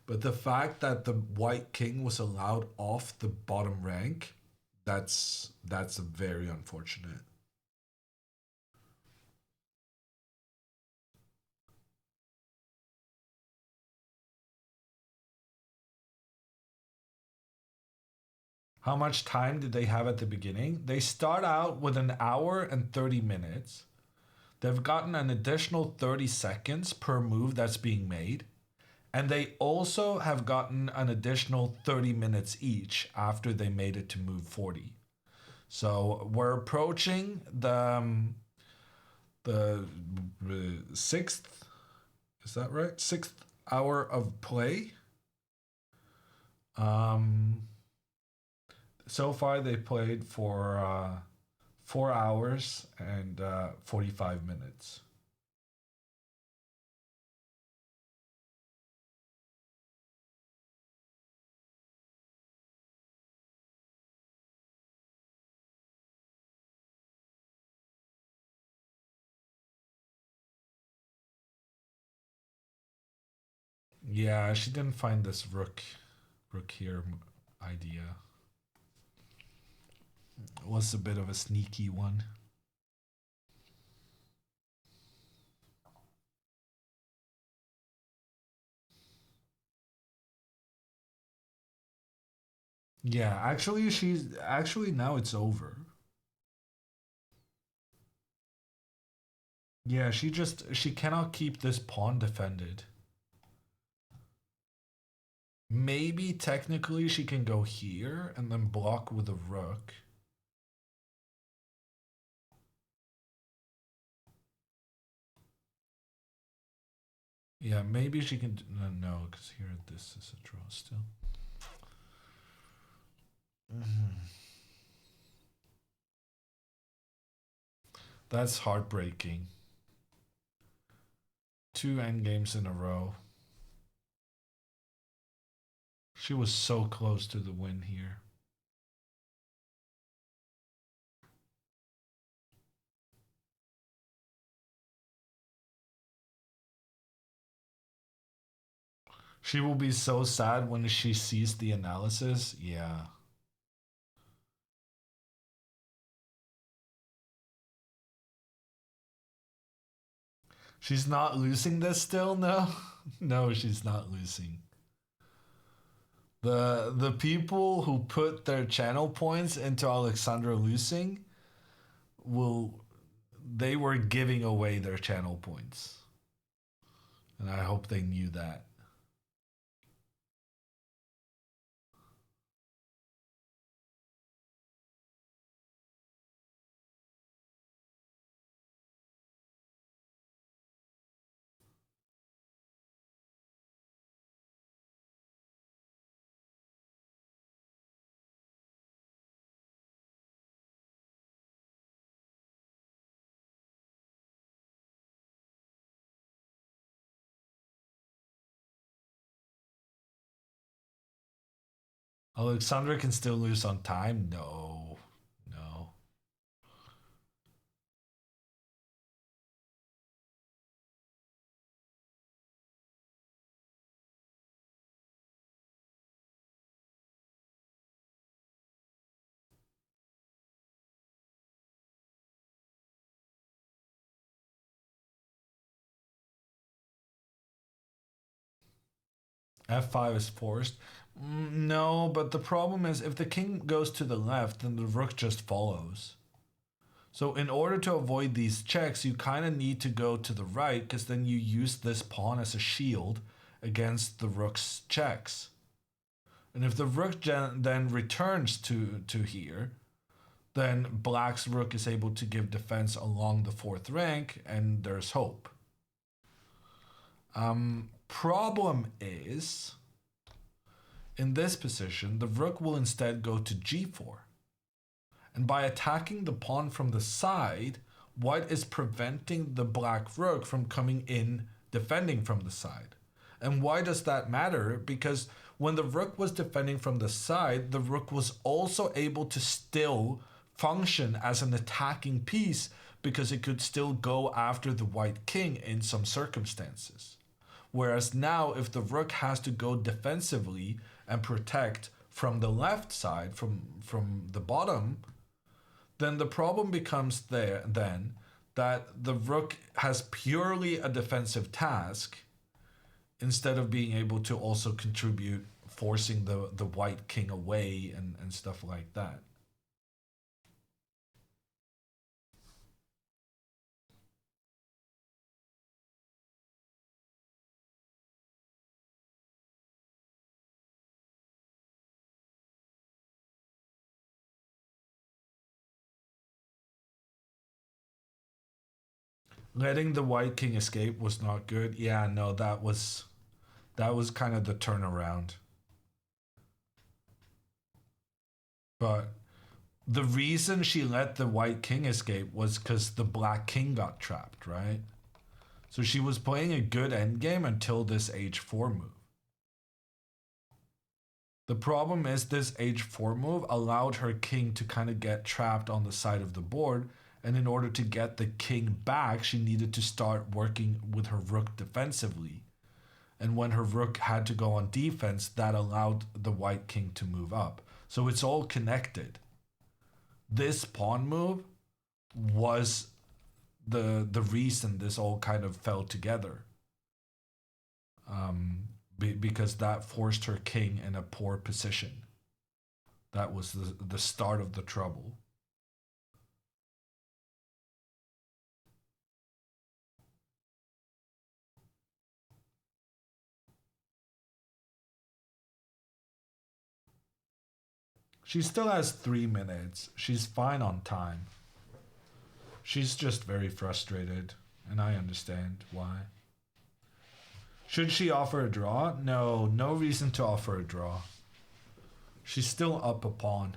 But the fact that the white king was allowed off the bottom rank, that's very unfortunate. How much time did they have at the beginning? They start out with 1 hour and 30 minutes. They've gotten an additional 30 seconds per move that's being made. And they also have gotten an additional 30 minutes each after they made it to move 40. So we're approaching the 6th, is that right? 6th hour of play. So far they played for 4 hours and 45 minutes. Yeah, she didn't find this rook here idea. It was a bit of a sneaky one. Yeah, actually now it's over. Yeah, she cannot keep this pawn defended. Maybe technically she can go here and then block with a rook. Yeah, maybe she can. No, because here this is a draw still. That's heartbreaking. 2 endgames in a row. She was so close to the win here. She will be so sad when she sees the analysis. Yeah. She's not losing this still, no? No, she's not losing. The people who put their channel points into Alexandra losing they were giving away their channel points. And I hope they knew that. Alexandra can still lose on time? No. No. F5 is forced. No, but the problem is if the king goes to the left, then the rook just follows. So in order to avoid these checks, you kind of need to go to the right because then you use this pawn as a shield against the rook's checks. And if the rook then returns to here, then black's rook is able to give defense along the 4th rank and there's hope. Problem is, in this position, the rook will instead go to g4. And by attacking the pawn from the side, white is preventing the black rook from coming in defending from the side. And why does that matter? Because when the rook was defending from the side, the rook was also able to still function as an attacking piece because it could still go after the white king in some circumstances. Whereas now, if the rook has to go defensively and protect from the left side, from the bottom, then the problem becomes then that the rook has purely a defensive task instead of being able to also contribute forcing the white king away and stuff like that. Letting the white king escape was not good. Yeah, no, that was kind of the turnaround. But the reason she let the white king escape was because the black king got trapped, right? So she was playing a good endgame until this h4 move. The problem is this h4 move allowed her king to kind of get trapped on the side of the board, and in order to get the king back, she needed to start working with her rook defensively. And when her rook had to go on defense, that allowed the white king to move up. So it's all connected. This pawn move was the reason this all kind of fell together. Because that forced her king in a poor position. That was the start of the trouble. She still has 3 minutes. She's fine on time. She's just very frustrated, and I understand why. Should she offer a draw? No, no reason to offer a draw. She's still up a pawn.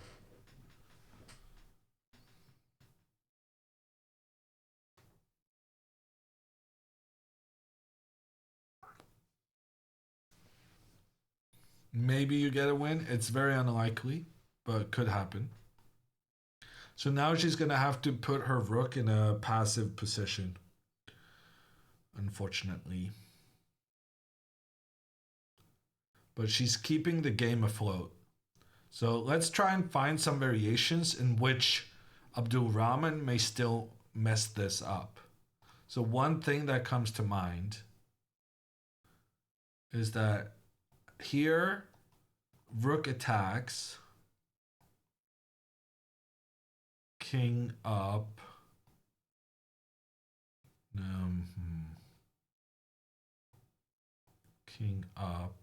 Maybe you get a win. It's very unlikely, but could happen. So now she's going to have to put her rook in a passive position, unfortunately. But she's keeping the game afloat. So let's try and find some variations in which Abdul Rahman may still mess this up. So one thing that comes to mind is that here, rook attacks, king up. King up.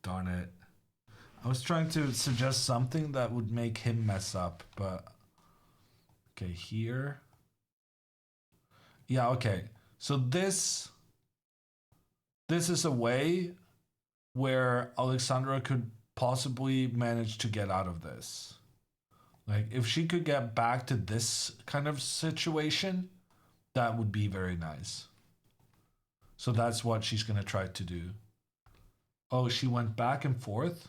Darn it. I was trying to suggest something that would make him mess up, but okay, here. Yeah, okay. So this is a way where Alexandra could possibly manage to get out of this. Like, if she could get back to this kind of situation, that would be very nice. So that's what she's going to try to do. Oh, she went back and forth?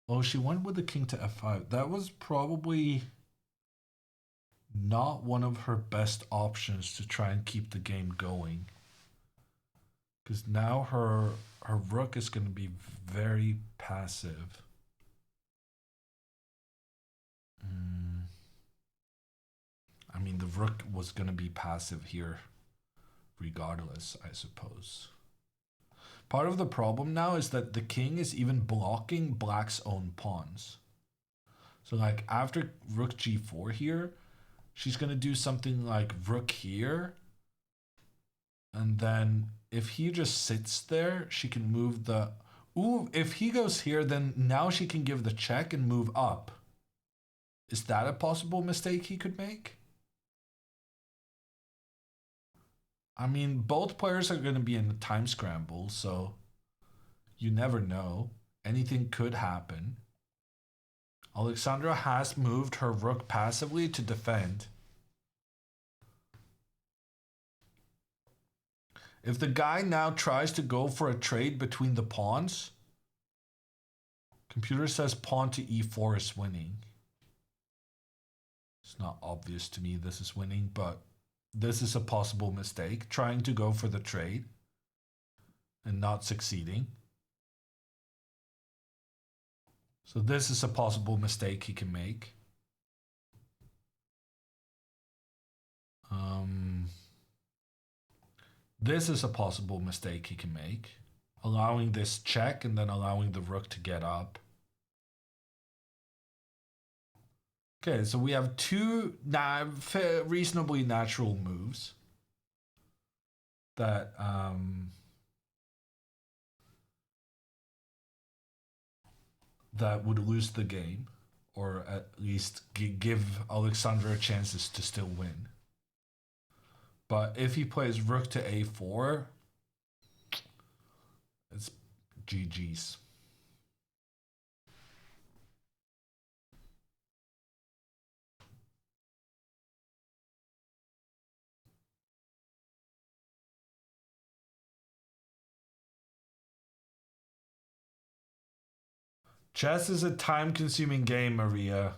Oh, she went with the king to f5. That was probably not one of her best options to try and keep the game going. Because now her rook is going to be very passive. I mean, the rook was going to be passive here regardless, I suppose. Part of the problem now is that the king is even blocking black's own pawns. So like after rook g4 here, she's going to do something like rook here. And then if he just sits there, she can move the... Ooh, if he goes here, then now she can give the check and move up. Is that a possible mistake he could make? I mean, both players are going to be in a time scramble, so you never know. Anything could happen. Alexandra has moved her rook passively to defend. If the guy now tries to go for a trade between the pawns, computer says pawn to e4 is winning. It's not obvious to me this is winning, but this is a possible mistake, trying to go for the trade and not succeeding. So this is a possible mistake he can make. This is a possible mistake he can make, allowing this check and then allowing the rook to get up. Okay, so we have two reasonably natural moves that that would lose the game, or at least give Alexandra chances to still win. But if he plays rook to a4, it's GG's. Chess is a time-consuming game, Maria.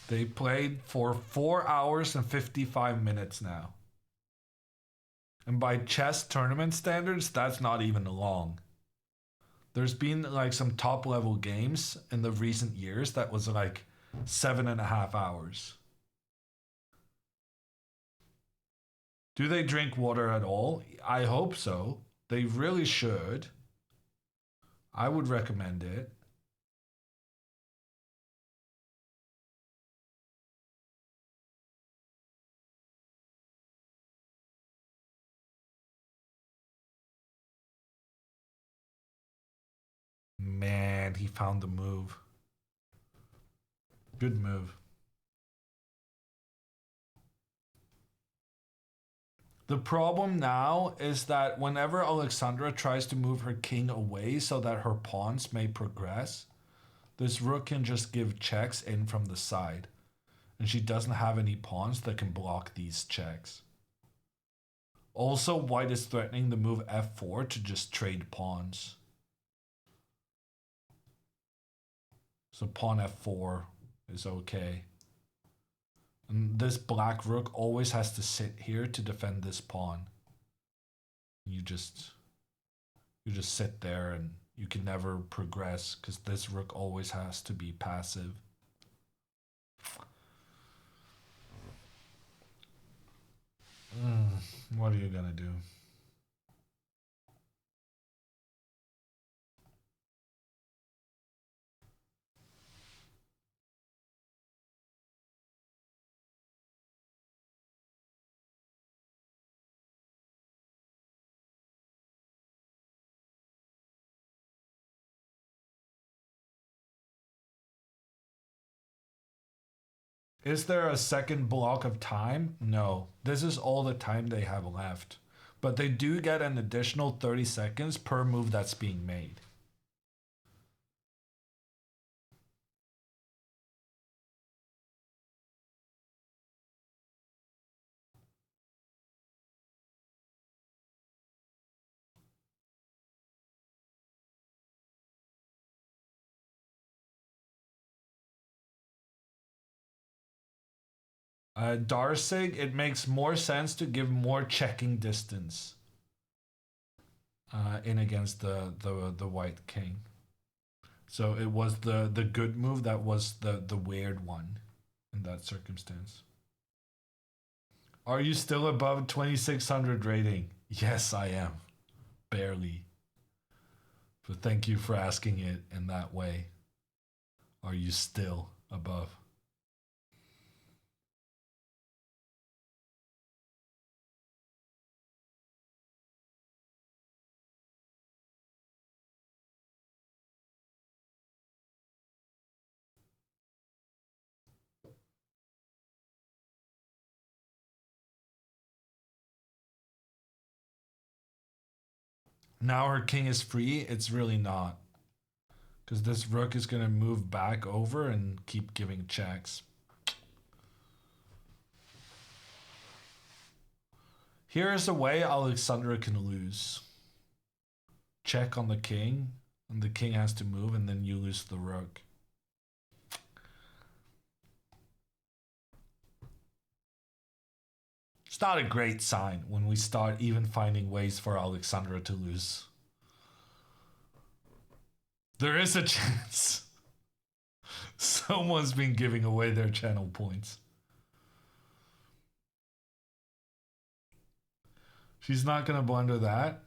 They played for 4 hours and 55 minutes now. And by chess tournament standards, that's not even long. There's been like some top-level games in the recent years that was like 7.5 hours. Do they drink water at all? I hope so. They really should. I would recommend it. Man, he found the move. Good move. The problem now is that whenever Alexandra tries to move her king away so that her pawns may progress, this rook can just give checks in from the side. And she doesn't have any pawns that can block these checks. Also, white is threatening the move f4 to just trade pawns. So pawn f4 is okay. And this black rook always has to sit here to defend this pawn. You just sit there and you can never progress because this rook always has to be passive. What are you gonna do? Is there a second block of time? No. This is all the time they have left. But they do get an additional 30 seconds per move that's being made. Darsig, it makes more sense to give more checking distance in against the white king. So it was the good move that was the weird one in that circumstance. Are you still above 2600 rating? Yes, I am. Barely. But thank you for asking it in that way. Are you still above? Now her king is free. It's really not. Because this rook is going to move back over and keep giving checks. Here is a way Alexandra can lose. Check on the king. And the king has to move and then you lose the rook. It's not a great sign when we start even finding ways for Alexandra to lose. There is a chance. Someone's been giving away their channel points. She's not gonna blunder that.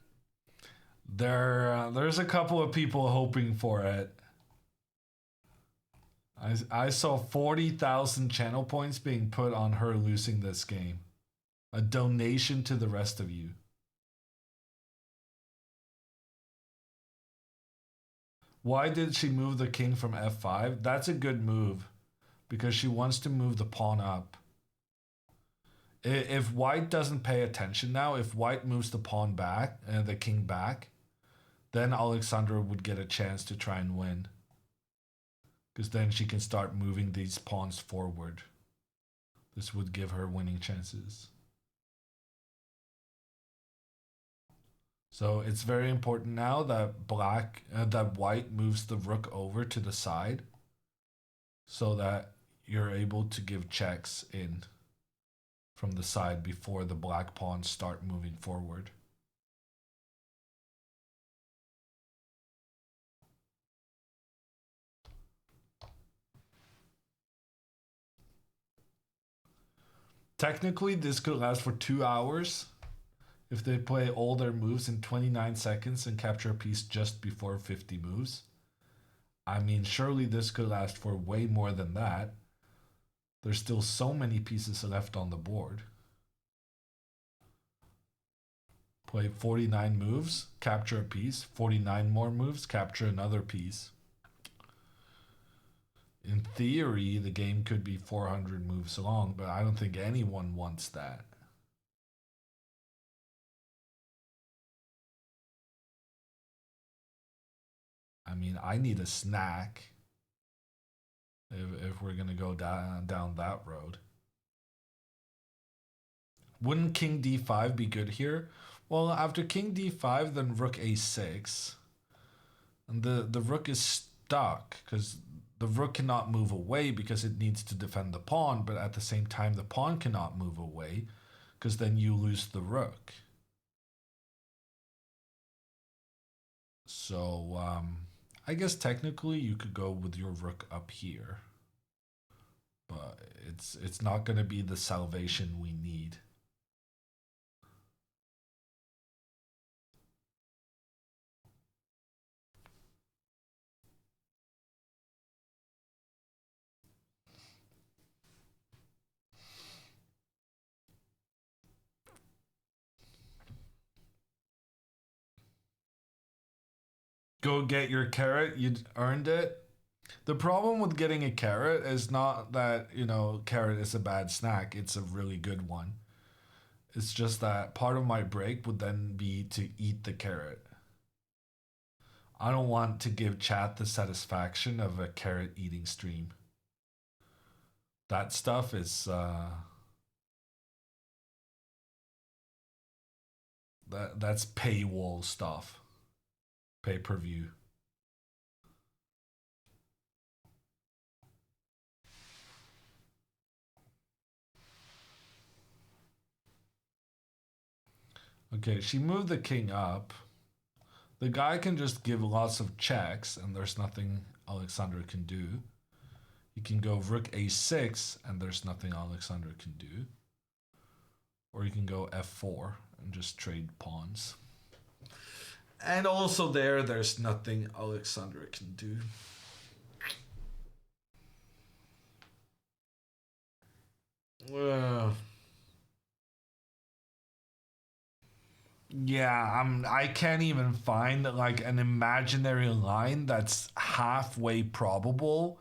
There's a couple of people hoping for it. I saw 40,000 channel points being put on her losing this game. A donation to the rest of you. Why did she move the king from f5? That's a good move because she wants to move the pawn up. If white doesn't pay attention now, if white moves the pawn back and the king back, then Alexandra would get a chance to try and win. Because then she can start moving these pawns forward. This would give her winning chances. So it's very important now that that white moves the rook over to the side so that you're able to give checks in from the side before the black pawns start moving forward. Technically, this could last for 2 hours if they play all their moves in 29 seconds and capture a piece just before 50 moves. I mean, surely this could last for way more than that. There's still so many pieces left on the board. Play 49 moves, capture a piece. 49 more moves, capture another piece. In theory, the game could be 400 moves long, but I don't think anyone wants that. I mean, I need a snack if we're going to go down that road. Wouldn't king d5 be good here? Well, after king d5, then rook a6. And the rook is stuck because the rook cannot move away because it needs to defend the pawn, but at the same time, the pawn cannot move away because then you lose the rook. So, I guess technically you could go with your rook up here, but it's not going to be the salvation we need. Go get your carrot, you earned it. The problem with getting a carrot is not that, you know, carrot is a bad snack. It's a really good one. It's just that part of my break would then be to eat the carrot. I don't want to give chat the satisfaction of a carrot eating stream. That stuff is that's paywall stuff. Pay-per-view. Okay, she moved the king up. The guy can just give lots of checks and there's nothing Alexandra can do. He can go rook a6 and there's nothing Alexandra can do. Or you can go f4 and just trade pawns. And also there's nothing Alexandra can do. Yeah, I can't even find like an imaginary line that's halfway probable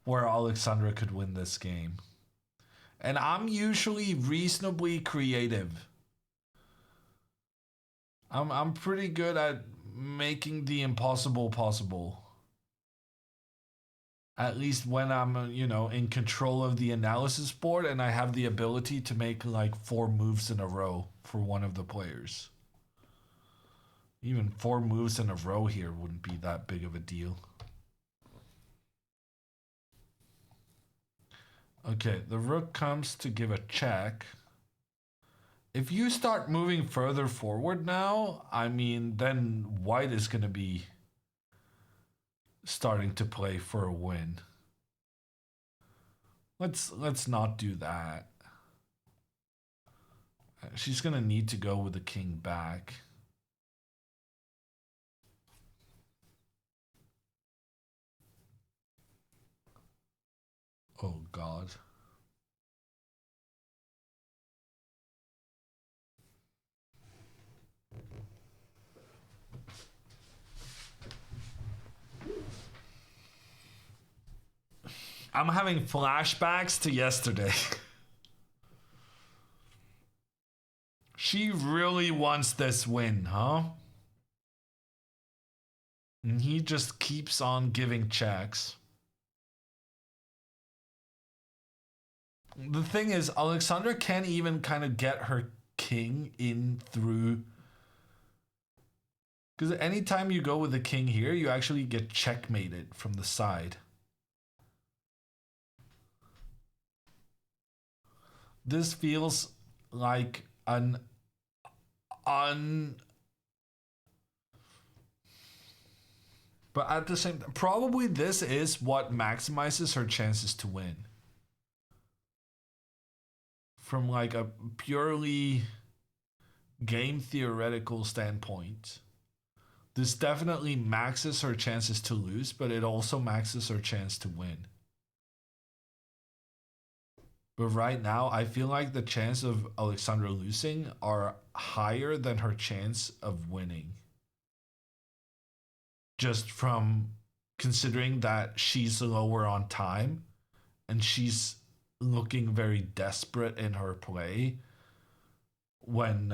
where Alexandra could win this game. And I'm usually reasonably creative. I'm pretty good at making the impossible possible. At least when I'm, you know, in control of the analysis board and I have the ability to make like 4 moves in a row for one of the players. Even 4 moves in a row here wouldn't be that big of a deal. Okay, the rook comes to give a check. If you start moving further forward now, I mean, then white is going to be starting to play for a win. Let's not do that. She's going to need to go with the king back. Oh, God. I'm having flashbacks to yesterday. She really wants this win, huh? And he just keeps on giving checks. The thing is, Alexandra can't even kind of get her king in through. Because anytime you go with the king here, you actually get checkmated from the side. This feels like an but at the same time, probably this is what maximizes her chances to win. from like a purely game theoretical standpoint, this definitely maxes her chances to lose, but it also maxes her chance to win. But right now, I feel like the chance of Alexandra losing are higher than her chance of winning. Just from considering that she's lower on time and she's looking very desperate in her play when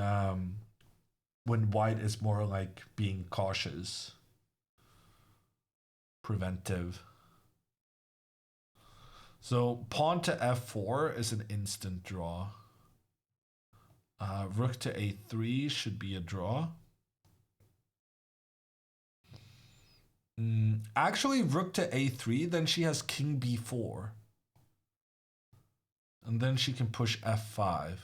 white is more like being cautious, preventive. So pawn to f4 is an instant draw. Rook to a3 should be a draw. Actually, rook to a3, then she has king b4. And then she can push f5.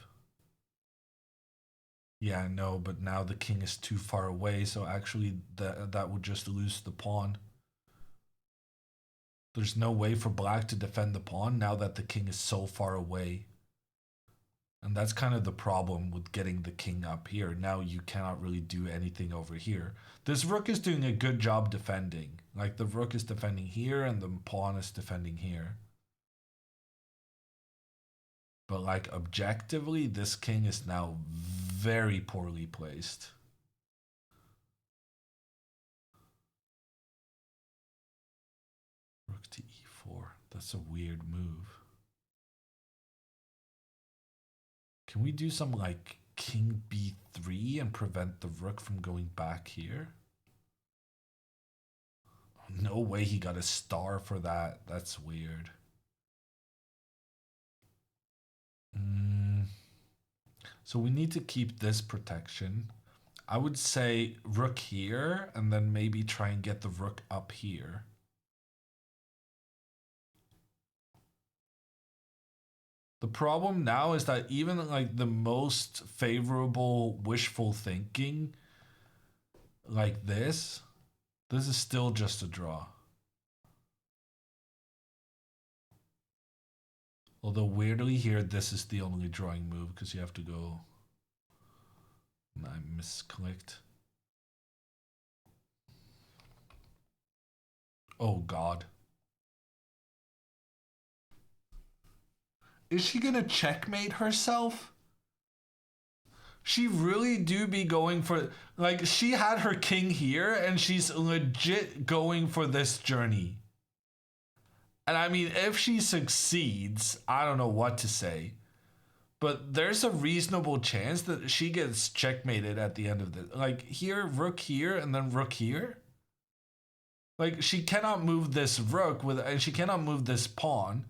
Yeah, I know, but now the king is too far away, so actually that would just lose the pawn. There's no way for black to defend the pawn now that the king is so far away. And that's kind of the problem with getting the king up here. Now you cannot really do anything over here. This rook is doing a good job defending. Like the rook is defending here and the pawn is defending here. But like objectively, this king is now very poorly placed. Rook to e4. That's a weird move. Can we do some like king b3 and prevent the rook from going back here? No way he got a star for that. That's weird. So we need to keep this protection. I would say rook here and then maybe try and get the rook up here. The problem now is that even like the most favorable wishful thinking like this is still just a draw. Although weirdly here, this is the only drawing move because you have to go. I misclicked. Oh God. Is she gonna checkmate herself? She really do be going for, like, she had her king here and she's legit going for this journey. And I mean, if she succeeds, I don't know what to say. But there's a reasonable chance that she gets checkmated at the end of this. Like here, rook here, and then rook here. Like she cannot move this rook and she cannot move this pawn.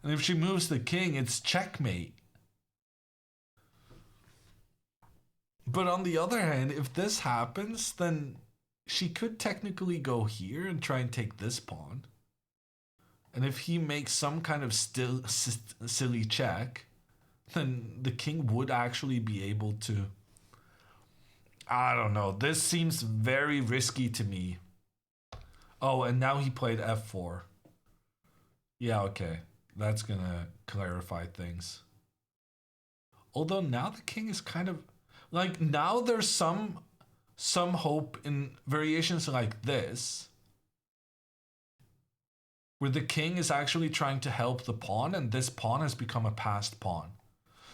And if she moves the king, it's checkmate. But on the other hand, if this happens, then she could technically go here and try and take this pawn. And if he makes some kind of silly check, then the king would actually be able to... I don't know. This seems very risky to me. Oh, and now he played f4. Yeah, okay. That's gonna clarify things. Although now the king is kind of... Like, now there's some hope in variations like this, where the king is actually trying to help the pawn, and this pawn has become a passed pawn.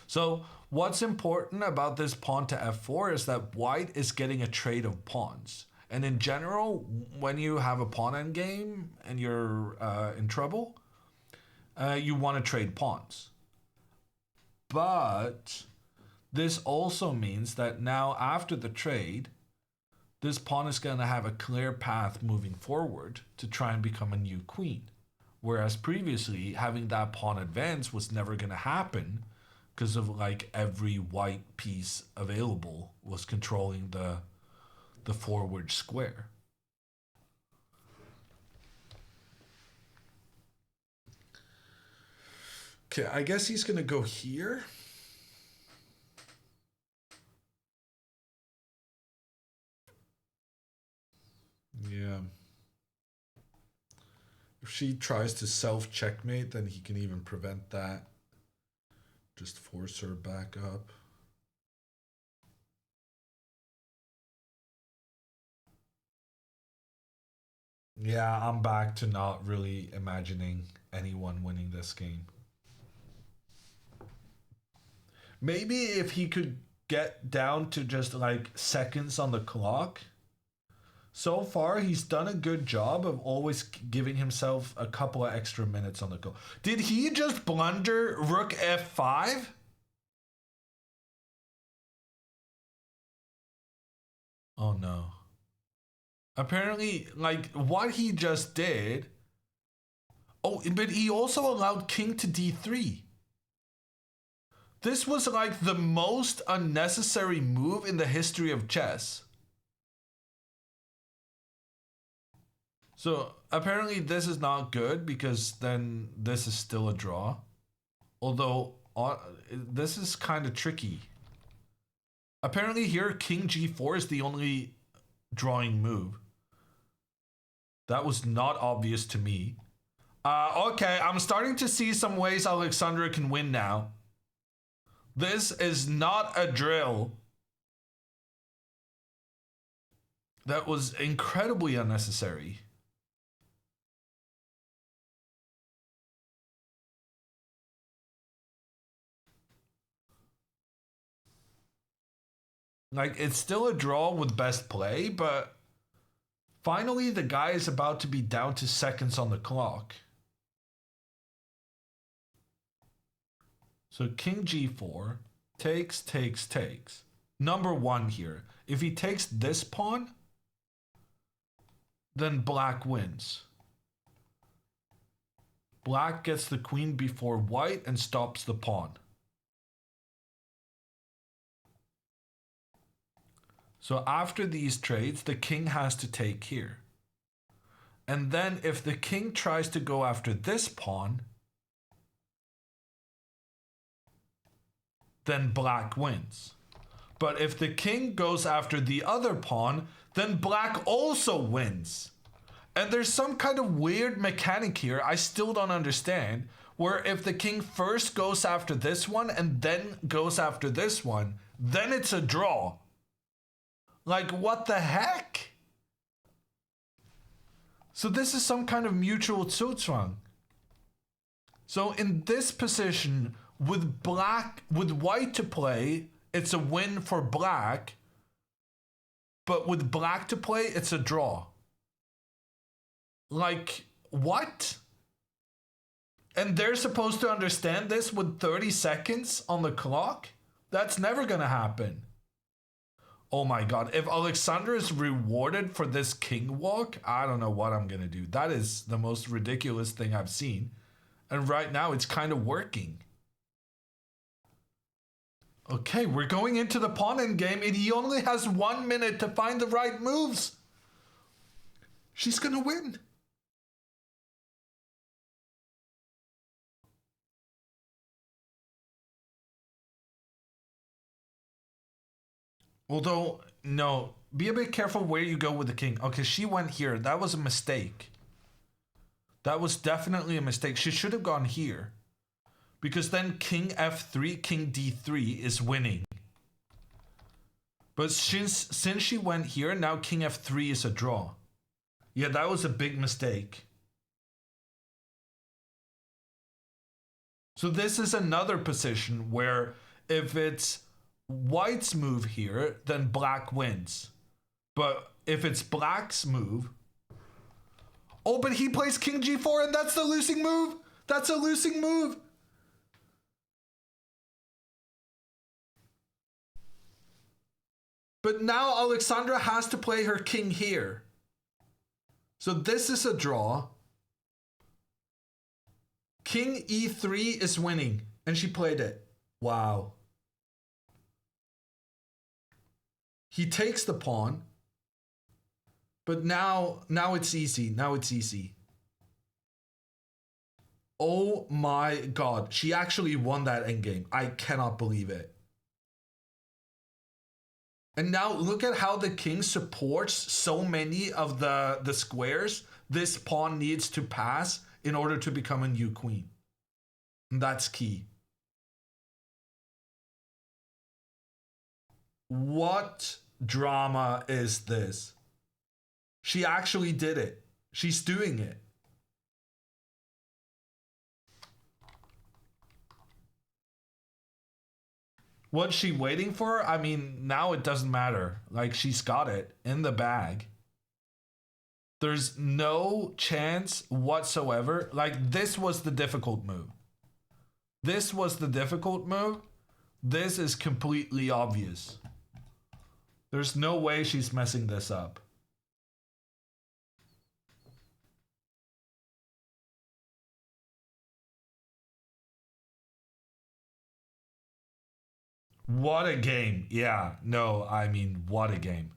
So what's important about this pawn to f4 is that white is getting a trade of pawns. And in general, when you have a pawn endgame and you're in trouble, you want to trade pawns. But this also means that now after the trade, this pawn is going to have a clear path moving forward to try and become a new queen. Whereas previously, having that pawn advance was never going to happen because of like every white piece available was controlling the forward square. Okay, I guess he's going to go here. Yeah. If she tries to self-checkmate, then he can even prevent that. Just force her back up. Yeah, I'm back to not really imagining anyone winning this game. Maybe if he could get down to just like seconds on the clock. So far, he's done a good job of always giving himself a couple of extra minutes on the clock. Did he just blunder rook f5? Oh no. Apparently, like, what he just did... Oh, but he also allowed king to d3. This was like the most unnecessary move in the history of chess. So, apparently this is not good because then this is still a draw. Although, this is kind of tricky. Apparently here, king g4 is the only drawing move. That was not obvious to me. Okay, I'm starting to see some ways Alexandra can win now. This is not a drill. That was incredibly unnecessary. Like, it's still a draw with best play, but finally the guy is about to be down to seconds on the clock. So king g4, takes. Number one here. If he takes this pawn, then black wins. Black gets the queen before white and stops the pawn. So after these trades, the king has to take here. And then if the king tries to go after this pawn, then black wins. But if the king goes after the other pawn, then black also wins. And there's some kind of weird mechanic here I still don't understand, where if the king first goes after this one and then goes after this one, then it's a draw. Like, what the heck? So this is some kind of mutual Zugzwang. So in this position, with white to play, it's a win for black. But with black to play, it's a draw. Like, what? And they're supposed to understand this with 30 seconds on the clock? That's never gonna happen. Oh my god, if Alexandra is rewarded for this king walk, I don't know what I'm gonna do. That is the most ridiculous thing I've seen. And right now it's kind of working. Okay, we're going into the pawn endgame and he only has 1 minute to find the right moves. She's gonna win. Although, no, be a bit careful where you go with the king. Okay, she went here. That was a mistake. That was definitely a mistake. She should have gone here. Because then king f3, king d3 is winning. But since she went here, now king f3 is a draw. Yeah, that was a big mistake. So this is another position where if it's white's move here, then black wins. But if it's black's move... Oh, but he plays king g4 and that's the losing move! That's a losing move! But now Alexandra has to play her king here. So this is a draw. King e3 is winning. And she played it. Wow. He takes the pawn. But now it's easy. Now it's easy. Oh my god. She actually won that endgame. I cannot believe it. And now look at how the king supports so many of the squares this pawn needs to pass in order to become a new queen. And that's key. What drama is this? She actually did it. She's doing it. What's she waiting for? I mean, now it doesn't matter. Like, she's got it in the bag. There's no chance whatsoever. Like, this was the difficult move. This was the difficult move. This is completely obvious. There's no way she's messing this up. What a game. Yeah, no, I mean, what a game.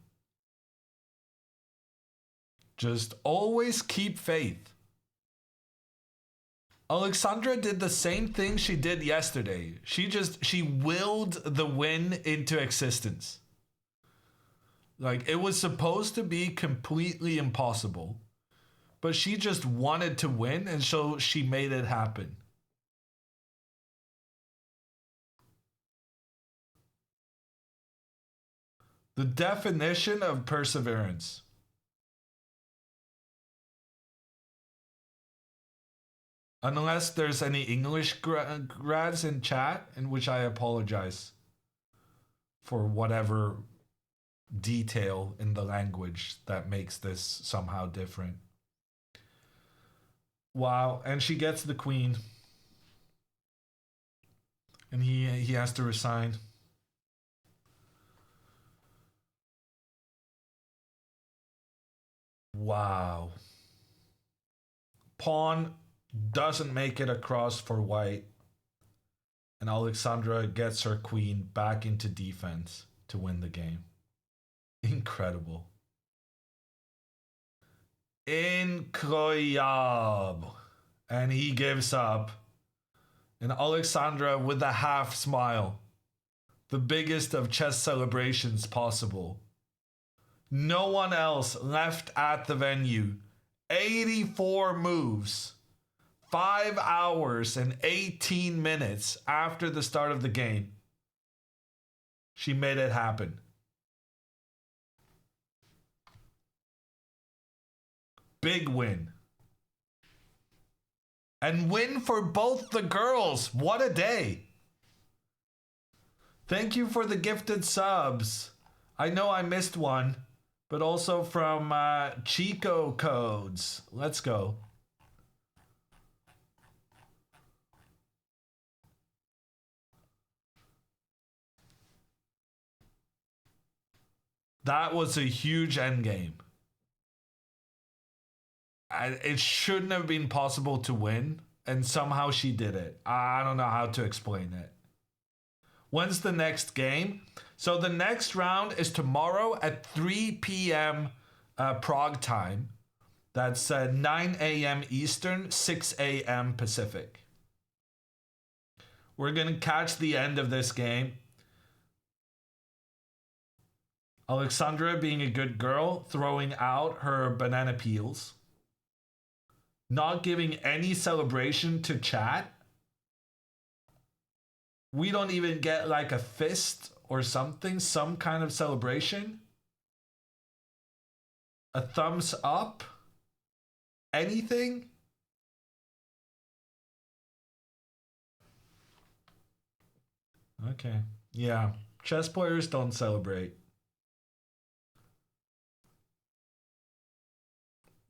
Just always keep faith. Alexandra did the same thing she did yesterday. She willed the win into existence. Like, it was supposed to be completely impossible, but she just wanted to win, and so she made it happen. The definition of perseverance. Unless there's any English grads in chat, in which I apologize for whatever detail in the language that makes this somehow different. Wow, and she gets the queen. And he has to resign. Wow. Pawn doesn't make it across for white. And Alexandra gets her queen back into defense to win the game. Incredible. Incroyable. And he gives up. And Alexandra with a half smile. The biggest of chess celebrations possible. No one else left at the venue. 84 moves. 5 hours and 18 minutes after the start of the game. She made it happen. Big win. And win for both the girls. What a day. Thank you for the gifted subs. I know I missed one, but also from Chico Codes. Let's go. That was a huge endgame. It shouldn't have been possible to win, and somehow she did it. I don't know how to explain it. When's the next game? So the next round is tomorrow at 3 p.m. Prague time. That's 9 a.m. Eastern, 6 a.m. Pacific. We're going to catch the end of this game. Alexandra being a good girl, throwing out her banana peels. Not giving any celebration to chat. We don't even get like a fist or something, some kind of celebration. A thumbs up. Anything. Okay. Yeah. Chess players don't celebrate.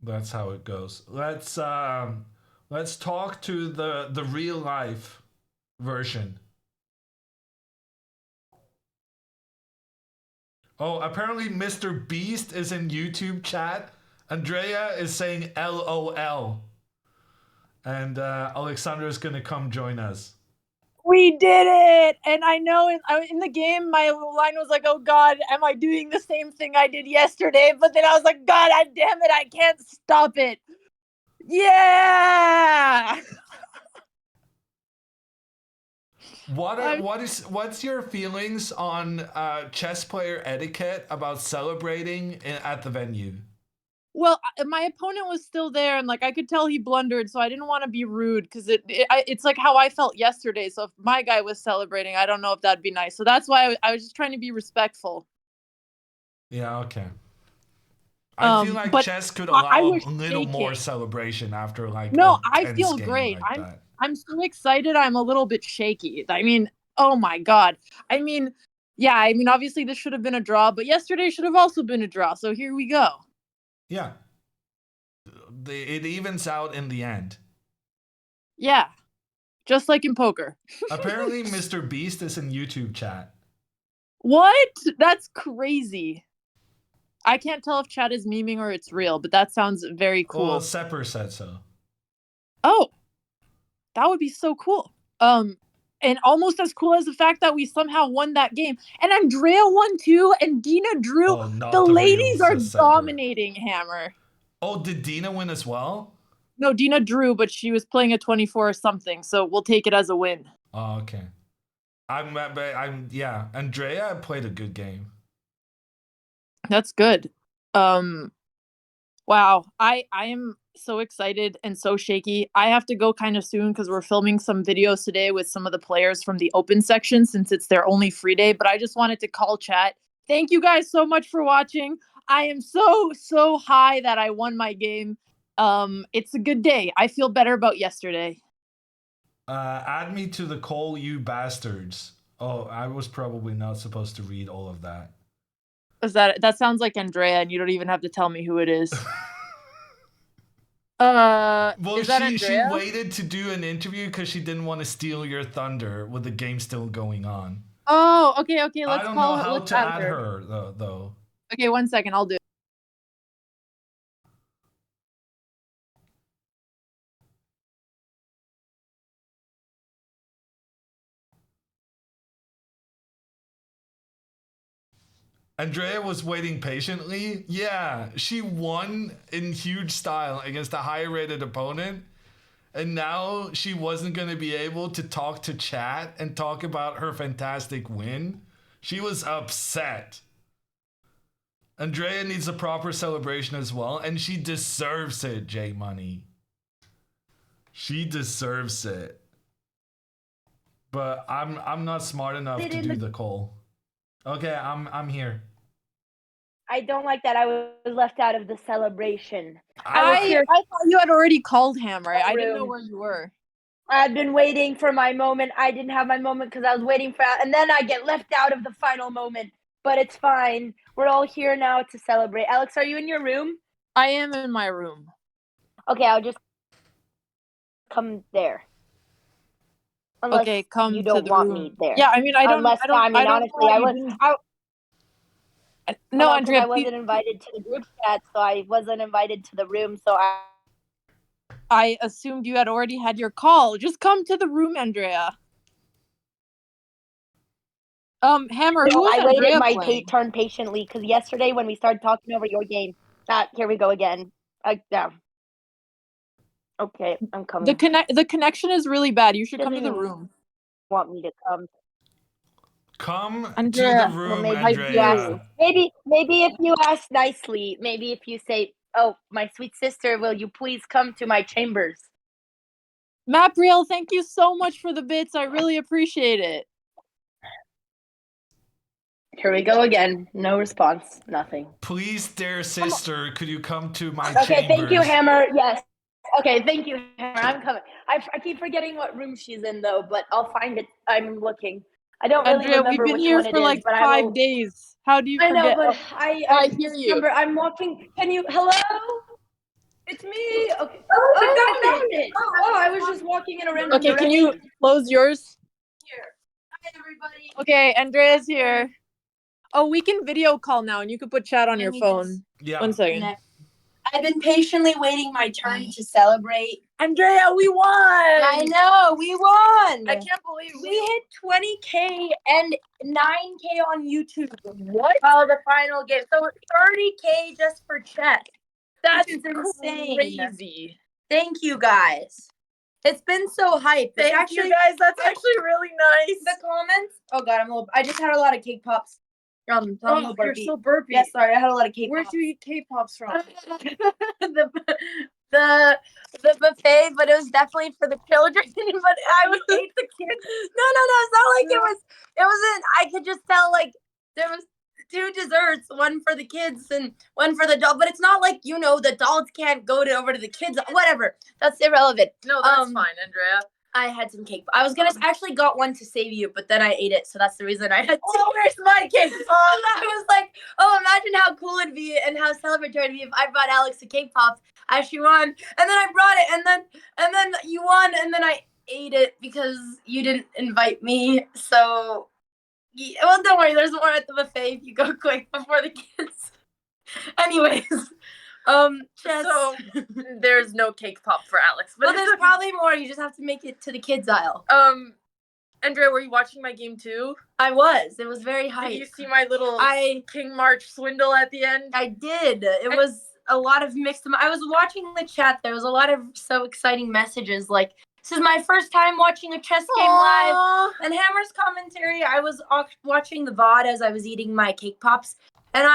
That's how it goes. Let's talk to the real life version. Oh, apparently Mr. Beast is in YouTube chat. Andrea is saying LOL. And Alexandra is gonna come join us. We did it! And I know in the game, my line was like, oh God, am I doing the same thing I did yesterday? But then I was like, God damn it, I can't stop it. Yeah! What's your feelings on chess player etiquette about celebrating at the venue? Well, my opponent was still there, and like I could tell he blundered, so I didn't want to be rude because it's like how I felt yesterday. So if my guy was celebrating, I don't know if that'd be nice. So that's why I was just trying to be respectful. Yeah, okay. I feel like but chess could I allow was a little more shaking. celebration after like No, a I tense feel game great. like that. I'm so excited. I'm a little bit shaky. I mean, oh my god. I mean, yeah. I mean, obviously this should have been a draw, but yesterday should have also been a draw. So here we go. Yeah. It evens out in the end. Yeah, just like in poker. Apparently, Mr. Beast is in YouTube chat. What? That's crazy. I can't tell if chat is memeing or it's real, but that sounds very cool. Well, Sepper said so. Oh, that would be so cool. And almost as cool as the fact that we somehow won that game. And Andrea won too, and Dina drew. Oh, not the the real, ladies are says Sepper. dominating, Hammer. Oh, did Dina win as well? No, Dina drew, but she was playing a 24 or something, so we'll take it as a win. Oh, okay. Yeah. Andrea played a good game. That's good. Wow. I am so excited and so shaky. I have to go kind of soon because we're filming some videos today with some of the players from the open section since it's their only free day. But I just wanted to call chat. Thank you guys so much for watching. I am so high that I won my game. It's a good day. I feel better about yesterday. Add me to the call, you bastards. Oh, I was probably not supposed to read all of that. That sounds like Andrea, and you don't even have to tell me who it is. Well, is that Andrea? She waited to do an interview because she didn't want to steal your thunder with the game still going on. Oh, okay. Let's I don't know how to add her though. Okay, 1 second. I'll do it. Andrea was waiting patiently. Yeah, she won in huge style against a high-rated opponent. And now she wasn't going to be able to talk to chat and talk about her fantastic win. She was upset. Andrea needs a proper celebration as well, and she deserves it, J Money. She deserves it. But I'm not smart enough to do the call. Okay, I'm here. I don't like that I was left out of the celebration. I thought you had already called Hammer. I didn't know where you were. I'd been waiting for my moment. I didn't have my moment because I was waiting for, and then I get left out of the final moment. But it's fine. We're all here now to celebrate. Alex, are you in your room? I am in my room. Okay, I'll just come there. Unless okay, come you don't to the want room. me there. Yeah, I mean, honestly, No, Andrea, I wasn't invited to the group chat, so I wasn't invited to the room. So I assumed you had already had your call. Just come to the room, Andrea. Hammer, who was I Andrea waited my turn patiently because yesterday when we started talking over your game, here we go again. Yeah. Okay, I'm coming. The connection is really bad. You should come to the room. Want me to come? Come Andrea, to the room, maybe Andrea. Maybe if you ask nicely, maybe if you say, "Oh, my sweet sister, will you please come to my chambers?" Mapriel, thank you so much for the bits. I really appreciate it. Here we go again. No response. Nothing. Please, dear sister, could you come to my chambers? Okay, thank you, Hammer. Yes. Okay, thank you, Hammer. I'm coming. I keep forgetting what room she's in, though, but I'll find it. I'm looking. I don't really Andrea, remember we've been which here one for like 5 days. How do you forget? I know, but I hear you. Remember, I'm walking. Can you? Hello? It's me. Okay. I found it. Oh, I was just walking in a random Okay, can you close yours? Here. Hi, everybody. Okay, Andrea's here. Oh, we can video call now, and you can put chat on your phone. Yeah. 1 second. I've been patiently waiting my turn to celebrate. Andrea, we won! I know, we won! I can't believe we hit 20K and 9K on YouTube. What? Oh, the final game. So 30K just for chat. That's insane. crazy. Thank you guys. It's been so hype. Thank you guys. That's actually really nice. The comments. Oh god, I just had a lot of cake pops. You're so burpy. Yeah, sorry, I had a lot of K-pop. Where'd you eat K-pops from? the buffet, but it was definitely for the children. But I would hate the kids. No, it's not like it wasn't. I could just tell like there was 2 desserts, one for the kids and one for the adult. But it's not like the adults can't go over to the kids. Whatever, that's irrelevant. No, that's fine, Andrea. I had some cake. I was gonna actually got one to save you, but then I ate it, so that's the reason I had. Where's my cake? I was like, imagine how cool it'd be and how celebratory it'd be if I brought Alex a cake pop as she won, and then I brought it, and then you won, and then I ate it because you didn't invite me. So, well, don't worry. There's more at the buffet if you go quick before the kids. Anyways. So there's no cake pop for Alex. But there's probably more. You just have to make it to the kids aisle. Andrea, were you watching my game too? I was. It was very hype. Did you see my little King March swindle at the end? I did. It was a lot of mixed. I was watching the chat. There was a lot of so exciting messages like, this is my first time watching a chess game live. And Hammer's commentary, I was watching the VOD as I was eating my cake pops. And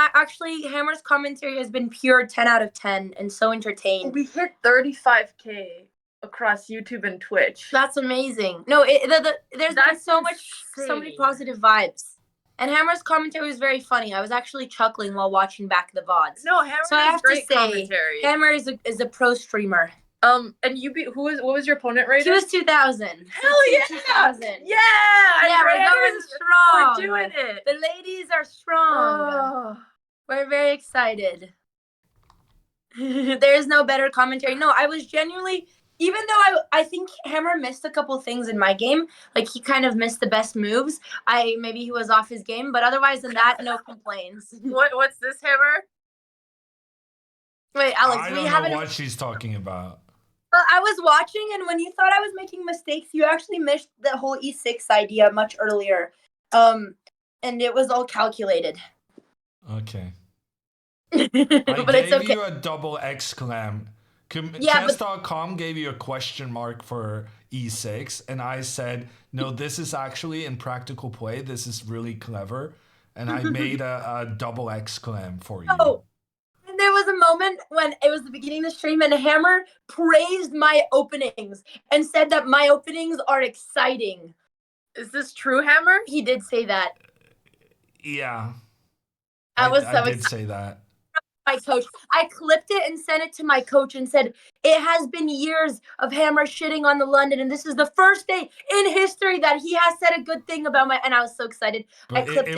Hammer's commentary has been pure 10 out of 10 and so entertained. We hit 35K across YouTube and Twitch. That's amazing. No, there's been so many positive vibes. And Hammer's commentary was very funny. I was actually chuckling while watching back the VODs. No, Hammer so I have great to say, commentary. Hammer is a pro streamer. And you beat what was your opponent rated? She was 2000. Hell yeah! 2000. Yeah, we're going strong. We're doing it. The ladies are strong. We're very excited. There's no better commentary. No, I was genuinely, even though I think Hammer missed a couple things in my game, like he kind of missed the best moves. Maybe he was off his game, but otherwise than that, no complaints. What's this, Hammer? Wait, Alex, I don't know what she's talking about. I was watching, and when you thought I was making mistakes, you actually missed the whole E6 idea much earlier. And it was all calculated. Okay. But it's okay. You a double exclam. Chess.com gave you a question mark for E6, and I said, no, this is actually in practical play. This is really clever. And I made a double exclam for you. Oh. There was a moment when it was the beginning of the stream and Hammer praised my openings and said that my openings are exciting. Is this true, Hammer? He did say that. Yeah. I did say that. My coach. I clipped it and sent it to my coach and said, it has been years of Hammer shitting on the London, and this is the first day in history that he has said a good thing about and I was so excited. But I clipped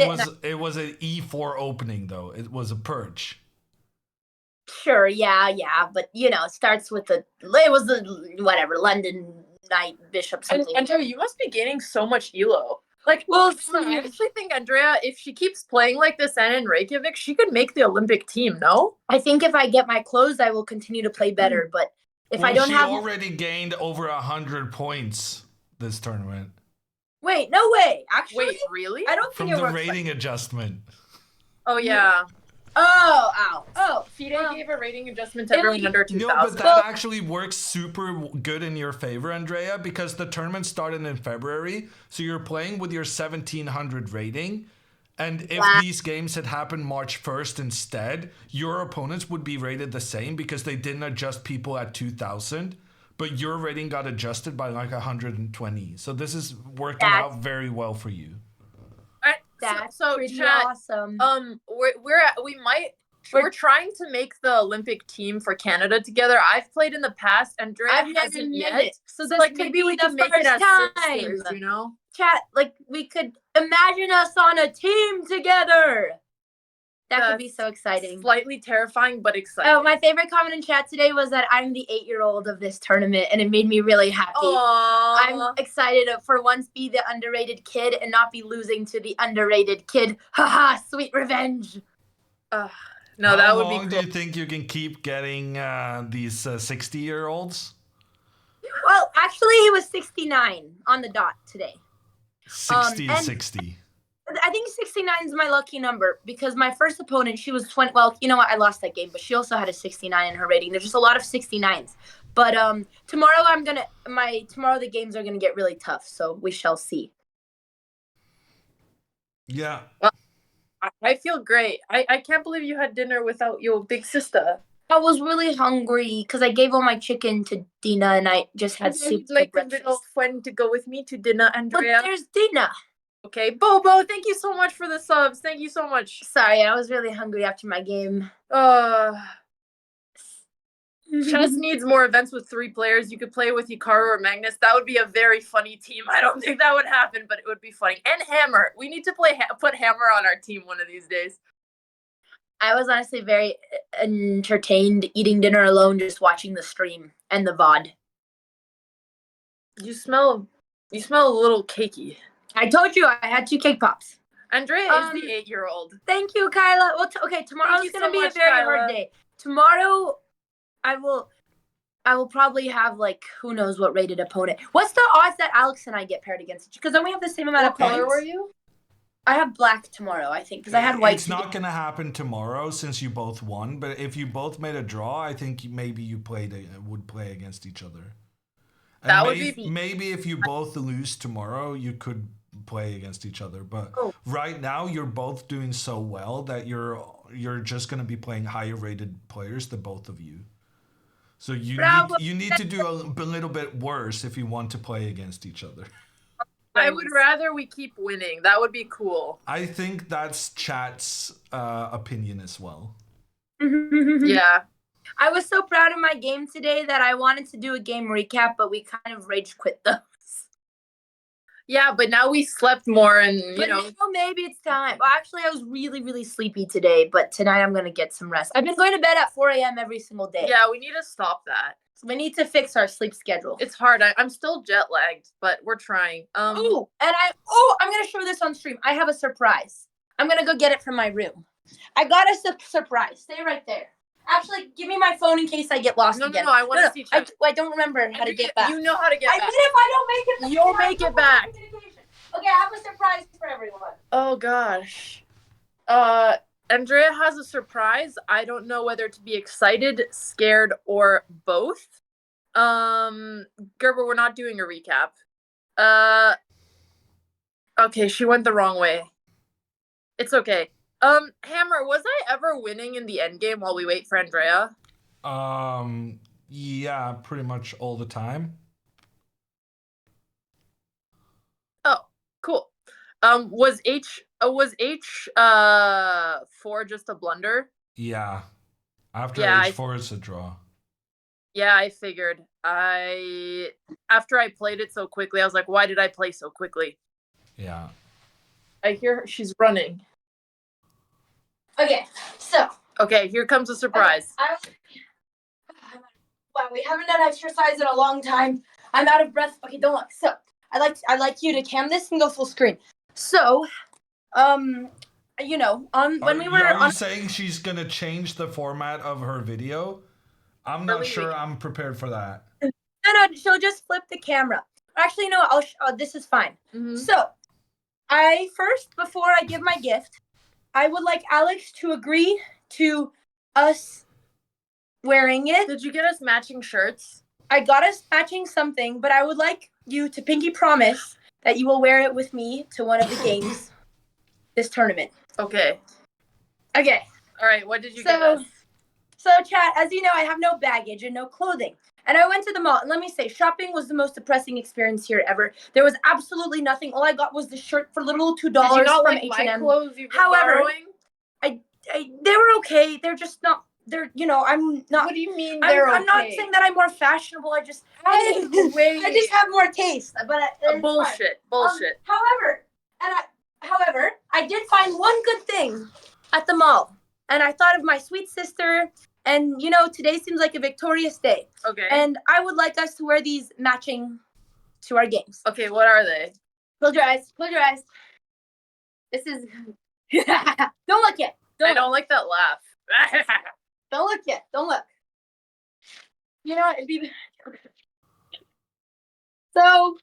it was an E4 opening, though. It was a purge. Sure, yeah, but it starts with it was whatever, London Knight Bishop something. And you must be gaining so much elo. Like, well, I actually think Andrea, if she keeps playing like this and in Reykjavik, she could make the Olympic team, no? I think if I get my clothes, I will continue to play better, but if I don't have... She already gained over 100 points this tournament. Wait, no way! Actually? Wait, really? I don't think it works. From the rating adjustment. Oh, yeah. Oh, FIDE gave a rating adjustment to everyone under 2,000. No, but that actually works super good in your favor, Andrea, because the tournament started in February, so you're playing with your 1,700 rating, and if these games had happened March 1st instead, your opponents would be rated the same because they didn't adjust people at 2,000, but your rating got adjusted by like 120. So this is working out very well for you. That's pretty chat, awesome. We're trying to make the Olympic team for Canada together. I've played in the past, and Andrea hasn't yet. So like maybe we can make it as sisters, Chat, like we could imagine us on a team together. That could be so exciting. Slightly terrifying, but exciting. Oh, my favorite comment in chat today was that I'm the 8-year-old of this tournament, and it made me really happy. Aww. I'm excited to for once be the underrated kid and not be losing to the underrated kid. Haha, sweet revenge. No, that would be cool. How long do you think you can keep getting these 60-year-olds? Well, actually, he was 69 on the dot today. 60 to 60. I think 69 is my lucky number because my first opponent, she was 20. Well, you know what? I lost that game, but she also had a 69 in her rating. There's just a lot of 69s. But tomorrow tomorrow the games are gonna get really tough, so we shall see. Yeah. Well, I feel great. I can't believe you had dinner without your big sister. I was really hungry because I gave all my chicken to Dina and I just had soup You'd for like a breakfast. little friend to go with me to dinner, But Andrea. there's Dina. Okay, Bobo, thank you so much for the subs. Thank you so much. Sorry, I was really hungry after my game. Chess needs more events with 3 players. You could play with Hikaru or Magnus. That would be a very funny team. I don't think that would happen, but it would be funny. And Hammer. We need to put Hammer on our team one of these days. I was honestly very entertained eating dinner alone, just watching the stream and the VOD. You smell a little cakey. I told you I had 2 cake pops. Andrea is the 8-year-old. Thank you, Kyla. Well, okay, tomorrow's gonna be a very hard day. Tomorrow, I will probably have like who knows what rated opponent. What's the odds that Alex and I get paired against each? Because then we have the same amount of points. What color were you? I have black tomorrow, I think, because I had white. It's not gonna happen tomorrow since you both won. But if you both made a draw, I think maybe you would play against each other. And that would be maybe if you both lose tomorrow, you could play against each other. But right now, you're both doing so well that you're just gonna be playing higher rated players, the both of you. So you need to do a little bit worse if you want to play against each other. I would rather we keep winning. That would be cool. I think that's chat's opinion as well. Yeah. I was so proud of my game today that I wanted to do a game recap, but we kind of rage quit those. Yeah, but now we slept more and, now maybe it's time. Well, actually, I was really, really sleepy today, but tonight I'm going to get some rest. I've been going to bed at 4 a.m. every single day. Yeah, we need to stop that. So we need to fix our sleep schedule. It's hard. I'm still jet lagged, but we're trying. I'm going to show this on stream. I have a surprise. I'm going to go get it from my room. I got a surprise. Stay right there. Actually, give me my phone in case I get lost again. No, I want to see chat. I don't remember how to get back. You know how to get back. I mean, if I don't make it back. You'll make it back. Okay, I have a surprise for everyone. Oh, gosh. Andrea has a surprise. I don't know whether to be excited, scared, or both. Gerber, we're not doing a recap. Okay, she went the wrong way. It's okay. Hammer, was I ever winning in the endgame while we wait for Andrea? Yeah, pretty much all the time. Oh, cool. Was H4 just a blunder? Yeah. After H4 it's a draw. Yeah, I figured. After I played it so quickly, I was like, why did I play so quickly? Yeah. I hear her, she's running. Okay, so. Okay, here comes a surprise. Wow, we haven't done exercise in a long time. I'm out of breath. Okay, don't look. So, I'd like you to cam this and go full screen. So, when we were Are you saying she's gonna change the format of her video? I'm not sure I'm prepared for that. No, she'll just flip the camera. Actually, no, this is fine. Mm-hmm. So, before I give my gift, I would like Alex to agree to us wearing it. Did you get us matching shirts? I got us matching something, but I would like you to pinky promise that you will wear it with me to one of the games this tournament. Okay. Okay. All right, what did you get us? So, chat, as you know, I have no baggage and no clothing. And I went to the mall, and let me say, shopping was the most depressing experience here ever. There was absolutely nothing. All I got was the shirt for little $2 Did you not from like H&M. my clothes you've been However, borrowing? they were okay. They're just not. I'm not. What do you mean they're okay? I'm not saying that I'm more fashionable. I just have more taste. But bullshit. However, I did find one good thing at the mall, and I thought of my sweet sister. And today seems like a victorious day. Okay. And I would like us to wear these matching to our games. Okay, what are they? Close your eyes. This is. Don't look yet. I don't like that laugh. Don't look yet. Don't look. You know what? It'd be. So,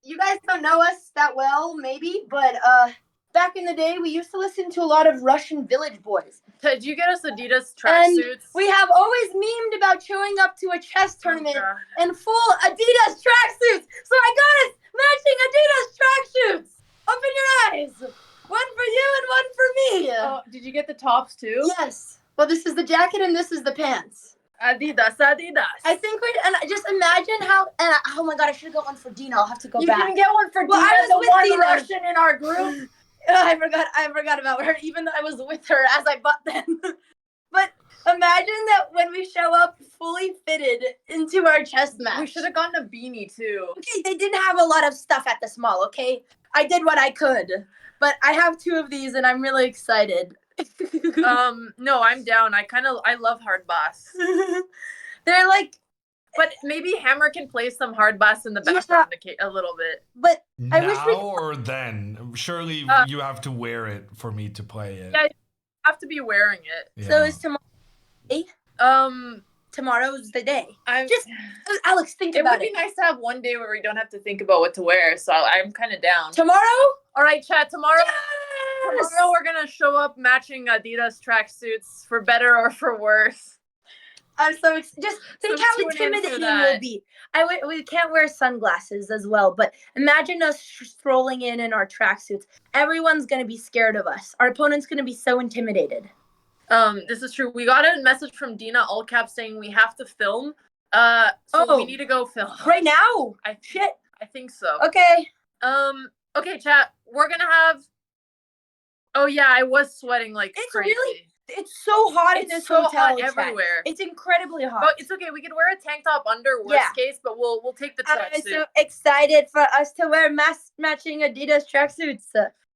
you guys don't know us that well, maybe, but back in the day, we used to listen to a lot of Russian Village Boys. Did you get us Adidas tracksuits? We have always memed about showing up to a chess tournament in full Adidas tracksuits. So I got us matching Adidas tracksuits. Open your eyes. One for you and one for me. Oh, did you get the tops too? Yes. Well, this is the jacket and this is the pants. Adidas. I think just imagine how. Oh my god, I should have got one for Dina. I'll have to go You back. can get one for Well, Dina, I was the with one Dina. Russian in our group. I forgot about her, even though I was with her as I bought them. But imagine that when we show up fully fitted into our chess match. We should have gotten a beanie too. Okay, they didn't have a lot of stuff at the mall, okay? I did what I could. But I have 2 of these and I'm really excited. No, I'm down. I love hard boss. They're like, but maybe Hammer can play some hard boss in the background a little bit. But I wish or then. Surely you have to wear it for me to play it. Yeah, you have to be wearing it. Yeah. So is tomorrow? Tomorrow's the day. Alex, think about it. It would be nice to have one day where we don't have to think about what to wear. So I'm kind of down. Tomorrow? All right, chat. Tomorrow. Yes! Tomorrow we're gonna show up matching Adidas tracksuits for better or for worse. I'm so excited. Just think how intimidating we'll be. We can't wear sunglasses as well, but imagine us strolling in our tracksuits. Everyone's gonna be scared of us. Our opponent's gonna be so intimidated. This is true. We got a message from Dina, all caps, saying we have to film. So we need to go film right now. I think so. Okay. Okay, chat. We're gonna have. Oh yeah, I was sweating like crazy. It's so hot in this hotel. Hot everywhere. It's incredibly hot. But it's okay. We could wear a tank top under worst case, but we'll take the tracksuit. I'm so excited for us to wear matching Adidas tracksuits.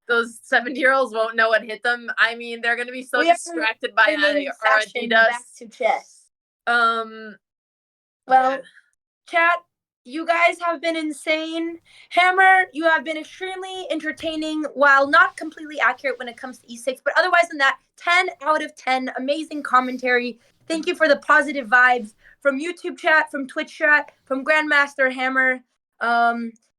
Those 70-year-olds won't know what hit them. I mean, they're gonna be so distracted by our Adidas. Back to chess. Well, chat, you guys have been insane. Hammer, you have been extremely entertaining while not completely accurate when it comes to E6, but otherwise than that, 10 out of 10, amazing commentary. Thank you for the positive vibes from YouTube chat, from Twitch chat, from Grandmaster Hammer.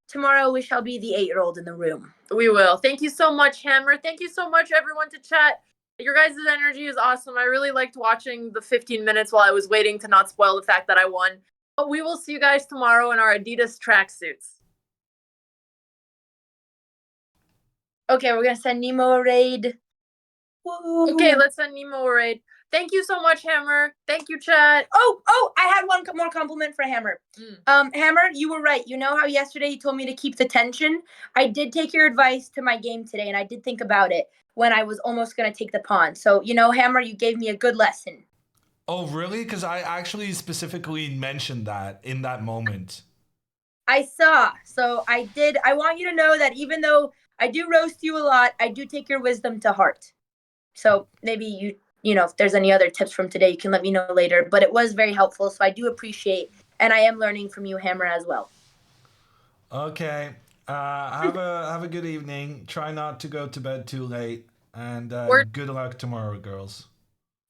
Tomorrow we shall be the 8-year-old in the room. We will. Thank you so much, Hammer. Thank you so much, everyone, to chat. Your guys' energy is awesome. I really liked watching the 15 minutes while I was waiting to not spoil the fact that I won. But we will see you guys tomorrow in our Adidas tracksuits. Okay, we're going to send Nemo a raid. Woo. Okay, let's send Nemo a raid. Thank you so much, Hammer. Thank you, chat. Oh, I had one more compliment for Hammer. Hammer, you were right. You know how yesterday you told me to keep the tension? I did take your advice to my game today, and I did think about it when I was almost going to take the pawn. So, Hammer, you gave me a good lesson. Oh, really? Because I actually specifically mentioned that in that moment. I saw. So I did. I want you to know that even though I do roast you a lot, I do take your wisdom to heart. So maybe if there's any other tips from today, you can let me know later. But it was very helpful, so I do appreciate, and I am learning from you, Hammer, as well. Okay. Have a good evening. Try not to go to bed too late, and good luck tomorrow, girls.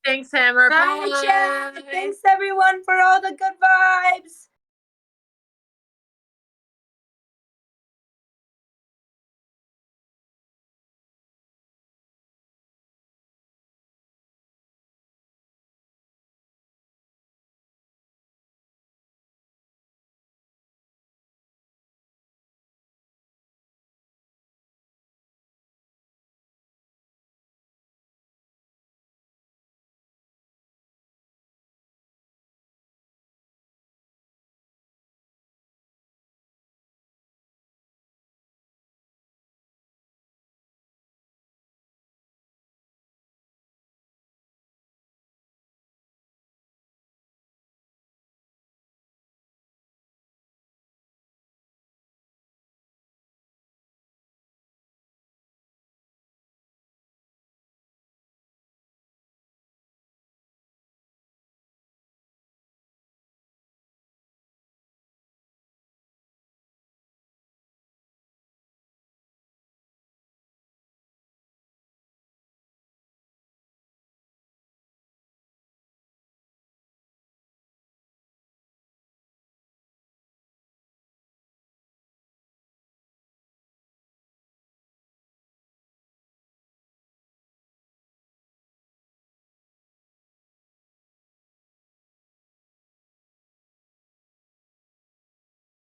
Thanks, Hammer. Bye, chat. Thanks, everyone, for all the good vibes.